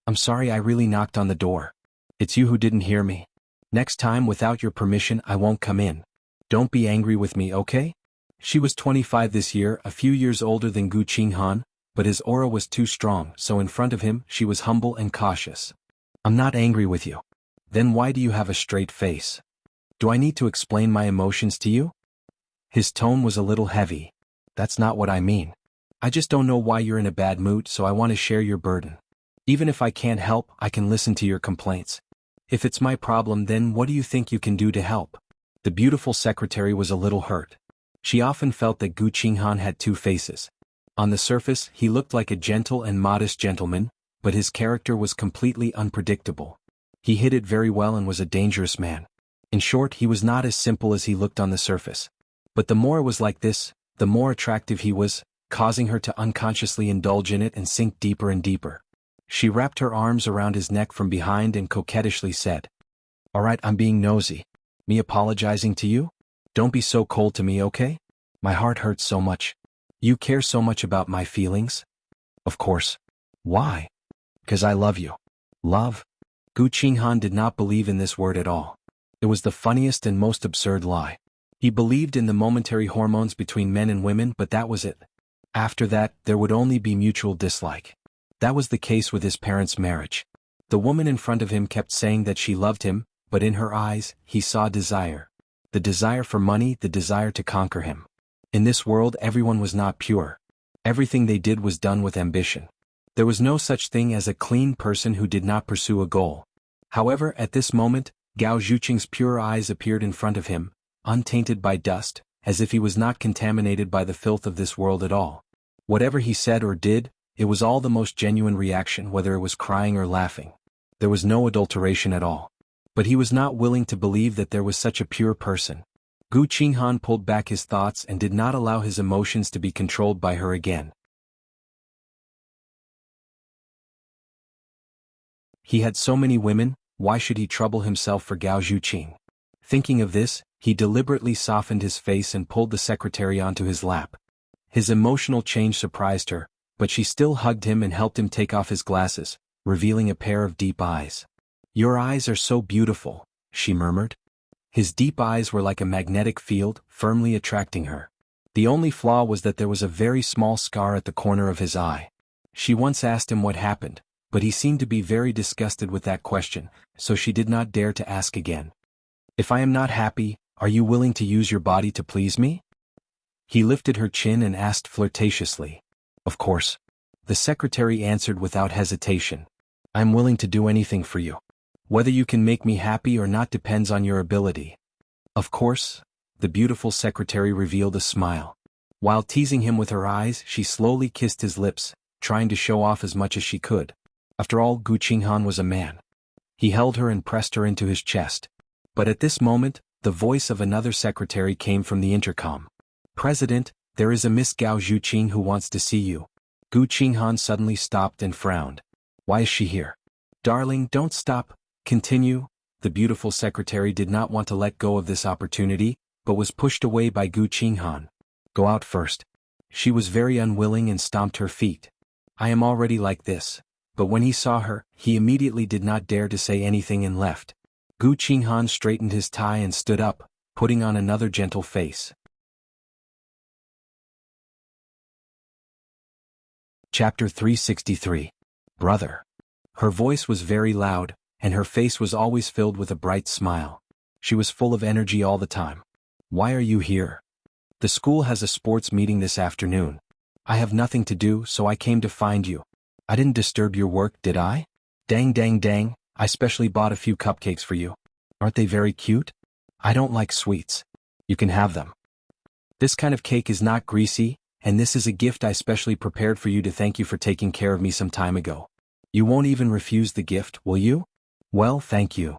[SPEAKER 1] I'm sorry, I really knocked on the door. It's you who didn't hear me. Next time, without your permission, I won't come in. Don't be angry with me, okay? She was 25 this year, a few years older than Gu Qinghan, but his aura was too strong, so in front of him, she was humble and cautious. I'm not angry with you. Then why do you have a straight face? Do I need to explain my emotions to you? His tone was a little heavy. That's not what I mean. I just don't know why you're in a bad mood, so I want to share your burden. Even if I can't help, I can listen to your complaints. If it's my problem, then what do you think you can do to help? The beautiful secretary was a little hurt. She often felt that Gu Qinghan had two faces. On the surface, he looked like a gentle and modest gentleman, but his character was completely unpredictable. He hid it very well and was a dangerous man. In short, he was not as simple as he looked on the surface. But the more it was like this, the more attractive he was, causing her to unconsciously indulge in it and sink deeper and deeper. She wrapped her arms around his neck from behind and coquettishly said, All right, I'm being nosy. Me apologizing to you? Don't be so cold to me, okay? My heart hurts so much. You care so much about my feelings? Of course. Why? Because I love you. Love? Gu Qinghan did not believe in this word at all. It was the funniest and most absurd lie. He believed in the momentary hormones between men and women, but that was it. After that, there would only be mutual dislike. That was the case with his parents' marriage. The woman in front of him kept saying that she loved him, but in her eyes, he saw desire. The desire for money, the desire to conquer him. In this world, everyone was not pure. Everything they did was done with ambition. There was no such thing as a clean person who did not pursue a goal. However, at this moment, Gao Zhuqing's pure eyes appeared in front of him, untainted by dust, as if he was not contaminated by the filth of this world at all. Whatever he said or did, it was all the most genuine reaction, whether it was crying or laughing. There was no adulteration at all. But he was not willing to believe that there was such a pure person. Gu Qinghan pulled back his thoughts and did not allow his emotions to be controlled by her again. He had so many women, why should he trouble himself for Gao Zhuqing? Thinking of this, he deliberately softened his face and pulled the secretary onto his lap. His emotional change surprised her, but she still hugged him and helped him take off his glasses, revealing a pair of deep eyes. Your eyes are so beautiful, she murmured. His deep eyes were like a magnetic field, firmly attracting her. The only flaw was that there was a very small scar at the corner of his eye. She once asked him what happened, but he seemed to be very disgusted with that question, so she did not dare to ask again. If I am not happy, are you willing to use your body to please me? He lifted her chin and asked flirtatiously. Of course. The secretary answered without hesitation. I am willing to do anything for you. Whether you can make me happy or not depends on your ability. Of course, the beautiful secretary revealed a smile. While teasing him with her eyes, she slowly kissed his lips, trying to show off as much as she could. After all, Gu Qinghan was a man. He held her and pressed her into his chest. But at this moment, the voice of another secretary came from the intercom. President, there is a Miss Gao Zhuqing who wants to see you. Gu Qinghan suddenly stopped and frowned. Why is she here? Darling, don't stop. Continue. The beautiful secretary did not want to let go of this opportunity, but was pushed away by Gu Qinghan. Go out first. She was very unwilling and stomped her feet. I am already like this. But when he saw her, he immediately did not dare to say anything and left. Gu Qinghan straightened his tie and stood up, putting on another gentle face. Chapter 363. Brother. Her voice was very loud, and her face was always filled with a bright smile. She was full of energy all the time. Why are you here? The school has a sports meeting this afternoon. I have nothing to do, so I came to find you. I didn't disturb your work, did I? Dang dang dang, I specially bought a few cupcakes for you. Aren't they very cute? I don't like sweets. You can have them. This kind of cake is not greasy, and this is a gift I specially prepared for you to thank you for taking care of me some time ago. You won't even refuse the gift, will you? Well, thank you.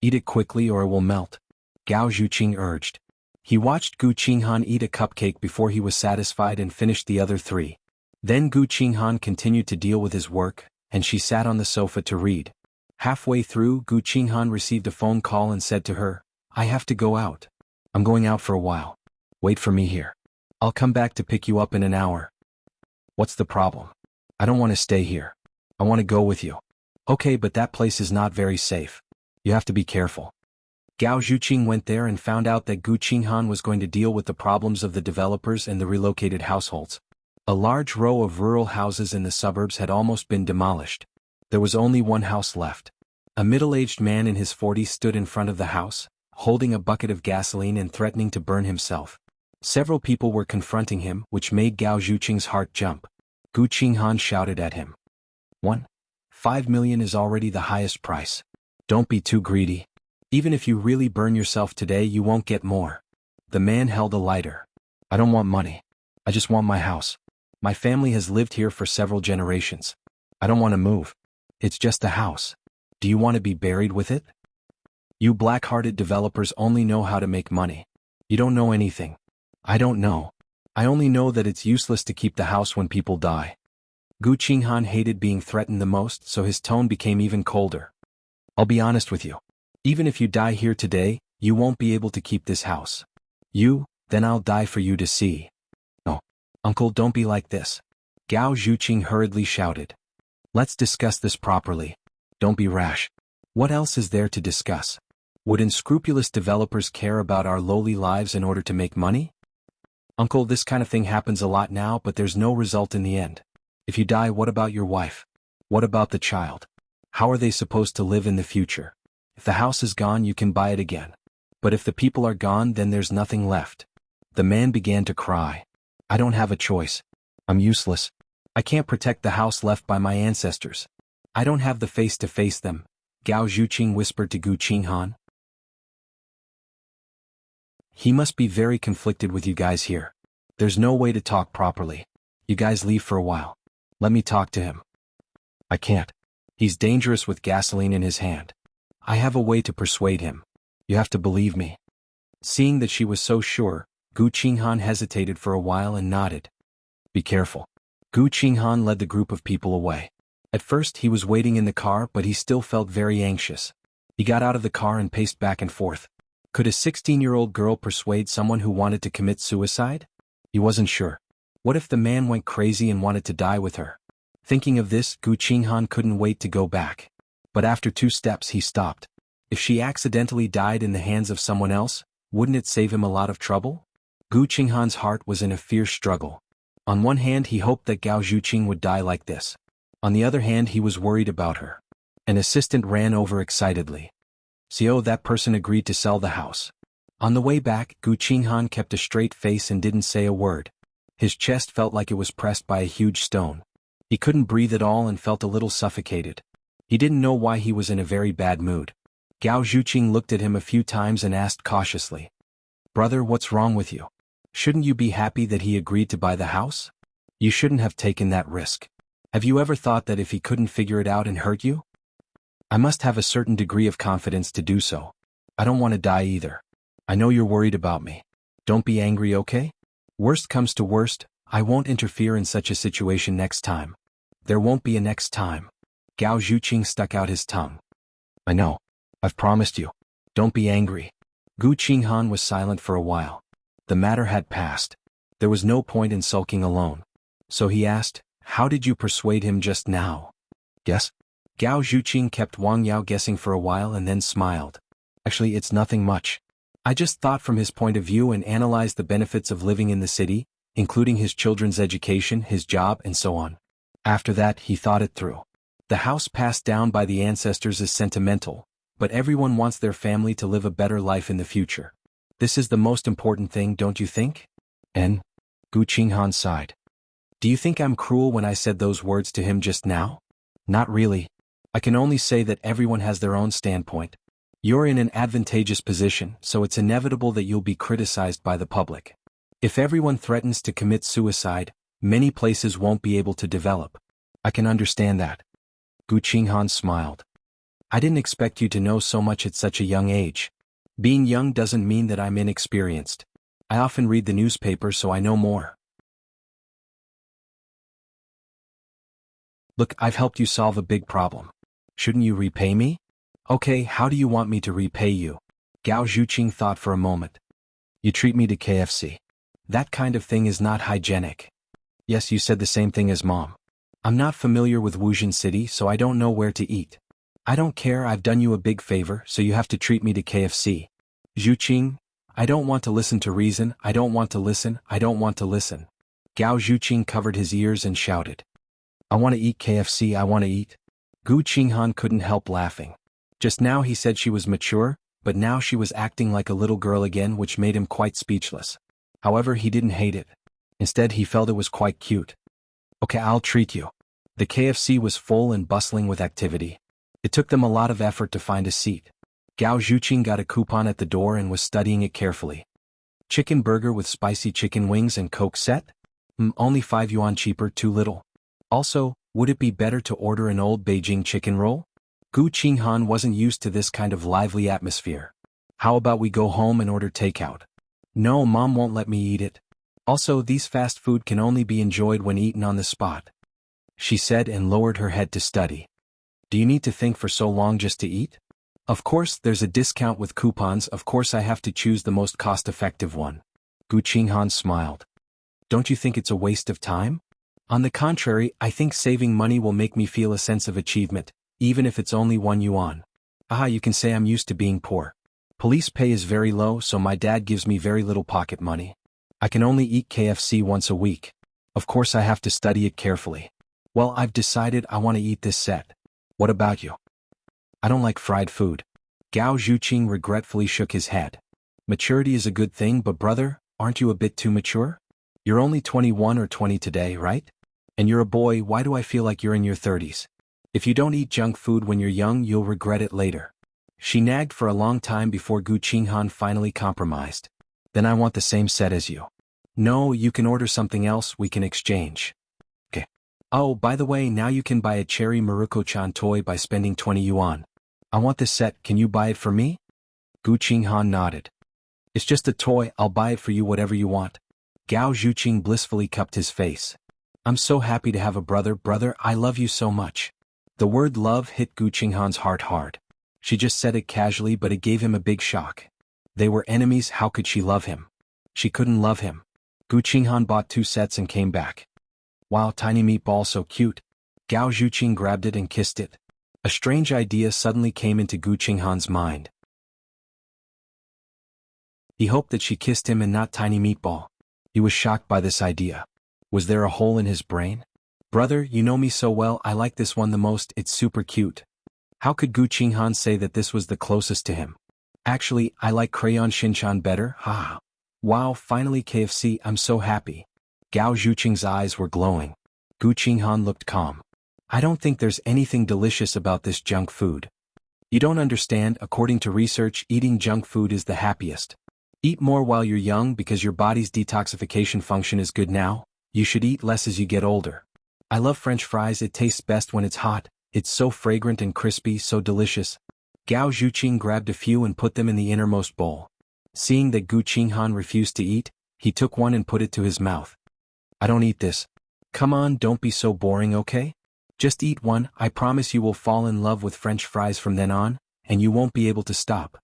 [SPEAKER 1] Eat it quickly or it will melt. Gao Zhuqing urged. He watched Gu Qinghan eat a cupcake before he was satisfied and finished the other 3. Then Gu Qinghan continued to deal with his work, and she sat on the sofa to read. Halfway through, Gu Qinghan received a phone call and said to her, I have to go out. I'm going out for a while. Wait for me here. I'll come back to pick you up in an hour. What's the problem? I don't want to stay here. I want to go with you. Okay, but that place is not very safe. You have to be careful. Gao Zhuqing went there and found out that Gu Qinghan was going to deal with the problems of the developers and the relocated households. A large row of rural houses in the suburbs had almost been demolished. There was only one house left. A middle-aged man in his 40s stood in front of the house, holding a bucket of gasoline and threatening to burn himself. Several people were confronting him, which made Gao Zhuqing's heart jump. Gu Qinghan shouted at him. 5 million is already the highest price. Don't be too greedy. Even if you really burn yourself today, you won't get more. The man held a lighter. I don't want money. I just want my house. My family has lived here for several generations. I don't want to move. It's just a house. Do you want to be buried with it? You black-hearted developers only know how to make money. You don't know anything. I don't know. I only know that it's useless to keep the house when people die. Gu Qinghan hated being threatened the most, so his tone became even colder. I'll be honest with you. Even if you die here today, you won't be able to keep this house. Then I'll die for you to see. Oh, uncle, don't be like this. Gao Zhuqing hurriedly shouted. Let's discuss this properly. Don't be rash. What else is there to discuss? Would unscrupulous developers care about our lowly lives in order to make money? Uncle, this kind of thing happens a lot now, but there's no result in the end. If you die, what about your wife? What about the child? How are they supposed to live in the future? If the house is gone, you can buy it again. But if the people are gone, then there's nothing left. The man began to cry. I don't have a choice. I'm useless. I can't protect the house left by my ancestors. I don't have the face to face them, Gao Zhuqing whispered to Gu Qinghan. He must be very conflicted with you guys here. There's no way to talk properly. You guys leave for a while. Let me talk to him. I can't. He's dangerous with gasoline in his hand. I have a way to persuade him. You have to believe me. Seeing that she was so sure, Gu Qinghan hesitated for a while and nodded. Be careful. Gu Qinghan led the group of people away. At first he was waiting in the car, but he still felt very anxious. He got out of the car and paced back and forth. Could a 16-year-old girl persuade someone who wanted to commit suicide? He wasn't sure. What if the man went crazy and wanted to die with her? Thinking of this, Gu Qinghan couldn't wait to go back. But after 2 steps he stopped. If she accidentally died in the hands of someone else, wouldn't it save him a lot of trouble? Gu Qinghan's heart was in a fierce struggle. On one hand he hoped that Gao Zhuqing would die like this. On the other hand he was worried about her. An assistant ran over excitedly. "So that person agreed to sell the house." On the way back, Gu Qinghan kept a straight face and didn't say a word. His chest felt like it was pressed by a huge stone. He couldn't breathe at all and felt a little suffocated. He didn't know why he was in a very bad mood. Gao Zhuqing looked at him a few times and asked cautiously, "Brother, what's wrong with you? Shouldn't you be happy that he agreed to buy the house? You shouldn't have taken that risk. Have you ever thought that if he couldn't figure it out and hurt you?" "I must have a certain degree of confidence to do so. I don't want to die either. I know you're worried about me. Don't be angry, okay? Worst comes to worst, I won't interfere in such a situation next time." "There won't be a next time." Gao Zhuqing stuck out his tongue. "I know. I've promised you. Don't be angry." Gu Qinghan was silent for a while. The matter had passed. There was no point in sulking alone. So he asked, "How did you persuade him just now?" "Guess?" Gao Zhuqing kept Wang Yao guessing for a while and then smiled. "Actually, it's nothing much. I just thought from his point of view and analyzed the benefits of living in the city, including his children's education, his job, and so on. After that, he thought it through. The house passed down by the ancestors is sentimental, but everyone wants their family to live a better life in the future. This is the most important thing, don't you think?" "And?" Gu Qinghan sighed. "Do you think I'm cruel when I said those words to him just now?" "Not really. I can only say that everyone has their own standpoint. You're in an advantageous position, so it's inevitable that you'll be criticized by the public. If everyone threatens to commit suicide, many places won't be able to develop. I can understand that." Gu Qinghan smiled. "I didn't expect you to know so much at such a young age. Being young doesn't mean that I'm inexperienced. I often read the newspaper so I know more." "Look, I've helped you solve a big problem. Shouldn't you repay me?" "Okay, how do you want me to repay you?" Gao Zhuqing thought for a moment. "You treat me to KFC. That kind of thing is not hygienic." "Yes, you said the same thing as Mom. I'm not familiar with Wuxia City, so I don't know where to eat. I don't care, I've done you a big favor, so you have to treat me to KFC." "Zhuqing, I don't want to listen to reason, I don't want to listen, I don't want to listen." Gao Zhuqing covered his ears and shouted. "I want to eat KFC, I want to eat." Gu Qinghan couldn't help laughing. Just now he said she was mature, but now she was acting like a little girl again, which made him quite speechless. However, he didn't hate it. Instead, he felt it was quite cute. "Okay, I'll treat you." The KFC was full and bustling with activity. It took them a lot of effort to find a seat. Gao Zhuqing got a coupon at the door and was studying it carefully. "Chicken burger with spicy chicken wings and Coke set? Only 5 yuan cheaper, too little. Also, would it be better to order an old Beijing chicken roll?" Gu Qinghan wasn't used to this kind of lively atmosphere. "How about we go home and order takeout?" "No, Mom won't let me eat it. Also, these fast food can only be enjoyed when eaten on the spot," she said and lowered her head to study. "Do you need to think for so long just to eat?" "Of course, there's a discount with coupons, of course I have to choose the most cost-effective one." Gu Qinghan smiled. "Don't you think it's a waste of time?" "On the contrary, I think saving money will make me feel a sense of achievement, even if it's only 1 yuan. Aha, you can say I'm used to being poor. Police pay is very low, so my dad gives me very little pocket money. I can only eat KFC once a week. Of course I have to study it carefully. Well, I've decided I want to eat this set. What about you?" "I don't like fried food." Gao Zhuqing regretfully shook his head. "Maturity is a good thing, but brother, aren't you a bit too mature? You're only 21 or 20 today, right? And you're a boy, why do I feel like you're in your 30s? If you don't eat junk food when you're young, you'll regret it later." She nagged for a long time before Gu Qinghan finally compromised. "Then I want the same set as you." "No, you can order something else, we can exchange." "Okay. Oh, by the way, now you can buy a cherry Maruko-chan toy by spending 20 yuan. I want this set, can you buy it for me?" Gu Qinghan nodded. "It's just a toy, I'll buy it for you whatever you want." Gao Zhuqing blissfully cupped his face. "I'm so happy to have a brother, I love you so much." The word love hit Gu Qinghan's heart hard. She just said it casually, but it gave him a big shock. They were enemies, how could she love him? She couldn't love him. Gu Qinghan bought 2 sets and came back. "Wow, tiny meatball, so cute." Gao Zhuqing grabbed it and kissed it. A strange idea suddenly came into Gu Qinghan's mind. He hoped that she kissed him and not Tiny Meatball. He was shocked by this idea. Was there a hole in his brain? Brother, you know me so well, I like this one the most, it's super cute. How could Gu Qinghan say that this was the closest to him? Actually, I like Crayon Shinchan better, haha. Wow, finally KFC, I'm so happy. Gao Zhuqing's eyes were glowing. Gu Qinghan looked calm. I don't think there's anything delicious about this junk food. You don't understand, according to research, eating junk food is the happiest. Eat more while you're young because your body's detoxification function is good now. You should eat less as you get older. I love French fries, it tastes best when it's hot. It's so fragrant and crispy, so delicious. Gao Zhuqing grabbed a few and put them in the innermost bowl. Seeing that Gu Qinghan refused to eat, he took one and put it to his mouth. I don't eat this. Come on, don't be so boring, okay? Just eat one, I promise you will fall in love with French fries from then on, and you won't be able to stop.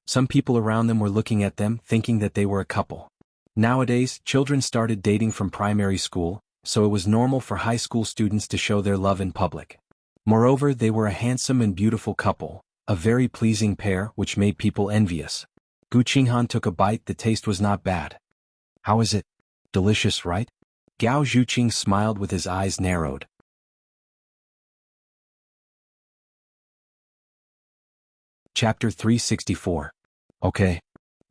[SPEAKER 1] Some people around them were looking at them, thinking that they were a couple. Nowadays, children started dating from primary school, so it was normal for high school students to show their love in public. Moreover, they were a handsome and beautiful couple, a very pleasing pair which made people envious. Gu Qinghan took a bite, the taste was not bad. How is it? Delicious, right? Gao Zhuqing smiled with his eyes narrowed. Chapter 364. Okay.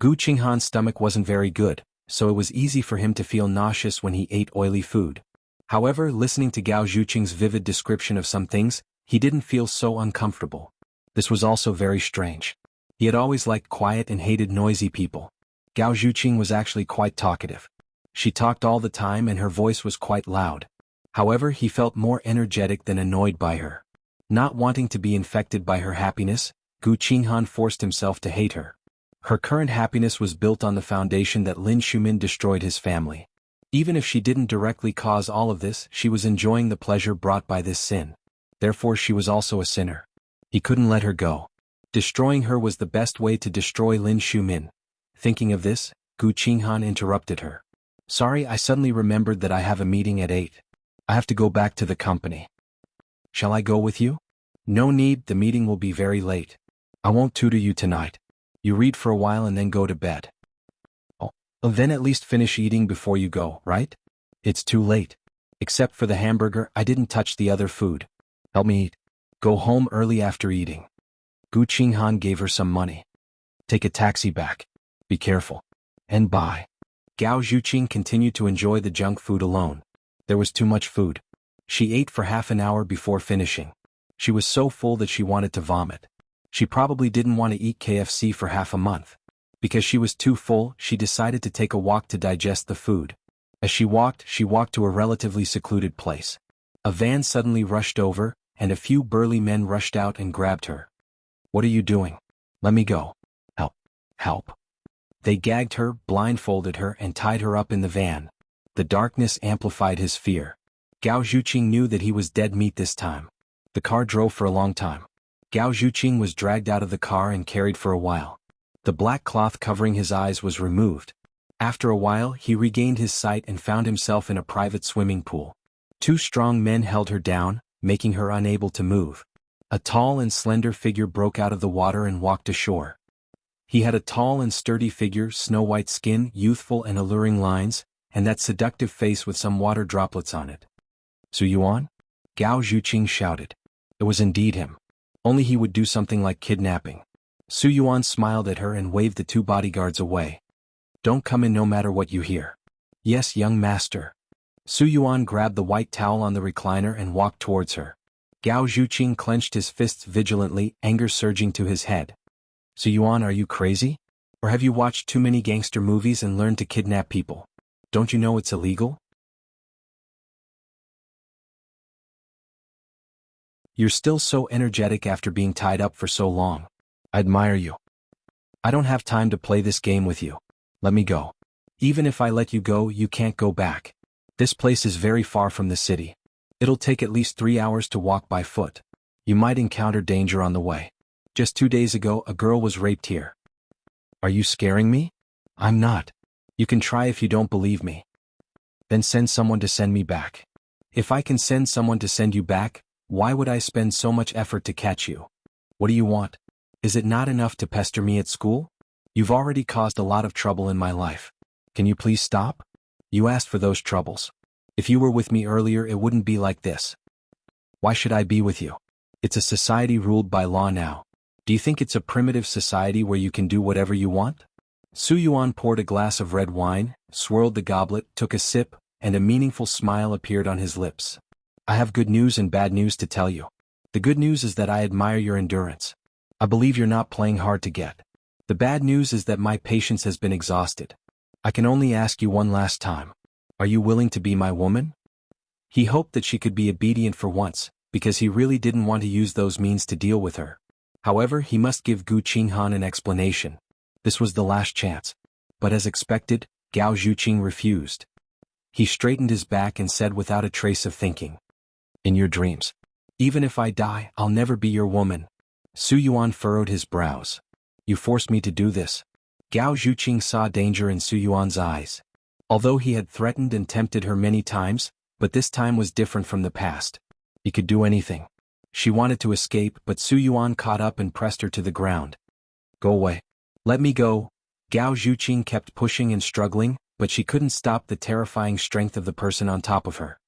[SPEAKER 1] Gu Qinghan's stomach wasn't very good, so it was easy for him to feel nauseous when he ate oily food. However, listening to Gao Zhuqing's vivid description of some things, he didn't feel so uncomfortable. This was also very strange. He had always liked quiet and hated noisy people. Gao Zhuqing was actually quite talkative. She talked all the time and her voice was quite loud. However, he felt more energetic than annoyed by her. Not wanting to be infected by her happiness, Gu Qinghan forced himself to hate her. Her current happiness was built on the foundation that Lin Shumin destroyed his family. Even if she didn't directly cause all of this, she was enjoying the pleasure brought by this sin. Therefore she was also a sinner. He couldn't let her go. Destroying her was the best way to destroy Lin Shumin. Thinking of this, Gu Qinghan interrupted her. Sorry, I suddenly remembered that I have a meeting at 8. I have to go back to the company. Shall I go with you? No need, the meeting will be very late. I won't tutor you tonight. You read for a while and then go to bed. Oh, then at least finish eating before you go, right? It's too late. Except for the hamburger, I didn't touch the other food. Help me eat. Go home early after eating. Gu Qinghan gave her some money. Take a taxi back. Be careful. And bye. Gao Zhuqing continued to enjoy the junk food alone. There was too much food. She ate for half an hour before finishing. She was so full that she wanted to vomit. She probably didn't want to eat KFC for half a month. Because she was too full, she decided to take a walk to digest the food. As she walked to a relatively secluded place. A van suddenly rushed over, and a few burly men rushed out and grabbed her. What are you doing? Let me go. Help. Help. They gagged her, blindfolded her, and tied her up in the van. The darkness amplified his fear. Gao Zhuqing knew that he was dead meat this time. The car drove for a long time. Gao Zhuqing was dragged out of the car and carried for a while. The black cloth covering his eyes was removed. After a while, he regained his sight and found himself in a private swimming pool. 2 strong men held her down, making her unable to move. A tall and slender figure broke out of the water and walked ashore. He had a tall and sturdy figure, snow-white skin, youthful and alluring lines, and that seductive face with some water droplets on it. Su Yuan? Gao Zhuqing shouted. It was indeed him. Only he would do something like kidnapping. Su Yuan smiled at her and waved the 2 bodyguards away. Don't come in no matter what you hear. Yes, young master. Su Yuan grabbed the white towel on the recliner and walked towards her. Gao Zhuqing clenched his fists vigilantly, anger surging to his head. Su Yuan, are you crazy? Or have you watched too many gangster movies and learned to kidnap people? Don't you know it's illegal? You're still so energetic after being tied up for so long. I admire you. I don't have time to play this game with you. Let me go. Even if I let you go, you can't go back. This place is very far from the city. It'll take at least 3 hours to walk by foot. You might encounter danger on the way. Just 2 days ago, a girl was raped here. Are you scaring me? I'm not. You can try if you don't believe me. Then send someone to send me back. If I can send someone to send you back, why would I spend so much effort to catch you? What do you want? Is it not enough to pester me at school? You've already caused a lot of trouble in my life. Can you please stop? You asked for those troubles. If you were with me earlier, it wouldn't be like this. Why should I be with you? It's a society ruled by law now. Do you think it's a primitive society where you can do whatever you want? Su Yuan poured a glass of red wine, swirled the goblet, took a sip, and a meaningful smile appeared on his lips. I have good news and bad news to tell you. The good news is that I admire your endurance. I believe you're not playing hard to get. The bad news is that my patience has been exhausted. I can only ask you one last time. Are you willing to be my woman? He hoped that she could be obedient for once, because he really didn't want to use those means to deal with her. However, he must give Gu Qinghan an explanation. This was the last chance. But as expected, Gao Zhuqing refused. He straightened his back and said without a trace of thinking. In your dreams. Even if I die, I'll never be your woman. Su Yuan furrowed his brows. You forced me to do this. Gao Zhuqing saw danger in Su Yuan's eyes. Although he had threatened and tempted her many times, but this time was different from the past. He could do anything. She wanted to escape, but Su Yuan caught up and pressed her to the ground. Go away. Let me go. Gao Zhuqing kept pushing and struggling, but she couldn't stop the terrifying strength of the person on top of her.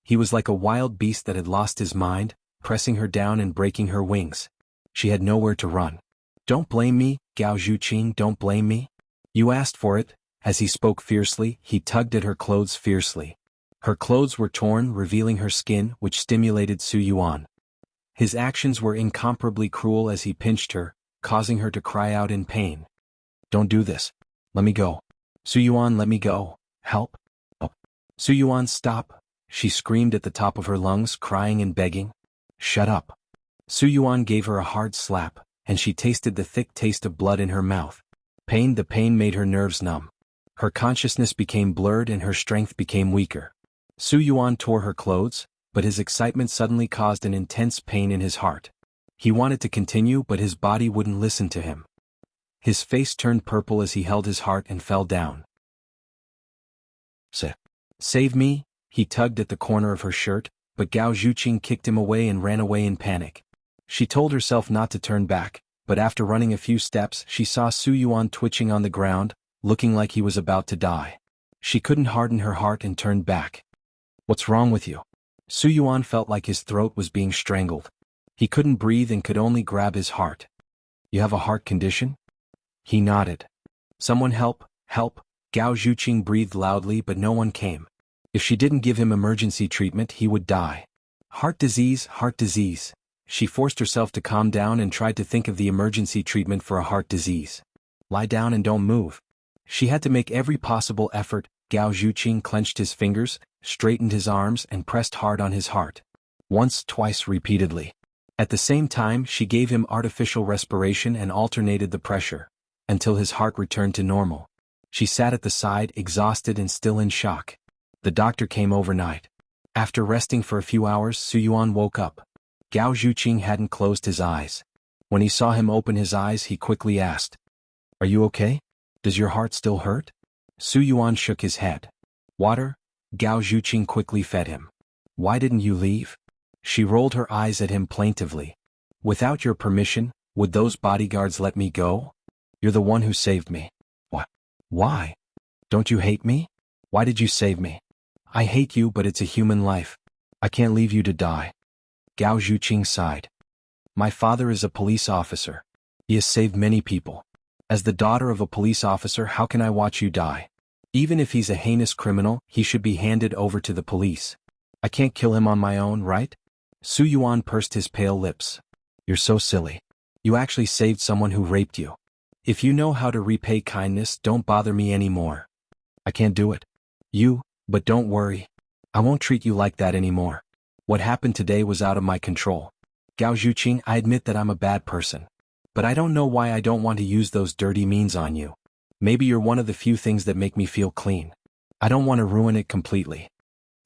[SPEAKER 1] He was like a wild beast that had lost his mind, pressing her down and breaking her wings. She had nowhere to run. Don't blame me, Gao Zhuqing, don't blame me. You asked for it. As he spoke fiercely, he tugged at her clothes fiercely. Her clothes were torn, revealing her skin, which stimulated Su Yuan. His actions were incomparably cruel as he pinched her, causing her to cry out in pain. Don't do this. Let me go. Su Yuan, let me go. Help. Oh. Su Yuan, stop. She screamed at the top of her lungs, crying and begging. Shut up. Su Yuan gave her a hard slap, and she tasted the thick taste of blood in her mouth. The pain made her nerves numb. Her consciousness became blurred and her strength became weaker. Su Yuan tore her clothes, but his excitement suddenly caused an intense pain in his heart. He wanted to continue, but his body wouldn't listen to him. His face turned purple as he held his heart and fell down. Save me, he tugged at the corner of her shirt, but Gao Zhuqing kicked him away and ran away in panic. She told herself not to turn back, but after running a few steps she saw Su Yuan twitching on the ground, looking like he was about to die. She couldn't harden her heart and turned back. What's wrong with you? Su Yuan felt like his throat was being strangled. He couldn't breathe and could only grab his heart. You have a heart condition? He nodded. Someone help, help. Gao Zhuqing breathed loudly, but no one came. If she didn't give him emergency treatment, he would die. Heart disease, heart disease. She forced herself to calm down and tried to think of the emergency treatment for a heart disease. Lie down and don't move. She had to make every possible effort. Gao Zhuqing clenched his fingers, straightened his arms and pressed hard on his heart. Once, twice, repeatedly. At the same time, she gave him artificial respiration and alternated the pressure, until his heart returned to normal. She sat at the side, exhausted and still in shock. The doctor came overnight. After resting for a few hours, Su Yuan woke up. Gao Zhuqing hadn't closed his eyes. When he saw him open his eyes, he quickly asked, Are you okay? Does your heart still hurt? Su Yuan shook his head. Water? Gao Zhuqing quickly fed him. Why didn't you leave? She rolled her eyes at him plaintively. Without your permission, would those bodyguards let me go? You're the one who saved me. What? Why? Don't you hate me? Why did you save me? I hate you, but it's a human life. I can't leave you to die. Gao Zhuqing sighed. My father is a police officer. He has saved many people. As the daughter of a police officer, how can I watch you die? Even if he's a heinous criminal, he should be handed over to the police. I can't kill him on my own, right? Su Yuan pursed his pale lips. You're so silly. You actually saved someone who raped you. If you know how to repay kindness, don't bother me anymore. I can't do it. But don't worry. I won't treat you like that anymore. What happened today was out of my control. Gao Zhuqing, I admit that I'm a bad person. But I don't know why I don't want to use those dirty means on you. Maybe you're one of the few things that make me feel clean. I don't want to ruin it completely.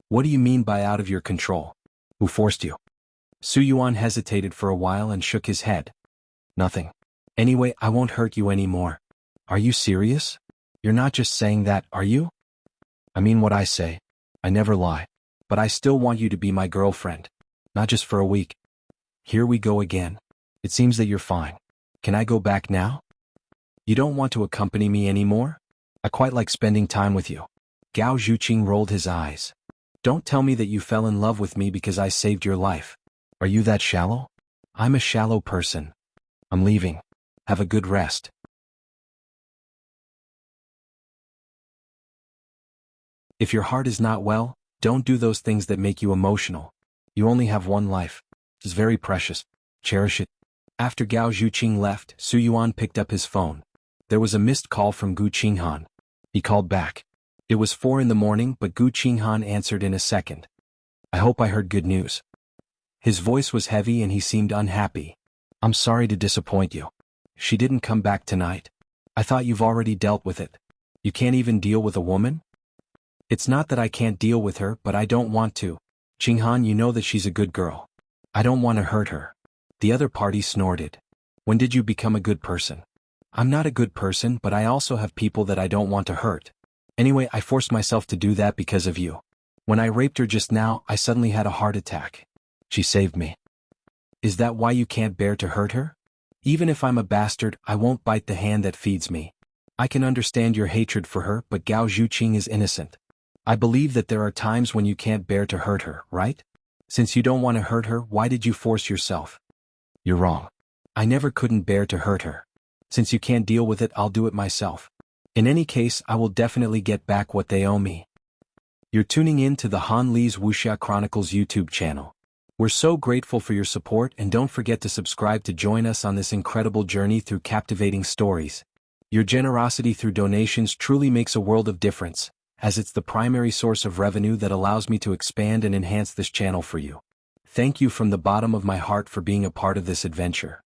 [SPEAKER 1] What do you mean by out of your control? Who forced you? Su Yuan hesitated for a while and shook his head. Nothing. Anyway, I won't hurt you anymore. Are you serious? You're not just saying that, are you? I mean what I say. I never lie. But I still want you to be my girlfriend. Not just for a week. Here we go again. It seems that you're fine. Can I go back now? You don't want to accompany me anymore? I quite like spending time with you. Gao Zhuqing rolled his eyes. Don't tell me that you fell in love with me because I saved your life. Are you that shallow? I'm a shallow person. I'm leaving. Have a good rest. If your heart is not well, don't do those things that make you emotional. You only have one life. It's very precious. Cherish it. After Gao Zhuqing left, Su Yuan picked up his phone. There was a missed call from Gu Qinghan. He called back. It was 4 in the morning, but Gu Qinghan answered in a second. I hope I heard good news. His voice was heavy and he seemed unhappy. I'm sorry to disappoint you. She didn't come back tonight. I thought you've already dealt with it. You can't even deal with a woman? It's not that I can't deal with her, but I don't want to. Qinghan, you know that she's a good girl. I don't want to hurt her. The other party snorted. When did you become a good person? I'm not a good person, but I also have people that I don't want to hurt. Anyway, I forced myself to do that because of you. When I raped her just now, I suddenly had a heart attack. She saved me. Is that why you can't bear to hurt her? Even if I'm a bastard, I won't bite the hand that feeds me. I can understand your hatred for her, but Gao Zhuqing is innocent. I believe that there are times when you can't bear to hurt her, right? Since you don't want to hurt her, why did you force yourself? You're wrong. I never couldn't bear to hurt her. Since you can't deal with it, I'll do it myself. In any case, I will definitely get back what they owe me. You're tuning in to the Han Li's Wuxia Chronicles YouTube channel. We're so grateful for your support, and don't forget to subscribe to join us on this incredible journey through captivating stories. Your generosity through donations truly makes a world of difference, as it's the primary source of revenue that allows me to expand and enhance this channel for you. Thank you from the bottom of my heart for being a part of this adventure.